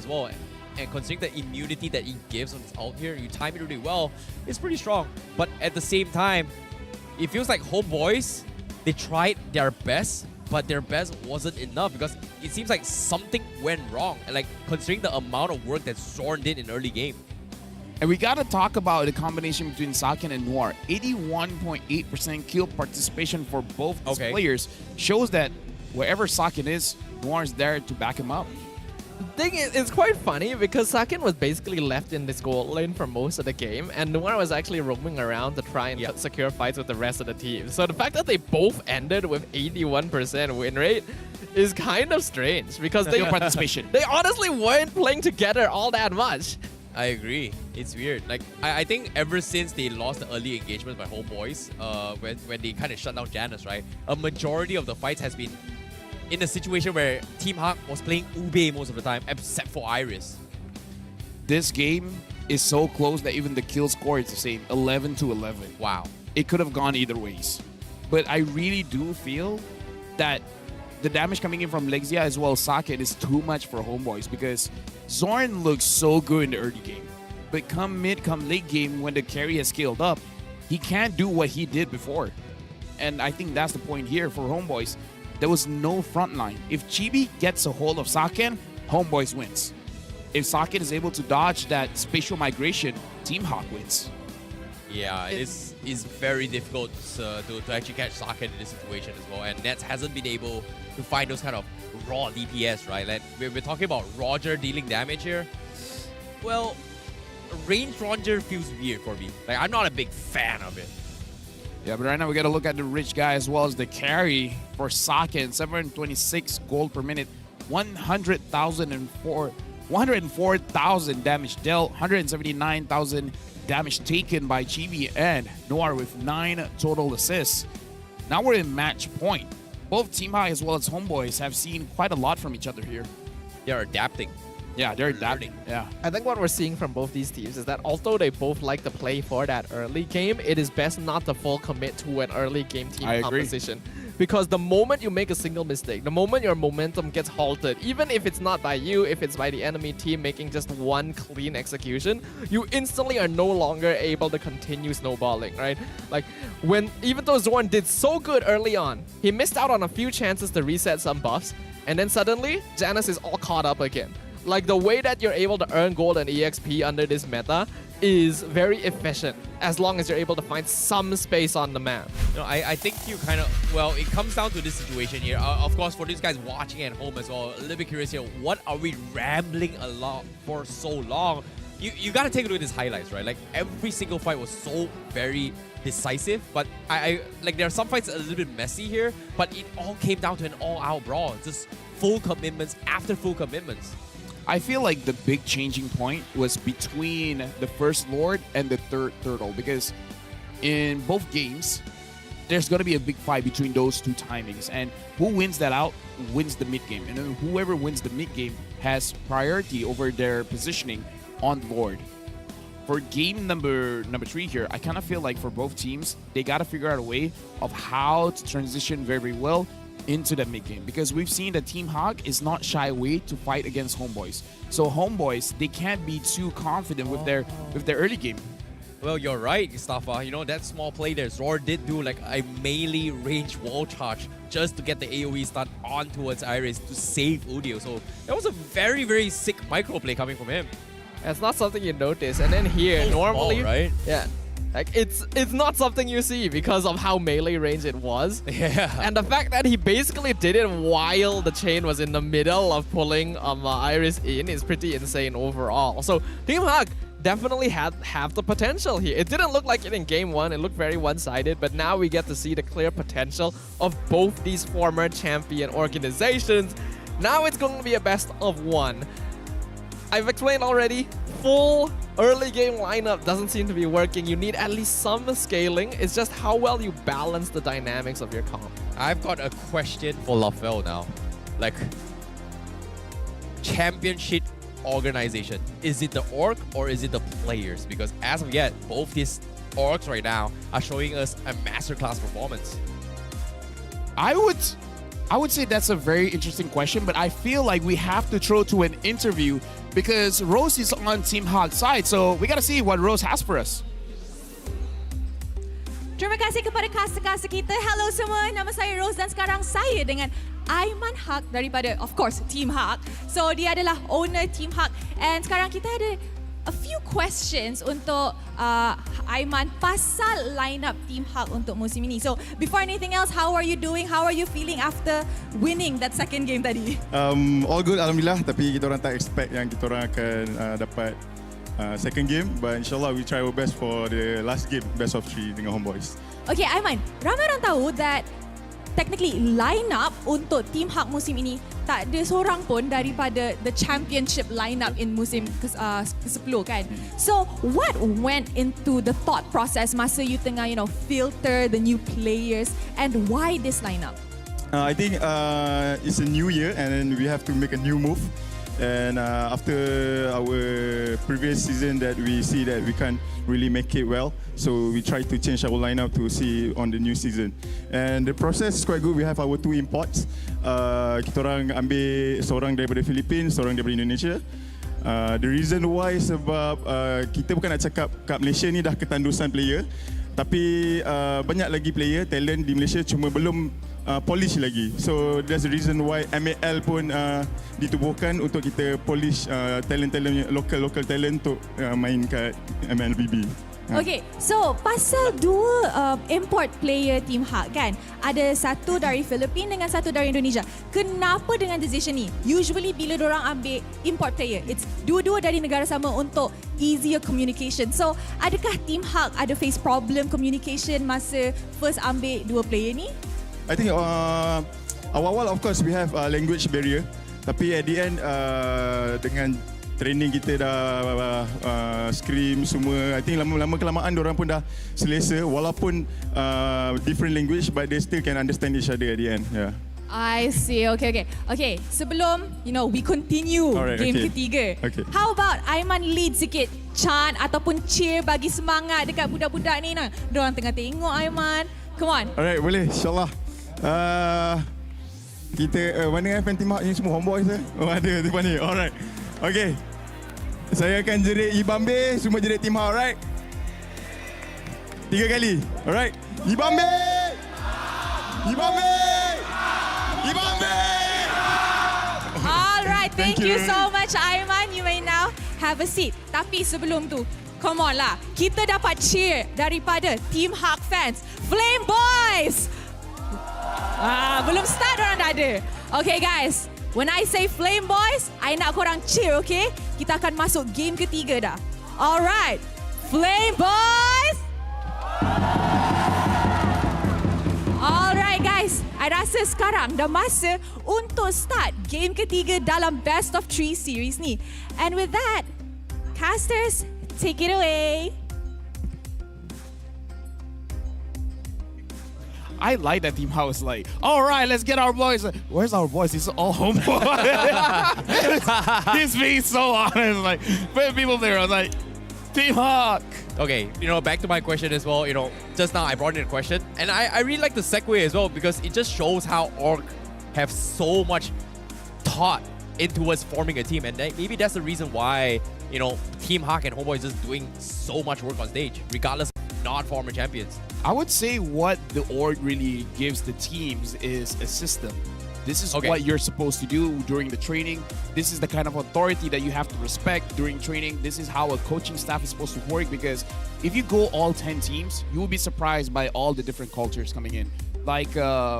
And considering the immunity that he gives on his ult here, you time it really well, it's pretty strong. But at the same time, it feels like Homeboys, they tried their best, but their best wasn't enough because it seems like something went wrong. And like considering the amount of work that Zorn did in early game. And we gotta talk about the combination between Saken and Noir. 81.8% kill participation for both these players shows that wherever Saken is, Noir is there to back him up. Thing is, it's quite funny because Saken was basically left in this gold lane for most of the game, and Noir was actually roaming around to try and secure fights with the rest of the team. So the fact that they both ended with 81% win rate is kind of strange because they participation. They honestly weren't playing together all that much. I agree. It's weird. Like I think ever since they lost the early engagement by Homeboys, when they kind of shut down Janus, right? A majority of the fights has been in a situation where Team Hawk was playing Ube most of the time, except for Iris. This game is so close that even the kill score is the same, 11-11. Wow. It could have gone either ways. But I really do feel that the damage coming in from Lexia as well as Saken is too much for Homeboys because Zorn looks so good in the early game. But come mid, come late game, when the carry has scaled up, he can't do what he did before. And I think that's the point here for Homeboys. There was no front line. If Chibi gets a hold of Saken, Homeboys wins. If Saken is able to dodge that spatial migration, Team Hawk wins. Yeah, it's very difficult to actually catch Saken in this situation as well. And Nets hasn't been able to find those kind of raw DPS, right? Like we're talking about Roger dealing damage here. Well, ranged Roger feels weird for me. Like I'm not a big fan of it. Yeah, but right now we got to look at the rich guy as well as the carry for Saken. 726 gold per minute, 104,000 damage dealt, 179,000 damage taken by Chibi and Noir with 9 total assists. Now we're in match point. Both Team High as well as Homeboys have seen quite a lot from each other here. They're adapting. Yeah, they're adapting. Yeah. I think what we're seeing from both these teams is that although they both like to play for that early game, it is best not to full commit to an early game team composition. Because the moment you make a single mistake, the moment your momentum gets halted, even if it's not by you, if it's by the enemy team making just one clean execution, you instantly are no longer able to continue snowballing, right? Like, even though Zorn did so good early on, he missed out on a few chances to reset some buffs, and then suddenly, Janus is all caught up again. Like, the way that you're able to earn gold and EXP under this meta is very efficient, as long as you're able to find some space on the map. You know, I think you kind of, well, it comes down to this situation here. Of course, for these guys watching at home as well, a little bit curious here, what are we rambling a lot for so long? You gotta take a look at these highlights, right? Like, every single fight was so very decisive, but I like, there are some fights a little bit messy here, but it all came down to an all-out brawl. Just full commitments after full commitments. I feel like the big changing point was between the First Lord and the Third Turtle, because in both games, there's going to be a big fight between those two timings, and who wins that out wins the mid game, and then whoever wins the mid game has priority over their positioning on Lord. For game number 3 here, I kind of feel like for both teams, they got to figure out a way of how to transition very well into the mid game, because we've seen that Team Hawk is not shy away to fight against Homeboys. So Homeboys, they can't be too confident with their early game. Well, you're right, Mustafa. You know, that small play there, Zor did do like a melee range wall charge just to get the AoE stun on towards Iris to save Udio. So that was a very, very sick micro play coming from him. It's not something you notice. And then here, normally, small, right? Yeah. Like, it's not something you see because of how melee range it was. Yeah. And the fact that he basically did it while the chain was in the middle of pulling Iris in is pretty insane overall. So Team Hawk definitely have the potential here. It didn't look like it in game 1. It looked very one-sided, but now we get to see the clear potential of both these former champion organizations. Now it's going to be a best of 1. I've explained already, full early game lineup doesn't seem to be working. You need at least some scaling. It's just how well you balance the dynamics of your comp. I've got a question for Lafel now. Like, championship organization, is it the org or is it the players? Because as of yet, both these orgs right now are showing us a masterclass performance. I would I would say that's a very interesting question, but I feel like we have to throw to an interview because Rose is on Team Hawk's side. So we got to see what Rose has for us. Terima kasih kepada caster-caster kita. Hello semua, nama saya Rose dan sekarang saya dengan Aiman Haq daripada, of course, Team Haq. So dia adalah owner Team Haq. And sekarang kita ada a few questions untuk Aiman pasal line-up Team Haq untuk musim ini. So before anything else, how are you doing? How are you feeling after winning that second game tadi? All good, alhamdulillah. Tapi kita orang tak expect yang kita orang akan dapat second game, but insyaAllah we try our best for the last game, best of 3 dengan Homeboys. Okay, Aiman, ramai orang tahu that technically line-up untuk Team Haq musim ini tak ada seorang pun daripada the championship line-up in musim ke-10 kan. So, what went into the thought process masa you tengah, filter the new players and why this line-up? I think it's a new year and then we have to make a new move. And after our previous season that we see that we can't really make it well, so we try to change our lineup to see on the new season. And the process is quite good. We have our 2 imports. Kita orang ambil seorang daripada Philippine, seorang daripada Indonesia. The reason why sebab kita bukan nak cakap kat Malaysia ni dah ketandusan player, tapi banyak lagi player talent di Malaysia cuma belum polish lagi. So that's the reason why MPL pun ditubuhkan untuk kita polish talent-talent local talent untuk main kat MLBB. Okay, so pasal 2 import player Team Haq kan, ada satu dari Philippine dengan satu dari Indonesia. Kenapa dengan decision ni? Usually bila diorang ambil import player, it's dua-dua dari negara sama untuk easier communication. So adakah Team Haq ada face problem communication masa first ambil 2 player ni? I think awal-awal of course we have language barrier, tapi at the end dengan training kita dah scrim semua, I think lama-lama kelamaan diorang pun dah selesa walaupun different language but they still can understand each other at the end. Yeah. I see. Okay. Sebelum we continue game ketiga. Okay. How about Aiman lead sikit chant ataupun cheer bagi semangat dekat budak-budak ni nah. Diorang tengah tengok Aiman. Come on. Alright, boleh. InsyaAllah. Kita mana fan Team Haq ni semua homeboys ke? Oh ada depan ni. Alright. Okay. Saya akan jerit Ibambe, semua jerit Team Haq, alright? 3 kali. Alright. Ibambe! Ibambe! Ibambe! Alright, thank you so much Aiman. You may now have a seat. Tapi sebelum tu, come on lah. Kita dapat cheer daripada Team Haq fans. Flame Boys! Belum start orang dah ada. Okay guys, when I say Flame Boys, I nak korang cheer, okay? Kita akan masuk game ketiga dah. Alright, Flame Boys! Alright guys, I rasa sekarang dah masa untuk start game ketiga dalam Best of 3 series ni. And with that, casters, take it away. I like that Team Haq was like, all right, let's get our boys. Where's our boys? He's all homeboy. He's being so honest. Like, putting people there. I was like, Team Haq. Okay, back to my question as well. Just now I brought in a question, and I really like the segue as well because it just shows how Orc have so much thought into us forming a team, and maybe that's the reason why Team Haq and Homeboy is just doing so much work on stage, regardless of not former champions. I would say what the org really gives the teams is a system. This is what you're supposed to do during the training. This is the kind of authority that you have to respect during training. This is how a coaching staff is supposed to work, because if you go all 10 teams, you will be surprised by all the different cultures coming in. Like,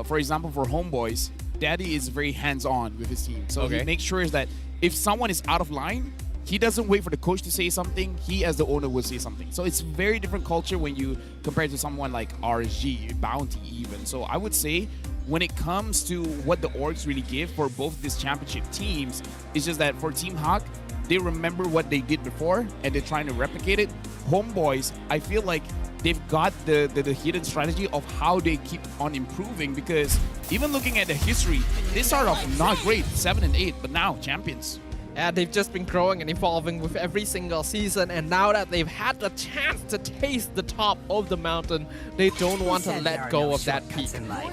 for example, for Homeboys, Daddy is very hands-on with his team. So he makes sure that if someone is out of line, he doesn't wait for the coach to say something. He, as the owner, will say something. So it's very different culture when you compare to someone like RSG, Bounty even. So I would say when it comes to what the orgs really give for both these championship teams, it's just that for Team Haq, they remember what they did before and they're trying to replicate it. Homeboys, I feel like they've got the hidden strategy of how they keep on improving, because even looking at the history, they started off not great, 7 and 8, but now champions. And they've just been growing and evolving with every single season, and now that they've had the chance to taste the top of the mountain, they don't want to let go of that peak.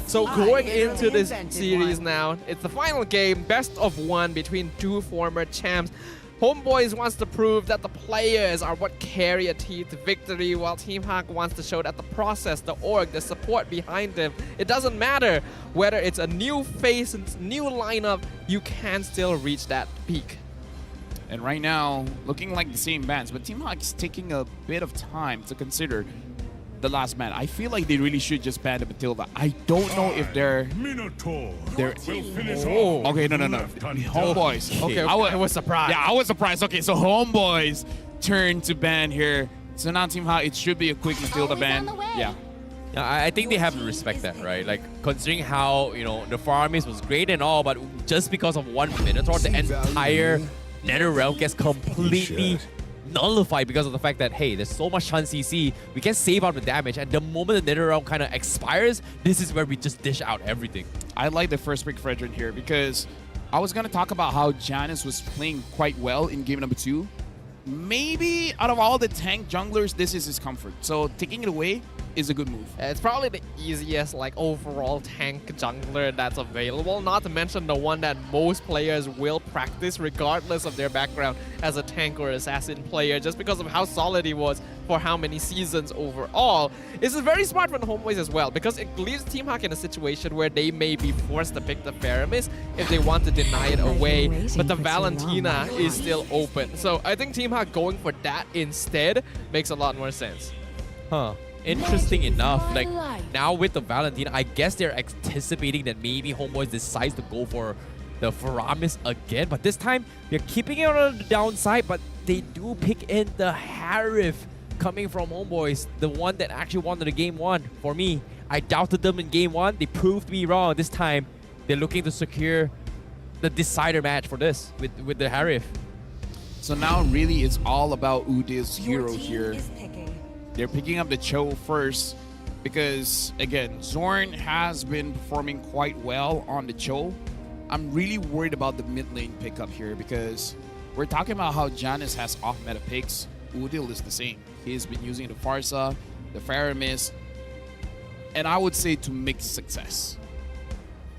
So going into this series now, it's the final game, best of one between two former champs. Homeboys wants to prove that the players are what carry a team to victory, while Team Hawk wants to show that the process, the org, the support behind them, it doesn't matter whether it's a new face, it's new lineup, you can still reach that peak. And right now, looking like the same bands, but Team Hawk is taking a bit of time to consider the last man. I feel like they really should just ban the Matilda. I don't know if they're... Okay, no. Homeboys. Okay, I was surprised. Yeah, I was surprised. Okay, so Homeboys turn to ban here. So now Team Hawk, it should be a quick Matilda ban. Yeah. I think they have to respect that, right? Like, considering how, you know, the Faramis was great and all, but just because of 1 Minotaur, the entire NetherRealm gets completely nullified because of the fact that, hey, there's so much chance CC, we can save out the damage, and the moment the NetherRealm kind of expires, this is where we just dish out everything. I like the first pick Fredrin here because I was going to talk about how Janus was playing quite well in game number 2. Maybe out of all the tank junglers, this is his comfort. So taking it away is a good move. It's probably the easiest like overall tank jungler that's available, not to mention the one that most players will practice regardless of their background as a tank or assassin player, just because of how solid he was for how many seasons overall. This is very smart from the Homeboys as well, because it leaves Team Hawk in a situation where they may be forced to pick the Faramis if they want to deny it away, but the Valentina is still open. So I think Team Hawk going for that instead makes a lot more sense. Huh. Interesting enough, like now with the Valentina, I guess they're anticipating that maybe Homeboys decides to go for the Faramis again, but this time they're keeping it on the downside, but they do pick in the Harif coming from Homeboys, the one that actually won the game 1. For me, I doubted them in game 1. They proved me wrong. This time, they're looking to secure the decider match for this with the Harif. So now really it's all about Udil's hero here. They're picking up the Cho first because, again, Zorn has been performing quite well on the Cho. I'm really worried about the mid lane pickup here because we're talking about how Janus has off-meta picks. Udil is the same. He's been using the Farsa, the Faramis, and I would say to mixed success.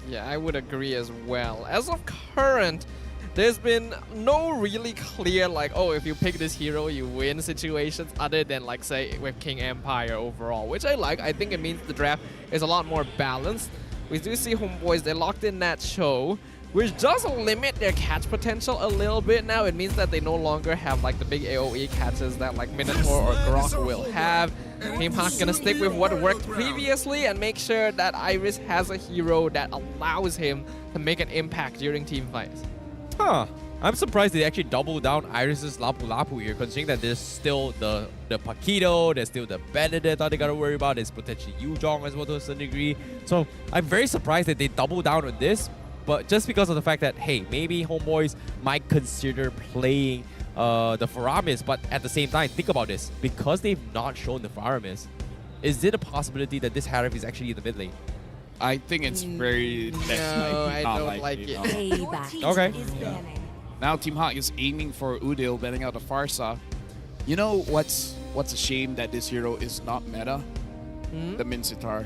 Yeah, I would agree as well. As of current, there's been no really clear, like, oh, if you pick this hero, you win situations other than, like, say, with King Empire overall, which I like. I think it means the draft is a lot more balanced. We do see Homeboys, they locked in that show, which does limit their catch potential a little bit now. It means that they no longer have, like, the big AoE catches that, like, Minotaur or Grok will have. Team Hawk gonna stick with what worked previously and make sure that Iris has a hero that allows him to make an impact during team fights. Huh. I'm surprised they actually double down Iris's Lapu Lapu here, considering that there's still the Paquito, there's still the Benedict that they gotta worry about, there's potentially Yuzhong as well to a certain degree. So I'm very surprised that they double down on this, but just because of the fact that, hey, maybe Homeboys might consider playing the Faramis, but at the same time, think about this. Because they've not shown the Faramis, is it a possibility that this Harif is actually in the mid lane? I think it's very less likely. I don't like it. Okay. Yeah. Now Team Hawk is aiming for Udil, banning out the Farsa. You know what's a shame that this hero is not meta? The Minsitar.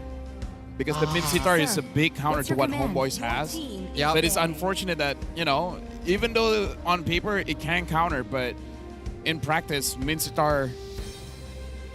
Because the Minsitar is a big counter to what Homeboys has. Yeah. But it's unfortunate that, you know, even though on paper it can counter, but in practice, Minsitar...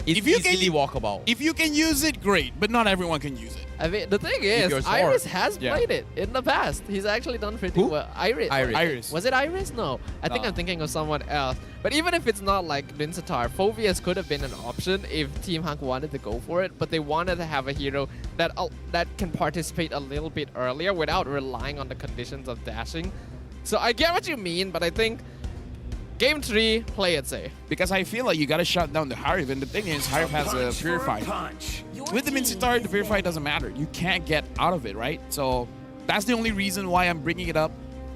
It's easily walkable. If you can use it, great. But not everyone can use it. I mean, the thing is, Iris has played it in the past. He's actually done pretty well. Iris. Was it Iris? No. I think I'm thinking of someone else. But even if it's not like Vincetar, Phoveus could have been an option if Team Hawk wanted to go for it. But they wanted to have a hero that can participate a little bit earlier without relying on the conditions of dashing. So I get what you mean, but I think Game 3, play it safe. Because I feel like you gotta shut down the Harif, and the thing is, Harif has a Purify. With the Minsitar, the Purify doesn't matter. You can't get out of it, right? So that's the only reason why I'm bringing it up.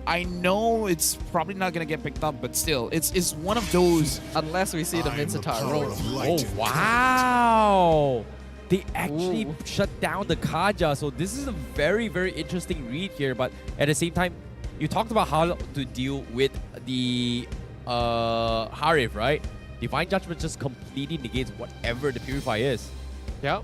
I know it's probably not gonna get picked up, but still, it's one of those. Unless we see the Minsitar roll. Oh, wow! They actually shut down the Kaja, so this is a very, very interesting read here, but at the same time, you talked about how to deal with the Harif, right? Divine Judgment just completely negates whatever the Purify is. Yep.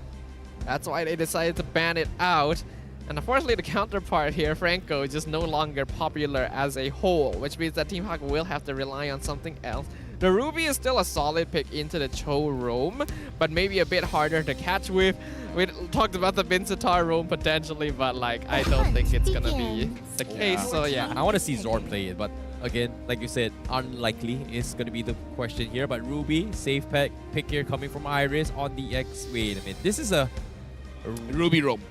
That's why they decided to ban it out. And unfortunately, the counterpart here, Franco, is just no longer popular as a whole, which means that Team Hawk will have to rely on something else. The Ruby is still a solid pick into the Cho roam, but maybe a bit harder to catch with. We talked about the Vincetar roam potentially, but like I don't think it's gonna be the case. So yeah, I want to see Zord play it, but again, like you said, unlikely is going to be the question here. But Ruby, safe pick here coming from Iris on the X. Wait a minute, this is a Ruby roam.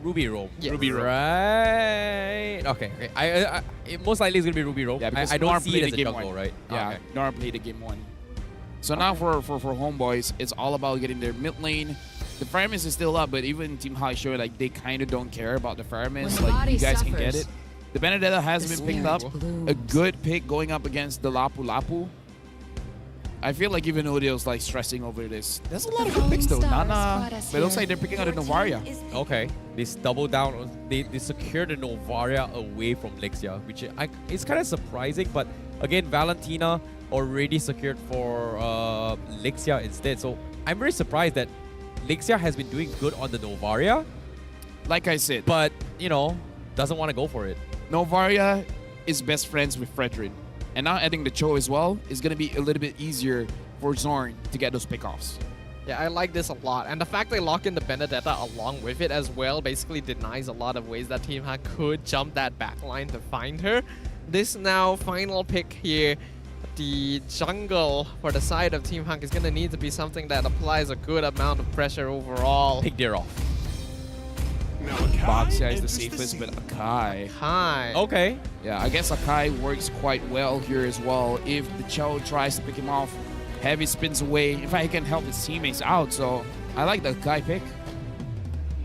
Ruby roam. Yes. Ruby roam. Right. Okay. It most likely it's gonna be Ruby roam. Yeah, because I don't Norm see played it as the a game jungle, one. right? Yeah, Okay. Norm played the game 1. So now for homeboys, it's all about getting their mid lane. The fireman is still up, but even Team High show like they kind of don't care about the firemen. When the Like body you guys can get suffers, it. The Benedetta has the been picked up. spirit A blooms. good pick going up against the Lapu Lapu. I feel like even Odio's like stressing over this. There's a lot of good picks though. Nana, but it looks like they're picking out a Novaria. Okay. They double down. They secure the Novaria away from Lexia, which it's kind of surprising. But again, Valentina already secured for Lexia instead. So I'm very surprised that Lexia has been doing good on the Novaria. Like I said, but you know, doesn't want to go for it. Novaria is best friends with Fredrin. And now adding the Cho as well is going to be a little bit easier for Zorn to get those pickoffs. Yeah, I like this a lot. And the fact they lock in the Benedetta along with it as well basically denies a lot of ways that Team Hack could jump that backline to find her. This now final pick here, the jungle for the side of Team Hack is going to need to be something that applies a good amount of pressure overall. Pick Deer off. Boxia is the safest, but Akai. Hi. Okay. Yeah, I guess Akai works quite well here as well. If the Cho tries to pick him off, Heavy spins away. In fact, he can help his teammates out, so I like the Akai pick.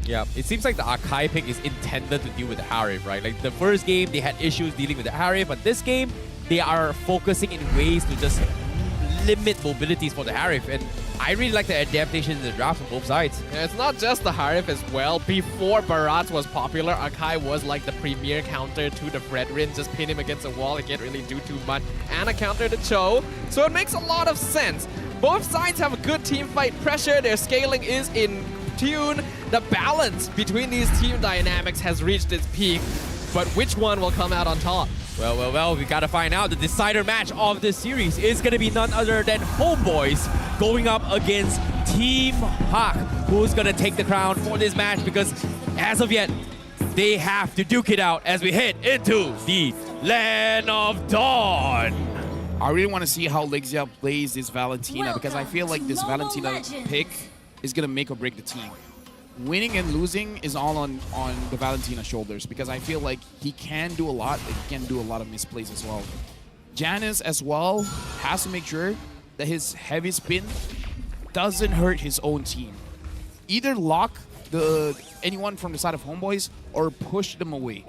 Yeah, it seems like the Akai pick is intended to deal with the Harif, right? Like the first game, they had issues dealing with the Harif, but this game, they are focusing in ways to just limit mobilities for the Harif. And I really like the adaptation in the draft from both sides. Yeah, it's not just the Harif as well. Before Barat was popular, Akai was like the premier counter to the Fredrin. Just pin him against a wall, he can't really do too much. And a counter to Cho. So it makes a lot of sense. Both sides have a good team fight pressure. Their scaling is in tune. The balance between these team dynamics has reached its peak. But which one will come out on top? Well, we gotta find out. The decider match of this series is gonna be none other than Homeboys going up against Team Hawk. Who's gonna take the crown for this match? Because as of yet, they have to duke it out as we head into the Land of Dawn. I really want to see how Lexia plays this Valentina because I feel like this Valentina pick is gonna make or break the team. Winning and losing is all on the Valentina shoulders because I feel like he can do a lot, but he can do a lot of misplays as well. Janice as well has to make sure that his heavy spin doesn't hurt his own team. Either lock anyone from the side of Homeboys or push them away.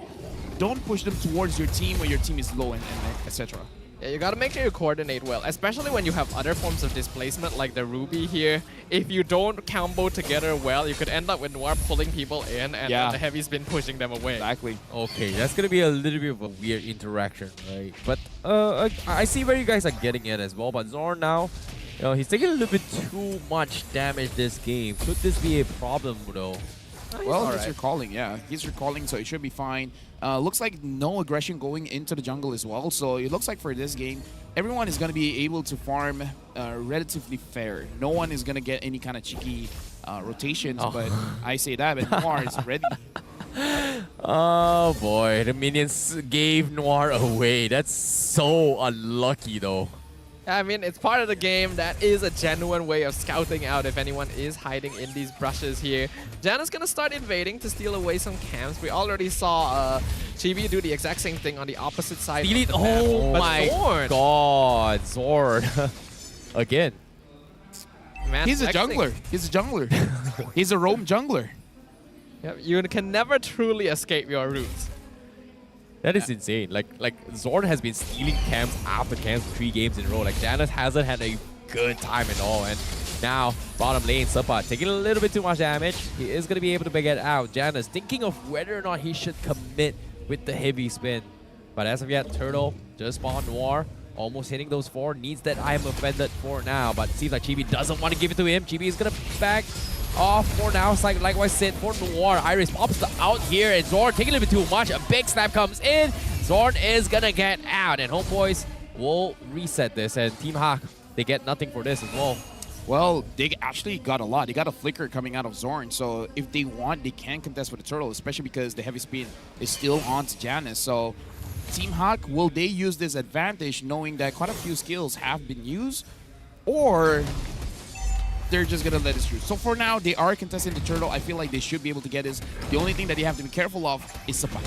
Don't push them towards your team when your team is low and etc. Yeah, you gotta make sure you coordinate well, especially when you have other forms of displacement like the Ruby here. If you don't combo together well, you could end up with Noir pulling people in and then the heavy spin pushing them away. Exactly. Okay, that's gonna be a little bit of a weird interaction, right? But I see where you guys are getting at as well. But Zorn now, you know, he's taking a little bit too much damage this game. Could this be a problem though? Well, he's recalling, yeah. He's recalling, so it should be fine. Looks like no aggression going into the jungle as well. So it looks like for this game, everyone is going to be able to farm relatively fair. No one is going to get any kind of cheeky rotations, but I say that, but Noir is ready. Oh boy, the minions gave Noir away. That's so unlucky though. I mean, it's part of the game. That is a genuine way of scouting out if anyone is hiding in these brushes here. Janna's gonna start invading to steal away some camps. We already saw Chibi do the exact same thing on the opposite side. Oh my god, Zord. Again. He's a jungler. He's a jungler. He's a roam jungler. Yep, you can never truly escape your roots. That is insane. Like Zord has been stealing camps after camps 3 games in a row. Like Janus hasn't had a good time at all. And now bottom lane, Sapa taking a little bit too much damage. He is going to be able to get out. Janus thinking of whether or not he should commit with the heavy spin. But as of yet, Turtle just spawned Noir. Almost hitting those 4. Needs that I am offended for now. But it seems like Chibi doesn't want to give it to him. Chibi is going to back off for now. It's like likewise said for Noir. Iris pops out here. And Zorn taking a little bit too much. A big snap comes in. Zorn is going to get out. And Homeboys will reset this. And Team Hawk, they get nothing for this as well. Well, they actually got a lot. They got a flicker coming out of Zorn, so if they want, they can contest with the Turtle, especially because the heavy spin is still on to Janice. So Team Hawk, will they use this advantage knowing that quite a few skills have been used, or they're just going to let it through? So for now, they are contesting the Turtle. I feel like they should be able to get this. The only thing that they have to be careful of is Sapat.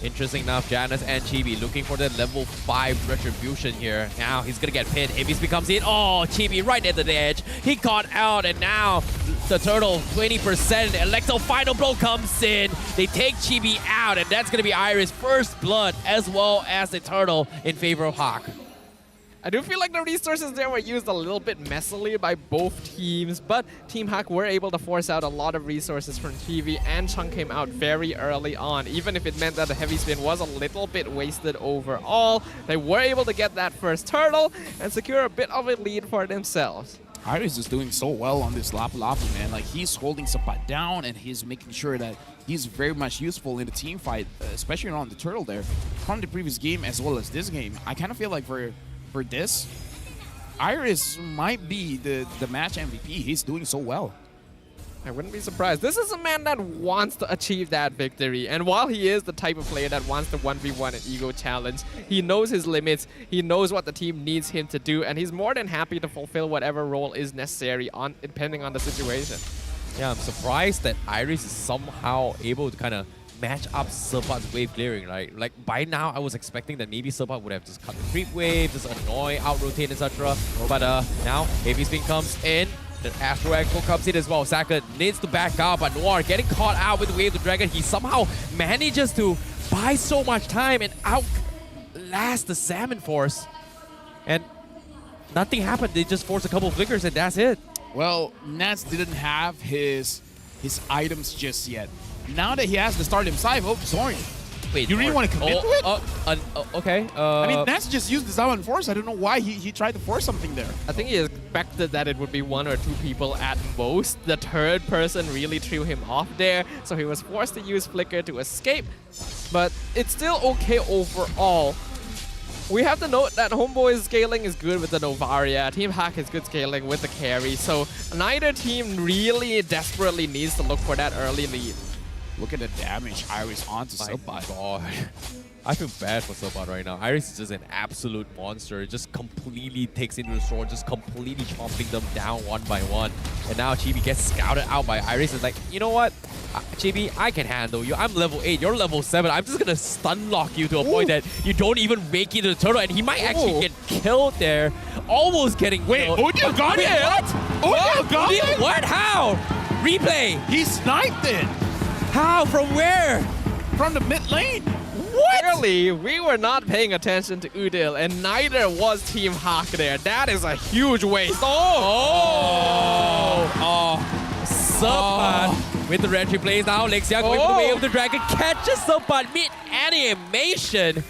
Interesting enough, Janice and Chibi looking for the level 5 retribution here. Now he's gonna get pinned. Ibis becomes in. Oh, Chibi right at the edge. He got out, and now the Turtle 20%. Electo final blow comes in. They take Chibi out, and that's gonna be Iris' first blood as well as the Turtle in favor of Hawk. I do feel like the resources there were used a little bit messily by both teams, but Team Hawk were able to force out a lot of resources from Chibi, and Chunk came out very early on. Even if it meant that the heavy spin was a little bit wasted overall, they were able to get that first Turtle and secure a bit of a lead for themselves. Iris is doing so well on this Lapu Lapu, man. Like, he's holding Sapat down, and he's making sure that he's very much useful in the team fight, especially around the Turtle there. From the previous game as well as this game, I kind of feel like for this, Iris might be the match MVP. He's doing so well. I wouldn't be surprised. This is a man that wants to achieve that victory. And while he is the type of player that wants to 1v1 an ego challenge, he knows his limits, he knows what the team needs him to do, and he's more than happy to fulfill whatever role is necessary depending on the situation. Yeah, I'm surprised that Iris is somehow able to kind of match up Serpat's wave clearing, right? Like, by now, I was expecting that maybe Serpat would have just cut the creep wave, just annoy, out-rotate, etc. But now, Heavy Spin comes in, the Astro Echo comes in as well. Saka needs to back out, but Noir getting caught out with the Wave to Dragon. He somehow manages to buy so much time and outlast the Salmon Force. And nothing happened. They just forced a couple of flickers and that's it. Well, Nats didn't have his items just yet. Now that he has to start himself, Zorn. Wait, you really want to commit to it? Okay. I mean, Nats just used the Salmon Force. I don't know why he tried to force something there. I think he expected that it would be 1 or 2 people at most. The third person really threw him off there, so he was forced to use Flicker to escape. But it's still okay overall. We have to note that Homeboy's scaling is good with the Novaria. Team Hack is good scaling with the carry, so neither team really desperately needs to look for that early lead. Look at the damage Iris onto Serpat. God. I feel bad for Serpat right now. Iris is just an absolute monster. It just completely takes into the sword, just completely chomping them down one by one. And now Chibi gets scouted out by Iris. It's like, you know what? Chibi, I can handle you. I'm level 8, you're level 7. I'm just gonna stun lock you to a point that you don't even make it to the turtle. And he might actually get killed there. Almost getting killed. Wait, Udil got it? Udil got it? What? How? Replay. He sniped it. How? From where? From the mid lane. What? Clearly, we were not paying attention to Udil, and neither was Team Hawk there. That is a huge waste. Serpat with the retry plays now. Lexia going for the wave of the dragon. Catches Serpat mid-animation.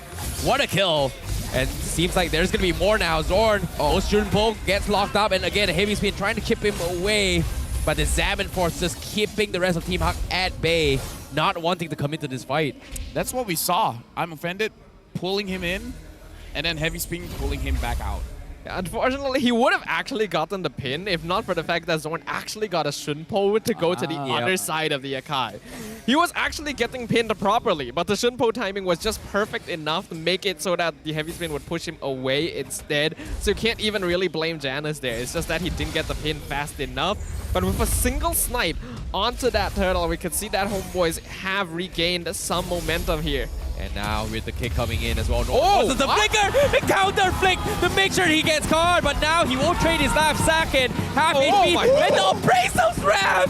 What a kill. And seems like there's going to be more now. Zorn, Shunpo gets locked up, and again, Heavy Spin trying to chip him away. But the Salmon Force just keeping the rest of Team Hawk at bay, not wanting to come into this fight. That's what we saw. I'm offended, pulling him in, and then Heavy Spin pulling him back out. Unfortunately, he would have actually gotten the pin if not for the fact that Zorn actually got a Shunpo to go to the other side of the Akai. He was actually getting pinned properly, but the Shunpo timing was just perfect enough to make it so that the Heavy Spin would push him away instead. So you can't even really blame Janice there. It's just that he didn't get the pin fast enough. But with a single snipe onto that turtle, we could see that Homeboys have regained some momentum here. And now with the kick coming in as well. The flicker! The counter flick to make sure he gets caught, but now he won't trade his life. Sakin, half HP, and the abrasive wrap!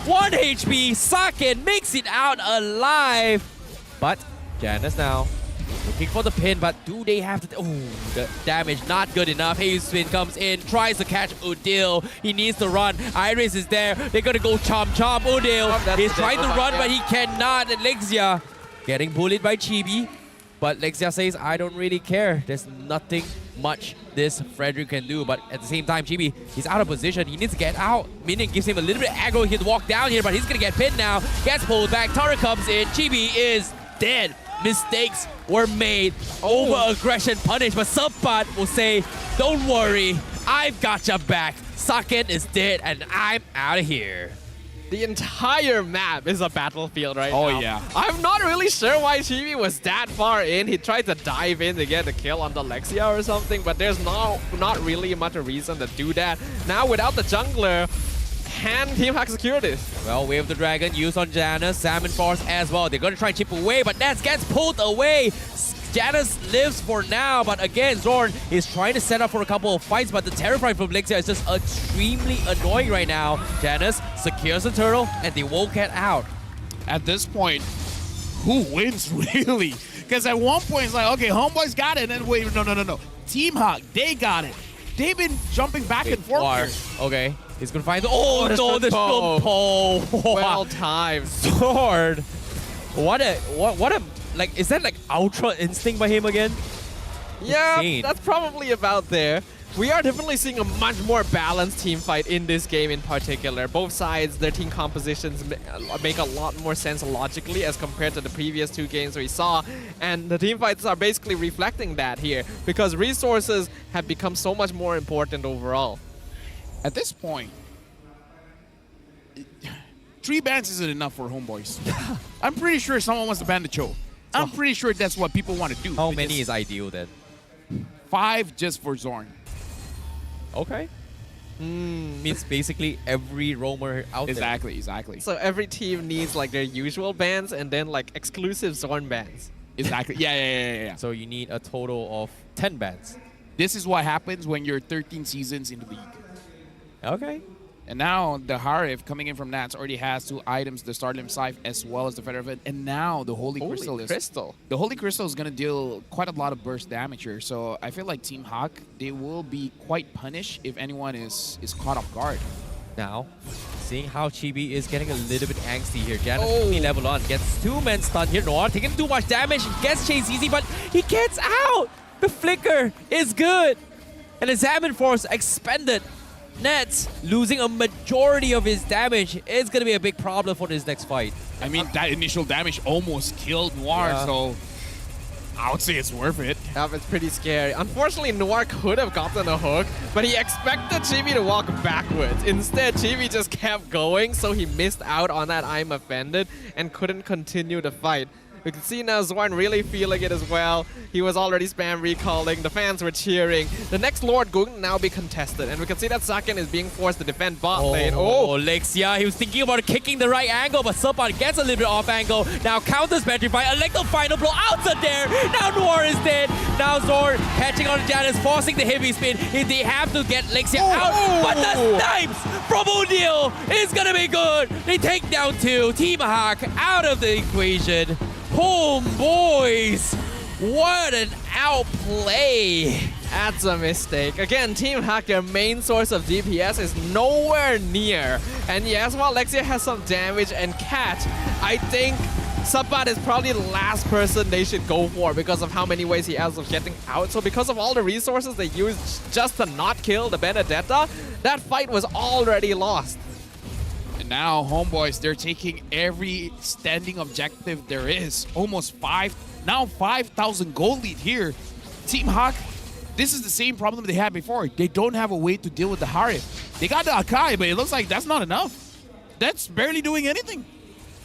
1 HP, Sakin makes it out alive. But Janice now looking for the pin, but do they have to... the damage not good enough. Heavy Spin comes in, tries to catch Udil. He needs to run. Iris is there. They're gonna go chomp. Udil is trying to run, but he cannot. And Lexia getting bullied by Chibi. But Lexia says, I don't really care. There's nothing much this Frederick can do. But at the same time, Chibi, he's out of position. He needs to get out. Minion gives him a little bit of aggro. He can walk down here, but he's going to get pinned now. Gets pulled back. Tara comes in. Chibi is dead. Mistakes were made. Over-aggression punished. But Subpat will say, don't worry. I've got your back. Saken is dead, and I'm out of here. The entire map is a battlefield right now. Oh, yeah. I'm not really sure why Chibi was that far in. He tried to dive in to get a kill on the Lexia or something, but there's not really much a reason to do that. Now, without the jungler, can Team Hack secure this? Well, Wave of the Dragon used on Janus, Salmon Force as well. They're going to try and chip away, but Nets gets pulled away. Janus lives for now, but again, Zorn is trying to set up for a couple of fights, but the Terrifying from Lexia is just extremely annoying right now. Janus secures the turtle, and they won't get out. At this point, who wins, really? Because at one point, it's like, okay, Homeboys got it, and then wait, no. Team Hawk, they got it. They've been jumping back and forth. Okay, he's going to find the... Oh, no, the Shumpo. Well timed. Sword. What a... Like, is that like Ultra Instinct by him again? Yeah, Insane. that's probably about there. We are definitely seeing a much more balanced team fight in this game in particular. Both sides, their team compositions make a lot more sense logically as compared to the previous two games we saw. And the team fights are basically reflecting that here because resources have become so much more important overall. At this point, 3 bans isn't enough for Homeboys. I'm pretty sure someone wants to ban the Cho. I'm pretty sure that's what people want to do. How many is ideal then? 5 just for Zorn. Okay. Means basically every roamer out there. Exactly. So every team needs like their usual bans and then like exclusive Zorn bans. Exactly. Yeah. So you need a total of 10 bans. This is what happens when you're 13 seasons in the league. Okay. And now the Harif coming in from Nats already has 2 items, the Starlim Scythe as well as the Feather Event. And now the Holy Crystal The Holy Crystal is going to deal quite a lot of burst damage here. So I feel like Team Hawk, they will be quite punished if anyone is caught off guard. Now, seeing how Chibi is getting a little bit angsty here. Janus only level on, gets 2 men stunned here. Noir taking too much damage, gets chased easy, but he gets out! The flicker is good! And the Salmon Force expended. Nets losing a majority of his damage is going to be a big problem for this next fight. I mean, that initial damage almost killed Noir, so I would say it's worth it. Yeah, it's pretty scary. Unfortunately, Noir could have gotten a hook, but he expected Chibi to walk backwards. Instead, Chibi just kept going, so he missed out on that I'm offended and couldn't continue the fight. We can see now Zorn really feeling it as well. He was already spam recalling. The fans were cheering. The next Lord going to now be contested. And we can see that Saken is being forced to defend bot lane. Lexia, he was thinking about kicking the right angle, but Subpat gets a little bit off angle. Now counters Petrify. Electro final blow out of there. Now Noir is dead. Now Zorn catching on Janus, forcing the heavy spin. They have to get Lexia out. But the snipes from O'Neal is going to be good. They take down 2. Team Hawk out of the equation. Homeboys, what an outplay. That's a mistake. Again, Team Hack, their main source of DPS is nowhere near. And yes, while Lexia has some damage and catch, I think Subpat is probably the last person they should go for because of how many ways he has of getting out. So because of all the resources they used just to not kill the Benedetta, that fight was already lost. Now, Homeboys, they're taking every standing objective there is. Almost 5,000 gold lead here. Team Hawk, this is the same problem they had before. They don't have a way to deal with the Harif. They got the Akai, but it looks like that's not enough. That's barely doing anything.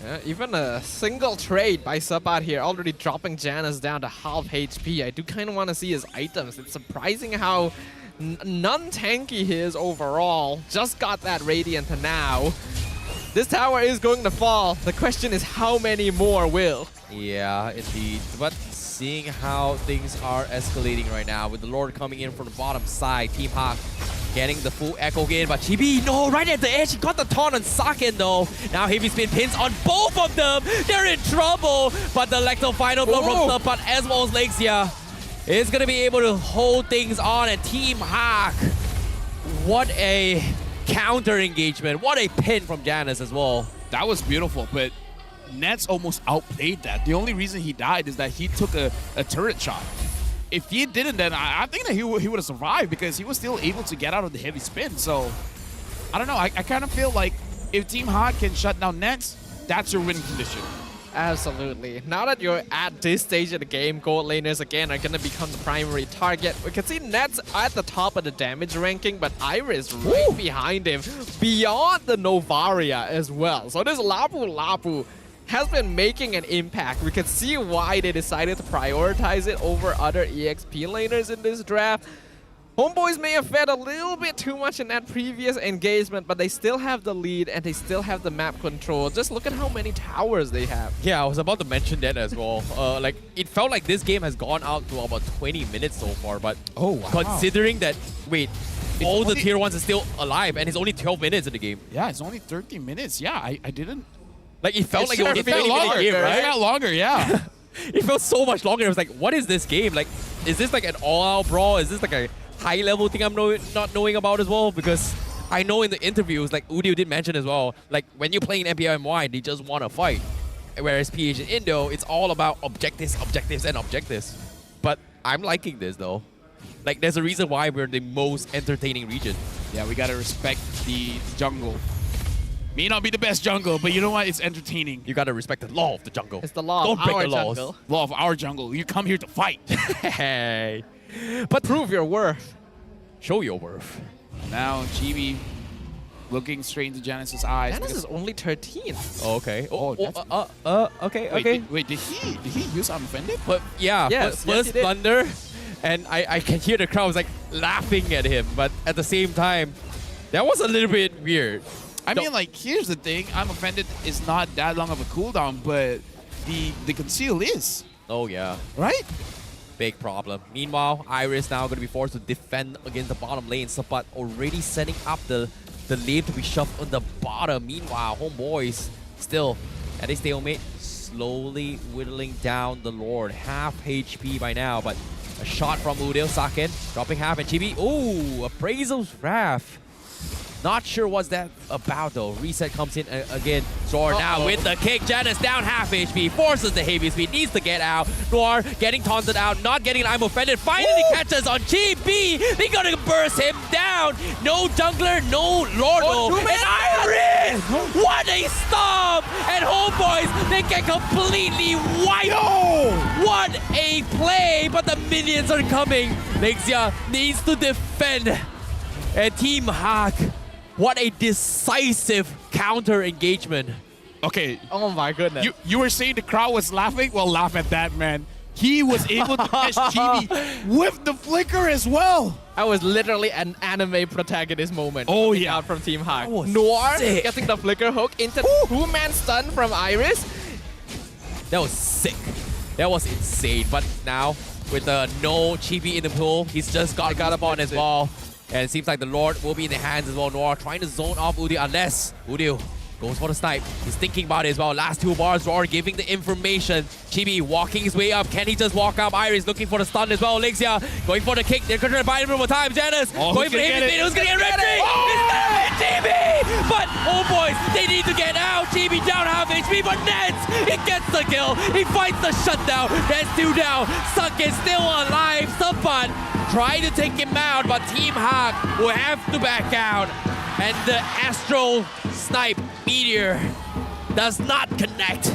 Yeah, even a single trade by Subpat here, already dropping Janus down to half HP. I do kind of want to see his items. It's surprising how non-tanky he is overall. Just got that Radiant now. This tower is going to fall. The question is how many more will? Yeah, indeed. But seeing how things are escalating right now with the Lord coming in from the bottom side, Team Hawk getting the full echo gain, but Chibi, no, right at the edge, he got the taunt on Saken though. Now heavy spin pins on both of them. They're in trouble, but the Electro final blow from Subpat as well as Lexia is going to be able to hold things on, and Team Hawk, what a counter engagement. What a pin from Janus as well. That was beautiful, but Nets almost outplayed that. The only reason he died is that he took a turret shot. If he didn't, then I think that he would have survived because he was still able to get out of the heavy spin. So, I don't know. I kind of feel like if Team Hawk can shut down Nets, that's your winning condition. Absolutely. Now that you're at this stage of the game, gold laners again are going to become the primary target. We can see Nets at the top of the damage ranking, but Iris right behind him, beyond the Novaria as well. So this Lapu Lapu has been making an impact. We can see why they decided to prioritize it over other EXP laners in this draft. Homeboys may have fed a little bit too much in that previous engagement, but they still have the lead and they still have the map control. Just look at how many towers they have. Yeah, I was about to mention that as well. Like, it felt like this game has gone out to about 20 minutes so far, but considering that, wait, all the tier 1s are still alive and it's only 12 minutes in the game. Yeah, it's only 30 minutes. Yeah, I didn't... Like, it felt like it felt longer, game, right? It felt longer, yeah. It felt so much longer. It was like, what is this game? Like, is this like an all-out brawl? Is this like a high-level thing I'm not knowing about as well? Because I know in the interviews, like Udio did mention as well, like when you're playing MPL MY, they just want to fight. Whereas PH and Indo, it's all about objectives, objectives, and objectives. But I'm liking this though. Like, there's a reason why we're the most entertaining region. Yeah, we gotta respect the jungle. May not be the best jungle, but you know what? It's entertaining. You gotta respect the law of the jungle. It's the law Don't of break our the laws. jungle. Law of our jungle. You come here to fight. Hey. But prove your worth. Show your worth. Now, Chibi looking straight into Janice's eyes. Janice is only 13. Oh, okay. Okay, wait, okay. Did he use Unoffended? But yeah, yes, first blunder, and I can hear the crowd was like laughing at him, but at the same time, that was a little bit weird. I mean, like, here's the thing. Unoffended is not that long of a cooldown, but the conceal is. Oh, yeah. Right? Big problem. Meanwhile, Iris now going to be forced to defend against the bottom lane. Sapat already setting up the lane to be shoved on the bottom. Meanwhile, Homeboys still at a stalemate, slowly whittling down the Lord. Half HP by now, but a shot from Udil Saken, dropping half, and Chibi. Ooh, Appraisal's Wrath. Not sure what's that about though. Reset comes in again. Zor now with the kick. Janice down half HP. Forces the heavy speed. Needs to get out. Noir getting taunted out. Not getting an I'm offended. Finally catches on GB. They're gonna burst him down. No jungler. No Lordo. And Iris! What a stomp! And Homeboys, they get completely wiped. What a play! But the minions are coming. Lexia needs to defend. And Team Hawk. What a decisive counter engagement. Okay. Oh my goodness. You were saying the crowd was laughing? Well, laugh at that, man. He was able to catch Chibi with the flicker as well. That was literally an anime protagonist moment. Oh, yeah. Out from Team Hawk. Noir getting the flicker hook into two-man stun from Iris. That was sick. That was insane. But now, with the no Chibi in the pool, he's just got up on as well. And it seems like the Lord will be in the hands as well. Noir trying to zone off Udio unless Udio goes for the snipe. He's thinking about it as well. Last two bars, Noir giving the information. Chibi walking his way up. Can he just walk up? Iris looking for the stun as well. Lexia going for the kick. They're going to buy him one more time. Janice going for the hit. Who's going to get red tree? It's going to be Chibi! But, oh boys, they need to get out. Chibi down half HP, but Nets, he gets the kill. He fights the shutdown. Nets 2 down. Suck is still alive. Sapat trying to take him out, but Team Hawk will have to back out. And the Astral Snipe Meteor does not connect.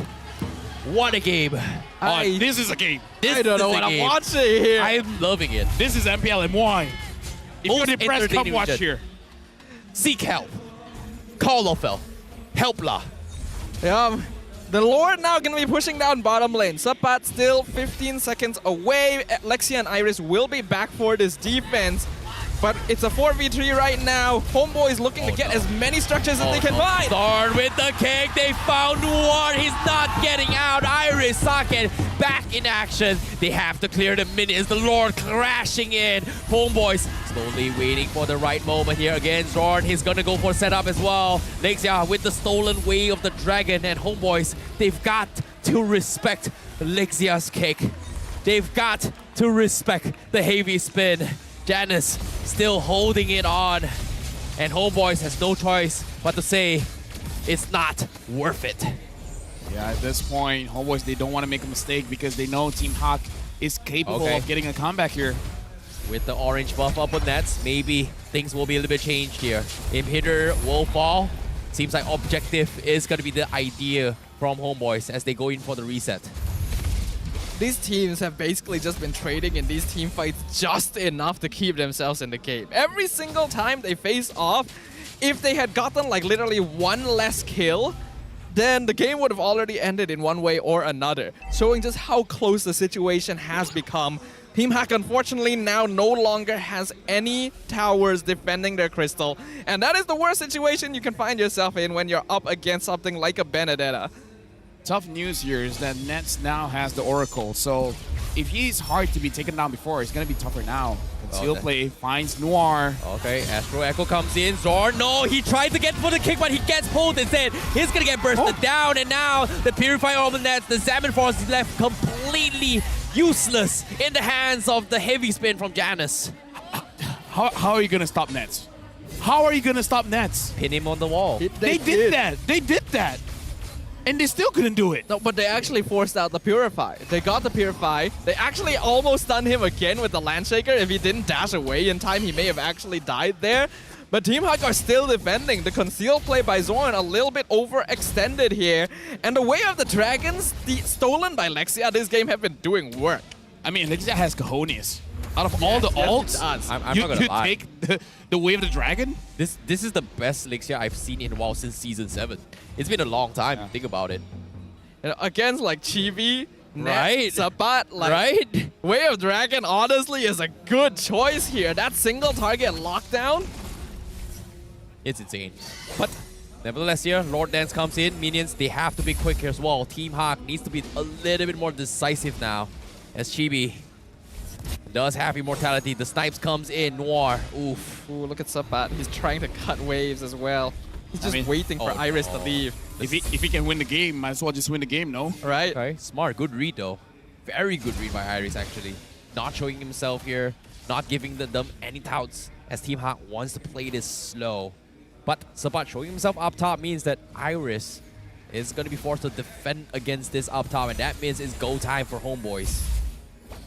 What a game. This is a game. I don't know what I'm watching here. I'm loving it. This is MPL MY. If you're depressed, come watch here. Seek help. Call Ophel. Helpla. The Lord now going to be pushing down bottom lane. Sapat still 15 seconds away. Lexia and Iris will be back for this defense. But it's a 4v3 right now. Homeboys looking to get as many structures as they can find. Start with the kick. They found one. He's not getting out. Iris Socket back in action. They have to clear the minions. The Lord crashing in. Homeboys slowly waiting for the right moment here again. Zorn, he's gonna go for setup as well. Lexia with the stolen way of the dragon. And Homeboys, they've got to respect Lexia's kick. They've got to respect the heavy spin. Janice still holding it on. And Homeboys has no choice but to say it's not worth it. Yeah, at this point, Homeboys, they don't want to make a mistake because they know Team Hawk is capable of getting a comeback here. With the orange buff up on nets, maybe things will be a little bit changed here. Imp hitter will fall. Seems like objective is going to be the idea from Homeboys as they go in for the reset. These teams have basically just been trading in these team fights just enough to keep themselves in the game. Every single time they face off, if they had gotten like literally one less kill, then the game would have already ended in one way or another, showing just how close the situation has become. Team Hack unfortunately now no longer has any towers defending their crystal, and that is the worst situation you can find yourself in when you're up against something like a Benedetta. Tough news here is that Nets now has the Oracle, so if he's hard to be taken down before, it's going to be tougher now. Conceal play finds Noir. Okay, Astro Echo comes in. Zor, no, he tried to get for the kick, but he gets pulled instead. He's going to get bursted down, and now the Purifier on the Nets, the Salmon Force is left completely useless in the hands of the heavy spin from Janus. How are you going to stop Nets? How are you going to stop Nets? Pin him on the wall. They did that. They did that. And they still couldn't do it. No, but they actually forced out the Purify. They got the Purify. They actually almost stunned him again with the Landshaker. If he didn't dash away in time, he may have actually died there. But Team Hawk are still defending. The concealed play by Zorn a little bit overextended here. And the Way of the Dragons, stolen by Lexia this game, have been doing work. I mean, Lexia has cojones. Out of all the ults, I'm not gonna lie. take the Way of the Dragon? This is the best Lexia I've seen in a while since Season 7. It's been a long time, think about it. You know, against like Chibi, Right. Sabat, like, Right? Way of Dragon honestly is a good choice here. That single target lockdown. It's insane. But nevertheless here, Lord Dance comes in. Minions, they have to be quick here as well. Team Hawk needs to be a little bit more decisive now. As Chibi does have immortality. The snipes comes in. Noir. Oof. Ooh, look at Sabat. He's trying to cut waves as well. He's just waiting for Iris to leave. If he can win the game, might as well just win the game, no? Right? Okay, smart. Good read, though. Very good read by Iris, actually. Not showing himself here. Not giving them any doubts as Team Hawk wants to play this slow. But Sabat showing himself up top means that Iris is going to be forced to defend against this up top, and that means it's go time for Homeboys.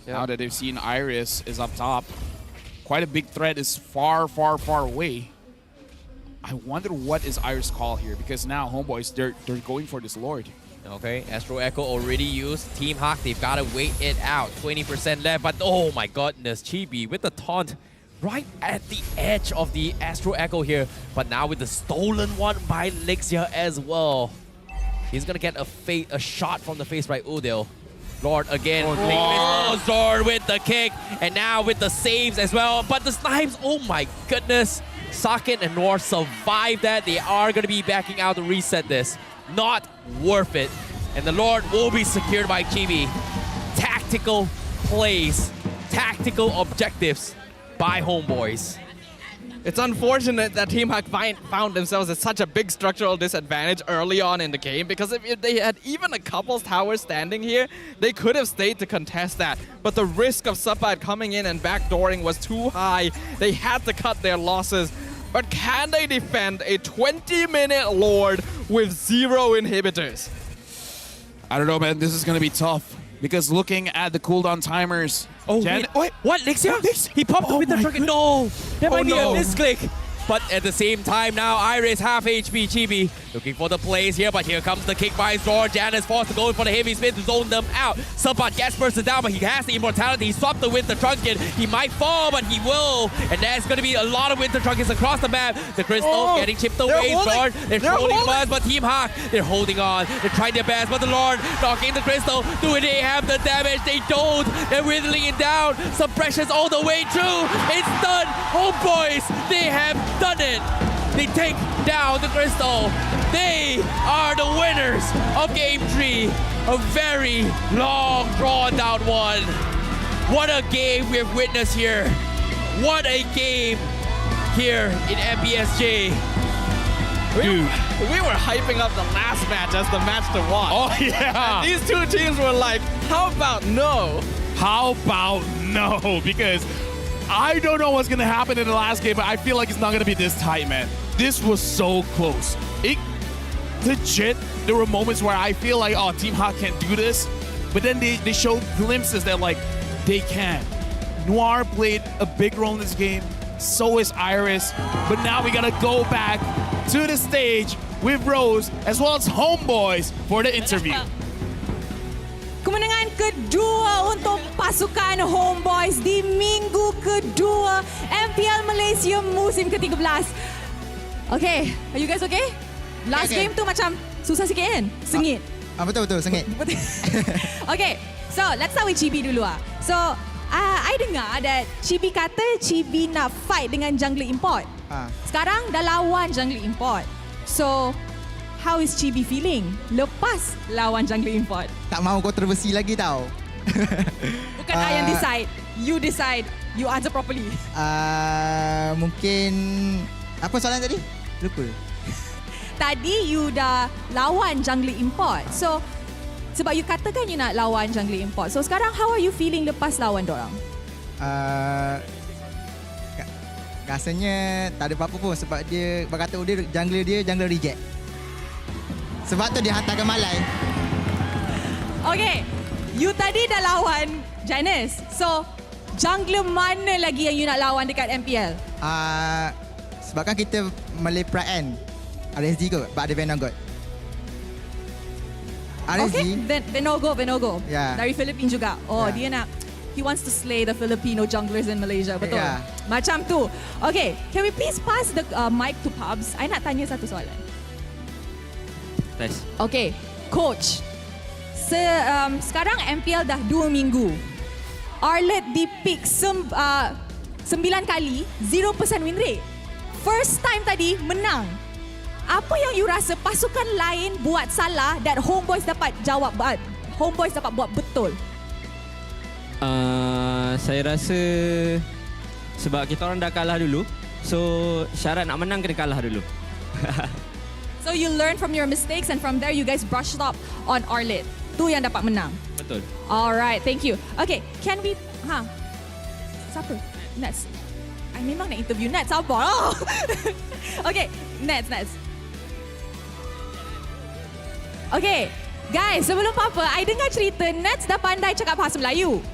Yeah. Now that they've seen Iris is up top, quite a big threat is far, far, far away. I wonder what is Iris' call here, because now Homeboys, they're going for this Lord. Okay, Astro Echo already used. Team Hawk, they've got to wait it out. 20% left, but oh my goodness, Chibi with the taunt right at the edge of the Astro Echo here. But now with the stolen one by Lexia as well. He's going to get a shot from the face by Udil. Lord again. Zord with the kick. And now with the saves as well. But the snipes, oh my goodness. Sakin and Noir survive that. They are going to be backing out to reset this. Not worth it. And the Lord will be secured by Chibi. Tactical plays. Tactical objectives by Homeboys. It's unfortunate that Team Hawk found themselves at such a big structural disadvantage early on in the game, because if they had even a couple towers standing here, they could have stayed to contest that. But the risk of Sabat coming in and backdooring was too high. They had to cut their losses. But can they defend a 20-minute Lord with 0 inhibitors? I don't know, man. This is going to be tough. Because looking at the cooldown timers... Oh, wait. What? Lexia? He popped up with the truck. No! That might be a misclick. But at the same time now, Iris half HP. Chibi looking for the plays here, but here comes the kick by Zor. Janus forced to go in for the heavy spin to zone them out. Sabat gets bursted down, but he has the immortality. He swapped the Winter Trunket. He might fall, but he will. And there's going to be a lot of Winter Trunkets across the map. The Crystal getting chipped away. Zor, they're holding Buzz, but Team Hawk, they're holding on. They're trying their best, but the Lord knocking the Crystal. Do they have the damage? They don't. They're whittling it down. Suppressions all the way through. It's done. Homeboys, they have done it. They take down the Crystal. They are the winners of Game 3. A very long, drawn-down one. What a game we have witnessed here. What a game here in MPSJ. We were hyping up the last match as the match to watch. Oh, yeah. And these two teams were like, how about no? How about no? Because I don't know what's going to happen in the last game, but I feel like it's not going to be this tight, man. This was so close. legit, there were moments where I feel like, oh, Team Hawk can't do this. But then they show glimpses that, like, they can. Noir played a big role in this game. So is Iris. But now we gotta go back to the stage with Rose as well as Homeboys for the interview. Kemenangan kedua untuk pasukan Homeboys di minggu kedua MPL Malaysia musim ke-13. Okay, are you guys okay? Last game tu macam susah sikit kan? Sengit. Betul, sengit. Okay, so let's start with Chibi dulu ah. So, I dengar that Chibi kata Chibi nak fight dengan jungler import. Sekarang dah lawan jungler import. So, how is Chibi feeling lepas lawan jungler import? Tak mahu kontroversi lagi tau. Bukan I yang decide. You decide. You answer properly. Mungkin... Apa soalan tadi? Lupa. Tadi you dah lawan jungler import. So, sebab you katakan you nak lawan jungler import. So, sekarang how are you feeling lepas lawan dorang? Rasanya tak ada apa-apa pun sebab dia berkata jungler reject. Sebab tu dia hantar ke Malai. Okay, you tadi dah lawan Janice. So, jungler mana lagi yang you nak lawan dekat MPL? Sebab kan kita Malay Pride kan. RSG kot, but ada Venom God. RSG. Okay, Venogo. Yeah. Dari Philippine juga. Oh, dia nak, he wants to slay the Filipino junglers in Malaysia. Betul? Yeah. Macam tu. Okay, can we please pass the mic to Pubs? I nak tanya satu soalan. Test. Okay, Coach. Sekarang MPL dah 2 minggu. Arlet di-pick 9 kali, 0% win rate. First time tadi, menang. Apa yang you rasa pasukan lain buat salah dan Homeboys dapat jawab, Homeboys dapat buat betul? Saya rasa sebab kita orang dah kalah dulu. So, syarat nak menang kena kalah dulu. So, you learn from your mistakes and from there you guys brushed up on Arlet. Tu yang dapat menang. Betul. Alright, thank you. Okay, can we... Siapa? Nets. I memang nak interview Nets. Sabar. Oh. Okay, Nets. Okay, guys, sebelum apa-apa, I dengar cerita Nets dah pandai cakap bahasa Melayu.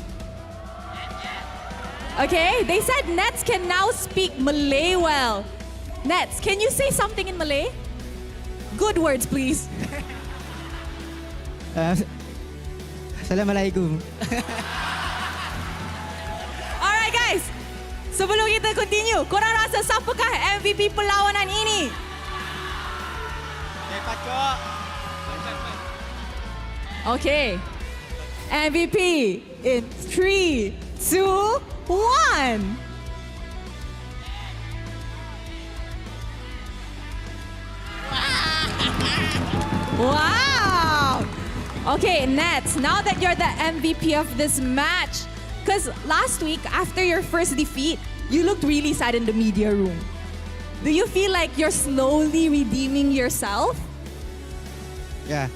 Okay, they said Nets can now speak Malay well. Nets, can you say something in Malay? Good words, please. Assalamualaikum. Alright guys, sebelum kita continue, korang rasa siapakah MVP perlawanan ini? Okay, MVP in 3, 2, 1. Wow! Okay, Nets, now that you're the MVP of this match, because last week, after your first defeat, you looked really sad in the media room. Do you feel like you're slowly redeeming yourself? Yeah.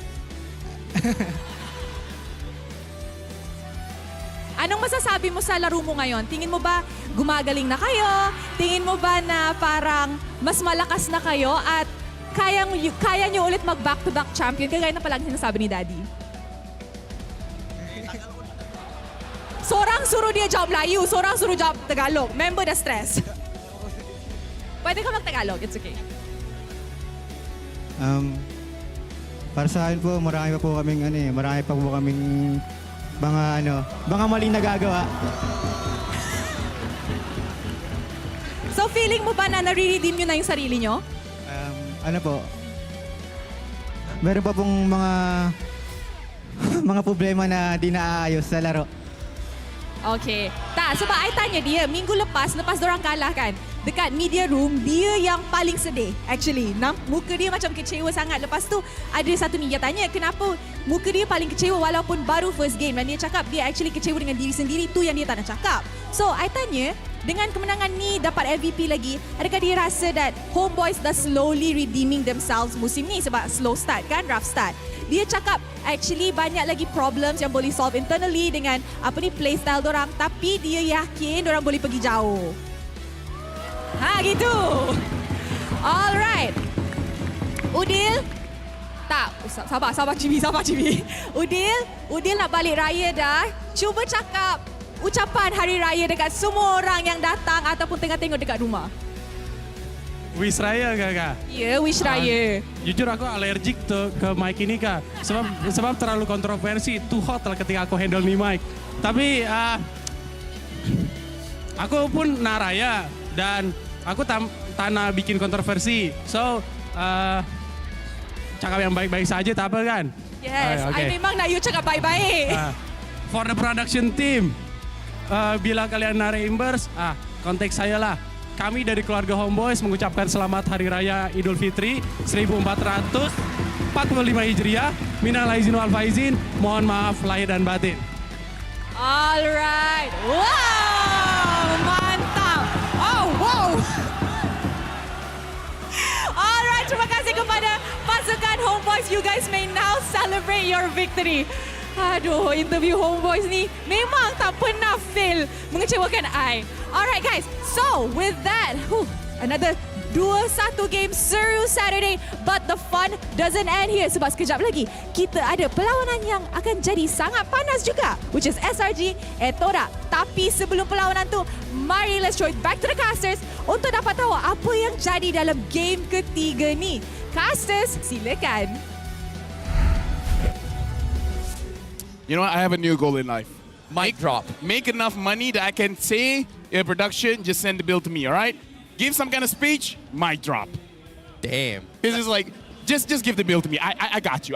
Anong masasabi mo sa laro mo ngayon? Tingin mo ba gumagaling na kayo? Tingin mo ba na parang mas malakas na kayo at kaya nyo ulit mag-back-to-back champion kagaya na palagi sinasabi ni Daddy? Sorang suruh dia jawab Melayu, sorang suruh jawab Tagalog. Member dah stress. Pwede ka mag-Tagalog, it's okay. Para sa akin po, marami pa po kaming mga maling nagagawa. So feeling mo ba na nare-redeem nyo na yung sarili nyo? Meron pa pong mga problema na di naayos sa laro. Okay. Sebab I tanya dia, minggu lepas dorang kalah kan, dekat media room, dia yang paling sedih actually. Muka dia macam kecewa sangat. Lepas tu ada satu media tanya kenapa muka dia paling kecewa walaupun baru first game. Dan dia cakap dia actually kecewa dengan diri sendiri, tu yang dia tak nak cakap. So I tanya, dengan kemenangan ni dapat MVP lagi, adakah dia rasa that Homeboys dah slowly redeeming themselves musim ni sebab slow start kan, rough start. Dia cakap actually banyak lagi problems yang boleh solve internally dengan playstyle dorang, tapi dia yakin dorang boleh pergi jauh. Gitu. Alright. Udil, Tak, sabar Cibi. Udil nak balik raya dah. Cuba cakap ucapan hari raya dekat semua orang yang datang ataupun tengah tengok dekat rumah. Wish raya kakak. Ya, wish raya. Jujur aku alergik ke mic ini kak. Sebab terlalu kontroversi. Too hot lah ketika aku handle nih mic. Tapi aku pun nak raya dan aku tanah bikin kontroversi. So cakap yang baik-baik saja tak apa kan? Yes, I memang nak you cakap baik-baik. For the production team, bila kalian nak reimburse, konteks saya lah. Kami dari keluarga Homeboys mengucapkan selamat Hari Raya Idul Fitri 1445 Hijriah. Minal aizin wal faizin, mohon maaf lahir dan batin. Alright. Wow, mantap. Oh, wow. Alright, terima kasih kepada pasukan Homeboys. You guys may now celebrate your victory. Aduh, interview Homeboys ni memang tak pernah fail mengecewakan I. Alright guys, so with that, another 2-1 game seru Saturday. But the fun doesn't end here sebab sekejap lagi kita ada perlawanan yang akan jadi sangat panas juga, which is SRG Etora. Tapi sebelum perlawanan tu, mari let's throw it back to the casters untuk dapat tahu apa yang jadi dalam game ketiga ni. Casters, silakan. You know what? I have a new goal in life. Mic drop. Make enough money that I can say in production, just send the bill to me, all right? Give some kind of speech, mic drop. Damn. This is like, just give the bill to me. I got you.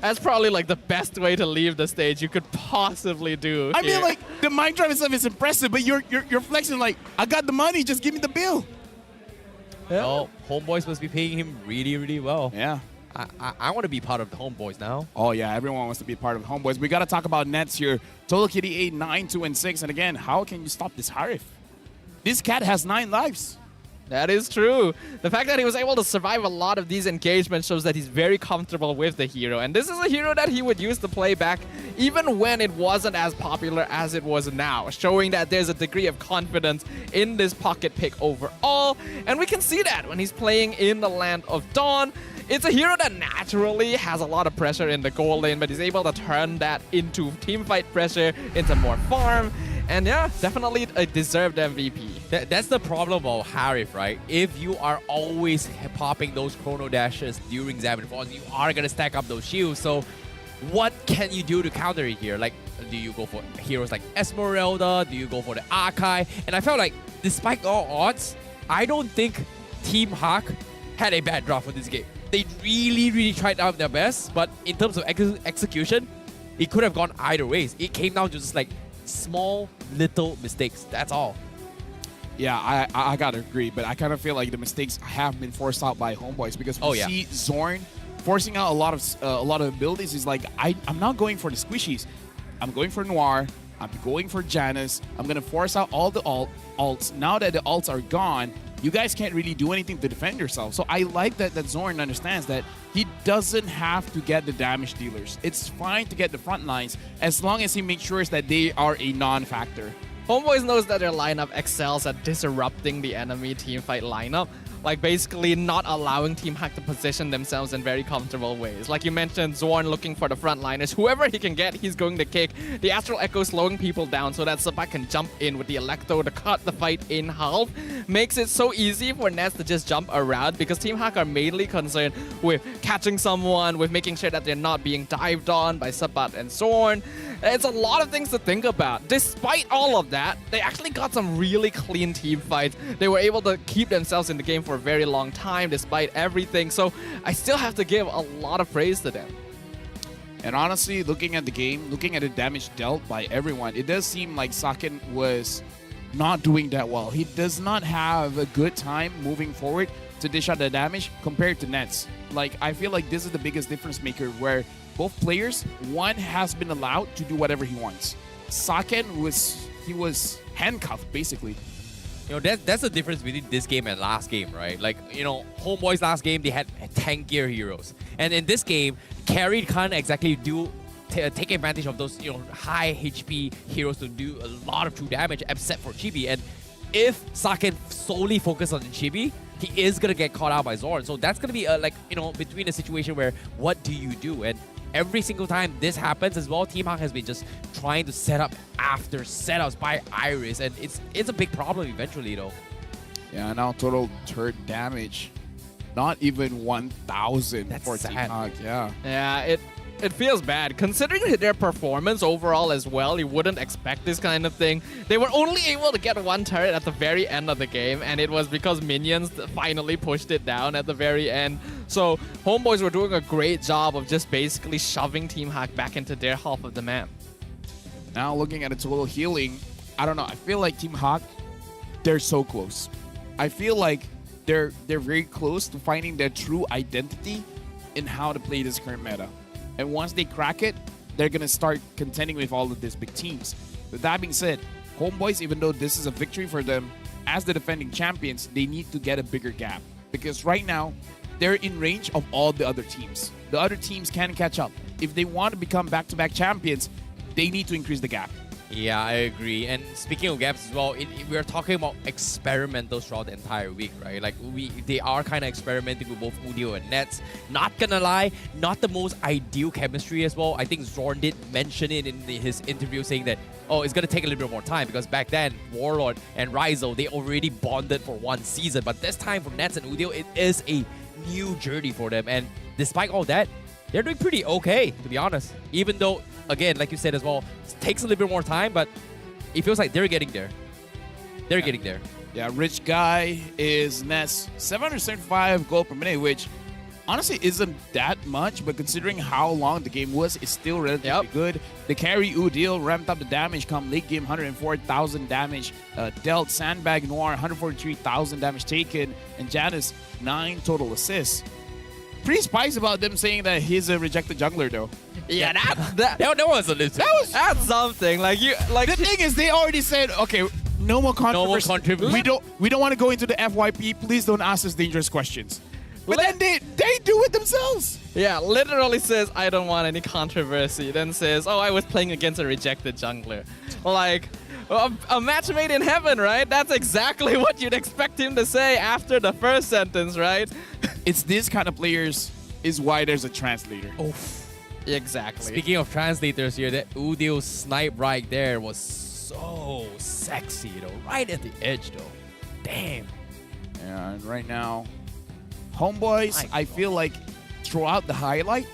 That's probably like the best way to leave the stage you could possibly do. I mean, like, the mic drop itself is impressive, but you're flexing like, I got the money, just give me the bill. Yeah. Oh, Homeboys must be paying him really, really well. Yeah. I want to be part of the Homeboys now. Oh yeah, everyone wants to be part of Homeboys. We got to talk about Nets here. Total Kitty 8, 9, 2, and 6. And again, how can you stop this Harif? This cat has 9 lives. That is true. The fact that he was able to survive a lot of these engagements shows that he's very comfortable with the hero. And this is a hero that he would use to play back even when it wasn't as popular as it was now, showing that there's a degree of confidence in this pocket pick overall. And we can see that when he's playing in the Land of Dawn. It's a hero that naturally has a lot of pressure in the goal lane, but he's able to turn that into teamfight pressure, into more farm. And yeah, definitely a deserved MVP. That's the problem of Harif, right? If you are always popping those chrono dashes during Xavier Falls, you are going to stack up those shields. So what can you do to counter it here? Like, do you go for heroes like Esmeralda? Do you go for the Arcadia? And I felt like, despite all odds, I don't think Team Hawk had a bad draw for this game. They really, really tried out their best, but in terms of execution, it could have gone either ways. It came down to just like small, little mistakes. That's all. Yeah, I gotta agree, but I kind of feel like the mistakes have been forced out by Homeboys because we see Zorn forcing out a lot of abilities. Is like I'm not going for the squishies, I'm going for Noir, I'm going for Janus. I'm gonna force out all the alts. Now that the alts are gone, you guys can't really do anything to defend yourself. So I like that Zorn understands that he doesn't have to get the damage dealers. It's fine to get the front lines as long as he makes sure that they are a non-factor. Homeboys knows that their lineup excels at disrupting the enemy teamfight lineup. Like basically not allowing Team Hack to position themselves in very comfortable ways. Like you mentioned, Zorn looking for the frontliners. Whoever he can get, he's going to kick. The Astral Echo slowing people down so that Sabat can jump in with the Electro to cut the fight in half. Makes it so easy for Nets to just jump around because Team Hack are mainly concerned with catching someone, with making sure that they're not being dived on by Sabat and Zorn. It's a lot of things to think about. Despite all of that, they actually got some really clean team fights. They were able to keep themselves in the game for a very long time despite everything. So I still have to give a lot of praise to them. And honestly, looking at the game, looking at the damage dealt by everyone, it does seem like Saken was not doing that well. He does not have a good time moving forward to dish out the damage compared to Nets. Like, I feel like this is the biggest difference maker where both players, one has been allowed to do whatever he wants. Saken was handcuffed basically. You know, that's the difference between this game and last game, right? Like, you know, Homeboys last game, they had tankier heroes. And in this game, Carry can't exactly take advantage of those, you know, high HP heroes to do a lot of true damage except for Chibi. And if Saken solely focused on Chibi, he is going to get caught out by Zorn. So that's going to be between a situation where what do you do? And every single time this happens as well, Team Hawk has been just trying to set up after setups by Iris, and it's a big problem eventually though. Yeah, now total turret damage. Not even 1,000 for Team Hawk. Yeah. Yeah, it feels bad. Considering their performance overall as well, you wouldn't expect this kind of thing. They were only able to get one turret at the very end of the game, and it was because minions finally pushed it down at the very end. So Homeboys were doing a great job of just basically shoving Team Hawk back into their half of the map. Now looking at the total healing, I don't know. I feel like Team Hawk, they're so close. I feel like they're very close to finding their true identity in how to play this current meta. And once they crack it, they're going to start contending with all of these big teams. With that being said, Homeboys, even though this is a victory for them, as the defending champions, they need to get a bigger gap. Because right now, they're in range of all the other teams. The other teams can catch up. If they want to become back-to-back champions, they need to increase the gap. Yeah, I agree. And speaking of gaps as well, we're talking about experimentals throughout the entire week, right? Like they are kind of experimenting with both Udio and Nets. Not gonna lie, not the most ideal chemistry as well. I think Zorn did mention it in his interview, saying that, oh, it's gonna take a little bit more time because back then, Warlord and Rizzo, they already bonded for one season. But this time for Nets and Udio, it is a new journey for them. And despite all that, they're doing pretty okay, to be honest. Even though, again, like you said as well, it takes a little bit more time, but it feels like they're getting there. They're getting there. Yeah, Rich Guy is Nets 775 gold per minute, which honestly isn't that much, but considering how long the game was, it's still relatively good. The carry Udil ramped up the damage come late game, 104,000 damage dealt. Sandbag Noir, 143,000 damage taken, and Janice, 9 total assists. Pretty spicy about them saying that he's a rejected jungler though. Yeah, that was a little. That's something. The thing is, they already said, okay, no more controversy. No more controversy. We don't want to go into the FYP. Please don't ask us dangerous questions. But then they do it themselves. Yeah, literally says, I don't want any controversy. Then says, oh, I was playing against a rejected jungler. Like, a match made in heaven, right? That's exactly what you'd expect him to say after the first sentence, right? It's this kind of players is why there's a translator. Oh, exactly. Speaking of translators here, that Udil snipe right there was so sexy, though. Right at the edge, though. Damn. Yeah, and right now, Homeboys, I feel like throughout the highlight,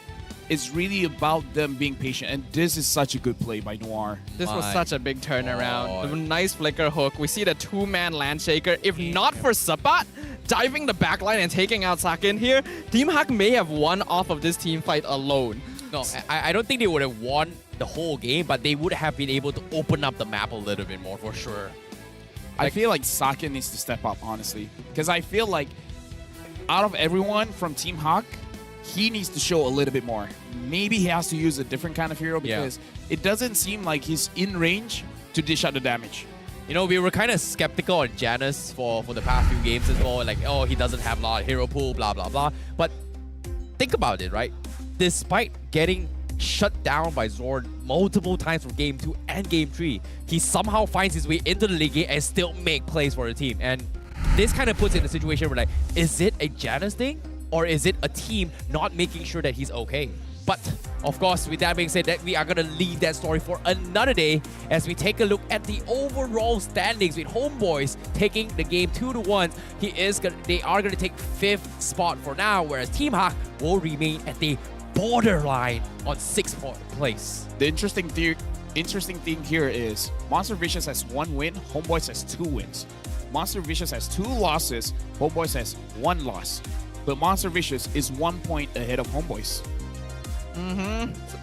it's really about them being patient. And this is such a good play by Noir. This was such a big turnaround. A nice flicker hook. We see the two-man Landshaker. If not for Sapat diving the backline and taking out Sakin here, Team Hawk may have won off of this team fight alone. No, I don't think they would have won the whole game, but they would have been able to open up the map a little bit more for sure. I feel like Sakin needs to step up, honestly. Because I feel like out of everyone from Team Hawk, he needs to show a little bit more. Maybe he has to use a different kind of hero because it doesn't seem like he's in range to dish out the damage. You know, we were kind of skeptical on Janus for the past few games as well. Like, oh, he doesn't have a lot of hero pool, blah, blah, blah. But think about it, right? Despite getting shut down by Zorn multiple times from Game 2 and Game 3, he somehow finds his way into the league game and still make plays for the team. And this kind of puts it in a situation where, like, is it a Janus thing? Or is it a team not making sure that he's okay? But, of course, with that being said, that we are going to leave that story for another day as we take a look at the overall standings with Homeboys taking the game 2-1. They are going to take 5th spot for now, whereas Team Hawk will remain at the borderline on 6th place. The interesting thing here is Monster Vicious has 1 win, Homeboys has 2 wins. Monster Vicious has 2 losses, Homeboys has 1 loss. But Monster Vicious is 1 point ahead of Homeboys.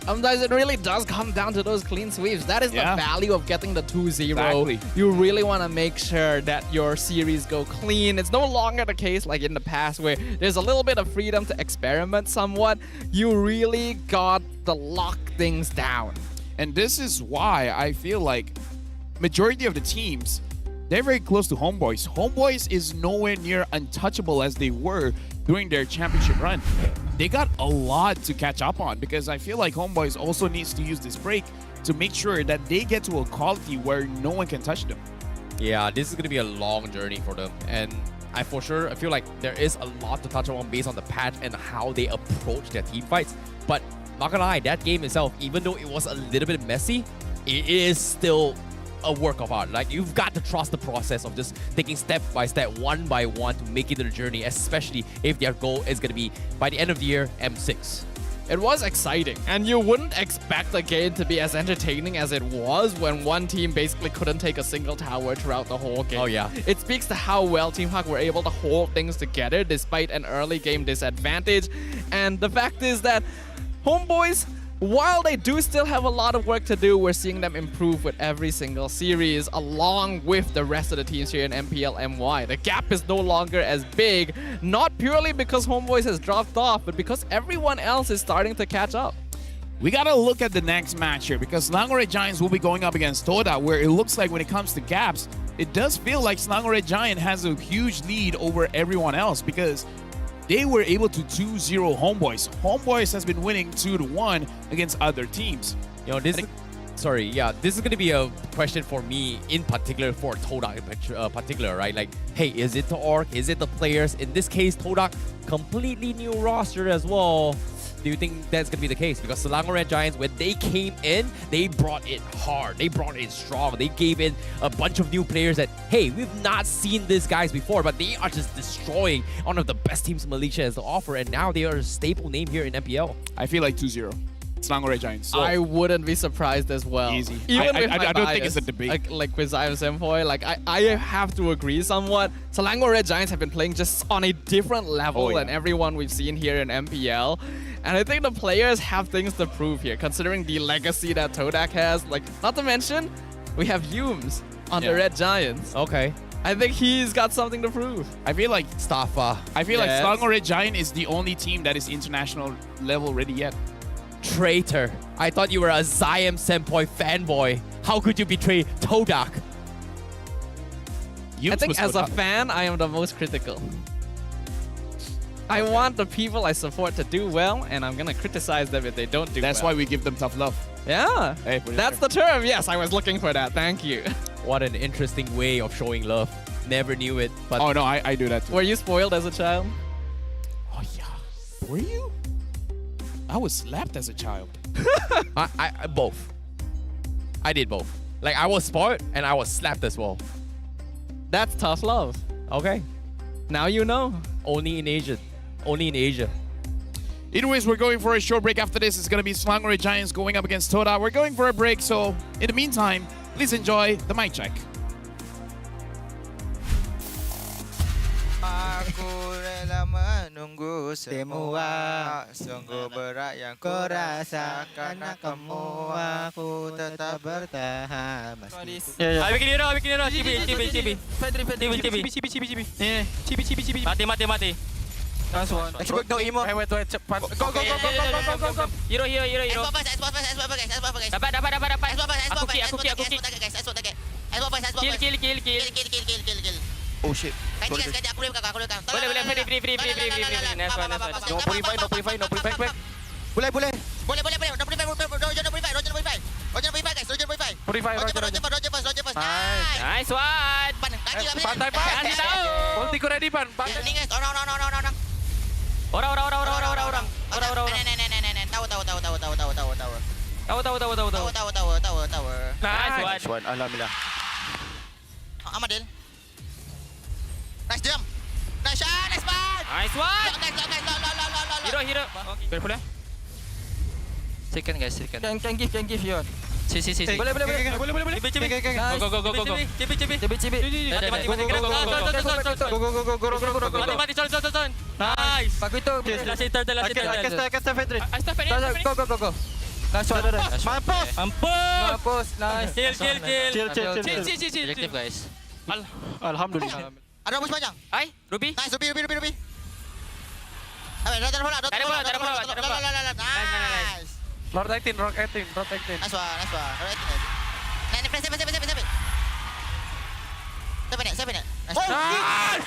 Sometimes it really does come down to those clean sweeps. That is the value of getting the 2-0. Exactly. You really want to make sure that your series go clean. It's no longer the case like in the past where there's a little bit of freedom to experiment somewhat. You really got to lock things down. And this is why I feel like majority of the teams, they're very close to Homeboys. Homeboys is nowhere near untouchable as they were during their championship run. They got a lot to catch up on because I feel like Homeboys also needs to use this break to make sure that they get to a quality where no one can touch them. Yeah, this is going to be a long journey for them. And I feel like there is a lot to touch on based on the patch and how they approach their team fights. But not gonna lie, that game itself, even though it was a little bit messy, it is still a work of art. Like, you've got to trust the process of just taking step by step, one by one, to make it to the journey, especially if their goal is gonna be, by the end of the year, M6. It was exciting, and you wouldn't expect the game to be as entertaining as it was when one team basically couldn't take a single tower throughout the whole game. Oh yeah. It speaks to how well Team Hawk were able to hold things together despite an early game disadvantage. And the fact is that Homeboys, while they do still have a lot of work to do, we're seeing them improve with every single series, along with the rest of the teams here in MPL MY. The gap is no longer as big, not purely because Homeboys has dropped off, but because everyone else is starting to catch up. We gotta look at the next match here, because Selangor Red Giants will be going up against Toda, where it looks like when it comes to gaps, it does feel like Selangor Red Giant has a huge lead over everyone else, because they were able to 2-0 Homeboys. Homeboys has been winning 2-1 against other teams. You know, this is going to be a question for me in particular, for Todak in particular, right? Like, hey, is it the org? Is it the players? In this case, Todak, completely new roster as well. Do you think that's going to be the case? Because Selangor Red Giants, when they came in, they brought it hard. They brought it strong. They gave in a bunch of new players that, hey, we've not seen these guys before, but they are just destroying one of the best teams Malaysia has to offer, and now they are a staple name here in MPL. I feel like 2-0. Selangor Red Giants. I wouldn't be surprised as well. Easy. Even with I my don't bias, think it's a debate. Like with Zion Sempoy, like I have to agree somewhat. Selangor Red Giants have been playing just on a different level than everyone we've seen here in MPL. And I think the players have things to prove here, considering the legacy that Todak has. Like, not to mention, we have Humes on the Red Giants. Okay. I think he's got something to prove. I feel like Staffa. I feel like Selangor Red Giant is the only team that is international level ready yet. Traitor. I thought you were a Zion Sempoy fanboy. How could you betray Todak? I think as a fan, I am the most critical. I want the people I support to do well, and I'm gonna criticize them if they don't do well. That's why we give them tough love. Yeah, hey, that's the term. Yes, I was looking for that. Thank you. What an interesting way of showing love. Never knew it. But oh no, I do that too. Were you spoiled as a child? Oh yeah. Were you? I was slapped as a child. I both. I did both. Like, I was spoiled and I was slapped as well. That's tough love. Okay. Now you know. Only in Asia. Only in Asia. Anyways, we're going for a short break. After this, it's going to be Selangor Red Giants going up against Toda. We're going for a break, so in the meantime, please enjoy the mic check. Aku rela menunggu semua, sungguh berat yang ku rasa, karena kamu aku tetap bertahan. Ayo bikin hero, cibi. Mati. Langsung. Expert no emo. Wait, cepat. Go. Hero. Dapat. Aku kill. Oh shit. Boleh. Free. Nice one. No purify. Back. Boleh. Purify, Roger. Nice one. Pantai, Pak. Kasih tahu. Ulti ku ready, Pan. Orang. Tahu. Nice one. Alhamdulillah. Amadil. Nice jump. Nice shot. Nice ball. Nice one. Hero. Boleh. Second guys. Can give you. Si. Boleh. Cibi. Go. Cibi. Mati. Col. Nice. Bagus itu. Last hitter. Cast Fedrin. Go. Mampus. Nice. Chill. Objective guys. Alhamdulillah. Ada bus panjang. Hai, Ruby. Nice, Ruby. Ada bola. Nice. Rock 18. Nice one. Nah, press. 7 minute. Nice.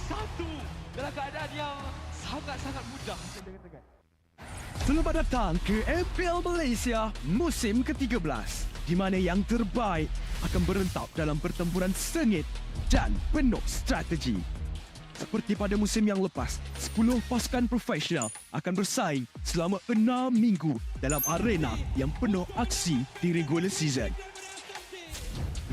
dalam keadaan yang sangat-sangat mudah. Selamat datang ke MPL Malaysia musim ke-13, di mana yang terbaik akan berentap dalam pertempuran sengit dan penuh strategi. Seperti pada musim yang lepas, 10 pasukan profesional akan bersaing selama 6 minggu dalam arena yang penuh aksi di regular season.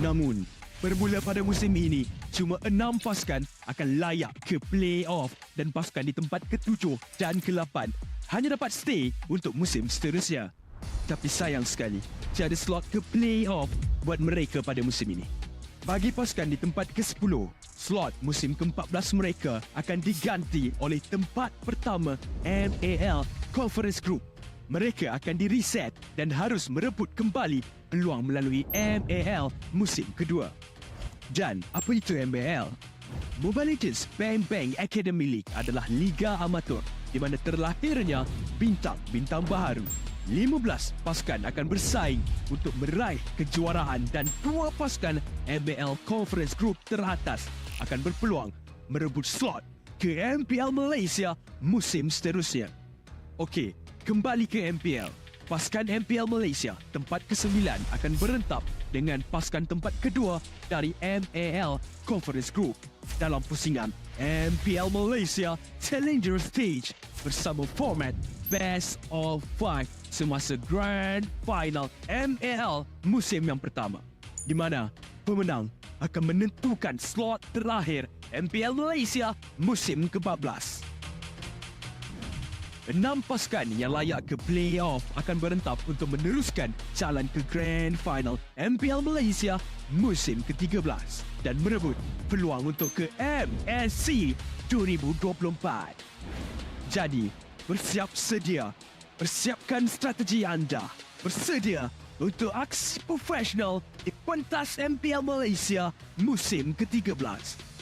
Namun, bermula pada musim ini, cuma 6 pasukan akan layak ke play-off dan pasukan di tempat ke-7 dan ke-8 hanya dapat stay untuk musim seterusnya. Tapi sayang sekali, tiada slot ke play-off buat mereka pada musim ini. Bagi pasukan di tempat ke-10, slot musim ke-14 mereka akan diganti oleh tempat pertama MPL Conference Group. Mereka akan di-reset dan harus merebut kembali peluang melalui MPL musim kedua. Dan apa itu MPL? Mobile Legends Bang Bang Academy League adalah liga amatur di mana terlahirnya bintang-bintang baharu. 15 pasukan akan bersaing untuk meraih kejuaraan dan 2 pasukan MPL Conference Group teratas akan berpeluang merebut slot ke MPL Malaysia musim seterusnya. Okey, kembali ke MPL. Pasukan MPL Malaysia tempat ke-9 akan berentap dengan pasukan tempat kedua dari MPL Conference Group dalam pusingan MPL Malaysia Challenger Stage bersama format Best of 5 semasa Grand Final MPL musim yang pertama, di mana pemenang akan menentukan slot terakhir MPL Malaysia musim ke-14. 6 pasukan yang layak ke play-off akan berentap untuk meneruskan jalan ke Grand Final MPL Malaysia musim ke-13 dan merebut peluang untuk ke MSC 2024. Jadi, bersiap sedia. Persiapkan strategi anda. Bersedia untuk aksi profesional di pentas MPL Malaysia musim ke-13.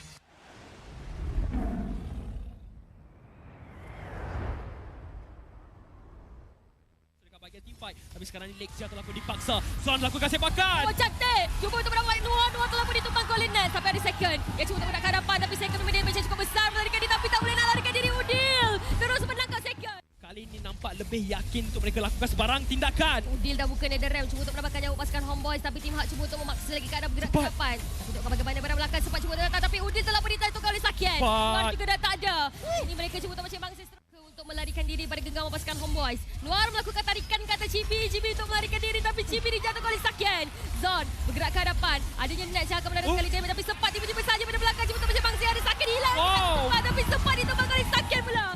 Bahagian team fight, tapi sekarang ni Lexia telah pun dipaksa. Zon lakukan sepakan. Oh, cantik. Cuba untuk mendapat Noah telah pun ditumpang oleh Nance sampai ada second. Dia cuba untuk menang ke hadapan tapi second media macam cukup besar melarikan diri tapi tak boleh nak larikan diri Udil. Terus menangkap second. Kali ini nampak lebih yakin untuk mereka lakukan sebarang tindakan. Udil dah buka nether realm cuba untuk mendapatkan nyawa pasukan Homeboys tapi tim Hak cuba untuk memaksa lagi ke arah bergerak ke depan. Untuk bagaimana barang belakang sempat cuba untuk datang tapi Udil telah pun ditentukan oleh Sakian. Noah juga dah tak ada. Ini mereka cuba untuk macam bangsa untuk melarikan diri pada genggaman pasukan Homeboys. Noir melakukan tarikan ke atas Chibi untuk melarikan diri tapi Chibi dijatuhkan oleh Sakian. Zon bergerak ke hadapan. Adanya Nets yang akan menarik sekali damage tapi sempat tiba-tiba saja pada belakang cuba untuk macam bangsa ada Sakian hilang. Tapi sempat ditumpang oleh Sakian pula.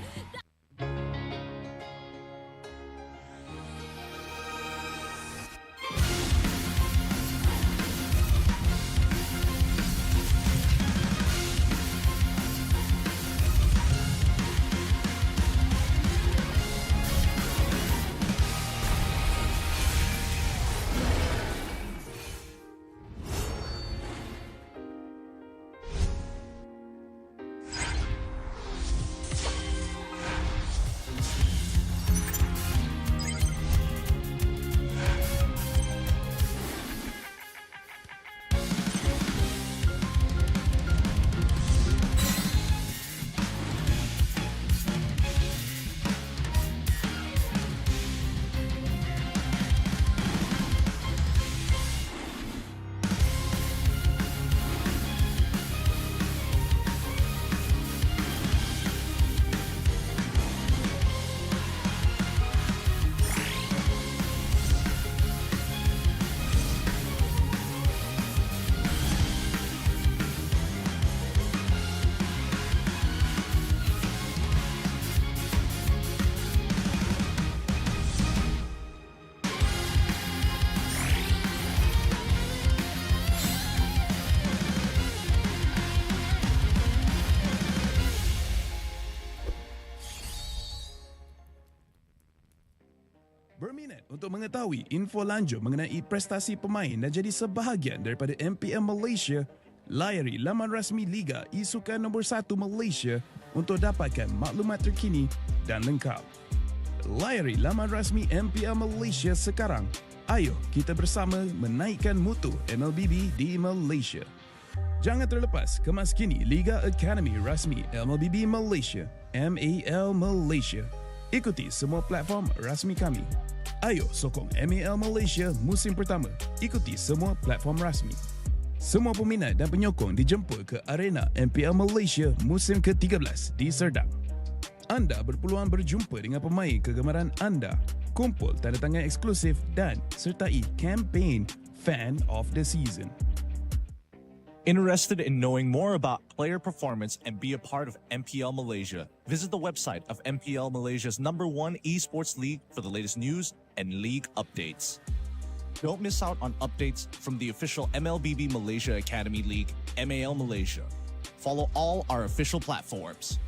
Berminat untuk mengetahui info lanjut mengenai prestasi pemain dan jadi sebahagian daripada MPL Malaysia, layari laman rasmi Liga E-Sukan nombor 1 Malaysia untuk dapatkan maklumat terkini dan lengkap. Layari laman rasmi MPL Malaysia sekarang. Ayo kita bersama menaikkan mutu MLBB di Malaysia. Jangan terlepas kemas kini Liga Akademi rasmi MLBB Malaysia, MAL Malaysia. Ikuti semua platform rasmi kami. Ayo sokong MAL Malaysia musim pertama. Ikuti semua platform rasmi. Semua peminat dan penyokong dijemput ke arena MPL Malaysia musim ke-13 di Serdang. Anda berpeluang berjumpa dengan pemain kegemaran anda, kumpul tanda tangan eksklusif dan sertai kempen Fan of the Season. Interested in knowing more about player performance and be a part of MPL Malaysia? Visit the website of MPL Malaysia's #1 esports league for the latest news and league updates. Don't miss out on updates from the official MLBB Malaysia Academy League, MAL Malaysia. Follow all our official platforms.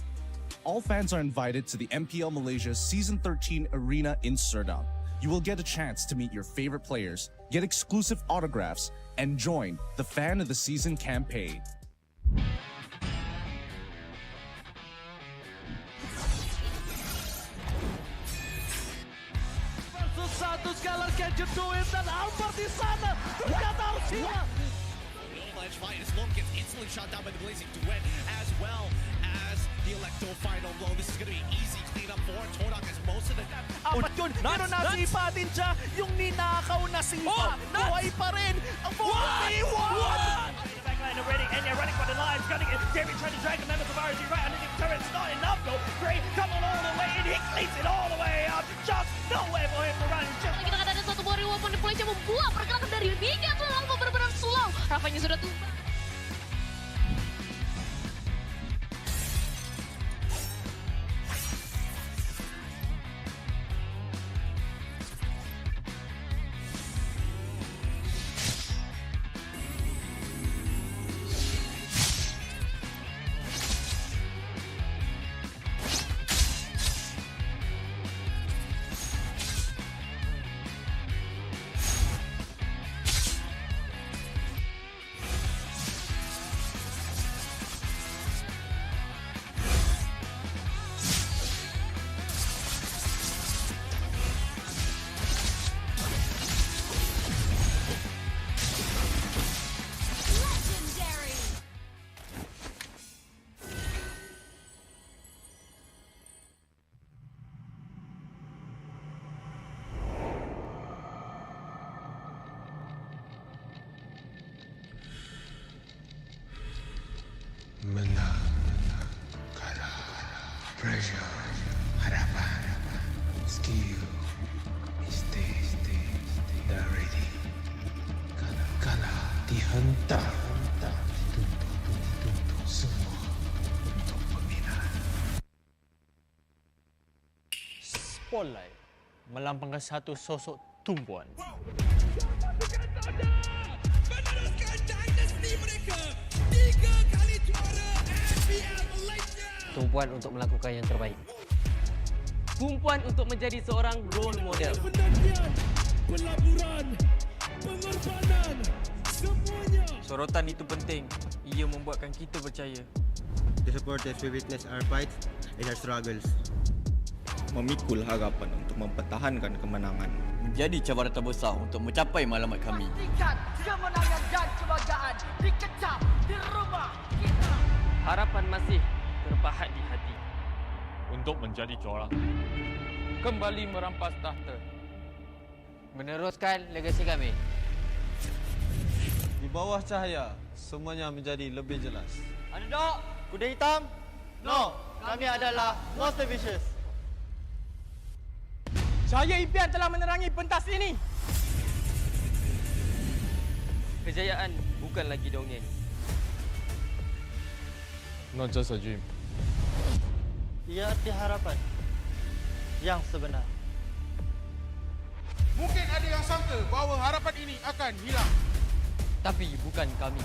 All fans are invited to the MPL Malaysia Season 13 Arena in Serdang. You will get a chance to meet your favorite players, get exclusive autographs, and join the Fan of the Season campaign. Versus satu skala can you do it? Dan Albert di sana ternyata Arsia. This one gets instantly shot down by the Blazing Duet as well as the Electro final blow. This is going to be easy cleanup for Todak as most of the... Apat yun, pero nasipa din siya yung ninakaw na sipa. Buhay pa rin ang 41! Backline already, and you're running for the lines, gunning it. David trying to drag the members of RG right underneath the turret. It's not enough though. Gray coming all the way in, he cleans it all the way up. Just nowhere for him to run. Kita kan ada satu warrior weapon di Malaysia membuat pergerakan dari Liga terlalu benar-benar slow. Rafanya sudah tumbang. Menang, kalah, pressure, harapan, skill, mistake, dah ready. Kalah, dihentak, dituntut semua untuk peminat. Spotlight melambangkan satu sosok tumpuan. Tumpuan untuk melakukan yang terbaik. Tumpuan untuk menjadi seorang role model. Pelaburan, pengorbanan, semuanya. Sorotan itu penting. Ia membuatkan kita percaya. The supporters will witness our fights and our struggles. Memikul harapan untuk mempertahankan kemenangan. Menjadi cabaran terbesar untuk mencapai matlamat kami. Pastikan kemenangan dan kebanggaan dikecap di rumah kita. Harapan masih terpahat di hati. Untuk menjadi juara. Kembali merampas tahta. Meneruskan legasi kami. Di bawah cahaya, semuanya menjadi lebih jelas. Underdog, kuda hitam. No, kami adalah Monster Vicious. Cahaya impian telah menerangi pentas ini. Kejayaan bukan lagi dongeng. Not just a dream. Ia arti harapan yang sebenar. Mungkin ada yang sangka bahawa harapan ini akan hilang. Tapi bukan kami.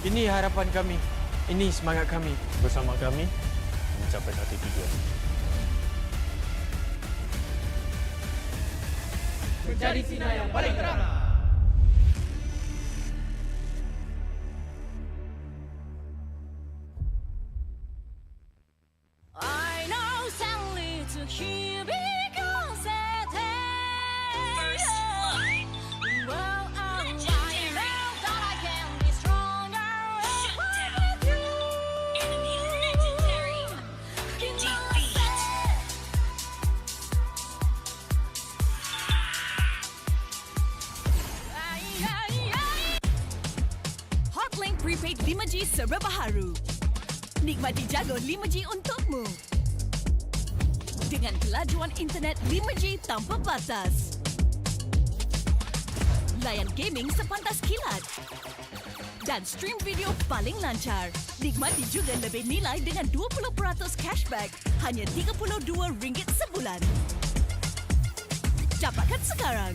Ini harapan kami. Ini semangat kami. Bersama kami, mencapai satu tujuan. Menjadi sinar yang paling terang. I know sadly to hear because prepaid 5G serba baharu. Nikmati jago 5G untukmu. Dengan kelajuan internet 5G tanpa batas. Layan gaming sepantas kilat. Dan stream video paling lancar. Nikmati juga lebih nilai dengan 20% cashback. Hanya RM32 sebulan. Dapatkan sekarang.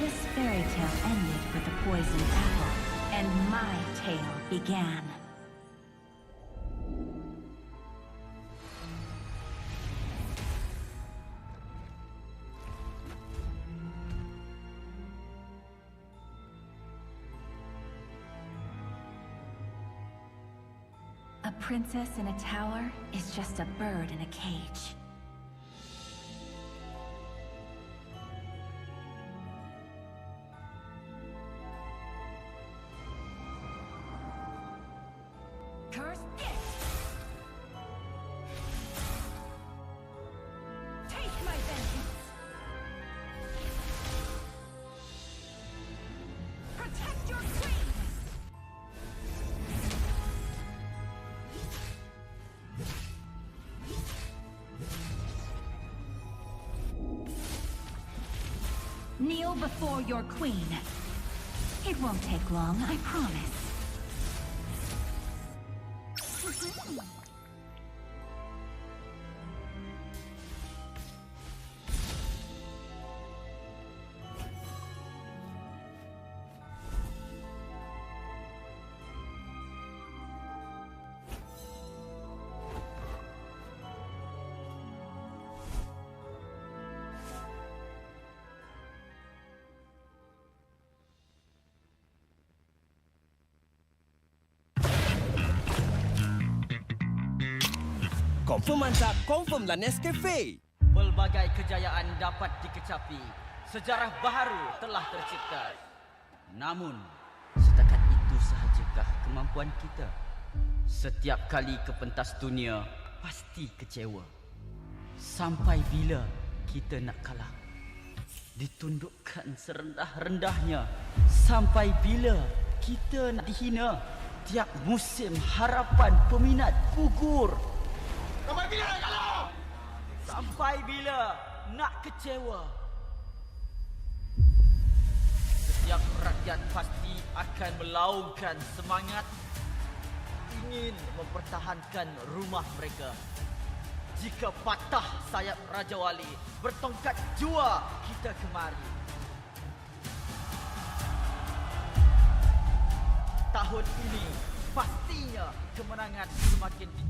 This fairy tale ended with the poisoned apple, and my tale began. A princess in a tower is just a bird in a cage. Curse it! Take my vengeance! Protect your queen! Kneel before your queen. It won't take long, I promise. Confirm mantap, confirmlah Nescafe. Pelbagai kejayaan dapat dikecapi. Sejarah baharu telah tercipta. Namun, setakat itu sahajakah kemampuan kita? Setiap kali ke pentas dunia, pasti kecewa. Sampai bila kita nak kalah? Ditundukkan serendah-rendahnya. Sampai bila kita nak dihina? Tiap musim harapan peminat gugur. Sampai bila nak kalah? Sampai bila nak kecewa? Setiap rakyat pasti akan melaungkan semangat ingin mempertahankan rumah mereka. Jika patah sayap Raja Wali, bertongkat jua kita kemari. Tahun ini pastinya kemenangan semakin tinggi.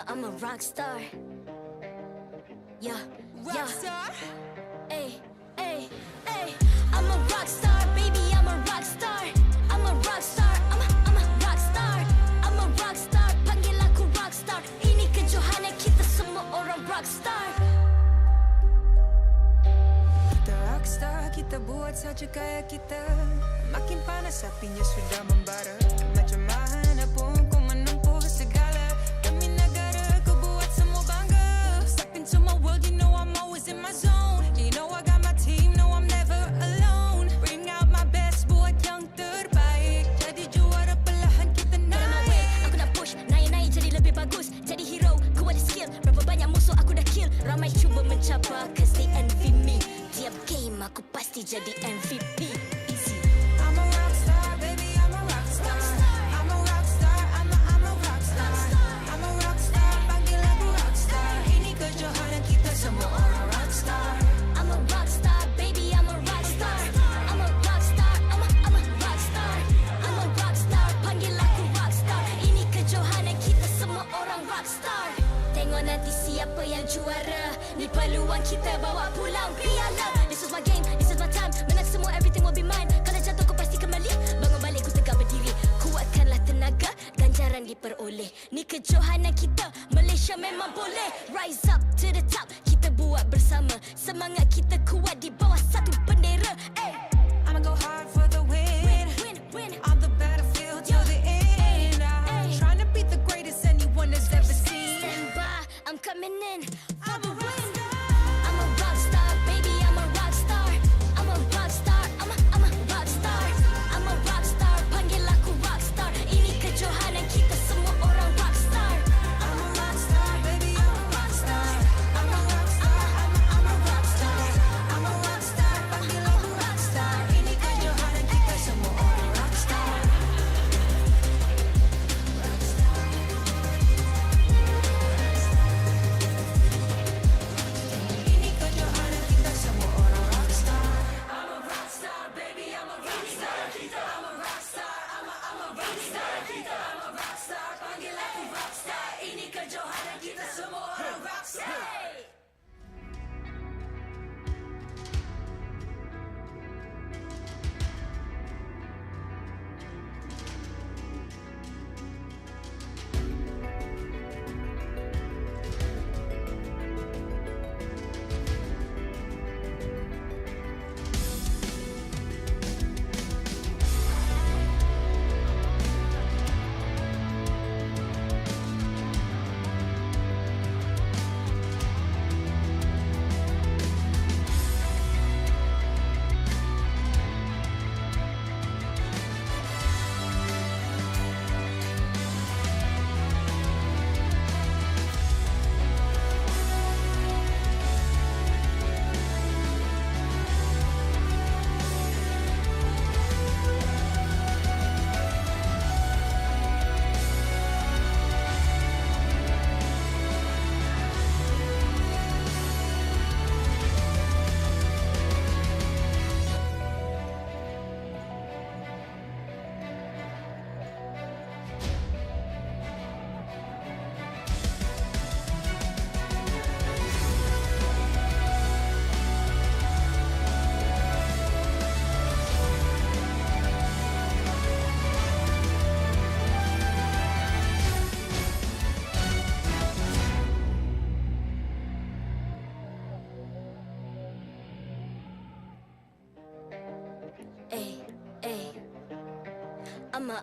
I'm a rock star. Yeah, rock star. Ay, ay, ay. I'm a rock star, baby. I'm a rock star. I'm a kita buat saja gaya kita. Makin panas apinya sudah membara. Macam mana pun kau menempuh segala. Demi negara kau buat semua bangga. Step into my world, you know I'm always in my zone. You know I got my team, no I'm never alone. Bring out my best, buat yang terbaik. Jadi juara perlahan kita naik. Aku nak push, naik-naik jadi lebih bagus. Jadi hero, ku ada skill. Berapa banyak musuh aku dah kill. Ramai cuba mencapai, cause they envy me. Tiap game aku pasti jadi MVP. Easy. I'm a rockstar, baby, I'm a rockstar. I'm a rockstar, I'm a rockstar. I'm a rockstar, panggil aku rockstar. Ini kejohanan kita semua orang rockstar. I'm a rockstar, baby, I'm a rockstar. I'm a rockstar, I'm a rockstar. I'm a rockstar, panggil aku rockstar. Ini kejohanan kita semua orang rockstar. Tengok nanti siapa yang juara. Ni peluang kita bawa pulang piala. This is my game, this is my time. Menang semua, everything will be mine. Kalau jatuh kau pasti kembali. Bangun balik ku tegak berdiri. Kuatkanlah tenaga, ganjaran diperoleh. Ni kejohanan kita, Malaysia memang boleh. Rise up to the top, kita buat bersama. Semangat kita kuat di bawah satu bendera. Ay. I'ma go hard for the win. Win. On the battlefield till the end. I'm trying to beat the greatest anyone has ever seen. Stand by, I'm coming in for the win. I'm a rockstar, baby, I'm a rockstar. I'm a rockstar, I'm a rockstar. I'm a rockstar, panggil aku rockstar. Ini kejohanan kita semua orang rockstar. I'm a rockstar, baby, I'm a rockstar. I'm a rockstar, I'm a rockstar. I'm a rockstar, panggil aku rockstar. Ini kejohanan kita semua orang rockstar. Ini kejohanan kita semua orang rockstar. I'm a rockstar, baby, I'm a rockstar. I'm a rockstar, I'm a rockstar. I'm a rockstar, panggil aku rockstar. Ini kejohanan kita semua orang rockstar.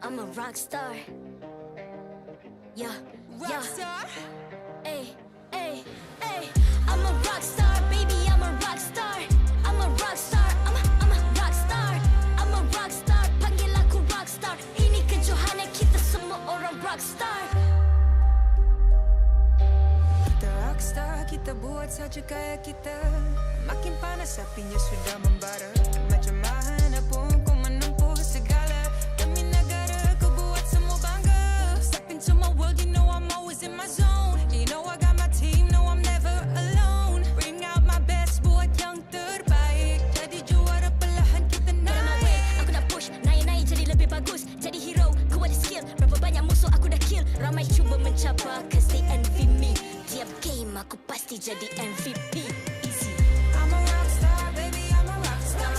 I'm a rock star. Yeah. Rockstar? Ay. I'm a rock star, baby, I'm a rock star. I'm a rock star, I'm a rock star. I'm a rock star, panggil aku rock star. Ini kejohanan kita semua orang rock star. Kita rockstar, kita buat saja gaya kita. Makin panas apinya sudah membara. Macam mana pun kau menempuh segala. Demi negara kau buat semua bangga. Step into my world, you know I'm always in my zone. You know I got my team, no I'm never alone. Bring out my best, buat yang terbaik. Jadi juara perlahan kita naik. Aku nak push, naik-naik jadi lebih bagus. Jadi hero, ku ada skill. Berapa banyak musuh aku dah kill. Ramai cuba mencapai, cause they envy me. Tiap game aku pasti jadi MVP. Easy. I'm a rockstar, baby, I'm a rockstar.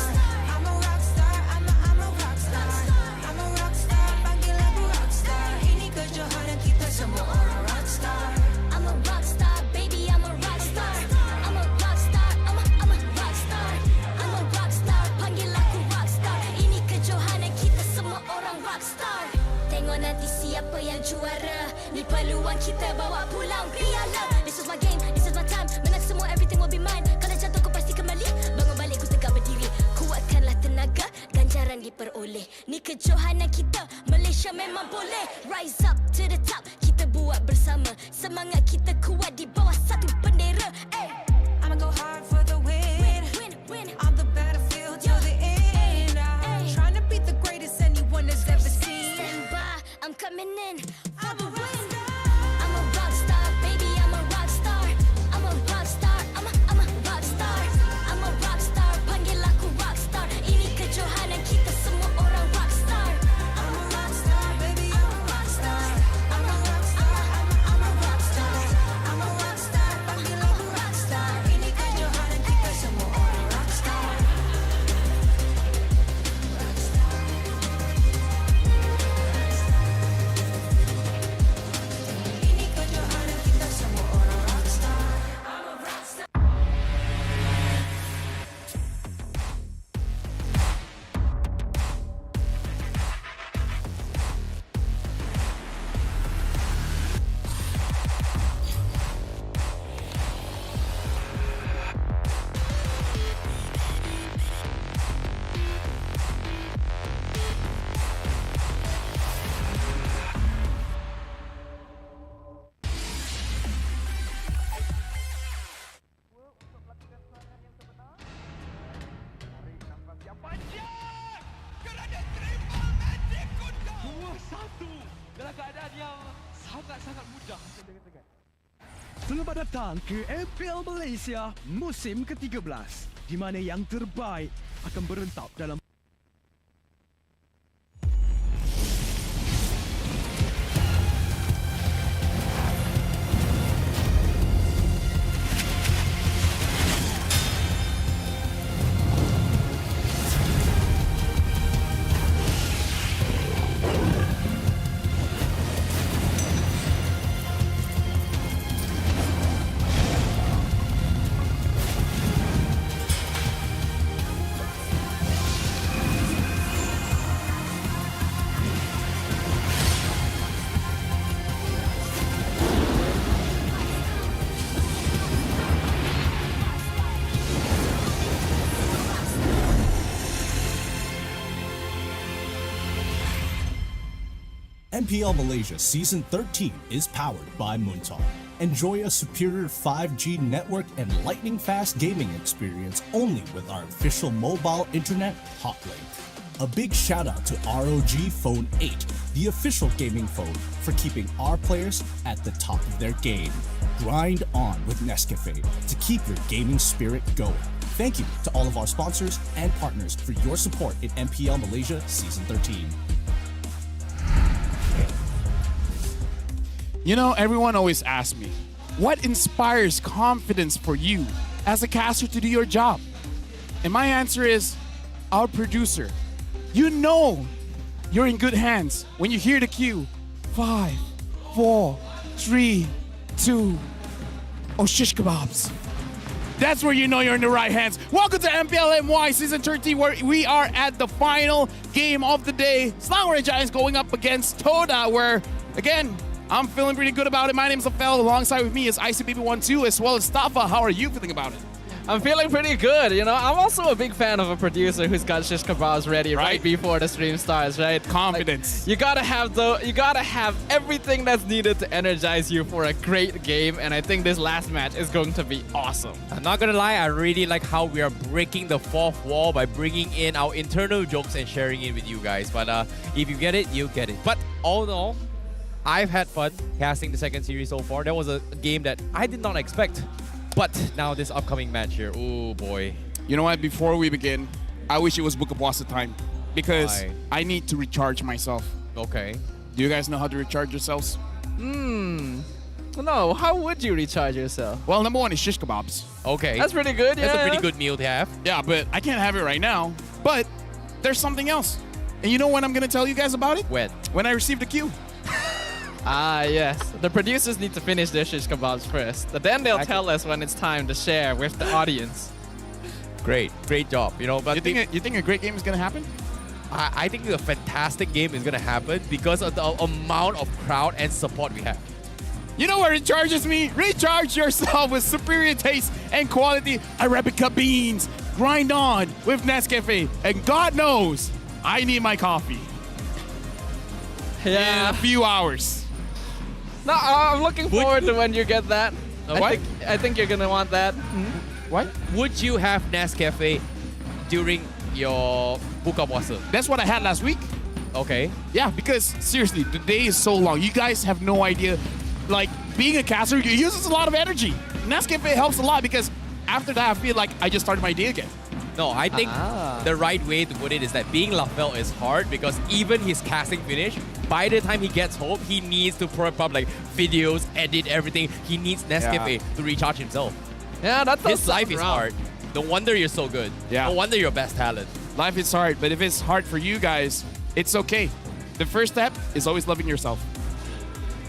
I'm a rockstar, I'm a rockstar. I'm a rockstar, panggil aku rockstar. Ini kejohanan kita semua orang rockstar. I'm a rockstar, baby, I'm a rockstar. I'm a rockstar, I'm a rockstar. I'm a rockstar, panggil Tengok nanti siapa yang juara. Ni peluang kita bawa pulang piala. This is my game, this is my time. Menang semua, everything will be mine. Kalau jatuh kau pasti kembali. Bangun balik ku tegak berdiri. Kuatkanlah tenaga, ganjaran diperoleh. Ni kejohanan kita, Malaysia memang boleh. Rise up to the top, kita buat bersama. Semangat kita kuat di bawah satu bendera. I'ma go hard for the win. On the battlefield till the end. I'm trying to beat the greatest anyone has ever seen. Stand by, I'm coming in for the win. I'm a rock star, baby, I'm a rock star. I'm a rock star, I'm a rock star. I'm a rock star, panggil aku rock star. Ini kejohanan kita semua orang rock star. I'm a rock star, baby, I'm a rock star. I'm a rock star, I'm a rock star. I'm a rock star, panggil aku rock star. Ini kejohanan kita semua orang rock star. Ini kejohanan kita semua orang rock star. I'm a rock star. Dalam keadaan yang sangat-sangat mudah. Selamat datang ke MPL Malaysia musim ke-13 di mana yang terbaik akan berentap dalam MPL Malaysia Season 13 is powered by Moontalk. Enjoy a superior 5G network and lightning-fast gaming experience only with our official mobile internet hotlink. A big shout out to ROG Phone 8, the official gaming phone, for keeping our players at the top of their game. Grind on with Nescafe to keep your gaming spirit going. Thank you to all of our sponsors and partners for your support in MPL Malaysia Season 13. You know, everyone always asks me, what inspires confidence for you as a caster to do your job? And my answer is, our producer. You know you're in good hands when you hear the cue. 5, 4, 3, 2, oh shish kebabs. That's where you know you're in the right hands. Welcome to MPL MY Season 13, where we are at the final game of the day. Slangware Giants going up against Toda, where, again, I'm feeling pretty good about it. My name's Afel. Alongside with me is ICBB12, as well as Tafa. How are you feeling about it? I'm feeling pretty good, you know. I'm also a big fan of a producer who's got shish kebabs ready right before the stream starts, right? Confidence. Like, you gotta have everything that's needed to energize you for a great game, and I think this last match is going to be awesome. I'm not gonna lie, I really like how we are breaking the fourth wall by bringing in our internal jokes and sharing it with you guys. But if you get it, you get it. But all in all, I've had fun casting the second series so far. That was a game that I did not expect. But now this upcoming match here, oh boy. You know what, before we begin, I wish it was Book of Wasa time. Because Why? I need to recharge myself. Okay. Do you guys know how to recharge yourselves? No, how would you recharge yourself? Well, number one is shish kebabs. Okay. That's pretty good, yeah. That's a pretty good meal to have. Yeah, but I can't have it right now. But there's something else. And you know when I'm going to tell you guys about it? When? When I receive the cue. Ah, yes. The producers need to finish their shish kebabs first. But then they'll tell us when it's time to share with the audience. Great job. You know, but you think a great game is gonna happen? I think a fantastic game is going to happen because of the amount of crowd and support we have. You know what recharges me? Recharge yourself with superior taste and quality Arabica beans. Grind on with Nescafe. And God knows, I need my coffee. Yeah. In a few hours. No, I'm looking forward to when you get that. What? I think you're gonna want that. What? Would you have Nescafe during your buka puasa? That's what I had last week. Okay. Yeah, because seriously, the day is so long. You guys have no idea. Like, being a caster, it uses a lot of energy. Nescafe helps a lot because after that, I feel like I just started my day again. No, I think the right way to put it is that being Lafel is hard because even his casting finish, by the time he gets home, he needs to prep up like videos, edit everything. He needs Nescafe to recharge himself. Yeah, that's his life is hard. No wonder you're so good. Yeah. No wonder you're best talent. Life is hard, but if it's hard for you guys, it's okay. The first step is always loving yourself.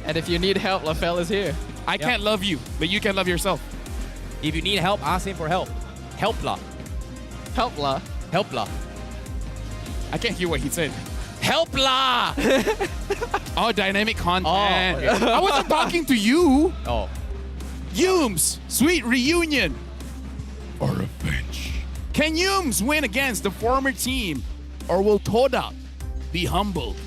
And if you need help, Lafel is here. I can't love you, but you can love yourself. If you need help, ask him for help. Help la. Help la. Help la. I can't hear what he said. Help la! Oh, dynamic content. Oh. I wasn't talking to you. Oh. Yums, sweet reunion. Or revenge. Can Yums win against the former team? Or will Toda be humbled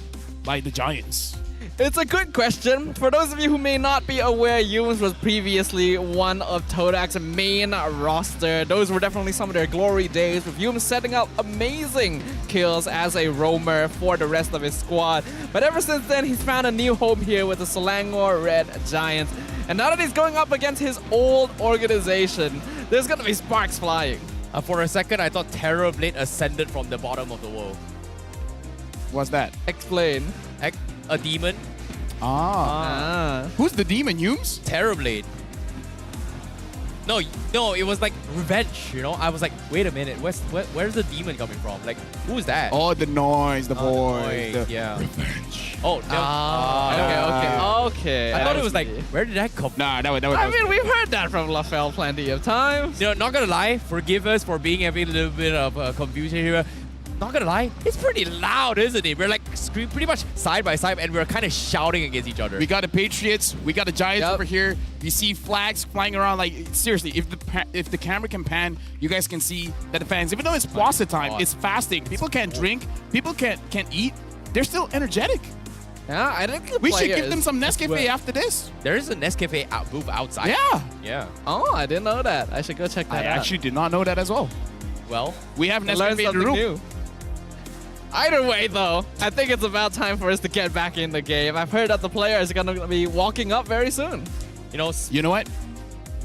by the Giants? It's a good question. For those of you who may not be aware, Yums was previously one of Todak's main roster. Those were definitely some of their glory days, with Yums setting up amazing kills as a roamer for the rest of his squad. But ever since then, he's found a new home here with the Selangor Red Giants. And now that he's going up against his old organization, there's gonna be sparks flying. For a second, I thought Terrorblade ascended from the bottom of the world. What's that? Explain. A demon. Who's the demon, Yums? Terrorblade. No, it was like revenge, you know? I was like, wait a minute, where's the demon coming from? Like, who's that? Oh, the noise, the voice. The yeah. Revenge. Oh, no. Okay. I thought it was like, where did that come from? Nah, that was. I mean, we've heard that from Lafel plenty of times. You know, not gonna lie, forgive us for being having a little bit of confusion here. Not gonna lie, it's pretty loud, isn't it? We're like pretty much side by side and we're kind of shouting against each other. We got the Patriots, we got the Giants over here. You see flags flying around. Like, seriously, if the camera can pan, you guys can see that the fans, even though it's pasta time, it's fasting. People can't drink, people can't eat. They're still energetic. Yeah, I think we should give them some Nescafe after this. There is a Nescafe booth outside. Yeah. Yeah. Oh, I didn't know that. I should go check that out. I actually did not know that as well. Well, we have Nescafe in the room. New. Either way, though, I think it's about time for us to get back in the game. I've heard that the player is going to be walking up very soon. You know what?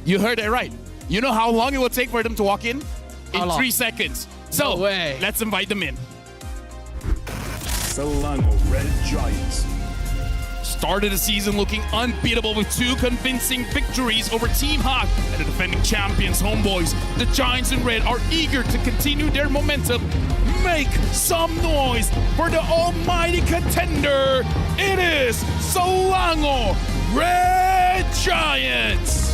You heard it right. You know how long it will take for them to walk in? In 3 seconds. So, no way. Let's invite them in. Selangor Red Giants. Started the season looking unbeatable with 2 convincing victories over Team Hawk and the defending champions, Homeboys. The Giants in red are eager to continue their momentum. Make some noise for the almighty contender. It is Selangor Red Giants.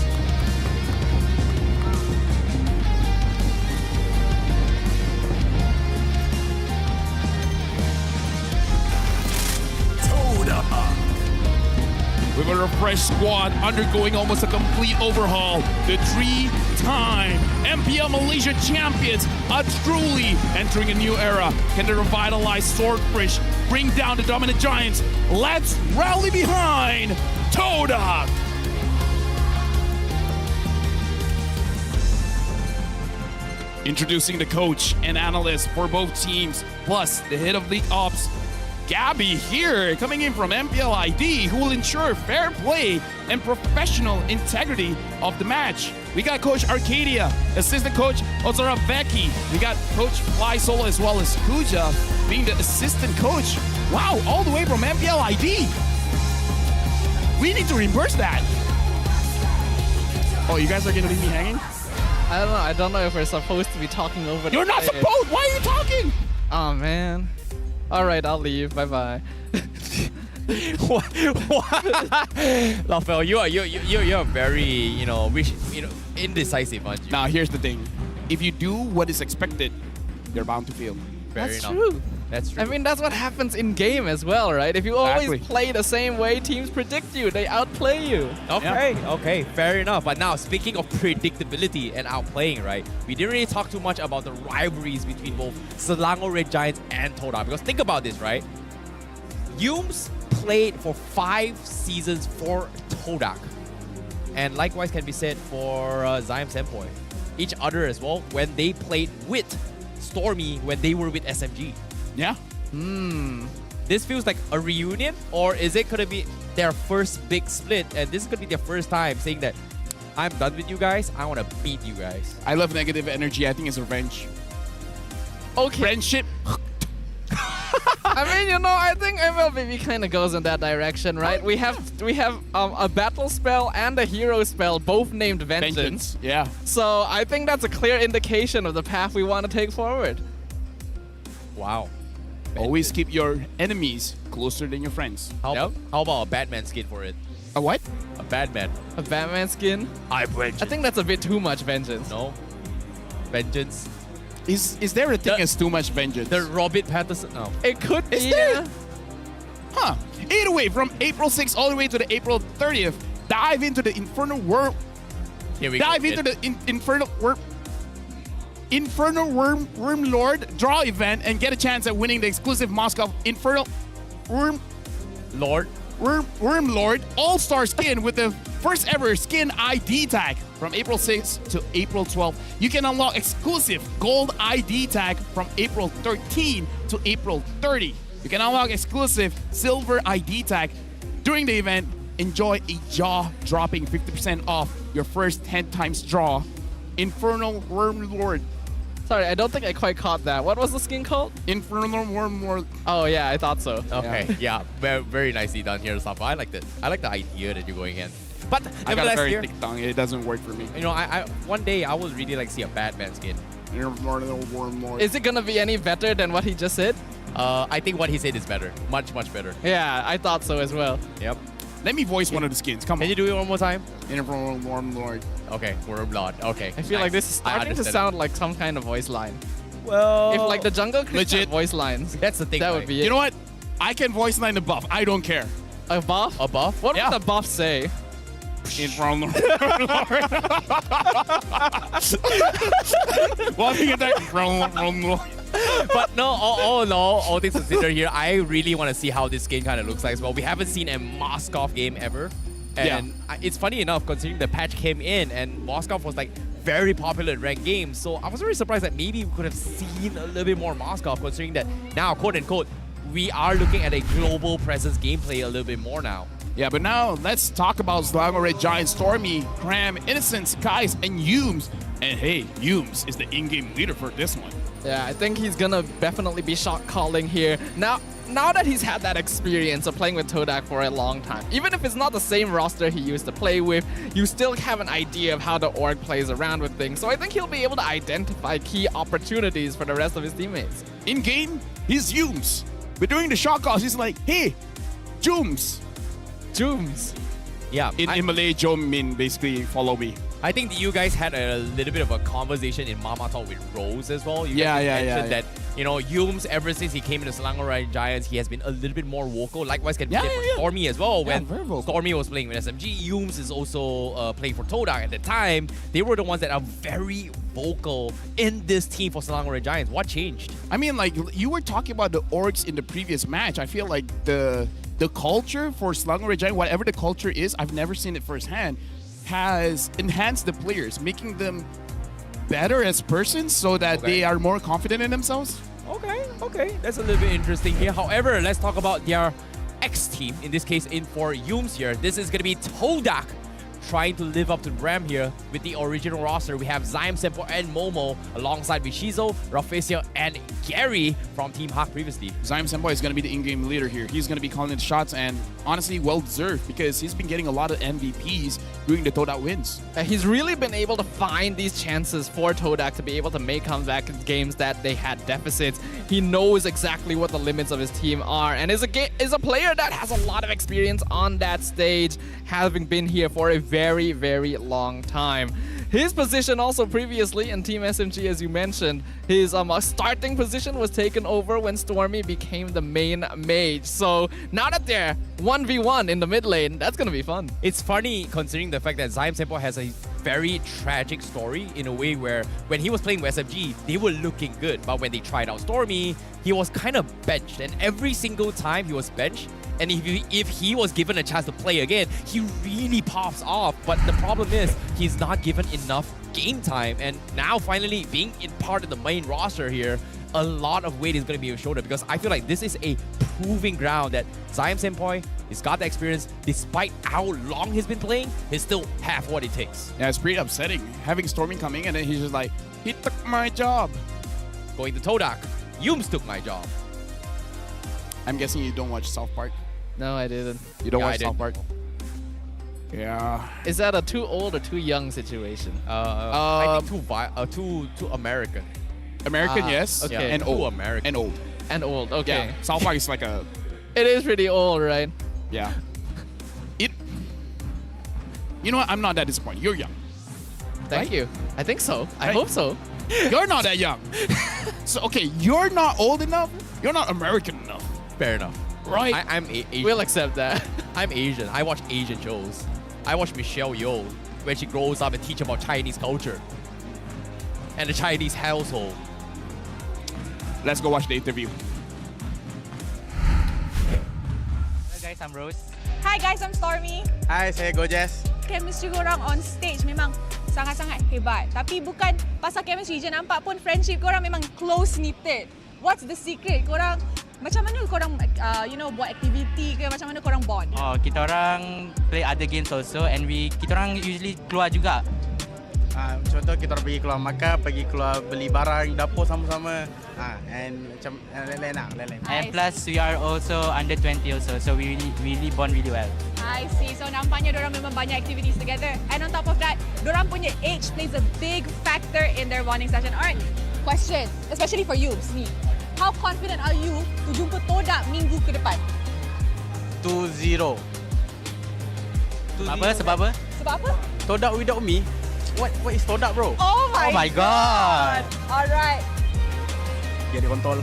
With a refreshed squad undergoing almost a complete overhaul, the 3-time MPL Malaysia champions are truly entering a new era. Can the revitalized Swordfish bring down the dominant Giants? Let's rally behind Toda! Introducing the coach and analyst for both teams, plus the head of League Ops, Gabby here, coming in from MPL ID, who will ensure fair play and professional integrity of the match. We got Coach Arcadia, assistant coach Ozora Vecchi. We got Coach Flysolo as well as Kuja being the assistant coach. Wow, all the way from MPL ID. We need to reimburse that. Oh, you guys are gonna leave me hanging? I don't know. I don't know if we're supposed to be talking over the You're not player. supposed! Why are you talking? Oh, man. All right, I'll leave. Bye-bye. What? Lafel, you're very, indecisive, aren't you? Now, here's the thing. If you do what is expected, you're bound to fail. That's true. That's true. I mean, that's what happens in game as well, right? If you always play the same way, teams predict you. They outplay you. Okay, fair enough. But now, speaking of predictability and outplaying, right? We didn't really talk too much about the rivalries between both Selangor Red Giants and Todak. Because think about this, right? Yums played for 5 seasons for Todak. And likewise can be said for Zion Senpoi. Each other as well when they played with Stormy when they were with SMG. Yeah. This feels like a reunion, or is it gonna be their first big split and this is gonna be their first time saying that I'm done with you guys, I wanna beat you guys? I love negative energy. I think it's revenge. Okay. Friendship. I mean, you know, I think MLBB kind of goes in that direction, right? We have a battle spell and a hero spell, both named Vengeance. Yeah. So I think that's a clear indication of the path we want to take forward. Wow. Always keep your enemies closer than your friends. How about a Batman skin for it? A what? A Batman. A Batman skin? I think that's a bit too much Vengeance. No. Vengeance. Is there a thing as too much vengeance? The Robert Pattinson. No. It could be. Is there? Huh. Either way, from April 6th all the way to the April 30th, dive into the Infernal Worm. Here we dive go. into the Infernal Worm Lord draw event and get a chance at winning the exclusive Moscow Infernal Worm Lord All-Star skin with the first ever skin ID tag from April 6th to April 12th. You can unlock exclusive gold ID tag from April 13 to April 30. You can unlock exclusive silver ID tag during the event. Enjoy a jaw-dropping 50% off your first 10 times draw. Infernal Worm Lord. Sorry, I don't think I quite caught that. What was the skin called? Infernal Worm Lord. Oh yeah, I thought so. Okay, yeah, very, very nicely done here, Safa. I liked it. I like the idea that you're going in. But I got a very here, thick tongue. It doesn't work for me. You know, I one day I would really like see a Batman skin. Is it gonna be any better than what he just said? I think what he said is better. Much, much better. Yeah, I thought so as well. Yep. Let me voice one of the skins. Come on. Can you do it one more time? Infernal Worm Lord. Okay, Worm Lord. Okay. I feel like this is starting to sound like some kind of voice line. Well, if like the Jungle Cruise legit voice lines, that's the thing. That would be it. You know what? I can voice line the buff. I don't care. A buff? A buff? What would the buff say? Infernal Walking attack. But no, all things considered here, I really want to see how this game kind of looks like as well. We haven't seen a Moskov game ever. And it's funny enough, considering the patch came in and Moskov was like very popular in ranked games. So I was very surprised that maybe we could have seen a little bit more Moskov, considering that now, quote unquote, we are looking at a global presence gameplay a little bit more now. Yeah, but now let's talk about Selangor Red Giants, Stormy, Cram, Innocence, Kais, and Yums. And hey, Yums is the in-game leader for this one. Yeah, I think he's gonna definitely be shot calling here. Now that he's had that experience of playing with Todak for a long time, even if it's not the same roster he used to play with, you still have an idea of how the org plays around with things. So I think he'll be able to identify key opportunities for the rest of his teammates. In-game, he's Yums. But during the shot calls, he's like, hey, Jums. Jums. Yeah. In Malay, Jom mean basically follow me. I think you guys had a little bit of a conversation in Mama Talk with Rose as well. You guys mentioned that, you know, Yums, ever since he came into Selangor Red Giants, he has been a little bit more vocal. Likewise can be for Stormy as well. When Stormy was playing with SMG, Yums is also playing for Todak. At the time, they were the ones that are very vocal in this team for Selangor Red Giants. What changed? I mean, like, you were talking about the orgs in the previous match. I feel like the culture for Selangor Red Giants, whatever the culture is, I've never seen it firsthand, has enhanced the players, making them better as persons so that they are more confident in themselves. Okay. That's a little bit interesting here. However, let's talk about their X-team. In this case, in for Yums here. This is going to be Todak trying to live up to Bram here with the original roster. We have Zaim, Sempo, and Momo alongside with Shizo, Rafael, and Gary from Team Hawk previously. Zaim Senpai is going to be the in-game leader here. He's going to be calling the shots, and honestly, well-deserved because he's been getting a lot of MVPs during the Todak wins. He's really been able to find these chances for Todak to be able to make comeback in games that they had deficits. He knows exactly what the limits of his team are, and is a player that has a lot of experience on that stage, having been here for a very, very long time. His position also previously in Team SMG, as you mentioned, his starting position was taken over when Stormy became the main mage. So now that they're 1v1 in the mid lane, that's going to be fun. It's funny considering the fact that Zion Senpai has a very tragic story in a way where when he was playing with SMG, they were looking good. But when they tried out Stormy, he was kind of benched. And every single time he was benched, and if he was given a chance to play again, he really pops off. But the problem is, he's not given enough game time. And now finally being in part of the main roster here, a lot of weight is going to be on his shoulder, because I feel like this is a proving ground that Zion Senpai has got the experience. Despite how long he's been playing, he's still half what it takes. Yeah, it's pretty upsetting having Stormy coming and then he's just like, he took my job. Going to Todak, Yums took my job. I'm guessing you don't watch South Park. No, I didn't. You don't watch South Park? Yeah. Is that a too old or too young situation? I think too American. American, yes. Okay. Yeah, And too old. American. And old. And old, okay. Yeah. South Park is like a... It is pretty old, right? Yeah. You know what? I'm not that disappointed. You're young. Thank you. I think so. I Right? hope so. You're not that young. So, okay, you're not old enough. You're not American enough. Fair enough. Right? I'm Asian. We'll accept that. I'm Asian. I watch Asian shows. I watch Michelle Yeoh when she grows up and teach about Chinese culture and the Chinese household. Let's go watch the interview. Hello guys, I'm Rose. Hi guys, I'm Stormy. Hai, saya Gojes. Chemistry korang on stage memang sangat-sangat hebat. Tapi bukan pasal chemistry je, nampak pun friendship korang memang close-knitted. What's the secret? Korang, macam mana korang, buat aktiviti ke? Macam mana korang bond? Oh, kita orang play other games also and kita orang usually keluar juga. Contoh kita orang pergi keluar makan, pergi keluar beli barang dapur sama-sama. And macam lain-lain. And plus we are also under 20 also, so we really bond really well. I see. So nampaknya dorang memang banyak activities together. And on top of that, dorang punya age plays a big factor in their bonding session. Alright, question, especially for you, Sneak. How confident are you to jumpa Todak minggu ke depan? 2-0. Sebab apa? Sebab apa? Todak without me? What is Todak, bro? Oh my God. Alright. Dia kontol.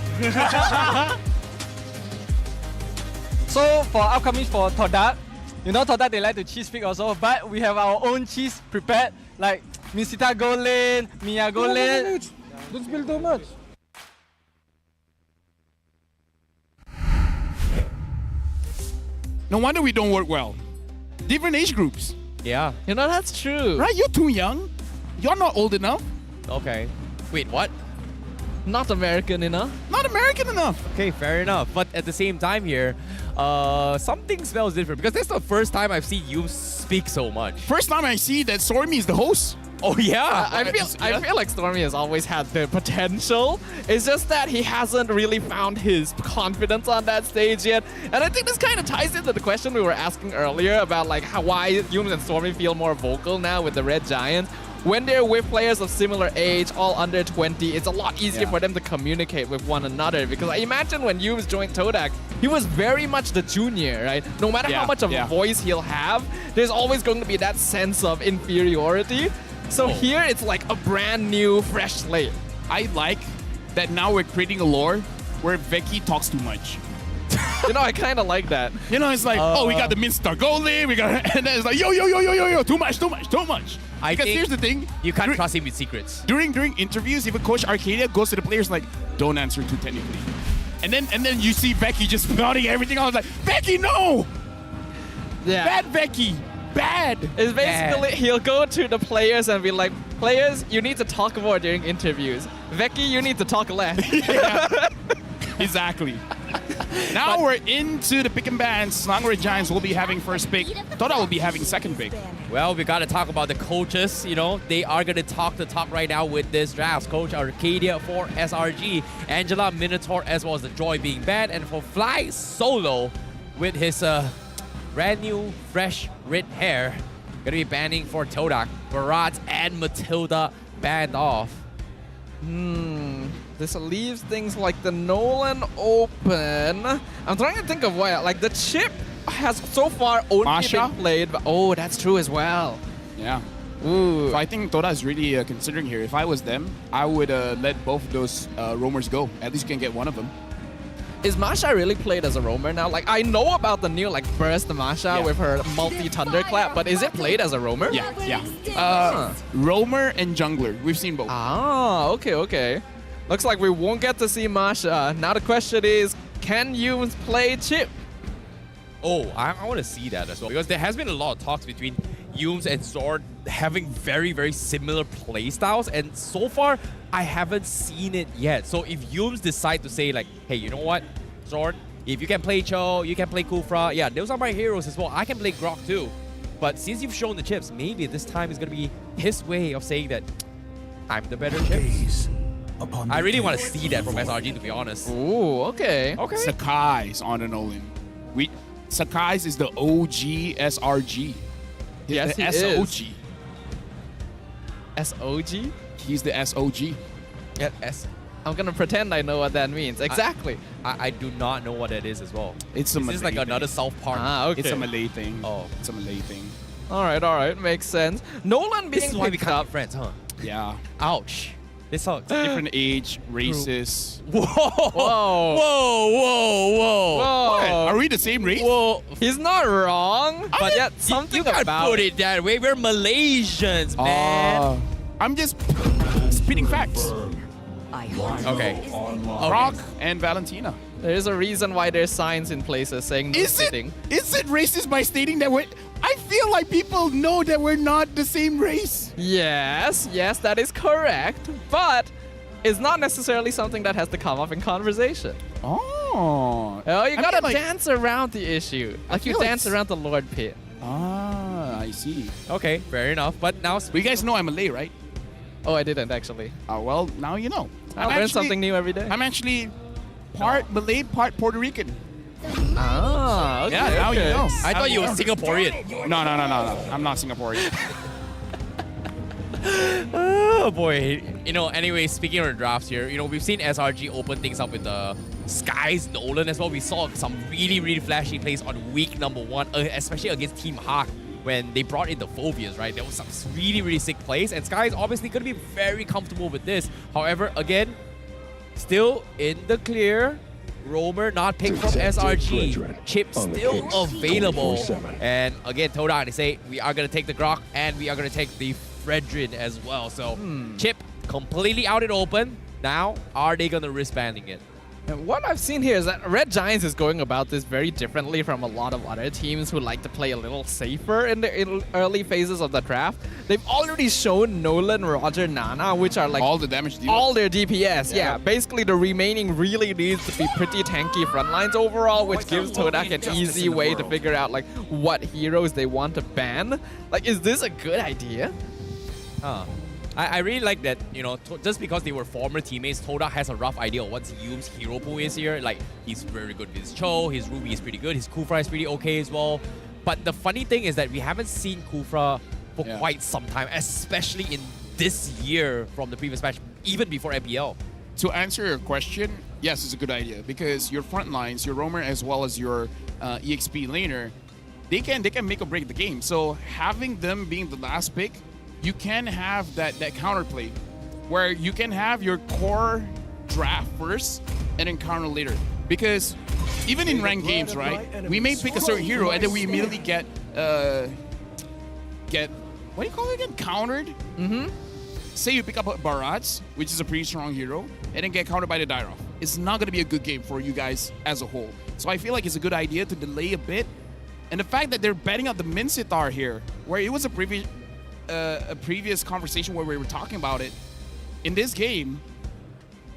So for upcoming for Todak, Todak they like to cheese pick also, but we have our own cheese prepared, like Misita go lane, Mia go lane. Don't spill too much. No wonder we don't work well. Different age groups. Yeah. That's true. Right? You're too young. You're not old enough. Okay. Wait, what? Not American enough. Not American enough. Okay, fair enough. But at the same time here, something smells different, because that's the first time I've seen you speak so much. First time I see that Stormy is the host. Oh yeah. I feel like Stormy has always had the potential. It's just that he hasn't really found his confidence on that stage yet. And I think this kind of ties into the question we were asking earlier about like why Yums and Stormy feel more vocal now with the Red Giants. When they're with players of similar age, all under 20, it's a lot easier for them to communicate with one another. Because I imagine when Yums joined Todak, he was very much the junior, right? No matter how much of a voice he'll have, there's always going to be that sense of inferiority. So here it's like a brand new, fresh slate. I like that now we're creating a lore where Veki talks too much. I kind of like that. It's like, we got the mid-star goalie, and then it's like, yo, too much. Because here's the thing. You can't trust him with secrets. During interviews, even Coach Arcadia goes to the players like, don't answer too technically. And then you see Becky just spouting everything. I was like, Becky, no! Yeah. Bad Becky. Bad. It's basically he'll go to the players and be like, players, you need to talk more during interviews. Becky, you need to talk less. Exactly. Now we're into the pick and bans. Red Giants will be having first pick. Todak will be having second pick. Well, we got to talk about the coaches. They are going to talk the talk right now with this draft. Coach Arcadia for SRG, Angela Minotaur, as well as the Joy being banned, and for Flysolo with his brand new, fresh red hair, going to be banning for Todak. Barat and Matilda banned off. This leaves things like the Nolan open. I'm trying to think of where. Like the chip has so far only been played. But, oh, that's true as well. Yeah. Ooh. So I think Toda is really considering here. If I was them, I would let both of those roamers go. At least you can get one of them. Is Masha really played as a roamer now? Like, I know about the new burst Masha with her multi-thunderclap, but is it played as a roamer? Yeah. Roamer and jungler. We've seen both. Ah, okay. Looks like we won't get to see Masha. Now the question is, can you play Chip? Oh, I want to see that as well, because there has been a lot of talks between Yumes and Zord having very, very similar playstyles, and so far, I haven't seen it yet. So if Yumes decide to say hey, you know what, Zord, if you can play Cho, you can play Kufra, yeah, those are my heroes as well. I can play Grok too. But since you've shown the chips, maybe this time is going to be his way of saying that I'm the better chips. I really want to see that from SRG, to be honest. Ooh, okay. Sakai's on an Nolan. Sakai's is the OG SRG. Yes, the he SOG. is. SOG? He's the SOG. Yeah, I'm gonna pretend I know what that means. Exactly. I do not know what that is as well. It's a Is Malay this like another South Park? Ah, okay. It's a Malay thing. Oh. It's a Malay thing. All right. Makes sense. Nolan being This is why we picked can't up. be friends, huh? Yeah. Ouch. This sucks. Different age, races. Whoa. Whoa. What? Are we the same race? Whoa. He's not wrong, but yet something you can't about put it that way. We're Malaysians, man. I'm just spitting facts. Okay. Rock and Valentina. There's a reason why there's signs in places saying no sitting. Is it racist by stating that I feel like people know that we're not the same race. Yes, that is correct, but it's not necessarily something that has to come up in conversation. Oh. You gotta dance around the issue. Like you dance around the Lord Pit. Ah, I see. Okay, fair enough. But now... You guys know I'm Malay, right? Oh, I didn't actually. Well, now you know. I learn something new every day. I'm actually part Malay, part Puerto Rican. Ah, okay. Yeah, now you know. I thought you were Singaporean. No. I'm not Singaporean. Oh boy. Anyway, speaking of the drafts here, we've seen SRG open things up with the Skies Nolan as well. We saw some really, really flashy plays on week number 1, especially against Team Hawk when they brought in the Phobias, right? There was some really, really sick plays, and Sky is obviously going to be very comfortable with this. However, again, still in the clear. Roamer not picked from SRG. Chip still available. And again, Toda, they say we are going to take the Grok and we are going to take the Fredrin as well. So Chip completely out in open. Now, are they going to risk banning it? And what I've seen here is that Red Giants is going about this very differently from a lot of other teams who like to play a little safer in the early phases of the draft. They've already shown Nolan, Roger, Nana, which are all the damage dealers. All their DPS. Yeah, basically the remaining really needs to be pretty tanky front lines overall, which gives Todak an easy way to figure out what heroes they want to ban. Is this a good idea? I really like that, just because they were former teammates, Toda has a rough idea of what Yume's hero pool is here. He's very good with his Cho, his Ruby is pretty good, his Kufra is pretty okay as well. But the funny thing is that we haven't seen Kufra for quite some time, especially in this year from the previous match, even before MPL. To answer your question, yes, it's a good idea because your front lines, your roamer as well as your EXP laner, they can make or break the game. So having them being the last pick, you can have that counterplay where you can have your core draft first and then counter later. Because even in ranked games, right, we may pick a certain hero and then we immediately get what do you call it again? Countered. Say you pick up a Barats, which is a pretty strong hero, and then get countered by the Dairoff. It's not going to be a good game for you guys as a whole. So I feel like it's a good idea to delay a bit. And the fact that they're betting out the Minsitar here, where it was a previous conversation where we were talking about it, in this game,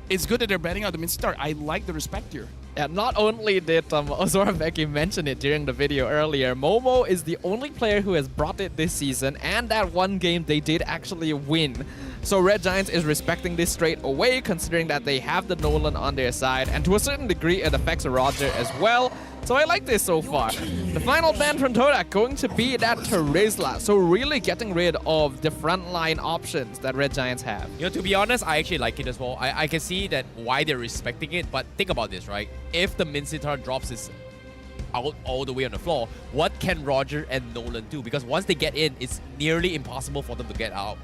it's good that they're betting out the Minsitar. I like the respect here. Yeah, not only did Ozora Becky mention it during the video earlier, Momo is the only player who has brought it this season, and that one game they did actually win. So Red Giants is respecting this straight away, considering that they have the Nolan on their side, and to a certain degree it affects Roger as well. So I like this so far. The final ban from Todak going to be that Terizla, so really getting rid of the frontline options that Red Giants have. To be honest, I actually like it as well. I can see that why they're respecting it, but think about this, right? If the Minsitar drops his out all the way on the floor. What can Roger and Nolan do? Because once they get in, it's nearly impossible for them to get out.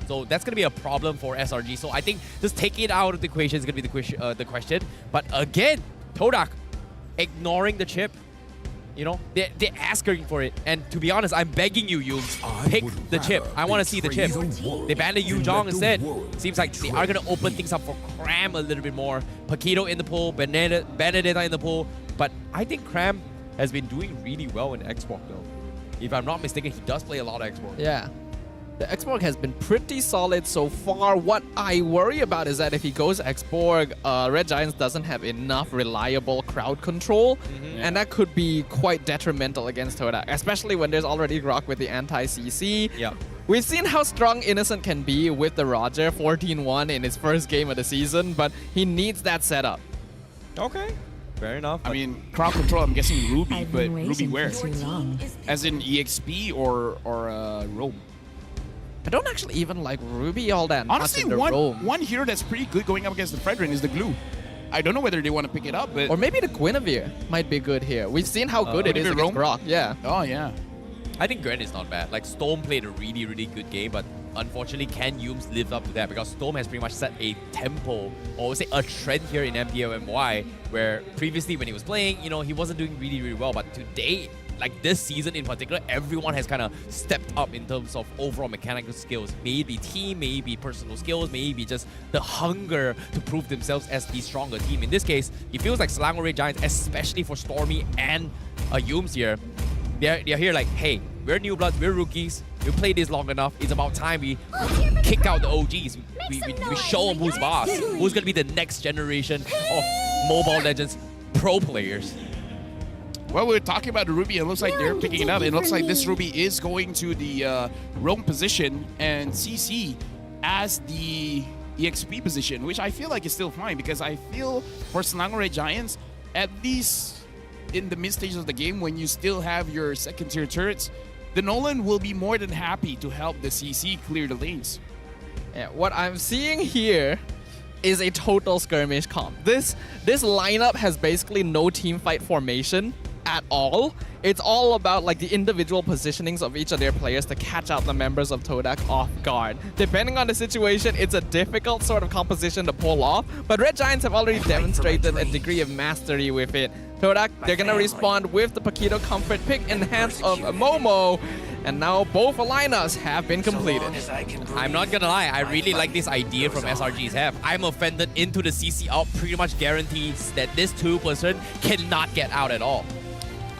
So that's going to be a problem for SRG. So I think just taking it out of the equation is going to be the question. But again, Todak ignoring the chip. You know, they're asking for it. And to be honest, I'm begging you, pick the chip. I want to see the chip. They banned the Yu Jong instead. Seems like they are going to open things up for Cram a little bit more. Paquito in the pool, Benedetta in the pool. But I think Cram has been doing really well in Xbox though. If I'm not mistaken, he does play a lot of Xbox. Yeah. The Xborg has been pretty solid so far. What I worry about is that if he goes Xborg, Red Giants doesn't have enough reliable crowd control, and that could be quite detrimental against Todak, especially when there's already Grok with the anti-CC. Yeah. We've seen how strong Innocent can be with the Roger, 14-1 in his first game of the season, but he needs that setup. Okay. Fair enough. I mean, crowd control, I'm guessing Ruby, but Ruby where? As in EXP or Rome? I don't actually even like Ruby all that Honestly, much in the Rome. one hero that's pretty good going up against the Fredrin is the Glue. I don't know whether they want to pick it up, but... Or maybe the Guinevere might be good here. We've seen how good it is against Grok. Yeah. Oh, yeah. I think Gren is not bad. Like, Storm played a really, really good game, but unfortunately, can Yums live up to that? Because Storm has pretty much set a tempo, or say a trend here in MPL MY, where previously when he was playing, you know, he wasn't doing really, really well. But today, like this season in particular, everyone has kind of stepped up in terms of overall mechanical skills. Maybe team, maybe personal skills, maybe just the hunger to prove themselves as the stronger team. In this case, it feels like Selangor Red Giants, especially for Stormy and Yums here, they're here like, hey, we're new bloods, we're rookies, we played this long enough, it's about time we kick out the OGs. We show them who's boss, who's going to be the next generation of Mobile Legends pro players. Well, we're talking about the Ruby, and it looks like they're picking it up. It looks like this Ruby is going to the Rome position and CC as the EXP position, which I feel like is still fine because I feel for Selangor Red Giants, at least in the mid stages of the game when you still have your second tier turrets, the Nolan will be more than happy to help the CC clear the lanes. Yeah, what I'm seeing here is a total skirmish comp. This lineup has basically no team fight formation at all. It's all about like the individual positionings of each of their players to catch out the members of Todak off guard. Depending on the situation, it's a difficult sort of composition to pull off, but Red Giants have already demonstrated a degree of mastery with it. Todak, they're gonna respond with the Paquito Comfort pick in the hands of Momo, and now both lineups have been completed. I'm not gonna lie, I really like this idea from SRG's half. I'm offended into the CC out pretty much guarantees that this two-person cannot get out at all.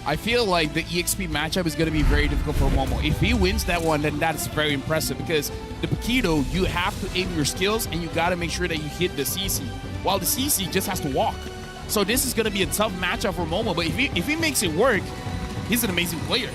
I feel like the EXP matchup is going to be very difficult for Momo. If he wins that one, then that's very impressive because the Paquito, you have to aim your skills and you got to make sure that you hit the CC, while the CC just has to walk. So this is going to be a tough matchup for Momo, but if he makes it work, he's an amazing player.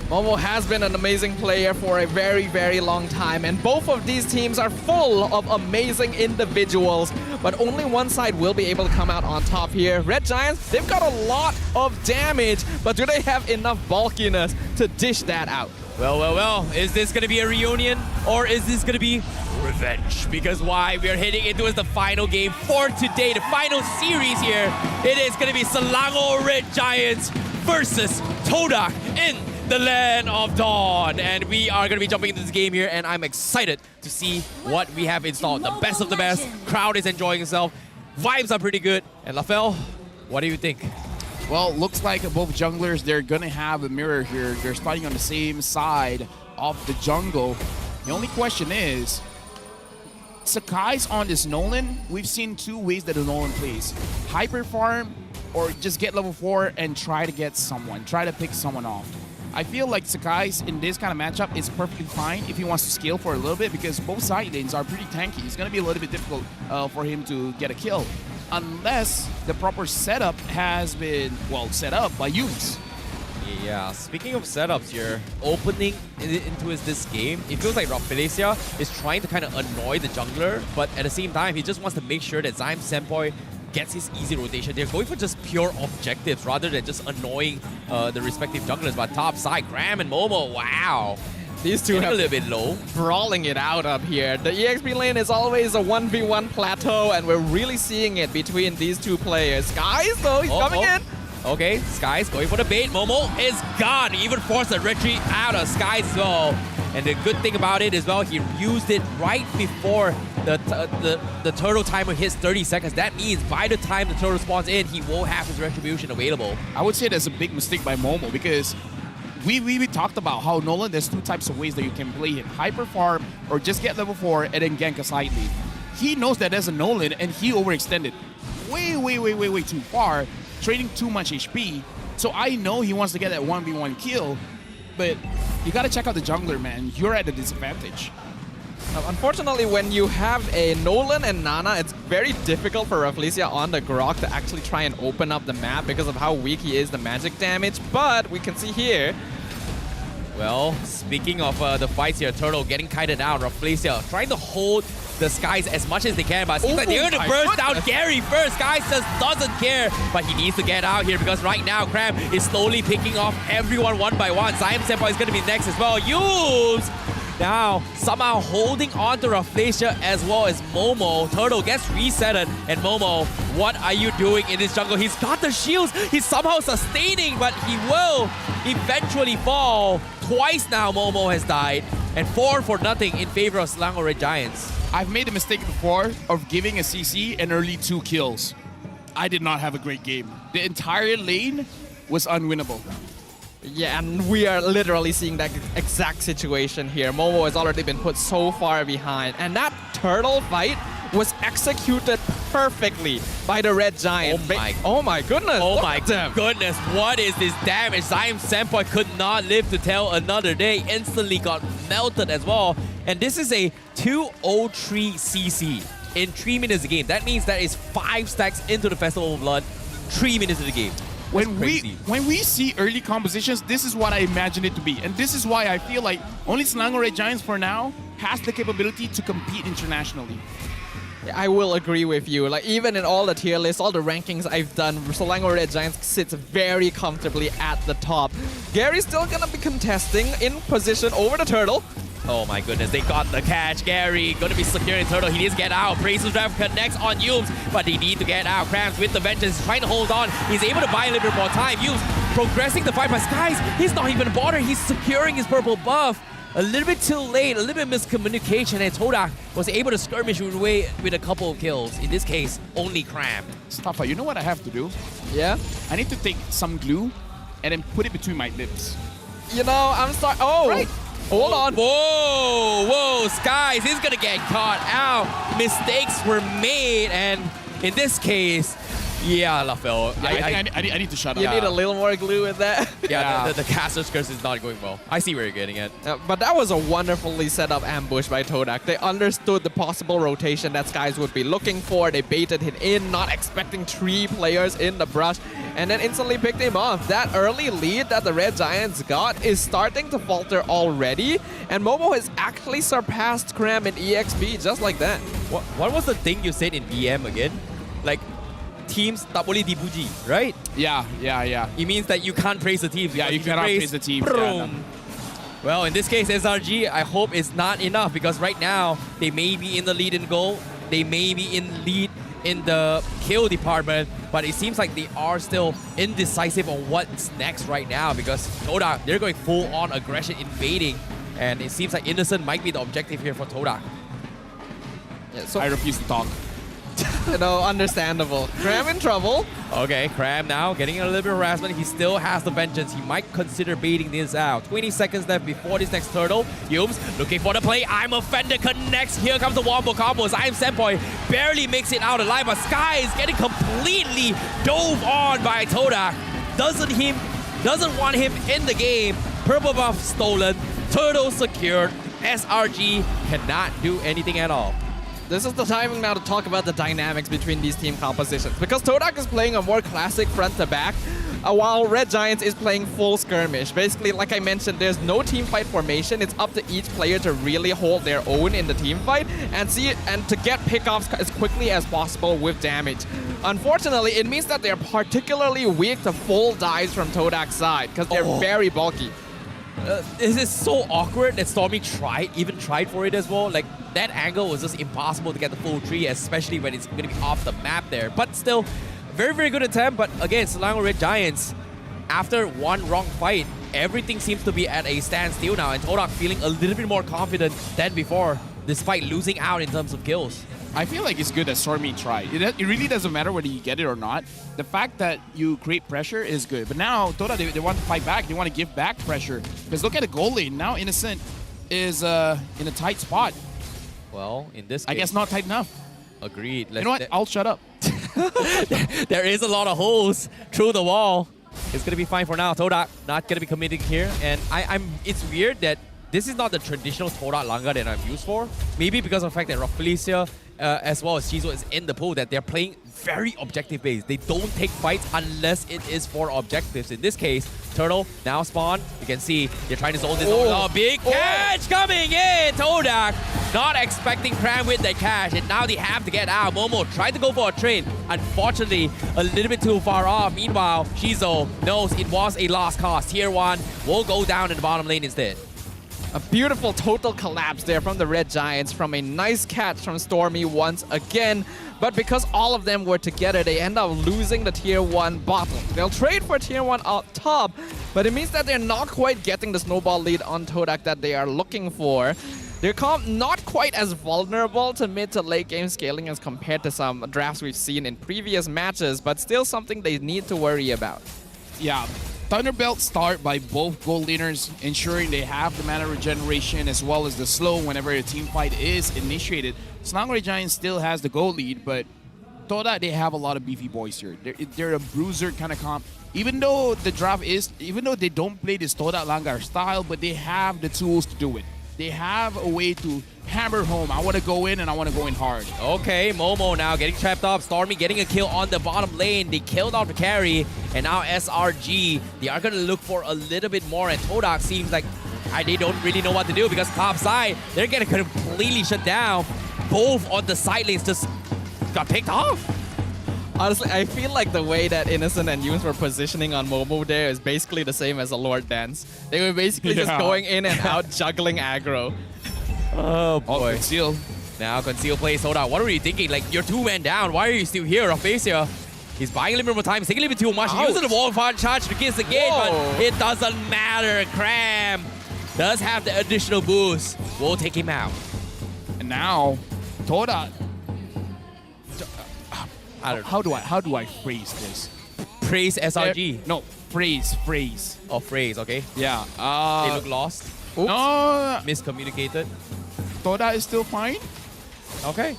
Momo has been an amazing player for a very, very long time, and both of these teams are full of amazing individuals, but only one side will be able to come out on top here. Red Giants, they've got a lot of damage, but do they have enough bulkiness to dish that out? Well, is this going to be a reunion or is this going to be revenge? Because why? We are heading into the final game for today, the final series here. It is going to be Selangor Red Giants versus Todak in the Land of Dawn, and we are going to be jumping into this game here, and I'm excited to see what we have installed. The best of the best. Crowd is enjoying itself. Vibes are pretty good. And LaFell, what do you think? Well, looks like both junglers, they're going to have a mirror here. They're starting on the same side of the jungle. The only question is, Sakai's on this Nolan. We've seen two ways that the Nolan plays. Hyper farm or just get level 4 and try to get someone. Try to pick someone off. I feel like Sakai's in this kind of matchup is perfectly fine if he wants to scale for a little bit because both side lanes are pretty tanky. It's going to be a little bit difficult for him to get a kill unless the proper setup has been, well, set up by Yums. Yeah, speaking of setups here, opening into this game, it feels like Malaysia is trying to kind of annoy the jungler, but at the same time, he just wants to make sure that Zyme Senpoi gets his easy rotation. They're going for just pure objectives rather than just annoying the respective junglers. But top side, Graham and Momo, wow. These two have a little bit low. Brawling it out up here. The EXP lane is always a 1v1 plateau, and we're really seeing it between these two players. Guys, though, he's coming in. Okay, Skies going for the bait. Momo is gone. He even forced a retreat out of Skies as well. And the good thing about it as well, he used it right before the turtle timer hits 30 seconds. That means by the time the turtle spawns in, he will have his retribution available. I would say that's a big mistake by Momo because we talked about how Nolan, there's two types of ways that you can play him. Hyper farm or just get level 4 and then gank a side lane. He knows that there's a Nolan and he overextended way too far, trading too much HP. So I know he wants to get that 1v1 kill, but you gotta check out the jungler, man. You're at a disadvantage. Unfortunately, when you have a Nolan and Nana, it's very difficult for Rafflesia on the Grok to actually try and open up the map because of how weak he is, the magic damage. But we can see here. Well, speaking of the fights here, Turtle getting kited out. Rafflesia trying to hold the Skies as much as they can, but it seems like they're going to burst down Gary first. Skies just doesn't care, but he needs to get out here because right now Cram is slowly picking off everyone one by one. Zion Senpai is going to be next as well. Yubes now somehow holding on to Rafflesia as well as Momo. Turtle gets resetted, and Momo, what are you doing in this jungle? He's got the shields, he's somehow sustaining, but he will eventually fall. Twice now Momo has died, and 4-0 in favor of Selangor Red Giants. I've made the mistake before of giving a CC and early 2 kills. I did not have a great game. The entire lane was unwinnable. Yeah, and we are literally seeing that exact situation here. Momo has already been put so far behind, and that turtle fight was executed perfectly by the Red Giant. Oh my goodness. Oh my goodness. What is this damage? Zion Senpai could not live to tell another day. Instantly got melted as well. And this is a 203 CC in 3 minutes of the game. That means that is 5 stacks into the Festival of Blood, 3 minutes of the game. When we see early compositions, this is what I imagine it to be. And this is why I feel like only Selangor Red Giants for now has the capability to compete internationally. I will agree with you. Like, even in all the tier lists, all the rankings I've done, Selangor Red Giants sits very comfortably at the top. Gary's still gonna be contesting in position over the turtle. Oh my goodness, they got the catch. Gary gonna be securing Turtle. He needs to get out. Bracelet Drive connects on Yubes, but they need to get out. Krams with the vengeance, trying to hold on. He's able to buy a little bit more time. Yubes progressing the fight, but Skies, he's not even bothered. He's securing his purple buff. A little bit too late, a little bit miscommunication, and Todak was able to skirmish away with a couple of kills. In this case, only Cram. Staffa, you know what I have to do? Yeah? I need to take some glue and then put it between my lips. You know, I'm starting. Oh! Right. Hold on. Whoa, Skies is gonna get caught out. Mistakes were made, and in this case, yeah, Lafel. Yeah, I need to shut up. You need a little more glue with that. Yeah, the caster's curse is not going well. I see where you're getting at. But that was a wonderfully set up ambush by Todak. They understood the possible rotation that Skies would be looking for. They baited him in, not expecting 3 players in the brush, and then instantly picked him off. That early lead that the Red Giants got is starting to falter already, and Momo has actually surpassed Cram in EXP just like that. What was the thing you said in VM again? Like, teams tak boleh dipuji, right? Yeah. It means that you can't praise the teams. Yeah, you cannot praise the teams. Well, in this case, SRG, I hope it's not enough because right now, they may be in the lead in goal. They may be in lead in the kill department, but it seems like they are still indecisive on what's next right now because Todak, they're going full-on aggression, invading, and it seems like Innocent might be the objective here for Todak. Yeah, so I refuse to talk. You know, understandable. Cram in trouble. Okay, Cram now getting a little bit of harassment. He still has the vengeance. He might consider baiting this out. 20 seconds left before this next turtle. Yubes looking for the play. I'm Offender connects. Here comes the wombo combos. I'm Senpai barely makes it out alive, but Sky is getting completely dove on by Todak. Doesn't want him in the game. Purple buff stolen. Turtle secured. SRG cannot do anything at all. This is the timing now to talk about the dynamics between these team compositions. Because Todak is playing a more classic front-to-back, while Red Giants is playing full skirmish. Basically, like I mentioned, there's no team fight formation. It's up to each player to really hold their own in the team fight and to get pickoffs as quickly as possible with damage. Unfortunately, it means that they're particularly weak to full dives from Todak's side because they're very bulky. This is so awkward that Stormy even tried for it as well. Like, that angle was just impossible to get the full tree, especially when it's going to be off the map there. But still, very, very good attempt, but again, Selangor Red Giants, after one wrong fight, everything seems to be at a standstill now, and Todak feeling a little bit more confident than before, despite losing out in terms of kills. I feel like it's good that Stormy tried. It really doesn't matter whether you get it or not. The fact that you create pressure is good. But now, Toda, they want to fight back. They want to give back pressure. Because look at the goal lane. Now Innocent is in a tight spot. Well, in this case, I guess not tight enough. Agreed. You know what? I'll shut up. There is a lot of holes through the wall. It's going to be fine for now. Todak not going to be committing here. And it's weird that this is not the traditional Todak Langa that I'm used for. Maybe because of the fact that Rafflesia as well as Shizo is in the pool, that they're playing very objective based. They don't take fights unless it is for objectives. In this case, Turtle now spawn. You can see they're trying to zone this. Oh, big catch coming in. Todak not expecting Cram with that catch, and now they have to get out. Momo tried to go for a trade. Unfortunately, a little bit too far off. Meanwhile, Shizo knows it was a lost cause. Tier 1 will go down in the bottom lane instead. A beautiful total collapse there from the Red Giants, from a nice catch from Stormy once again. But because all of them were together, they end up losing the Tier 1 bottom. They'll trade for Tier 1 up top, but it means that they're not quite getting the snowball lead on Todak that they are looking for. They're not quite as vulnerable to mid to late game scaling as compared to some drafts we've seen in previous matches, but still something they need to worry about. Yeah. Thunderbelt start by both gold laners, ensuring they have the mana regeneration as well as the slow whenever a team fight is initiated. Selangor Giants still has the gold lead, but Toda, they have a lot of beefy boys here. They're a bruiser kind of comp. Even though the draft is, even though they don't play this Toda Langar style, but they have the tools to do it. They have a way to hammer home. I want to go in and I want to go in hard. Okay, Momo now getting trapped up. Stormy getting a kill on the bottom lane. They killed off the carry. And now SRG, they are going to look for a little bit more. And Todak seems like they don't really know what to do, because top side, they're getting completely shut down. Both on the side lanes just got picked off. Honestly, I feel like the way that Innocent and Yunes were positioning on Momo there is basically the same as a Lord Dance. They were basically just going in and out, juggling aggro. Oh boy. Conceal. Now Conceal plays Todak. What were you thinking? Like, you're 2 men down. Why are you still here? Rafflesia, he's buying a little bit more time. He's taking a little bit too much. He's using the wall charge to kiss the gate, but it doesn't matter. Cram does have the additional boost. We'll take him out. And now, Toda. How do I phrase this? Praise SRG. No, phrase. Oh, phrase, okay. Yeah. They look lost. Oops. No. Miscommunicated. Toda is still fine. Okay.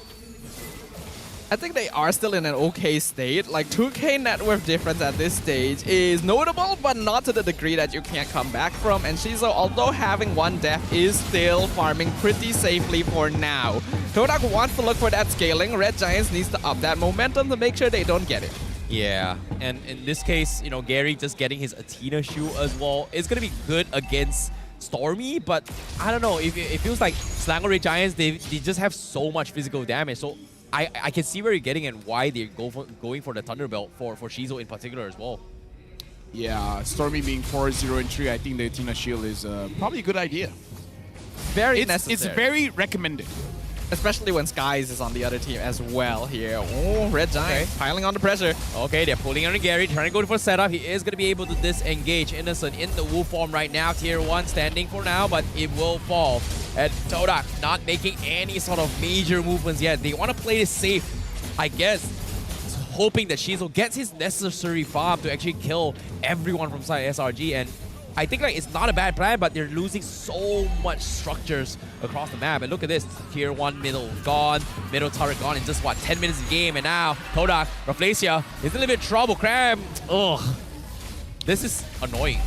I think they are still in an okay state. Like, 2k net worth difference at this stage is notable, but not to the degree that you can't come back from. And Shizo, although having 1 death, is still farming pretty safely for now. Todak wants to look for that scaling. Red Giants needs to up that momentum to make sure they don't get it. Yeah, and in this case, you know, Gary just getting his Athena shoe as well is going to be good against Stormy, but I don't know, it feels like Selangor Red Giants, they just have so much physical damage. So I can see where you're getting and why they're going for the Thunderbelt for Shizo in particular as well. Yeah, Stormy being 4-0 and 3, I think the Athena shield is probably a good idea. Very necessary. It's very recommended. Especially when Skies is on the other team as well here. Oh, Red Giant piling on the pressure. Okay, they're pulling on Gary, trying to go for setup. He is going to be able to disengage Innocent in the wolf form right now. Tier 1 standing for now, but it will fall. And Todak not making any sort of major movements yet. They want to play this safe, I guess, hoping that Shizo gets his necessary farm to actually kill everyone from side SRG. And I think like it's not a bad plan, but they're losing so much structures across the map. And look at this, Tier 1 middle gone, middle turret gone in just, what, 10 minutes of game. And now Todak, Rafflesia is in a little bit of trouble. Cram, ugh. This is annoying.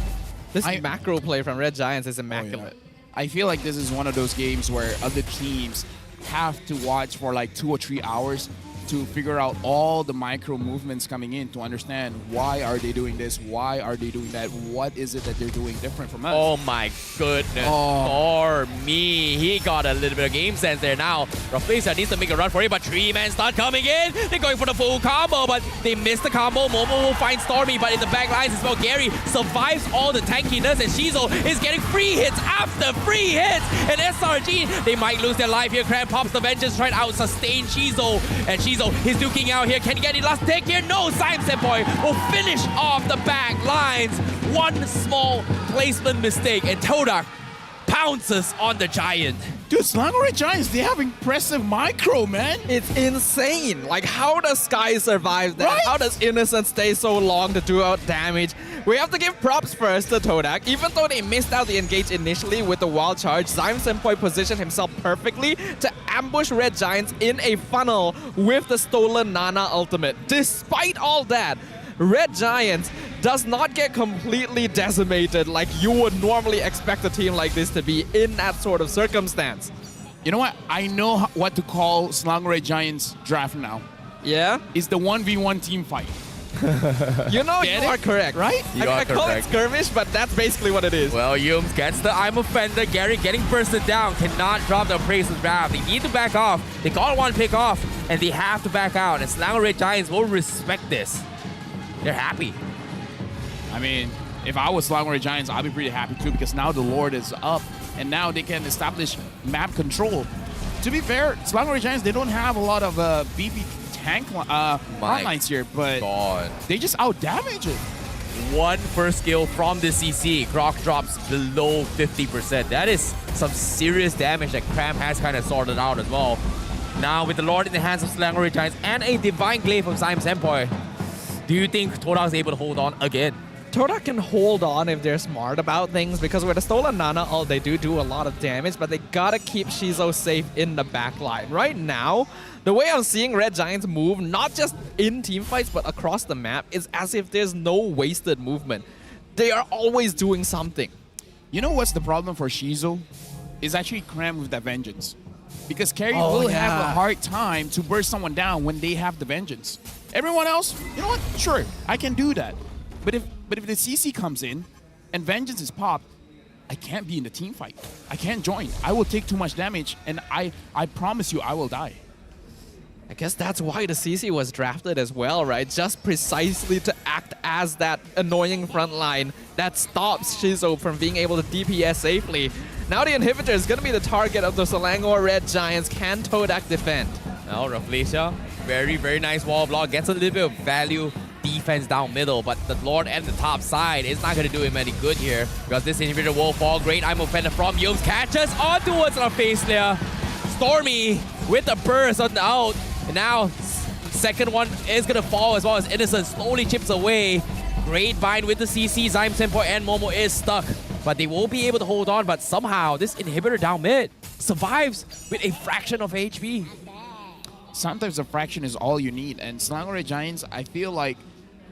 This macro play from Red Giants is immaculate. Oh, yeah. I feel like this is one of those games where other teams have to watch for like 2 or 3 hours to figure out all the micro movements coming in to understand why are they doing this, why are they doing that, what is it that they're doing different from us. Oh my goodness, for me, he got a little bit of game sense there. Now Rafflesia needs to make a run for it, but 3-man start coming in. They're going for the full combo, but they missed the combo. Momo will find Stormy, but in the back lines as well, Gary survives all the tankiness, and Shizo is getting free hits after free hits. And SRG, they might lose their life here. Cram pops the vengeance, trying to out sustain Shizo, and Shizo Shizo. He's duking out here. Can he get it last take here? No, Simon Boy will finish off the back lines. One small placement mistake, and Todak pounces on the Giant. Dude, Slangoray Giants, they have impressive micro, man. It's insane. Like, how does Sky survive that? Right? How does Innocent stay so long to do out damage? We have to give props first to Todak. Even though they missed out the engage initially with the wild charge, Zyme Senpai positioned himself perfectly to ambush Red Giants in a funnel with the stolen Nana ultimate. Despite all that, Red Giants does not get completely decimated like you would normally expect a team like this to be in that sort of circumstance. You know what? I know what to call Slangoray Giants draft now. Yeah? It's the 1v1 team fight. You know, you are correct, right? I call it skirmish, but that's basically what it is. Well, Yums gets the I'm offender. Gary getting bursted down. Cannot drop the appraiser's draft. They need to back off. They got one pick off, and they have to back out. And Slangoray Giants will respect this. They're happy. I mean, if I was Slangoray Giants, I'd be pretty happy too, because now the Lord is up, and now they can establish map control. To be fair, Slangoray Giants, they don't have a lot of BP tank frontlines here, but they just out-damage it. One first kill from the CC. Grok drops below 50%. That is some serious damage that Cram has kind of sorted out as well. Now, with the Lord in the hands of Slangoray Giants and a Divine Glaive from Zyme Senpai, do you think Todak is able to hold on again? Todak can hold on if they're smart about things, because with a stolen Nana ult, they do a lot of damage, but they gotta keep Shizo safe in the backline. Right now, the way I'm seeing Red Giants move, not just in teamfights, but across the map, is as if there's no wasted movement. They are always doing something. You know what's the problem for Shizo? Is actually Cram with that Vengeance. Because Carry will have a hard time to burst someone down when they have the Vengeance. Everyone else, you know what? Sure, I can do that. But if the CC comes in and Vengeance is popped, I can't be in the team fight. I can't join. I will take too much damage, and I promise you I will die. I guess that's why the CC was drafted as well, right? Just precisely to act as that annoying front line that stops Shizo from being able to DPS safely. Now the inhibitor is going to be the target of the Selangor Red Giants. Can Todak defend? Now, Raflesia, very, very nice wall block. Gets a little bit of value defense down middle, but the Lord and the top side is not going to do him any good here, because this inhibitor will fall. Great I'm offender from Yums. Catches on towards Raflesia. Stormy with a burst on the out. And now, second one is going to fall as well as Innocent slowly chips away. Great bind with the CC. Zyme Senpai and Momo is stuck, but they will be able to hold on. But somehow, this inhibitor down mid survives with a fraction of HP. Sometimes a fraction is all you need. And Slangoray Giants, I feel like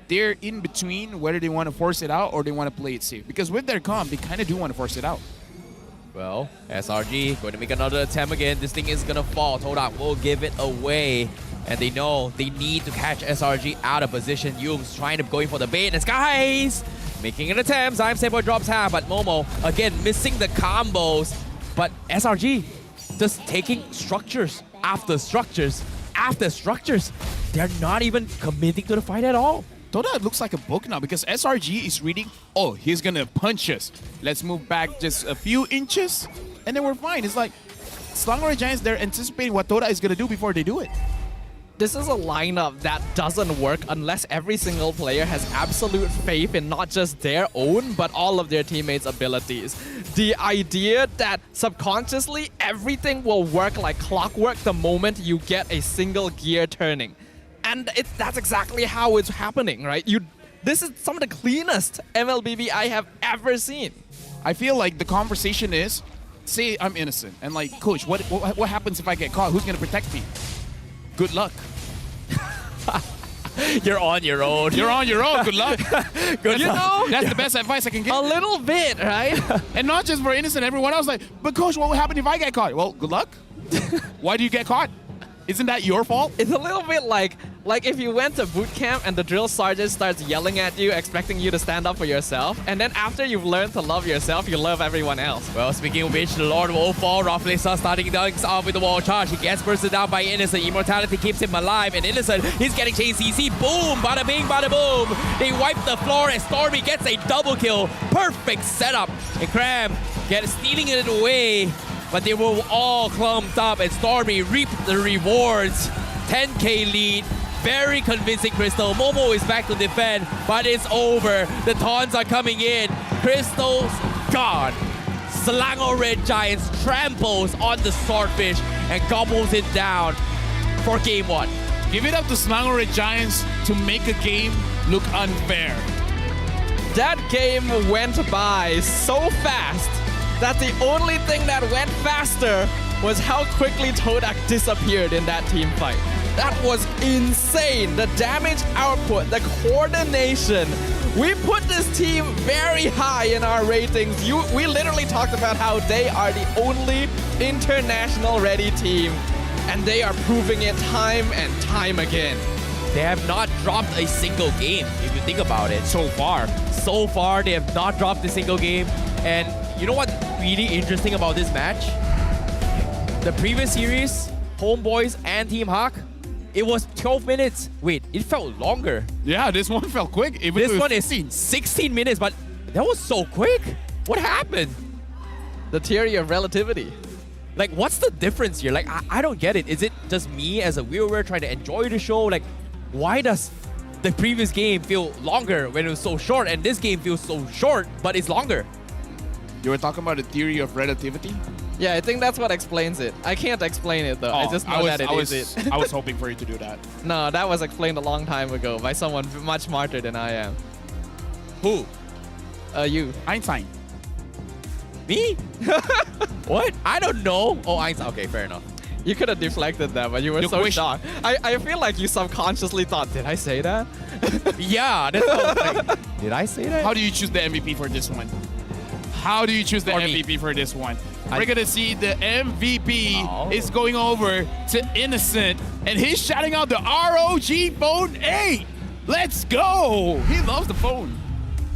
they're in between whether they want to force it out or they want to play it safe. Because with their comp, they kind of do want to force it out. Well, SRG going to make another attempt again. This thing is going to fall. Todak will give it away. And they know they need to catch SRG out of position. Yums trying to go in for the bait. And Skies making an attempt. Zyme Senpai drops half, but Momo, again, missing the combos. But SRG just taking structures after structures after structures. They're not even committing to the fight at all. Todak looks like a book now because SRG is reading, oh, he's gonna punch us. Let's move back just a few inches and then we're fine. It's like Slangoray Giants, they're anticipating what Todak is gonna do before they do it. This is a lineup that doesn't work unless every single player has absolute faith in not just their own, but all of their teammates' abilities. The idea that subconsciously everything will work like clockwork the moment you get a single gear turning. And that's exactly how it's happening, right? This is some of the cleanest MLBB I have ever seen. I feel like the conversation is, say I'm innocent, and like, coach, what happens if I get caught? Who's gonna protect me? Good luck. You're on your own. You're on your own. Good luck. Good you know, that's the best advice I can give. A little bit, right? And not just for innocent, everyone else like, but coach, what will happen if I get caught? Well, good luck. Why do you get caught? Isn't that your fault? It's a little bit like if you went to boot camp and the drill sergeant starts yelling at you, expecting you to stand up for yourself, and then after you've learned to love yourself, you love everyone else. Well, speaking of which, the Lord will fall. Raflesia starting dunks off with the wall charge. He gets bursted down by Innocent. Immortality keeps him alive, and Innocent, he's getting chain CC. Boom! Bada bing, bada boom! They wipe the floor, and Stormy gets a double kill. Perfect setup. And Cram stealing it away. But they were all clumped up, and Stormy reaped the rewards. 10k lead. Very convincing, Crystal. Momo is back to defend, but it's over. The taunts are coming in. Crystal's gone. Selangor Red Giants tramples on the Swordfish and gobbles it down for game 1. Give it up to Selangor Red Giants to make a game look unfair. That game went by so fast that the only thing that went faster was how quickly Todak disappeared in that team fight. That was insane. The damage output, the coordination. We put this team very high in our ratings. We literally talked about how they are the only international ready team, and they are proving it time and time again. They have not dropped a single game, if you think about it, so far. So far, they have not dropped a single game. And you know what's really interesting about this match? The previous series, Homeboys and Team Hawk, it was 12 minutes. Wait, it felt longer. Yeah, this one felt quick. This one is 16 minutes, but that was so quick. What happened? The theory of relativity. Like, what's the difference here? Like, I don't get it. Is it just me as a viewer trying to enjoy the show? Like, why does the previous game feel longer when it was so short, and this game feels so short, but it's longer? You were talking about the theory of relativity? Yeah, I think that's what explains it. I can't explain it though. I just know that it is it. I was hoping for you to do that. No, that was explained a long time ago by someone much smarter than I am. Who? You. Einstein. Me? What? I don't know. Oh, Einstein. Okay, fair enough. You could have deflected that, but you were so shocked. I feel like you subconsciously thought, did I say that? Yeah, that's what I was like, did I say that? How do you choose the MVP for this one? How do you choose the MVP for this one? We're gonna see the MVP is going over to Innocent, and he's shouting out the ROG Phone 8. Let's go! He loves the phone.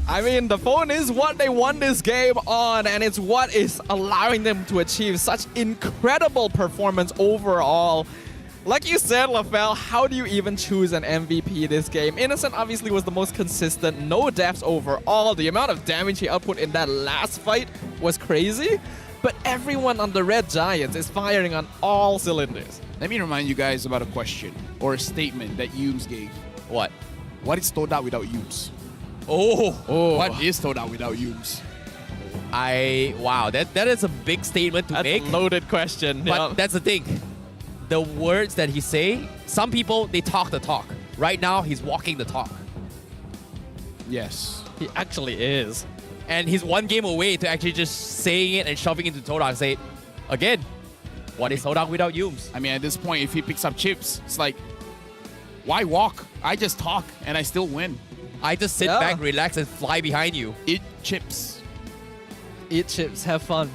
I mean, the phone is what they won this game on, and it's what is allowing them to achieve such incredible performance overall. Like you said, LaFell, how do you even choose an MVP this game? Innocent obviously was the most consistent, no deaths overall. The amount of damage he output in that last fight was crazy, but everyone on the Red Giants is firing on all cylinders. Let me remind you guys about a question or a statement that Yums gave. What? What is Toda without Yums? Oh. What is Toda without Yums? Wow, that is a big statement to make. That's a loaded question. But that's the thing. The words that he say, some people, they talk the talk. Right now, he's walking the talk. Yes. He actually is. And he's one game away to actually just saying it and shoving into Todak and say, again, what is Todak without Yums? I mean, at this point, if he picks up chips, it's like, why walk? I just talk and I still win. I just sit back, relax, and fly behind you. Eat chips. Eat chips, have fun.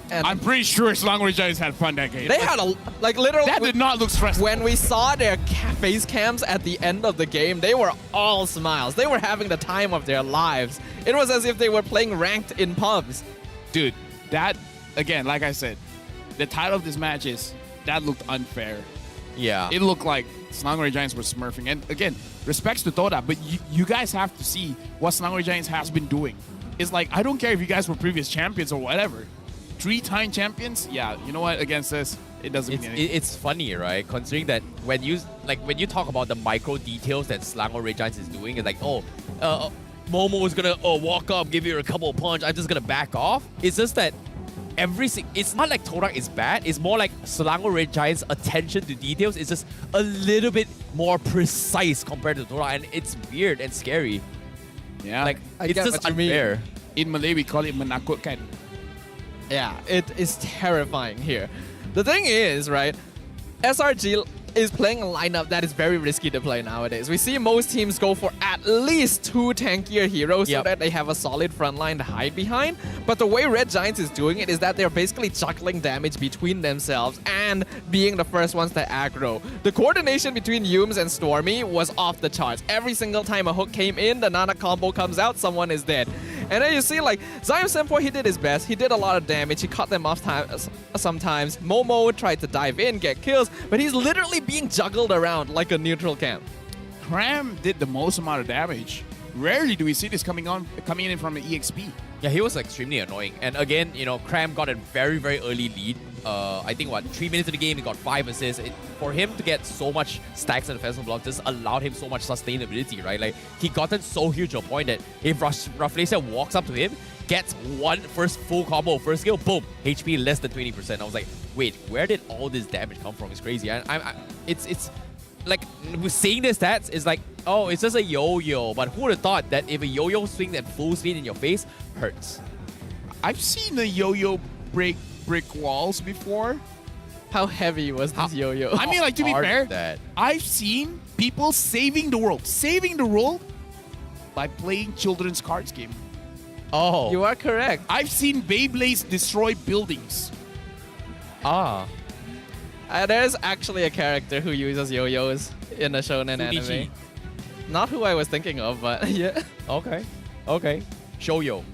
And I'm pretty sure Selangor Giants had fun that game. They had literally. That did not look stressful. When we saw their face cams at the end of the game, they were all smiles. They were having the time of their lives. It was as if they were playing ranked in pubs. Dude, that, again, like I said, the title of this match is, that looked unfair. Yeah. It looked like Selangor Giants were smurfing. And again, respects to Toda, but you guys have to see what Selangor Giants has been doing. It's like, I don't care if you guys were previous champions or whatever. 3-time champions, yeah, you know what, against this, it doesn't mean anything. It's funny, right? Considering that when you talk about the micro details that Selangor Red Giants is doing, it's like, Momo is gonna walk up, give you a couple of punch, I'm just gonna back off. It's just that it's not like Todak is bad, it's more like Selangor Red Giants' attention to details is just a little bit more precise compared to Todak, and it's weird and scary. Yeah. Like, it's just unfair. In Malay, we call it menakutkan. Yeah, it is terrifying here. The thing is, right, SRG is playing a lineup that is very risky to play nowadays. We see most teams go for at least 2 tankier heroes so that they have a solid front line to hide behind. But the way Red Giants is doing it is that they're basically juggling damage between themselves and being the first ones to aggro. The coordination between Yums and Stormy was off the charts. Every single time a hook came in, the Nana combo comes out, someone is dead. And then you see, like, Zion Senpoi, he did his best. He did a lot of damage. He cut them off sometimes. Momo tried to dive in, get kills, but he's literally being juggled around like a neutral camp. Cram did the most amount of damage. Rarely do we see this coming in from an EXP. Yeah, he was extremely annoying. And again, Cram got a very, very early lead I think 3 minutes of the game, he got 5 assists. For him to get so much stacks and defensive blocks just allowed him so much sustainability, right? Like, he gotten so huge to a point that if Raflesia walks up to him, gets one first full combo, first skill, boom, HP less than 20%. I was like, wait, where did all this damage come from? It's crazy. And it's like, seeing the stats is like, oh, it's just a yo-yo. But who would have thought that if a yo-yo swings at full speed in your face, hurts? I've seen a yo-yo break brick walls before. How heavy was this yo-yo? I mean, like, to be hard fair, is that? I've seen people saving the world by playing children's cards game. Oh. You are correct. I've seen Beyblades destroy buildings. Ah. There's actually a character who uses yo-yos in a shonen anime. Not who I was thinking of, but yeah. Okay. Okay. Shoyo.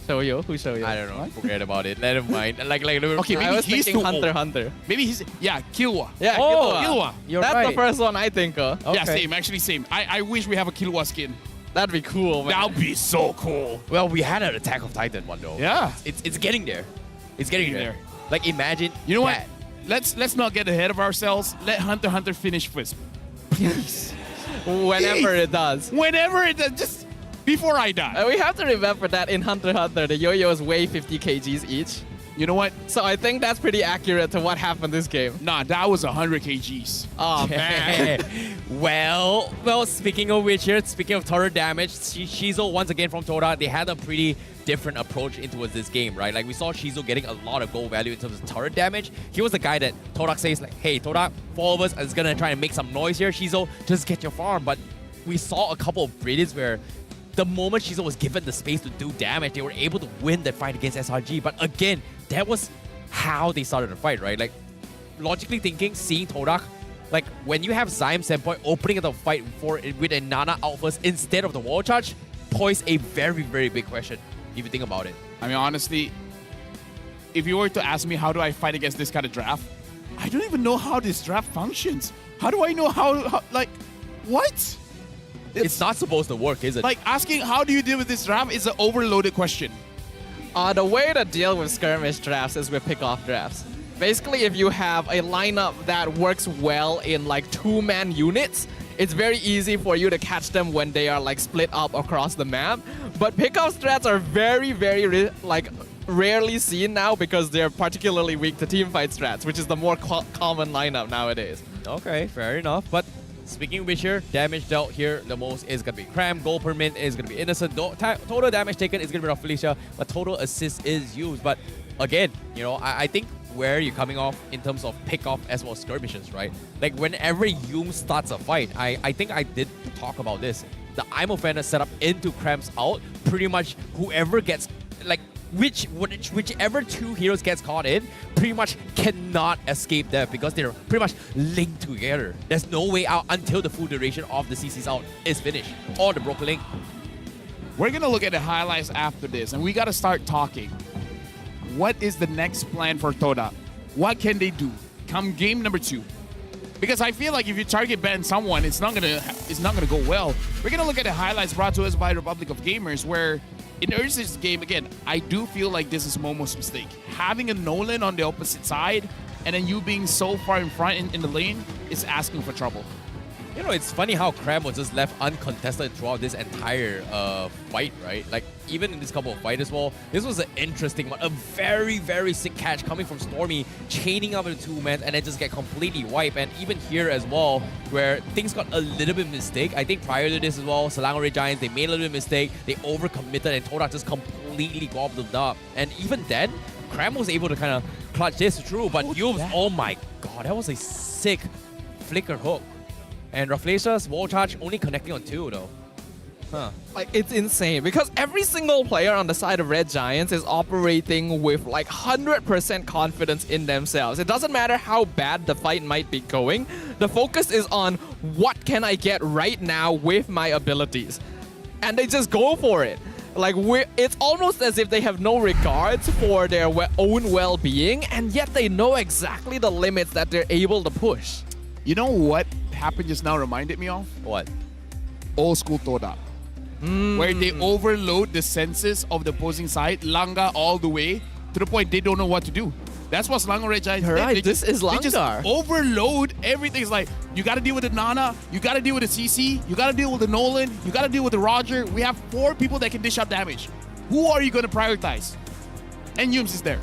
Shoyo? Who's Shoyo? I don't know. Forget about it. Let him mind. Like Okay, maybe I was he's thinking too Hunter old. Hunter. Maybe he's, yeah, Killua. Yeah, Oh, Killua. You're That's right. the first one I think of. Yeah, Okay. same. Actually, same. I wish we have a Killua skin. That'd be cool, man. That would be so cool. Well, we had an Attack of Titan one though. Yeah. It's getting there. It's getting there. Like, imagine. You know what? that. Let's not get ahead of ourselves. Let Hunter Hunter finish first. Please. Whenever it does. Whenever it does. Just before I die. We have to remember that in Hunter x Hunter, the yo-yos weigh 50 kgs each. You know what? So I think that's pretty accurate to what happened this game. Nah, that was 100 kgs. Oh, man. Well, speaking of which here, speaking of turret damage, Shizo once again from Toda, they had a pretty different approach into this game, right? Like, we saw Shizo getting a lot of gold value in terms of turret damage. He was the guy that Todak says, like, hey, Todak, 4 of us is gonna try and make some noise here. Shizo, just get your farm. But we saw a couple of brilliance where the moment Shizo was given the space to do damage, they were able to win that fight against SRG. But again, that was how they started the fight, right? Like, logically thinking, seeing Todak, like, when you have Zyme Senpai opening the fight with a Nana out first instead of the wall charge, posed a very, very big question, if you think about it. I mean, honestly, if you were to ask me how do I fight against this kind of draft, I don't even know how this draft functions. How do I know how like, what? It's not supposed to work, is it? Like, asking how do you deal with this draft is an overloaded question. The way to deal with skirmish drafts is with pick-off drafts. Basically, if you have a lineup that works well in like 2-man units, it's very easy for you to catch them when they are like split up across the map. But pick-off strats are very, very rarely seen now because they're particularly weak to teamfight strats, which is the more common lineup nowadays. Okay, fair enough. But speaking of which here, damage dealt here the most is going to be Cram, gold per mint is going to be Innocent, total damage taken is going to be Felicia, but total assist is used. But again, you know, I think where you're coming off in terms of pick-off as well as skirmishes, right? Like, whenever Yoom starts a fight, I think I did talk about this. The IMO Fender setup into Cram's out, pretty much whoever gets, like, whichever 2 heroes gets caught in, pretty much cannot escape death because they're pretty much linked together. There's no way out until the full duration of the CC's out is finished, or the broken link. We're gonna look at the highlights after this, and we gotta start talking. What is the next plan for Toda? What can they do come game number 2? Because I feel like if you target ban someone, it's not gonna go well. We're gonna look at the highlights brought to us by Republic of Gamers, where in Ursa's game, again, I do feel like this is Momo's mistake. Having a Nolan on the opposite side, and then you being so far in front in the lane is asking for trouble. You know, it's funny how Cram was just left uncontested throughout this entire fight, right? Like, even in this couple of fights as well, this was an interesting one. A very, very sick catch coming from Stormy, chaining up with 2 men, and then just get completely wiped. And even here as well, where things got a little bit mistake. I think prior to this as well, Selangor Red Giants, they made a little bit of mistake. They overcommitted, and Todak just completely gobbled them up. And even then, Cram was able to kind of clutch this through. But Yoobs, oh my god, that was a sick flicker hook. And Raflesia's wall charge only connecting on 2 though. Huh. Like, it's insane because every single player on the side of Red Giants is operating with like 100% confidence in themselves. It doesn't matter how bad the fight might be going. The focus is on what can I get right now with my abilities. And they just go for it. Like, it's almost as if they have no regards for their own well-being, and yet they know exactly the limits that they're able to push. You know what happened just now reminded me of? What? Old school Toda. Where they overload the senses of the opposing side, Langa all the way, to the point they don't know what to do. That's what Selangor Red Giants You're did. right, They this is They just Langar. overload everything. It's like, you got to deal with the Nana, you got to deal with the CC, you got to deal with the Nolan, you got to deal with the Roger. We have 4 people that can dish out damage. Who are you going to prioritize? And Yums is there.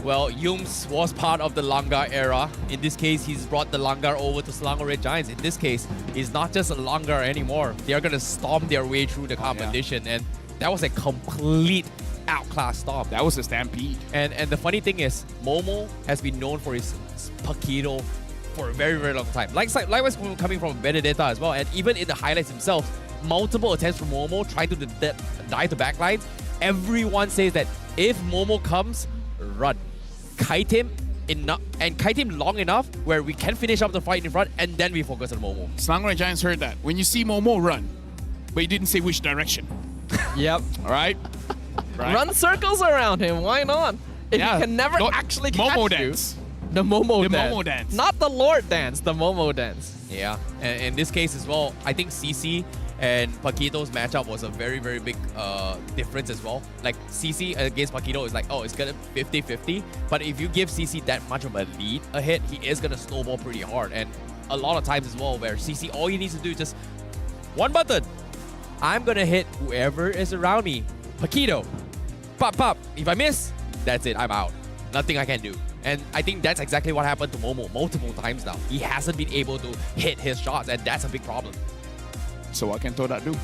Well, Yums was part of the Langar era. In this case, he's brought the Langar over to Selangor Red Giants. In this case, he's not just a Langar anymore. They are going to storm their way through the competition. And that was a complete outclass stomp. That was a stampede. And the funny thing is, Momo has been known for his Paquito for a very, very long time. Likewise coming from Benedetta as well. And even in the highlights themselves, multiple attempts from Momo trying to dive to backlines. Everyone says that if Momo comes, run. Kite him enough and kite him long enough where we can finish up the fight in front and then we focus on Momo. Selangor Red Giants heard that. When you see Momo, run. But you didn't say which direction. Yep. All right? Run circles around him. Why not? If he can never actually catch Momo you. dance. The Momo The dance. Momo dance. Not the Lord dance, the Momo dance. Yeah, and in this case as well, I think CC and Paquito's matchup was a very, very big difference as well. Like CC against Paquito is like, oh, it's gonna 50-50. But if you give CC that much of a lead ahead, he is gonna snowball pretty hard. And a lot of times as well, where CC, all he needs to do is just one button. I'm gonna hit whoever is around me. Paquito, pop, pop. If I miss, that's it, I'm out. Nothing I can do. And I think that's exactly what happened to Momo multiple times now. He hasn't been able to hit his shots, and that's a big problem. So what can Todak do?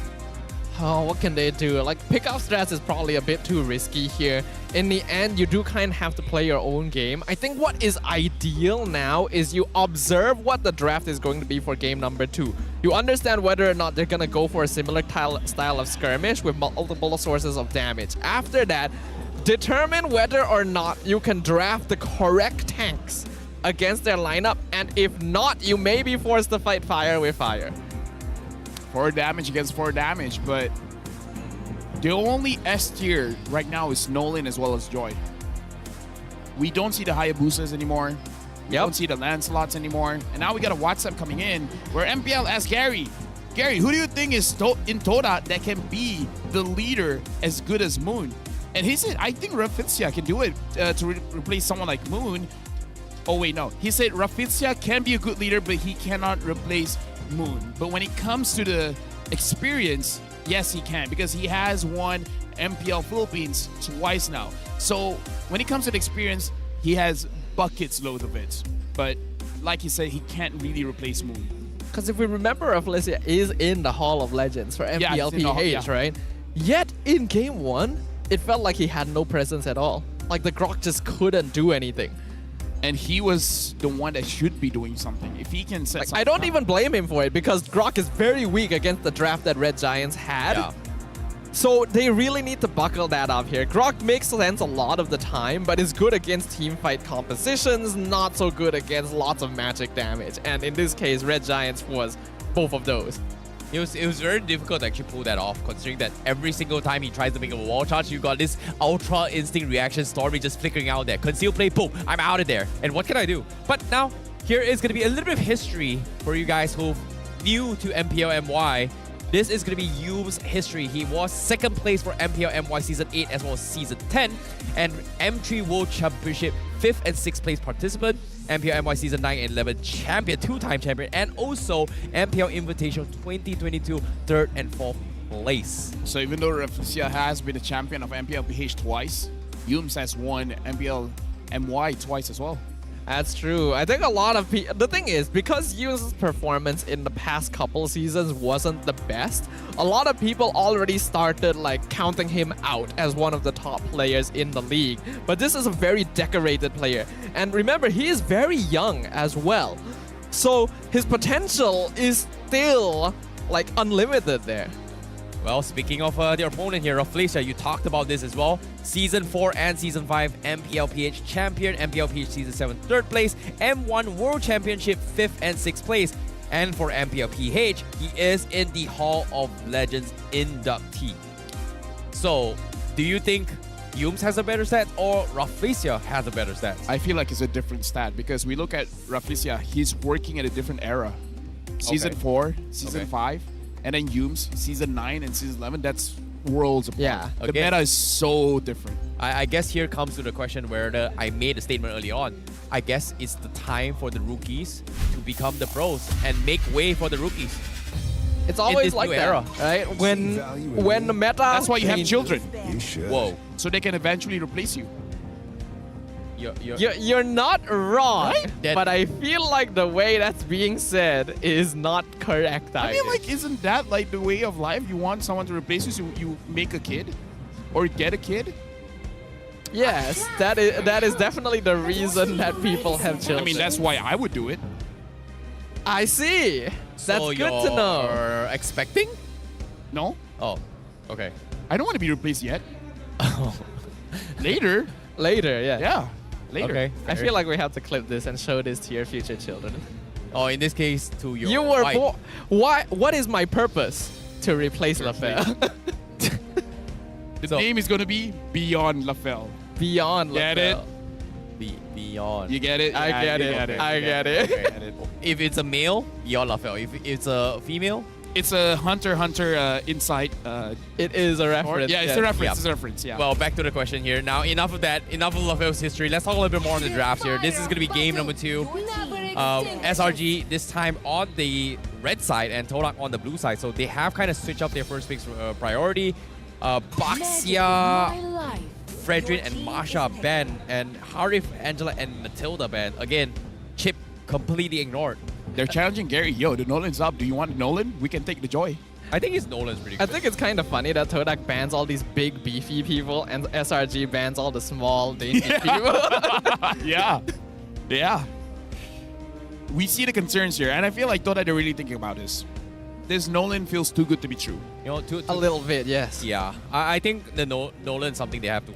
Oh, what can they do? Like, pick-up strats is probably a bit too risky here. In the end, you do kind of have to play your own game. I think what is ideal now is you observe what the draft is going to be for game number 2. You understand whether or not they're going to go for a similar style of skirmish with multiple sources of damage. After that, determine whether or not you can draft the correct tanks against their lineup, and if not, you may be forced to fight fire with fire. 4 damage against 4 damage, but the only S tier right now is Nolan as well as Joy. We don't see the Hayabusas anymore. We don't see the Lancelots anymore. And now we got a WhatsApp coming in where MPL asks Gary, who do you think is in Toda that can be the leader as good as Moon? And he said, I think Raffizia can do it to replace someone like Moon. Oh, wait, no. He said Raffizia can be a good leader, but he cannot replace Moon. But when it comes to the experience, yes, he can, because he has won MPL Philippines twice now. So when it comes to the experience, he has buckets loads of it. But like he said, he can't really replace Moon. Because if we remember, Felicia is in the Hall of Legends for MPLPH, right? Yet in game 1, it felt like he had no presence at all. Like the Grok just couldn't do anything. And he was the one that should be doing something. If he can set something I don't even blame him for it, because Grok is very weak against the draft that Red Giants had. Yeah. So they really need to buckle that up here. Grok makes sense a lot of the time, but is good against team fight compositions, not so good against lots of magic damage. And in this case, Red Giants was both of those. It was very difficult to actually pull that off, considering that every single time he tries to make a wall charge, you got this ultra instinct reaction Stormy just flickering out there. Conceal play, boom, I'm out of there. And what can I do? But now, here is going to be a little bit of history for you guys who new to MPL MY. This is going to be Yu's history. He was 2nd place for MPL MY Season 8 as well as Season 10. And M3 World Championship 5th and 6th place participant. MPL MY Season 9 and 11 champion, 2-time champion. And also MPL Invitational 2022 3rd and 4th place. So even though Raffizia has been the champion of MPL PH twice, Yums has won MPL MY twice as well. That's true. I think a lot of people... The thing is, because Yun's performance in the past couple seasons wasn't the best, a lot of people already started like counting him out as one of the top players in the league. But this is a very decorated player. And remember, he is very young as well. So his potential is still like unlimited there. Well, speaking of the opponent here, Raffizia, you talked about this as well. Season 4 and Season 5 MPL PH champion, MPL PH Season 7 3rd place, M1 World Championship 5th and 6th place. And for MPL PH, he is in the Hall of Legends inductee. So, do you think Yums has a better stat or Raffizia has a better stat? I feel like it's a different stat because we look at Raffizia, he's working at a different era. Season 4, Season 5. And then Yums, Season 9 and Season 11, that's worlds apart. Yeah. The meta is so different. I guess here comes to the question where I made a statement early on. I guess it's the time for the rookies to become the pros and make way for the rookies. It's always like that, era, right? When the meta. That's why you have changes- children. You should. Whoa. So they can eventually replace you. You're not wrong, Right? but I feel like the way that's being said is not correct. I mean, like, isn't that like the way of life? You want someone to replace you, so you make a kid or get a kid. yes, that is definitely the reason that people have children. I mean, that's why I would do it. I see. That's So good to know. you're expecting? No, Oh, okay. I don't want to be replaced yet. Later. Later, yeah. Yeah. Later. Okay. I feel like we have to clip this and show this to your future children. Oh, in this case, to your You were wife. born. Why? What is my purpose? To replace LaFell. The name is gonna be Beyond LaFell. Beyond Get LaFell. Beyond. You get it? I Yeah, get you it. I get it. Okay. If it's a male, Beyond LaFell. If it's a female, It's a Hunter x Hunter Insight. It is a reference. Yeah, it's yes. a reference. Yeah. It's a reference. Yeah. well, back to the question here. Now, enough of that. Enough of LaFell's history. Let's talk a little bit more on the drafts here. This is going to be game number 2. SRG this time on the red side and Todak on the blue side. So they have kind of switched up their first picks priority. Baxia, Fredrin, and Masha banned, and Harif, Angela, and Matilda banned. Again, Chip completely ignored. They're challenging Gary. Yo, the Nolan's up. Do you want Nolan? We can take the joy. I think his Nolan's pretty good. I think it's kind of funny that Todak bans all these big, beefy people and SRG bans all the small, dainty people. Yeah. Yeah. We see the concerns here, and I feel like Toda, they're really thinking about this. This Nolan feels too good to be true. You know, A little bit, yes. Yeah, I think the Nolan's something they have to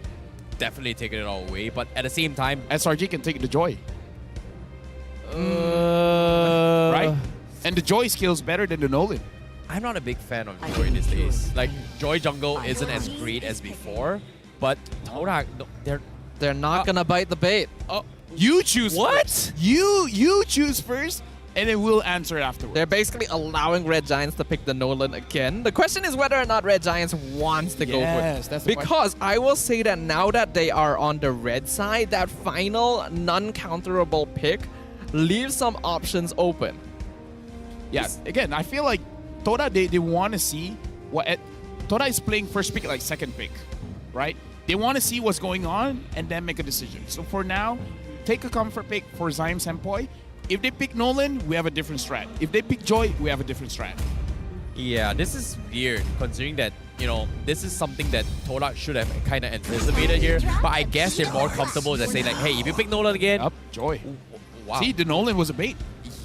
definitely take it all away. But at the same time, SRG can take the joy. Right? And the joy skills better than the Nolan. I'm not a big fan of Joy these days. Like, Joy Jungle isn't as great as before, but Todak, They're not gonna bite the bait. Oh, you choose What? first. You choose first, and then we'll answer afterwards. They're basically allowing Red Giants to pick the Nolan again. The question is whether or not Red Giants wants to go for Yes, it. that's the Because I will say that now that they are on the red side, that final non-counterable pick leaves some options open. Yeah, again, I feel like Toda, they want to see what... Toda is playing first pick like second pick, right? They want to see what's going on and then make a decision. So for now, take a comfort pick for Zyme Senpai. If they pick Nolan, we have a different strat. If they pick Joy, we have a different strat. yeah, this is weird considering that, you know, this is something that Todak should have kind of anticipated here. But I guess they're more comfortable than saying like, hey, if you pick Nolan again, Up, Joy. wow. See, the Nolan was a bait.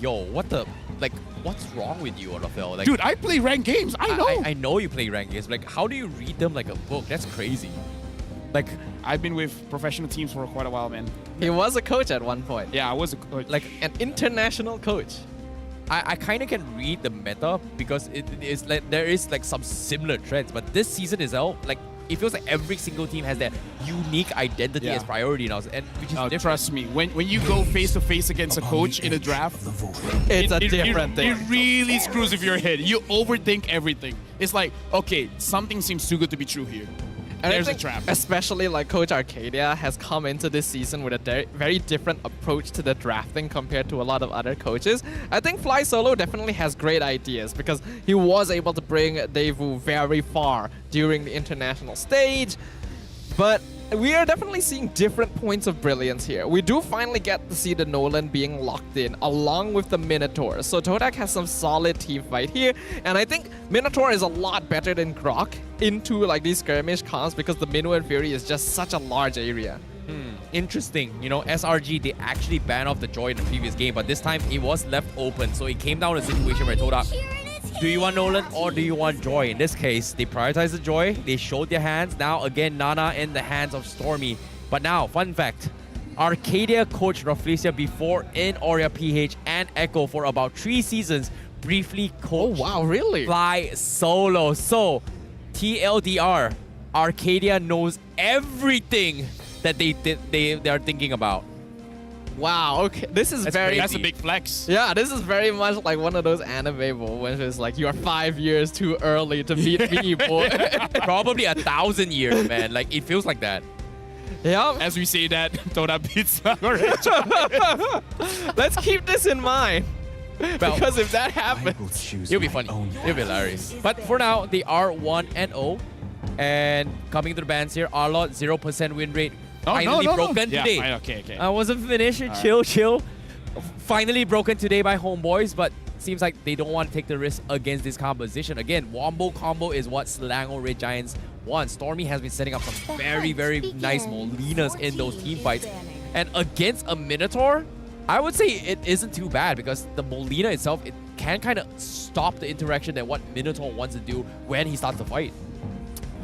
Yo, what the, like, what's wrong with you, NFL? Like, Dude, I play ranked games. I know. I know you play ranked games. Like, how do you read them like a book? That's crazy. Like, I've been with professional teams for quite a while, man. He was a coach at one point. Yeah, I was a coach. like An international coach. I kind of can read the meta because it is like there is like some similar trends. But this season is out. Like, it feels like every single team has their unique identity Yeah. as priority now, and which is different. Trust me, when you go face to face against a coach in a draft, It's a different thing. It really screws with your head. You overthink everything. It's like, okay, something seems too good to be true here. And I There's a think trap. Especially like Coach Arcadia has come into this season with a very different approach to the drafting compared to a lot of other coaches. I think Flysolo definitely has great ideas because he was able to bring Daewoo very far during the international stage. But we are definitely seeing different points of brilliance here. We do finally get to see the Nolan being locked in along with the Minotaur. So Todak has some solid team fight here. And I think Minotaur is a lot better than Grok into like these skirmish comps because the Minnow and Fury is just such a large area. Interesting. You know, SRG, they actually banned off the Joy in the previous game, but this time it was left open. So it came down to a situation where Todak, do you want Nolan or do you want Joy? In this case, they prioritized the Joy. They showed their hands. Now, again, Nana in the hands of Stormy. But now, fun fact, Arcadia coached Rafflesia before in Aurea PH and Echo for about 3 seasons. Briefly coached Flysolo. So, TLDR, Arcadia knows everything that they are thinking about. Wow, okay. This is That's a big flex. Yeah, this is very much like one of those anime moments. It's like, you're 5 years too early to meet me, boy. Probably 1,000 years, man. Like, it feels like that. Yeah. As we say that, Toda beats Slangor Red Giants. Let's keep this in mind. Because if that happens, it'll be funny. It'll be hilarious. But for now, they are 1-0. And coming to the bands here, Arlot 0% win rate. Finally broken today. Yeah, okay. Wasn't finished. Right. Chill. Finally broken today by Homeboys, but seems like they don't want to take the risk against this composition. Again, Wombo combo is what Selangor Red Giants want. Stormy has been setting up some very nice Molinas in those team fights. And against a Minotaur, I would say it isn't too bad because the Molina itself, it can kind of stop the interaction that what Minotaur wants to do when he starts the fight.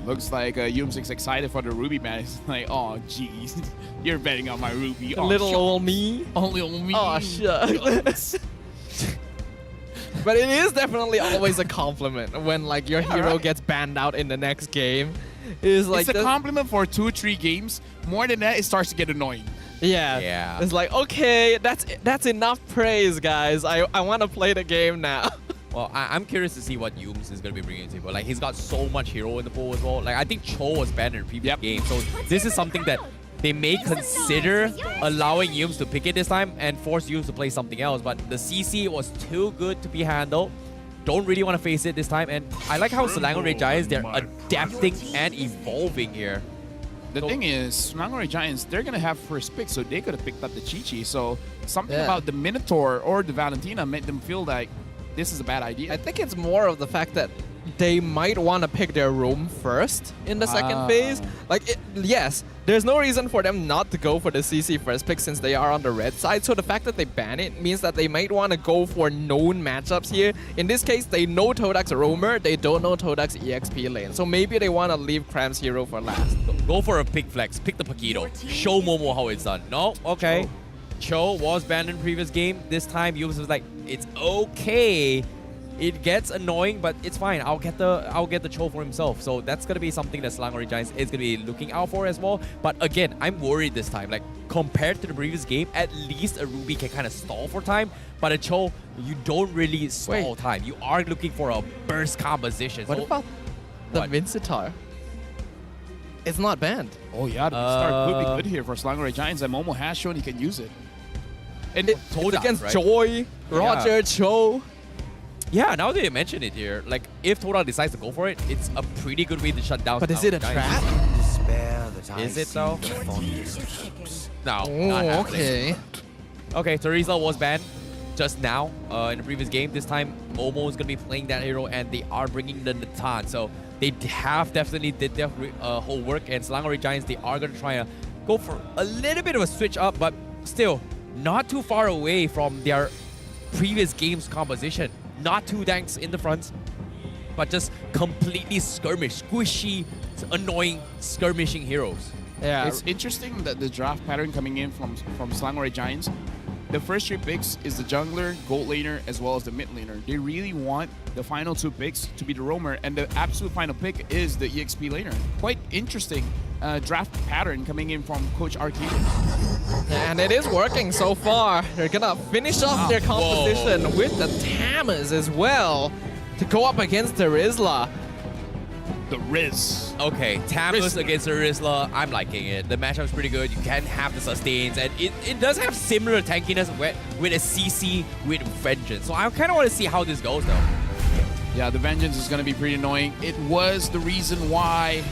Looks like Yumsik's excited for the Ruby man. It's like, oh, jeez. You're betting on my Ruby. Oh, little old me. Only old me. Oh, shucks. But it is definitely always a compliment when like your hero gets banned out in the next game. It's like a compliment for 2-3 games. More than that, it starts to get annoying. Yeah. It's like, okay, that's enough praise, guys. I want to play the game now. Well, I'm curious to see what Yums is going to be bringing to the table. Like, he's got so much hero in the pool as well. Like, I think Cho was banned in the previous game. So this is something that they may consider allowing Yums to pick it this time and force Yums to play something else. But the CC was too good to be handled. Don't really want to face it this time. And I like how Selangor Red Giants, they're adapting and evolving here. The thing is, Selangor Red Giants, they're going to have first pick, so they could have picked up the Chi-Chi. So something about the Minotaur or the Valentina made them feel like this is a bad idea. I think it's more of the fact that they might want to pick their room first in the second phase. Like, yes, there's no reason for them not to go for the CC first pick since they are on the red side. So the fact that they ban it means that they might want to go for known matchups here. In this case, they know Todak's roamer. They don't know Todak's EXP lane. So maybe they want to leave Cram's hero for last. Go for a pick flex. Pick the Paquito. Show Momo how it's done. No? Okay. Cho was banned in previous game. This time, Yubs was like, it's okay. It gets annoying, but it's fine. I'll get the Cho for himself. So that's gonna be something that Selangor Red Giants is gonna be looking out for as well. But again, I'm worried this time. Like, compared to the previous game, at least a Ruby can kind of stall for time. But a Cho, you don't really stall time. You are looking for a burst composition. What about the Vincitar? It's not banned. Oh yeah, the Vincitar could be good here for Selangor Red Giants, and Momo has shown he can use it. And it's against Joy, Roger, Cho. Yeah, now that you mention it here, like if Toda decides to go for it, it's a pretty good way to shut down. But is it a trap? Is it though? No. Oh, okay. Okay, Teresa was banned just now in the previous game. This time, Momo is going to be playing that hero, and they are bringing the Natan. So they have definitely did their whole work, and Selangor Red Giants, they are going to try to go for a little bit of a switch up, but still not too far away from their previous game's composition. Not two tanks in the front, but just completely skirmish, squishy, annoying skirmishing heroes. Yeah, it's interesting that the draft pattern coming in from Selangor Red Giants, the first 3 picks is the jungler, gold laner, as well as the mid laner. They really want the final 2 picks to be the roamer, and the absolute final pick is the EXP laner. Quite interesting draft pattern coming in from Coach Arcadia. And it is working so far. They're gonna finish off their composition with the Tamas as well to go up against the Rizla. The Riz. Okay, Tamas against the Rizla, I'm liking it. The matchup's pretty good. You can have the sustains, and it does have similar tankiness with a CC with Vengeance. So I kind of want to see how this goes though. Yeah, the Vengeance is going to be pretty annoying. It was the reason why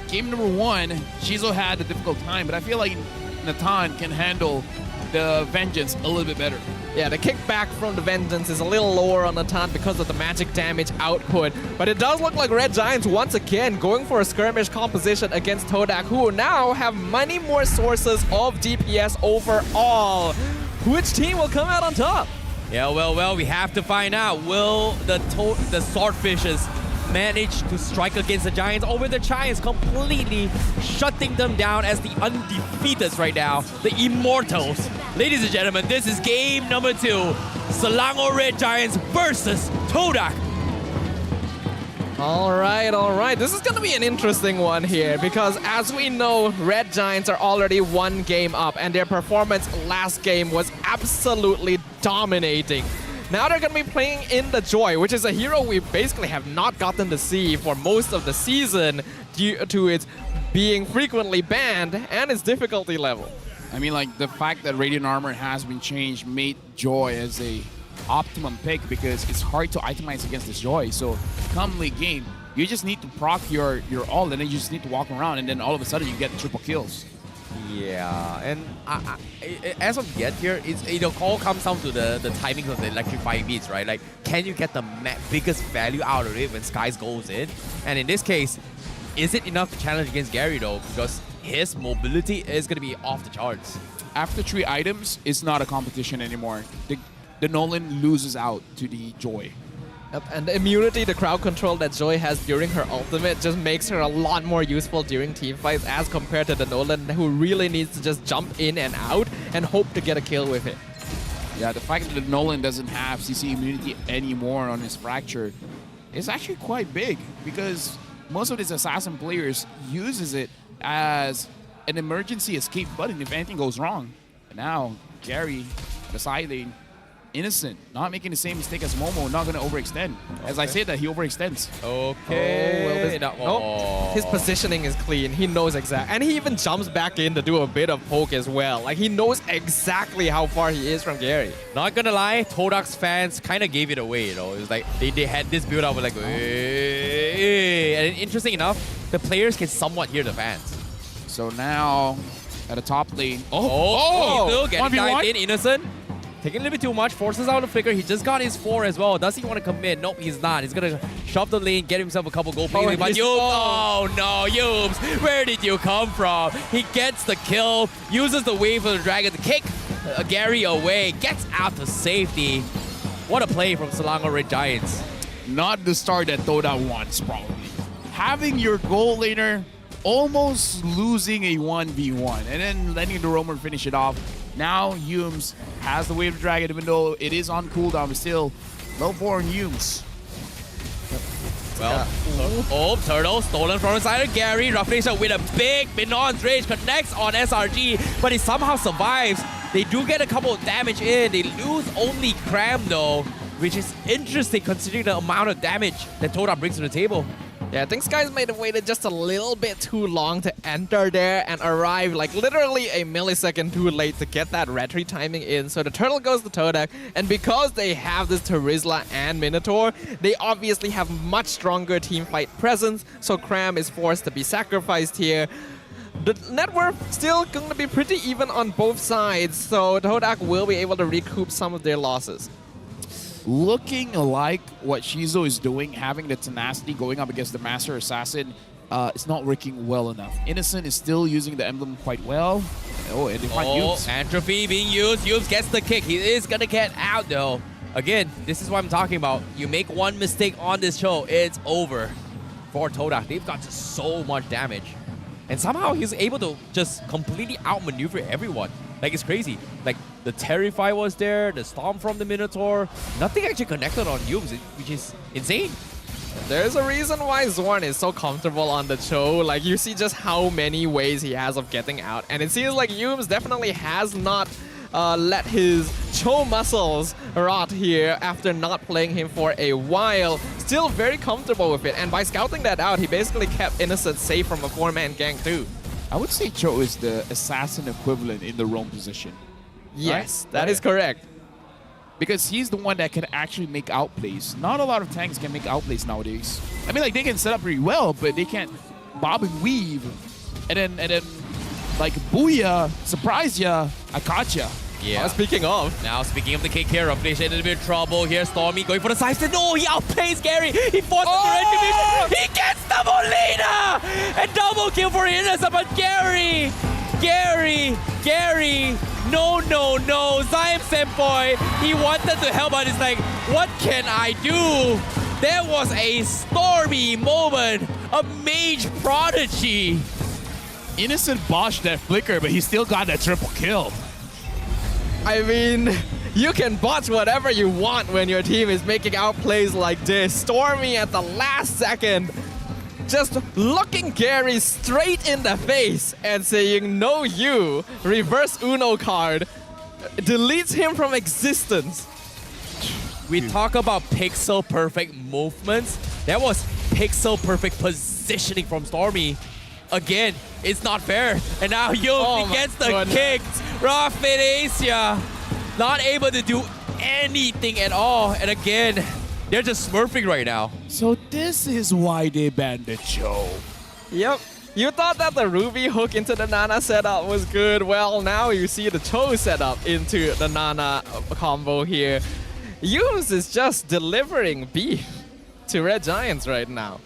game number 1, Shizo had a difficult time, but I feel like Natan can handle the Vengeance a little bit better. Yeah, the kickback from the Vengeance is a little lower on Natan because of the magic damage output. But it does look like Red Giants once again going for a skirmish composition against Todak, who now have many more sources of DPS overall. Which team will come out on top? Yeah, well, we have to find out. Will the Swordfishes manage to strike against the Giants, or will the Giants completely shutting them down as the undefeateds right now, the Immortals? Ladies and gentlemen, this is game number 2. Selangor Red Giants versus Todak. All right. This is going to be an interesting one here because as we know, Red Giants are already 1 game up and their performance last game was absolutely dominating. Now they're going to be playing in the Joy, which is a hero we basically have not gotten to see for most of the season due to its being frequently banned and its difficulty level. I mean, like, the fact that Radiant Armor has been changed made Joy as a optimum pick because it's hard to itemize against this Joy. So come late game, you just need to proc your ult, and then you just need to walk around, and then all of a sudden you get triple kills. Yeah, and as of yet here, it all comes down to the timing of the electrifying beats, right? Like, can you get the biggest value out of it when Skies goes in? And in this case, is it enough to challenge against Gary though? Because his mobility is going to be off the charts. After 3 items, it's not a competition anymore. The Nolan loses out to the Joy. Yep, and the immunity, the crowd control that Joy has during her ultimate just makes her a lot more useful during team fights as compared to the Nolan, who really needs to just jump in and out and hope to get a kill with it. Yeah, the fact that the Nolan doesn't have CC immunity anymore on his Fracture is actually quite big because most of these assassin players uses it as an emergency escape button if anything goes wrong. And now, Gary, the side lane, innocent, not making the same mistake as Momo, not going to overextend. As I said that, he overextends. Okay. His positioning is clean. He knows exactly. And he even jumps back in to do a bit of poke as well. Like, he knows exactly how far he is from Gary. Not gonna lie, Todak's fans kind of gave it away, you know. It was like, they had this build up with like, and interesting enough, the players can somewhat hear the fans. So now, at the top lane. He's still getting dived in, Innocent. Taking a little bit too much, forces out the flicker. He just got his 4 as well. Does he want to commit? Nope, he's not. He's going to shove the lane, get himself a couple gold plays. But oh no, Yubes, where did you come from? He gets the kill, uses the wave of the dragon to kick Gary away, gets out to safety. What a play from Selangor Red Giants. Not the start that Toda wants, probably. Having your goal laner almost losing a 1v1 and then letting the roamer finish it off. Now Yumes has the wave of dragon, even though it is on cooldown, but still low 4 on Yumes. Well, Turtle stolen from the side of Gary. Rough Nation with a big Minon's Rage connects on SRG, but he somehow survives. They do get a couple of damage in. They lose only Cram though, which is interesting considering the amount of damage that Toda brings to the table. Yeah, I think Skies might have waited just a little bit too long to enter there and arrive like literally a millisecond too late to get that retry timing in. So the turtle goes to Todak, and because they have this Terizla and Minotaur, they obviously have much stronger team fight presence, so Cram is forced to be sacrificed here. The net worth still going to be pretty even on both sides, so Todak will be able to recoup some of their losses. Looking like what Shizo is doing, having the tenacity going up against the Master Assassin, it's not working well enough. Innocent is still using the emblem quite well. Oh, and they find Yumes. Entropy being used. Yumes gets the kick. He is going to get out though. Again, this is what I'm talking about. You make one mistake on this show, it's over for Todak. They've got just so much damage. And somehow he's able to just completely outmaneuver everyone. Like, it's crazy. Like, the Terrify was there, the Storm from the Minotaur. Nothing actually connected on Yumes, which is insane. There's a reason why Zorn is so comfortable on the show. Like, you see just how many ways he has of getting out. And it seems like Yumes definitely has not let his Cho muscles rot here after not playing him for a while. Still very comfortable with it. And by scouting that out, he basically kept Innocent safe from a 4-man gang too. I would say Cho is the assassin equivalent in the roam position. Yes, right? That is correct. Because he's the one that can actually make outplays. Not a lot of tanks can make outplays nowadays. I mean, like, they can set up pretty well, but they can't bob and weave. And then like, booyah, surprise ya, I caught ya. Yeah. Speaking of. Now, speaking of the kick here, Rough Nation in a little bit of trouble here. Stormy going for the sidestep. No, he outplays Gary. He forces the retribution. He gets the Molina! And double kill for Innocent, but Gary, no, Zion Senpai, he wanted to help, but it's like, what can I do? There was a Stormy moment, a mage prodigy. Innocent botched that flicker, but he still got that triple kill. I mean, you can botch whatever you want when your team is making outplays like this. Stormy at the last second, just looking Gary straight in the face and saying, no you, reverse Uno card, deletes him from existence. we talk about pixel perfect movements. That was pixel perfect positioning from Stormy. Again, it's not fair. And now Yofi gets the kick. Rafidacia not able to do anything at all. And again, they're just smurfing right now. So this is why they banned the Joe. Yep. You thought that the Ruby hook into the Nana setup was good. Well, now you see the Cho setup into the Nana combo here. Yums is just delivering beef to Red Giants right now.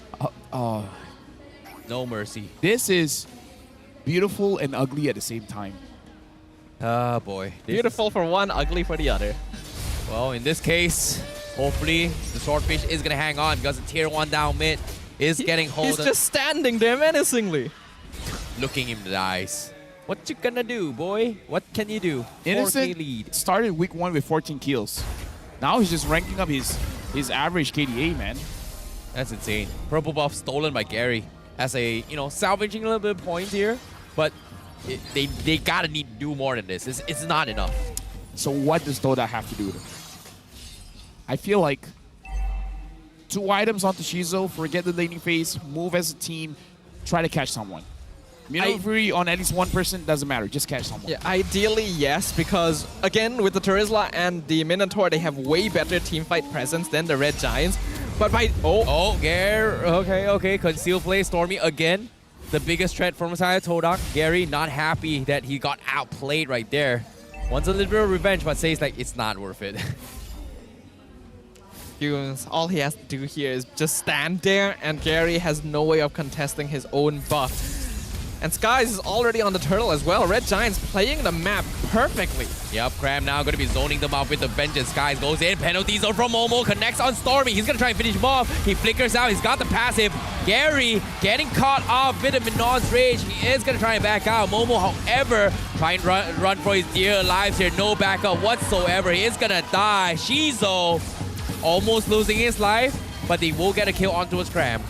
No mercy. This is beautiful and ugly at the same time. Ah, boy. Beautiful for one, ugly for the other. Well, in this case, hopefully the Swordfish is going to hang on because the tier 1 down mid is getting hold of. He's just standing there menacingly. Looking him in the eyes. What you gonna do, boy? What can you do? Innocent 4K lead. started week 1 with 14 kills. Now he's just ranking up his average KDA, man. That's insane. Purple buff stolen by Gary as a, salvaging a little bit of points here. But they gotta need to do more than this. It's not enough. So what does Toda have to do? I feel like 2 items onto Shizo, forget the laning phase, move as a team, try to catch someone. Maneuver on at least one person, doesn't matter, just catch someone. Yeah, ideally, yes, because again, with the Terizla and the Minotaur, they have way better teamfight presence than the Red Giants. But by... Gary, okay, conceal play, Stormy again. The biggest threat from side Todak. Gary not happy that he got outplayed right there. Wants a little bit of revenge, but says like it's not worth it. All he has to do here is just stand there, and Gary has no way of contesting his own buff. And Skies is already on the turtle as well. Red Giants playing the map perfectly. Yep, Cram now going to be zoning them out with the vengeance. Skies goes in, penalty zone from Momo, connects on Stormy. He's going to try and finish him off. He flickers out, he's got the passive. Gary getting caught off with a Minon's rage. He is going to try and back out. Momo, however, try and run for his dear lives here. No backup whatsoever. He is going to die. Shizo almost losing his life, but they will get a kill onto his Cram.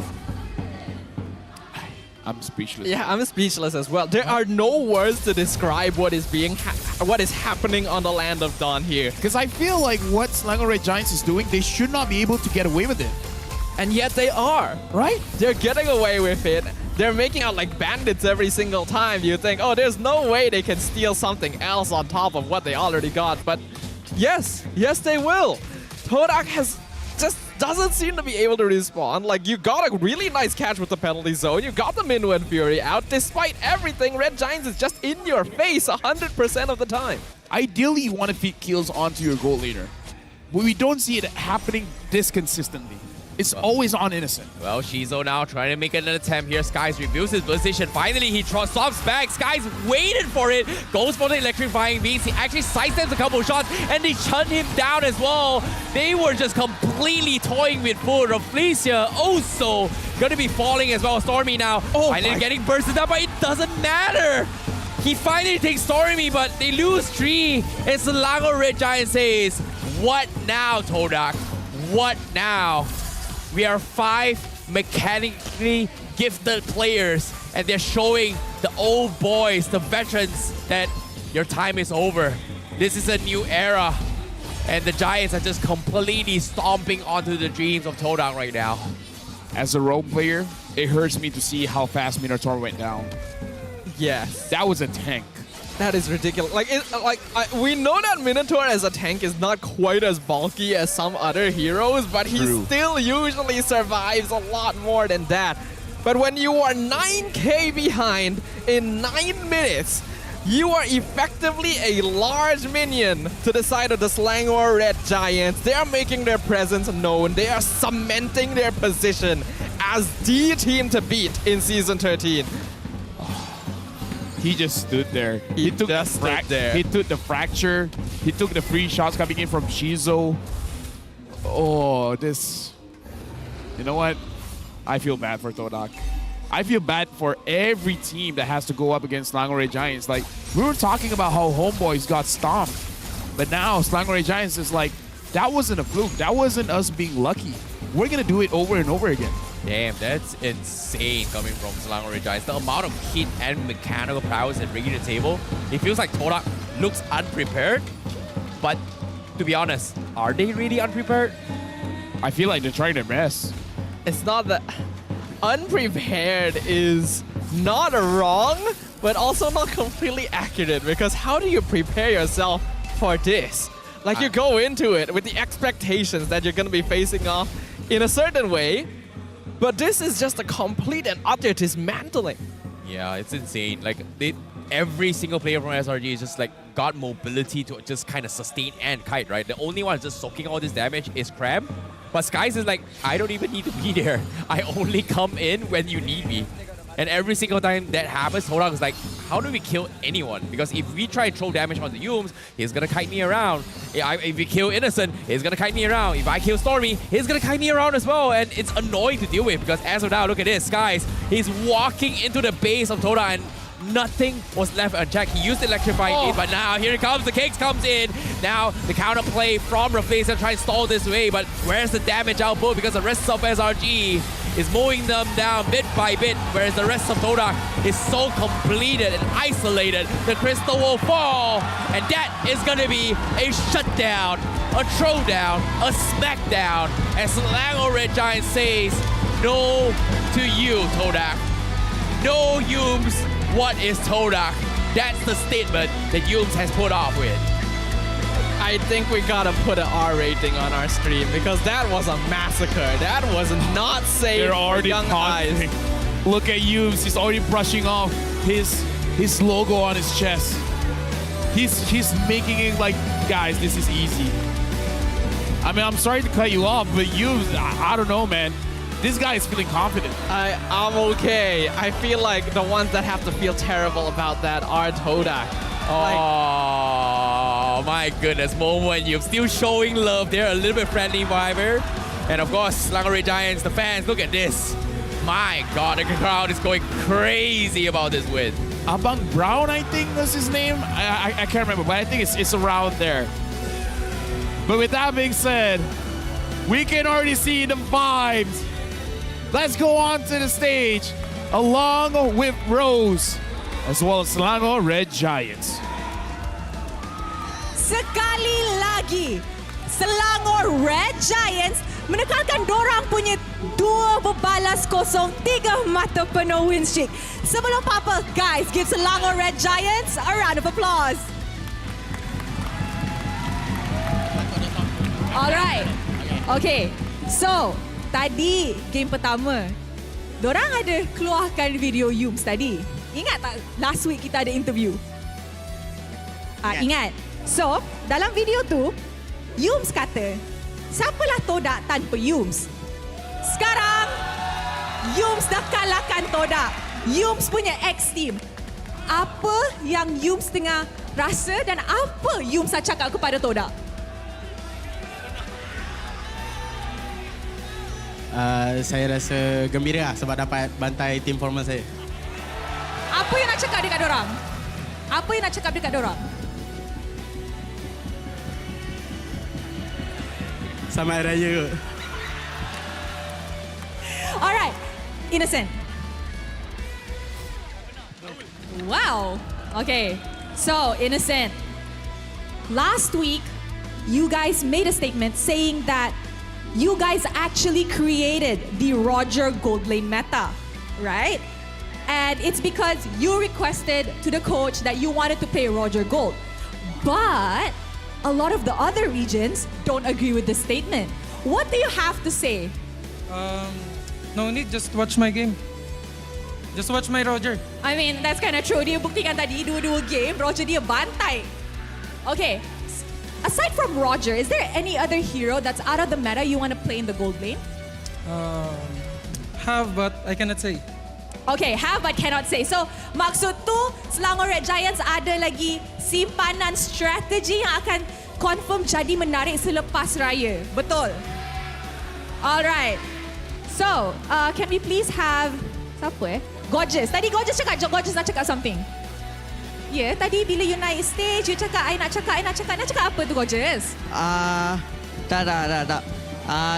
I'm speechless. Yeah, I'm speechless as well. There are no words to describe what is happening on the land of Dawn here. Because I feel like what Selangor Red Giants is doing, they should not be able to get away with it. And yet they are, right? They're getting away with it. They're making out like bandits every single time. You think, oh, there's no way they can steal something else on top of what they already got. But yes, they will. Todak just doesn't seem to be able to respond. Like, you got a really nice catch with the penalty zone. You got the Minwu and Fury out. Despite everything, Red Giants is just in your face 100% of the time. Ideally, you want to feed kills onto your gold laner. But we don't see it happening this consistently. It's always on Innocent. Well, Shizo now trying to make an attempt here. Skies reviews his position. Finally, he swaps back. Skies waited for it. Goes for the electrifying beats. He actually sidesteps a couple shots, and they shut him down as well. They were just completely toying with food. Felicia also going to be falling as well. Stormy now finally getting bursted up, but it doesn't matter. He finally takes Stormy, but they lose 3. And Selangor Red Giant says, what now, Todak? What now? We are 5 mechanically gifted players, and they're showing the old boys, the veterans, that your time is over. This is a new era, and the Giants are just completely stomping onto the dreams of Todak right now. As a role player, it hurts me to see how fast Minotaur went down. Yes. That was a tank. That is ridiculous. We know that Minotaur as a tank is not quite as bulky as some other heroes, but he still usually survives a lot more than that. But when you are 9k behind in 9 minutes, you are effectively a large minion to the side of the Selangor Red Giants. They are making their presence known. They are cementing their position as the team to beat in Season 13. He just stood there. He took the fracture. He took the free shots coming in from Shizo. Oh, this... You know what? I feel bad for Todak. I feel bad for every team that has to go up against Selangor Red Giants. Like, we were talking about how Homeboys got stomped. But now Selangor Red Giants is like, that wasn't a fluke. That wasn't us being lucky. We're going to do it over and over again. Damn, that's insane coming from Selangor Red Giants. The amount of hit and mechanical prowess they're bringing to the table. It feels like Todak looks unprepared. But to be honest, are they really unprepared? I feel like they're trying their best. It's not that unprepared is not wrong, but also not completely accurate, because how do you prepare yourself for this? Like, you go into it with the expectations that you're going to be facing off in a certain way, but this is just a complete and utter dismantling. Yeah, it's insane. Like, every single player from SRG is just like got mobility to just kind of sustain and kite, right? The only one just soaking all this damage is Crab. But Skies is like, I don't even need to be there. I only come in when you need me. And every single time that happens, Todak is like, how do we kill anyone? Because if we try to throw damage on the Yumes, he's gonna kite me around. If we kill Innocent, he's gonna kite me around. If I kill Stormy, he's gonna kite me around as well. And it's annoying to deal with because as of now, look at this, Skies. He's walking into the base of Todak and nothing was left unchecked. He used Electrifying, but now here it comes. The Cakes comes in. Now the counterplay from Rafael trying to stall this way, but where's the damage output? Because the rest of SRG is mowing them down bit by bit, whereas the rest of Todak is so completed and isolated. The crystal will fall, and that is going to be a shutdown, a throwdown, a smackdown, as Lango Red Giant says, no to you, Todak. No, Yumes. What is Todak? That's the statement that Yumes has put off with. I think we gotta put an R rating on our stream because that was a massacre. That was not safe. They're already for young eyes. Look at Yumes. He's already brushing off his logo on his chest. He's making it like, guys, this is easy. I mean, I'm sorry to cut you off, but Yumes, I don't know, man. This guy is feeling confident. I'm okay. I feel like the ones that have to feel terrible about that are Todak. Oh my goodness, Momo and Yume still showing love. They're a little bit friendly, however. And of course, Langoray Giants, the fans, look at this. My God, the crowd is going crazy about this win. Abang Brown, I think was his name. I can't remember, but I think it's around there. But with that being said, we can already see the vibes. Let's go on to the stage along with Rose, as well as Selangor Red Giants. Sekali lagi, Selangor Red Giants menekankan dorang punya 2 berbalas kosong, 3 mata penuh win streak. Sebelum apa, guys, give Selangor Red Giants a round of applause. Alright, okay, so tadi game pertama, dorang ada keluarkan video Yumes tadi. Ingat tak last week kita ada interview? Ingat. So, dalam video tu, Yumes kata, siapalah Todak tanpa Yumes? Sekarang, Yumes dah kalahkan Todak. Yumes punya X-Team. Apa yang Yumes tengah rasa dan apa Yumes nak cakap kepada Todak? Saya rasa gembira sebab dapat bantai tim formal saya. Apa yang nak cakap dekat dorang? Apa yang nak cakap dekat dorang? Selamat Raya. Alright, Innocent. Wow. Okay, so Innocent. Last week, you guys made a statement saying that you guys actually created the Roger Gold Lane meta, right? And it's because you requested to the coach that you wanted to play Roger Gold. But a lot of the other regions don't agree with this statement. What do you have to say? No need, just watch my game. Just watch my Roger. I mean, that's kind of true. Dia buktikan tadi, dua-dua game, Roger dia bantai. Okay, aside from Roger, is there any other hero that's out of the meta you want to play in the gold lane? Have, but I cannot say. Okay, have but cannot say. So, maksud tu, Selangor Red Giants ada lagi simpanan strategi yang akan confirm jadi menarik selepas raya. Betul? Alright. So, can we please have... Siapa Gorgeous. Tadi Gorgeous nak cakap something. Ya, tadi bila you naik stage, you cakap, I nak cakap. Nak cakap apa tu, Gorgeous? Tak.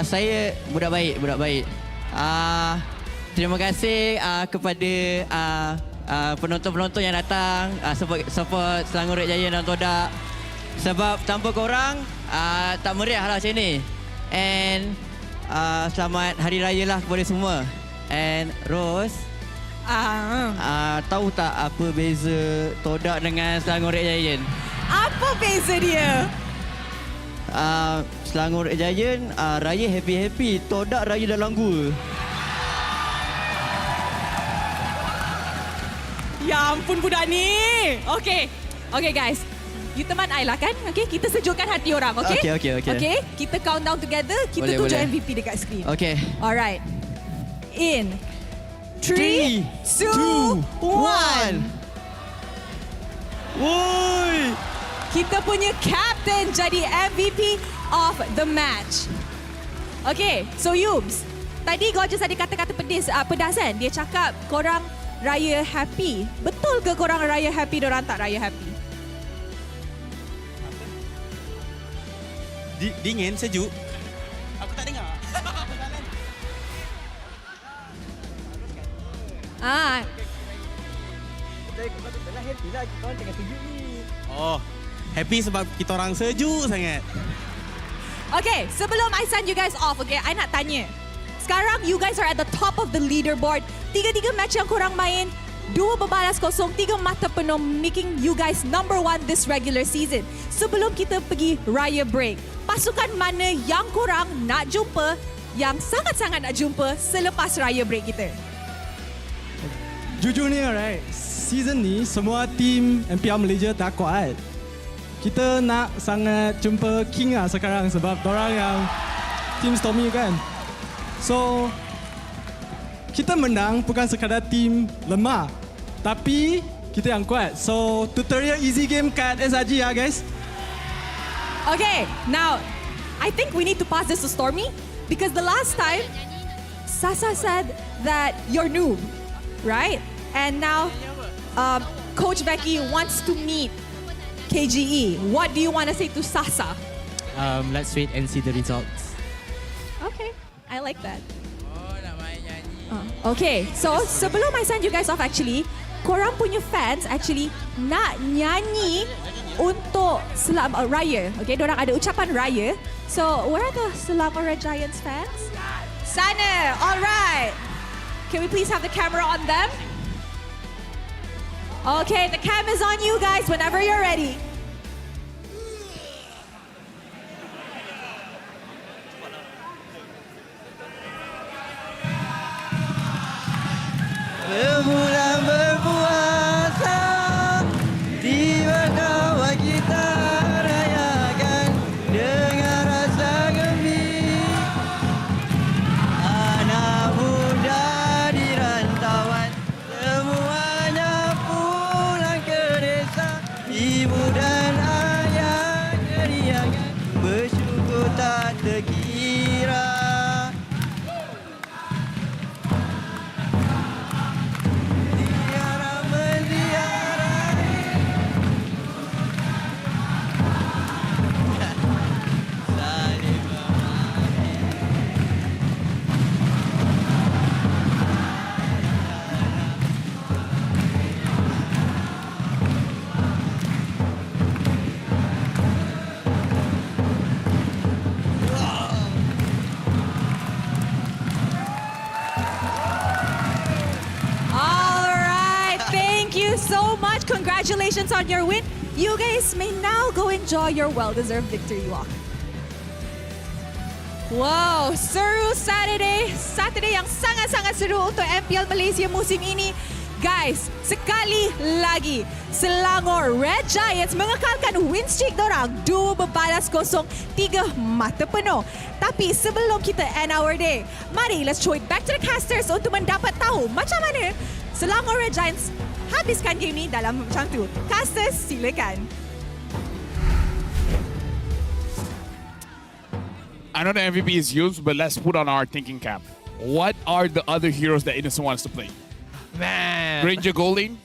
Saya budak baik. Terima kasih kepada penonton-penonton yang datang support Selangor Red Giant dan Todak. Sebab tanpa korang tak meriah lah macam ni. And selamat Hari Raya lah kepada semua. And Rose, tahu tak apa beza Todak dengan Selangor Red Giant? Apa beza dia? Selangor Red Giant raya happy-happy, Todak raya dalam gua. Ya ampun budak ni. Okay guys. You teman I lah kan? Okay, kita sejukkan hati orang, okay? Okay, kita count down together. Kita tunjuk MVP dekat screen. Okay. Alright. In 3, 2, 1. Woi! Kita punya captain jadi MVP of the match. Okay, so Yubs. Tadi Gorgeous ada kata-kata pedas kan? Dia cakap korang raya happy. Betul ke korang raya happy, dorang tak raya happy? Dingin, sejuk. Aku tak dengar. Oh, happy sebab kita orang sejuk sangat. Okay, sebelum I send you guys off, okay, I nak tanya. Sekarang you guys are at the top of the leaderboard. 3 match yang korang main, 2 berbalas kosong, 3 mata penuh, making you guys number 1 this regular season. Sebelum kita pergi Raya break, pasukan mana yang korang nak jumpa, yang sangat-sangat nak jumpa selepas Raya break kita? Jujurnya, right, season ni semua tim MPL Malaysia tak kuat. Kita nak sangat jumpa King lah sekarang sebab orang yang tim Stormy kan. So, kita menang bukan sekadar tim lemah, tapi kita yang kuat. So, tutorial easy game kat SRG ya guys. Okay, now, I think we need to pass this to Stormy because the last time, Sasa said that you're noob, right? And now, Coach Becky wants to meet KGE. What do you want to say to Sasa? Let's wait and see the results. Okay, I like that. Okay, so sebelum I send you guys off actually, korang punya fans actually nak nyanyi untuk Selamat Raya. Okay, dorang ada ucapan Raya. So, where are the Selangor Red Giants fans? Sana, alright. Can we please have the camera on them? Okay, the cam is on you guys whenever you're ready. Berbulan berpuasa, tiba kawan kita rayakan dengan rasa gembira. Anak muda di rantauan, semuanya pulang ke desa. Ibu dan ayah keriangan, bersyukur tak terkira. Congratulations on your win. You guys may now go enjoy your well-deserved victory walk. Wow, seru Saturday yang sangat-sangat seru untuk MPL Malaysia musim ini. Guys, sekali lagi Selangor Red Giants mengekalkan win streak dorang 2 berbalas kosong, 3 mata penuh. Tapi sebelum kita end our day, mari let's throw it back to the casters untuk mendapat tahu macam mana Selangor Red Giants habiskan game ni dalam macam tu. Casters, silakan. I know the MVP is used, but let's put on our thinking cap. What are the other heroes that Innocent wants to play? Man. Granger Golding?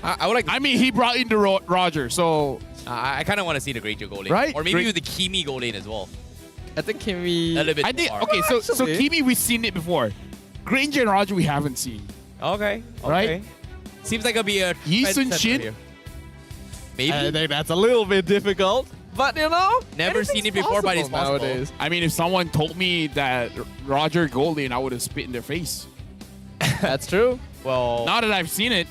I would like. I mean, he brought in the Roger, so I kind of want to see the Granger goal lane. Right? Or maybe with the Kimi goal lane as well. I think Kimi... A little bit I did. far. Okay, so Kimi, we've seen it before. Granger and Roger, we haven't seen. Okay. Right? Seems like it'll be a Yi Sun trendsetter Shin. here. Maybe. I think that's a little bit difficult. But you know, Never seen it before, but it's possible. nowadays. I mean, if someone told me that Roger Gold Lane, I would have spit in their face. That's true. Well, now that I've seen it,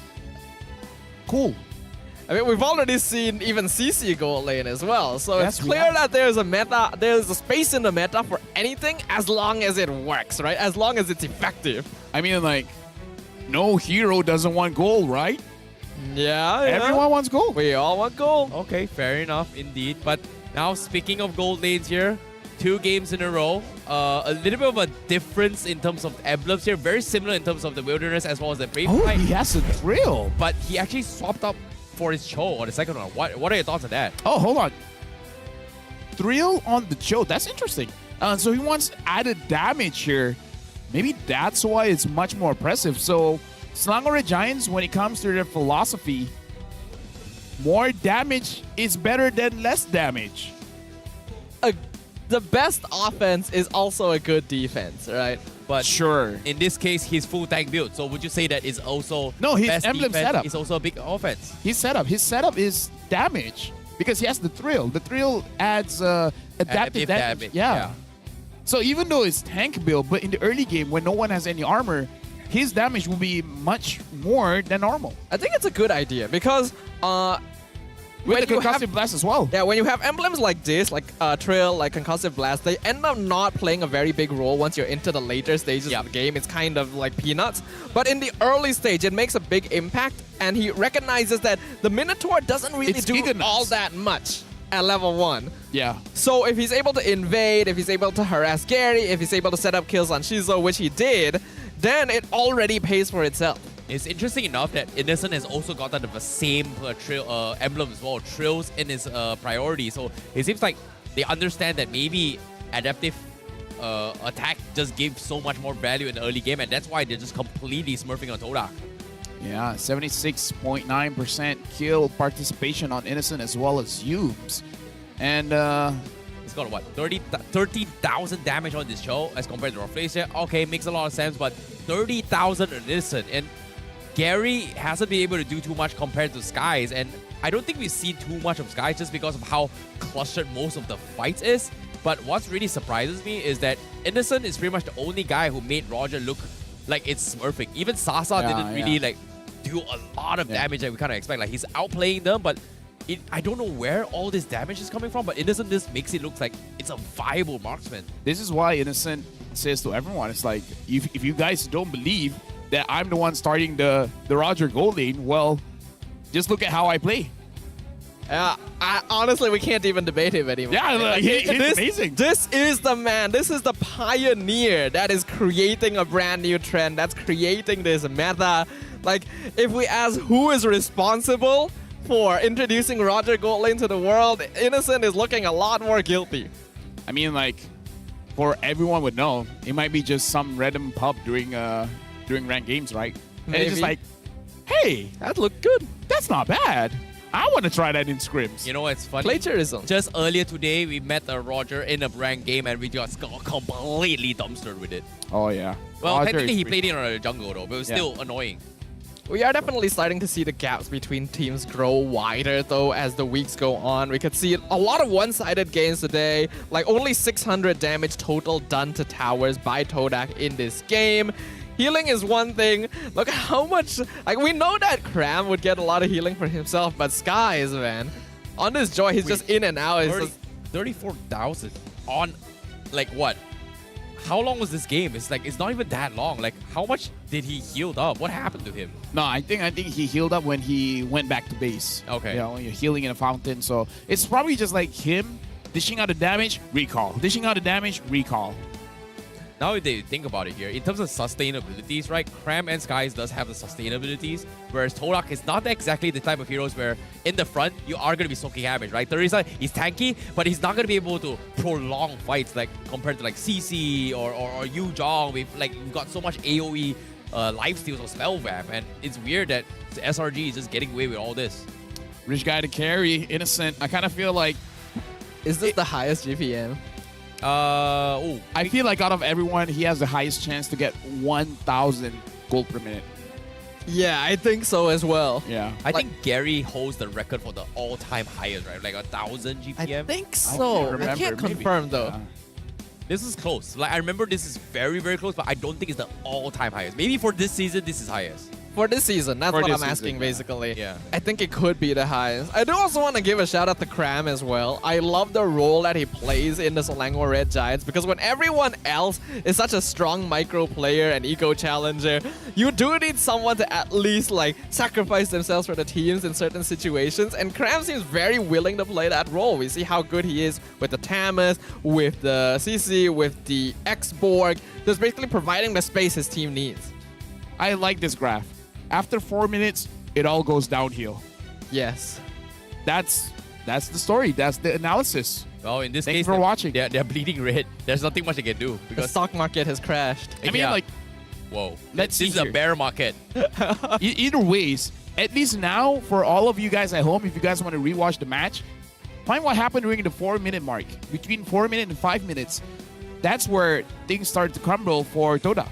cool. I mean, we've already seen even CC gold lane as well, so Yes, it's we clear have. that there's a meta, there's a space in the meta for anything as long as it works, right? As long as it's effective. I mean, like, no hero doesn't want gold, right? Yeah, Everyone wants gold. We all want gold. Okay, fair enough indeed. But now speaking of gold lanes here, 2 games in a row. A little bit of a difference in terms of emblems here. Very similar in terms of the Wilderness as well as the Brave Oh, Knight. he has a thrill. But he actually swapped up for his Cho on the second one. What are your thoughts on that? Oh, hold on. Thrill on the Cho. That's interesting. So he wants added damage here. Maybe that's why it's much more impressive. So Selangor Giants, when it comes to their philosophy, more damage is better than less damage. The best offense is also a good defense, right? But sure, in this case, he's full tank build. So would you say that is also no? His best emblem defense setup is also a big offense. His setup is damage because he has the thrill. The thrill adds adaptive damage. Yeah. So even though it's tank build, but in the early game when no one has any armor, his damage will be much more than normal. I think it's a good idea because with the concussive blast as well. Yeah, when you have emblems like this, like Trail, like concussive blast, they end up not playing a very big role once you're into the later stages of the game. It's kind of like peanuts. But in the early stage, it makes a big impact, and he recognizes that the Minotaur doesn't really do all that much at level 1. Yeah. So if he's able to invade, if he's able to harass Gary, if he's able to set up kills on Shizo, which he did, then it already pays for itself. It's interesting enough that Innocent has also gotten the same emblem as well, Trills in his priority. So it seems like they understand that maybe adaptive attack just gives so much more value in the early game, and that's why they're just completely smurfing on Todak. Yeah, 76.9% kill participation on Innocent as well as Yubes. And it's got what, 30,000 damage on this show as compared to Rafflesia. Okay, makes a lot of sense, but 30,000 on Innocent. And Gary hasn't been able to do too much compared to Skies, and I don't think we've seen too much of Skies just because of how clustered most of the fights is. But what really surprises me is that Innocent is pretty much the only guy who made Roger look like it's smurfing. Even Sasa didn't really like do a lot of damage that we kind of expect. Like he's outplaying them, but I don't know where all this damage is coming from, but Innocent just makes it look like it's a viable marksman. this is why Innocent says to everyone, it's like, if you guys don't believe that I'm the one starting the Roger Gold Lane, well, just look at how I play. Honestly, we can't even debate him anymore. Yeah, he's amazing. This is the man. This is the pioneer that is creating a brand new trend. That's creating this meta. Like, if we ask who is responsible for introducing Roger Gold Lane to the world, Innocent is looking a lot more guilty. I mean, like, for everyone would know, it might be just some random pub during ranked games, right? And it's just like, hey, that looked good. That's not bad. I want to try that in scrims. You know what's funny? Plagiarism. Just earlier today, we met Roger in a ranked game and we just got completely dumpstered with it. Oh, yeah. Well, Roger technically is he pretty- played it on a jungle though, but it was still annoying. We are definitely starting to see the gaps between teams grow wider, though, as the weeks go on. We could see a lot of one-sided games today, like only 600 damage total done to towers by Todak in this game. Healing is one thing. Look how much... Like, we know that Cram would get a lot of healing for himself, but Skies, man, on this Joy, he's just in and out. 34,000 on, like, what? How long was this game? It's like, it's not even that long. Like, how much did he heal up? What happened to him? No, I think he healed up when he went back to base. Okay. You know, when you're healing in a fountain. So it's probably just like him dishing out the damage, recall. Dishing out the damage, recall. Now that you think about it here, in terms of sustainabilities, right? Cram and Skies does have the sustainabilities, whereas Todak is not exactly the type of heroes where in the front, you are going to be soaking damage, right? Teresa, he's tanky, but he's not going to be able to prolong fights like compared to like CC or Yu Zhong. We've got so much AoE lifesteals or spell vamp, and it's weird that the SRG is just getting away with all this. Rich guy to carry, Innocent. I kind of feel like... Is this the highest GPM? I feel like out of everyone, he has the highest chance to get 1,000 gold per minute. Yeah, I think so as well. Yeah. I think Gary holds the record for the all-time highest, right? Like 1,000 GPM. I think so. I can't confirm though. This is close. Like I remember this is very, very close, but I don't think it's the all-time highest. Maybe for this season, this is highest. For this season, that's For what this I'm asking season, basically. Yeah. I think it could be the highest. I do also want to give a shout out to Cram as well. I love the role that he plays in the Selangor Red Giants because when everyone else is such a strong micro player and eco challenger, you do need someone to at least like sacrifice themselves for the teams in certain situations. And Cram seems very willing to play that role. We see how good he is with the Tamas, with the CC, with the X-Borg, just basically providing the space his team needs. I like this graph. After 4 minutes, it all goes downhill. Yes. That's the story. That's the analysis. Well, in this Thanks case, for watching. They're bleeding red. There's nothing much they can do The because stock market has crashed. I mean, like, whoa. let's This see is a here. bear market. Either ways, at least now, for all of you guys at home, if you guys want to rewatch the match, find what happened during the 4-minute mark. Between 4 minutes and 5 minutes, that's where things started to crumble for Toda.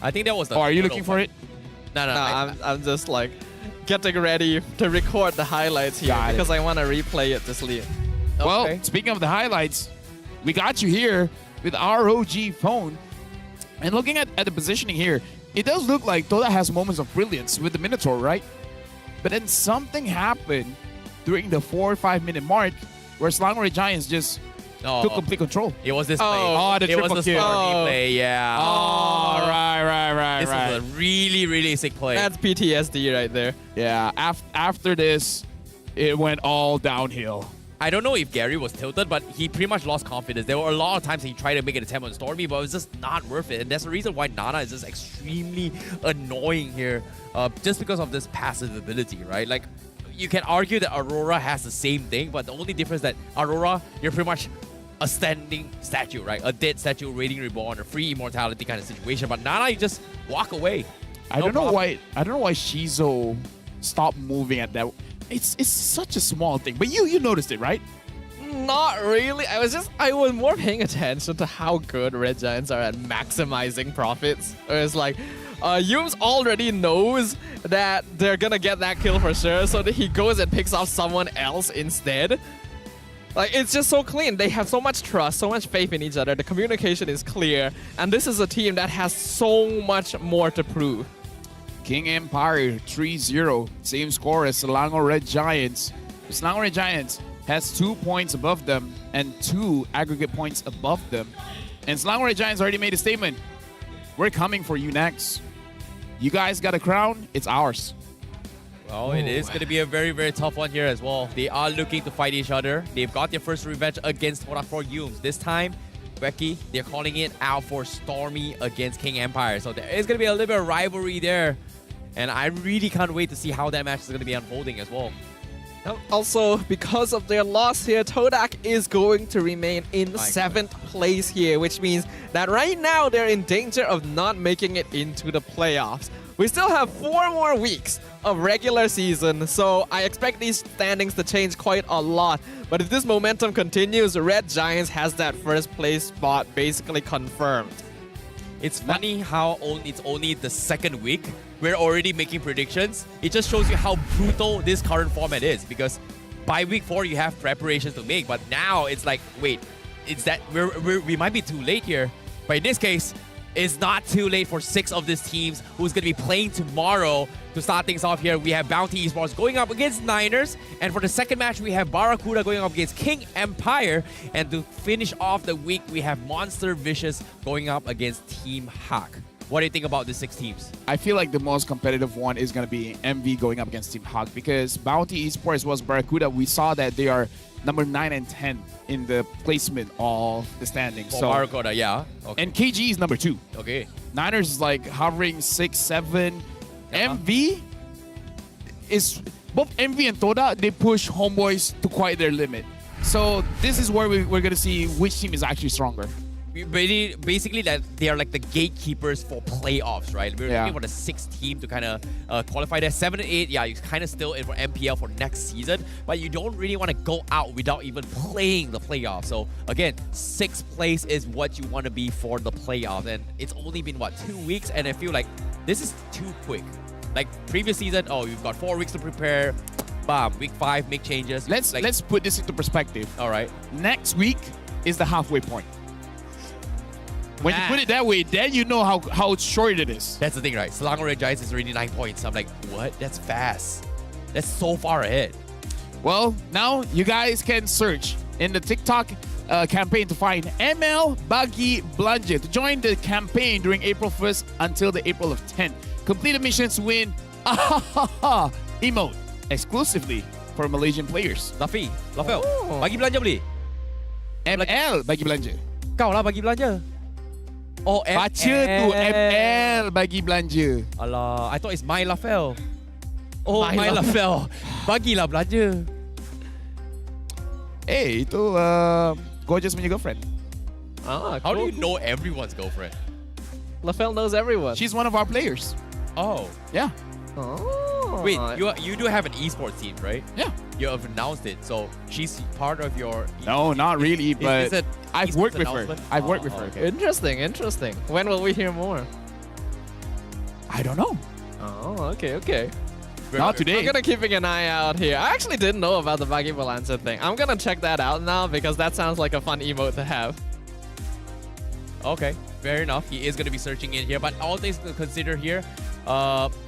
I think that was the. Oh, are you looking for it? No. I'm just like getting ready to record the highlights here Got it. because I want to replay it to sleep. Well, speaking of the highlights, we got you here with ROG phone. And looking at the positioning here, it does look like Toda has moments of brilliance with the Minotaur, right? But then something happened during the 4 or 5 minute mark where Selangor Giants just took complete control. It was this play. Oh, the it was triple the kill. Stormy play, yeah. Oh, right. This was a really, really sick play. That's PTSD right there. Yeah, after this, it went all downhill. I don't know if Gary was tilted, but he pretty much lost confidence. There were a lot of times he tried to make an attempt on Stormy, but it was just not worth it. And that's the reason why Nana is just extremely annoying here, just because of this passive ability, right? Like, you can argue that Aurora has the same thing, but the only difference that Aurora, you're pretty much a standing statue, right? A dead statue, Radiant Reborn, a free immortality kind of situation. But Nana, you just walk away. I don't know why Shizo stopped moving at that. It's such a small thing, but you noticed it, right? Not really. I was more paying attention to how good Red Giants are at maximizing profits. It's like, Yums already knows that they're gonna get that kill for sure, so that he goes and picks off someone else instead. Like, it's just so clean. They have so much trust, so much faith in each other. The communication is clear, and this is a team that has so much more to prove. King Empire 3-0, same score as Selangor Red Giants. Selangor Red Giants has 2 points above them and 2 aggregate points above them. And Selangor Red Giants already made a statement. We're coming for you next. You guys got a crown, it's ours. Well, it is going to be a very, very tough one here as well. They are looking to fight each other. They've got their first revenge against for Yums. This time, Becky, they're calling it out for Stormy against King Empire. So there is going to be a little bit of rivalry there. And I really can't wait to see how that match is going to be unfolding as well. Also, because of their loss here, Todak is going to remain in 7th place here, which means that right now they're in danger of not making it into the playoffs. We still have 4 more weeks of regular season, so I expect these standings to change quite a lot. But if this momentum continues, Red Giants has that first place spot basically confirmed. It's funny how it's only the 2nd week. We're already making predictions. It just shows you how brutal this current format is, because by week 4 you have preparations to make, but now it's like, wait, it's that we might be too late here. But in this case, it's not too late for 6 of these teams who's going to be playing tomorrow. To start things off here, we have Bounty Esports going up against Niners. And for the second match, we have Barracuda going up against King Empire. And to finish off the week, we have Monster Vicious going up against Team Hawk. What do you think about the 6 teams? I feel like the most competitive one is going to be MV going up against Team Hawk, because Bounty Esports was Barracuda. We saw that they are number 9 and 10 in the placement of the standings. For Barracuda, yeah. Okay. And KG is number 2. Okay. Niners is like hovering 6, 7. MV is both MV and Toda. They push Homeboys to quite their limit. So this is where we're going to see which team is actually stronger. Basically, that they are like the gatekeepers for playoffs, right? We're looking for the 6th team to kind of qualify there. 7 and 8, yeah, you're kind of still in for MPL for next season, but you don't really want to go out without even playing the playoffs. So again, 6th place is what you want to be for the playoffs, and it's only been, what, 2 weeks? And I feel like this is too quick. Like previous season, oh, you've got 4 weeks to prepare. Bam, week 5, make changes. Let's put this into perspective. All right. Next week is the halfway point. When you put it that way, then you know how short it is. That's the thing, right? Selangor Giants is already 9 points. I'm like, what? That's fast. That's so far ahead. Well, now you guys can search in the TikTok campaign to find ML Bagi Belanja to join the campaign during April 1st until the April of 10th. Complete the missions to win emote exclusively for Malaysian players. Lafi, Lafel, bagi belanja beli? ML Bagi Belanja. Kau lah bagi belanja. Oh, ML. Baca tu ML Bagi Belanja. Alah, I thought it's my Lafel. Oh, my Lafel. Bagilah belanja. Itu Gorgeous punya girlfriend. Ah, how do you know everyone's girlfriend? Lafel knows everyone. She's one of our players. Oh. Yeah. Oh. Wait, you do have an esports team, right? Yeah. You have announced it, so she's part of your... No, not really, but I've worked with her. I've worked with her. Okay. Interesting, interesting. When will we hear more? I don't know. Oh, okay. Not today. I'm gonna keeping an eye out here. I actually didn't know about the Bagi Belanja thing. I'm gonna check that out now because that sounds like a fun emote to have. Okay, fair enough. He is going to be searching in here, but all things to consider here,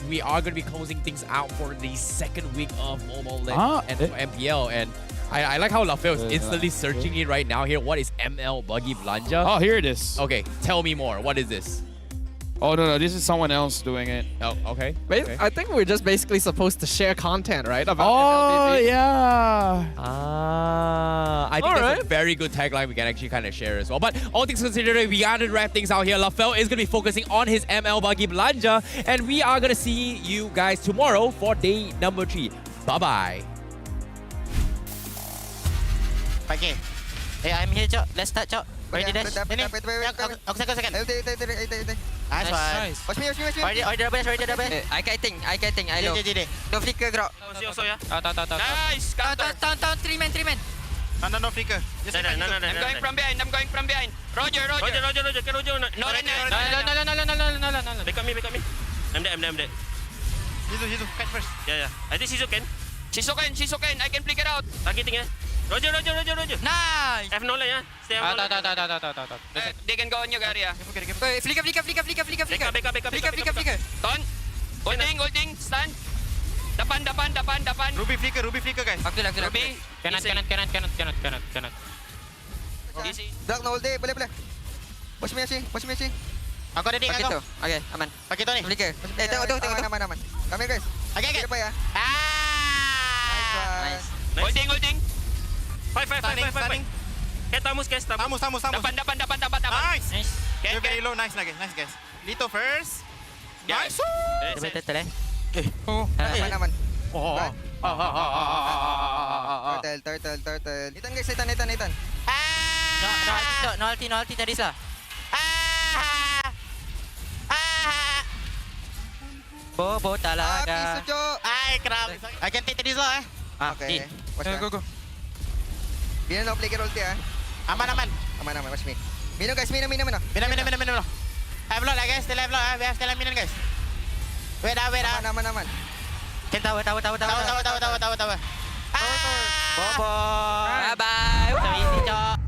we are going to be closing things out for the second week of Mobile Legends and MPL. And I like how Lafel is instantly searching it right now here. What is ML Bagi Belanja? Oh, here it is. Okay, tell me more. What is this? Oh, no, this is someone else doing it. Oh, okay. I think we're just basically supposed to share content, right? About MLBB. Yeah. I think that's a very good tagline we can actually kind of share as well. But all things considered, we got to wrap things out here. Lafel is going to be focusing on his ML Bagi Belanja, and we are going to see you guys tomorrow for day number 3. Bye-bye. Okay. Hey, I'm here, Cok. Let's start, Cok. Ready, Dash? Ini. Aku second. Nice one. Watch me. Ready, double dash. I kiting. I low. No flicker, drop. Also, yeah. Nice. Down. 3 man. No flicker. I'm going from behind. Roger. Can Roger. No. Back on me. I'm dead. Shizu, catch first. Yeah. I think Shizu can. She's okay. I can flick it out. Targeting, eh? Roger. Nice. Have no line, yeah? Stay on no line. They can go on your area. Flicker. Back. Ton. Holding. Stand. Depan. Ruby flicker, guys. Aku Ruby. Cannot. Easy. Dark no all day. Boleh. Watch me, Ashi. Aku ada Pakai tu. Okay, aman. Pakai tu ni. Flicker. Tengok. Aman. Come here, guys. Okay. Depan ya. Nice. Holding. Five. Tamus. Depan. Nice. Very low. Nice guys. Lito first. Nice. Betul. Aman. Turtle. Nitan guys, Nitan. No ulti tadi sah. Bobo talaga. Ay, crap. I can take this lah. Okay. Go. Bina no play ulti ah. Aman. Watch me. Minum guys, minum. Minum. Have lot guys, still have lot. We have still have minum guys. Wait. Aman. Can tahu. Tahu. Bobo. Bye-bye. Sorry, Cok.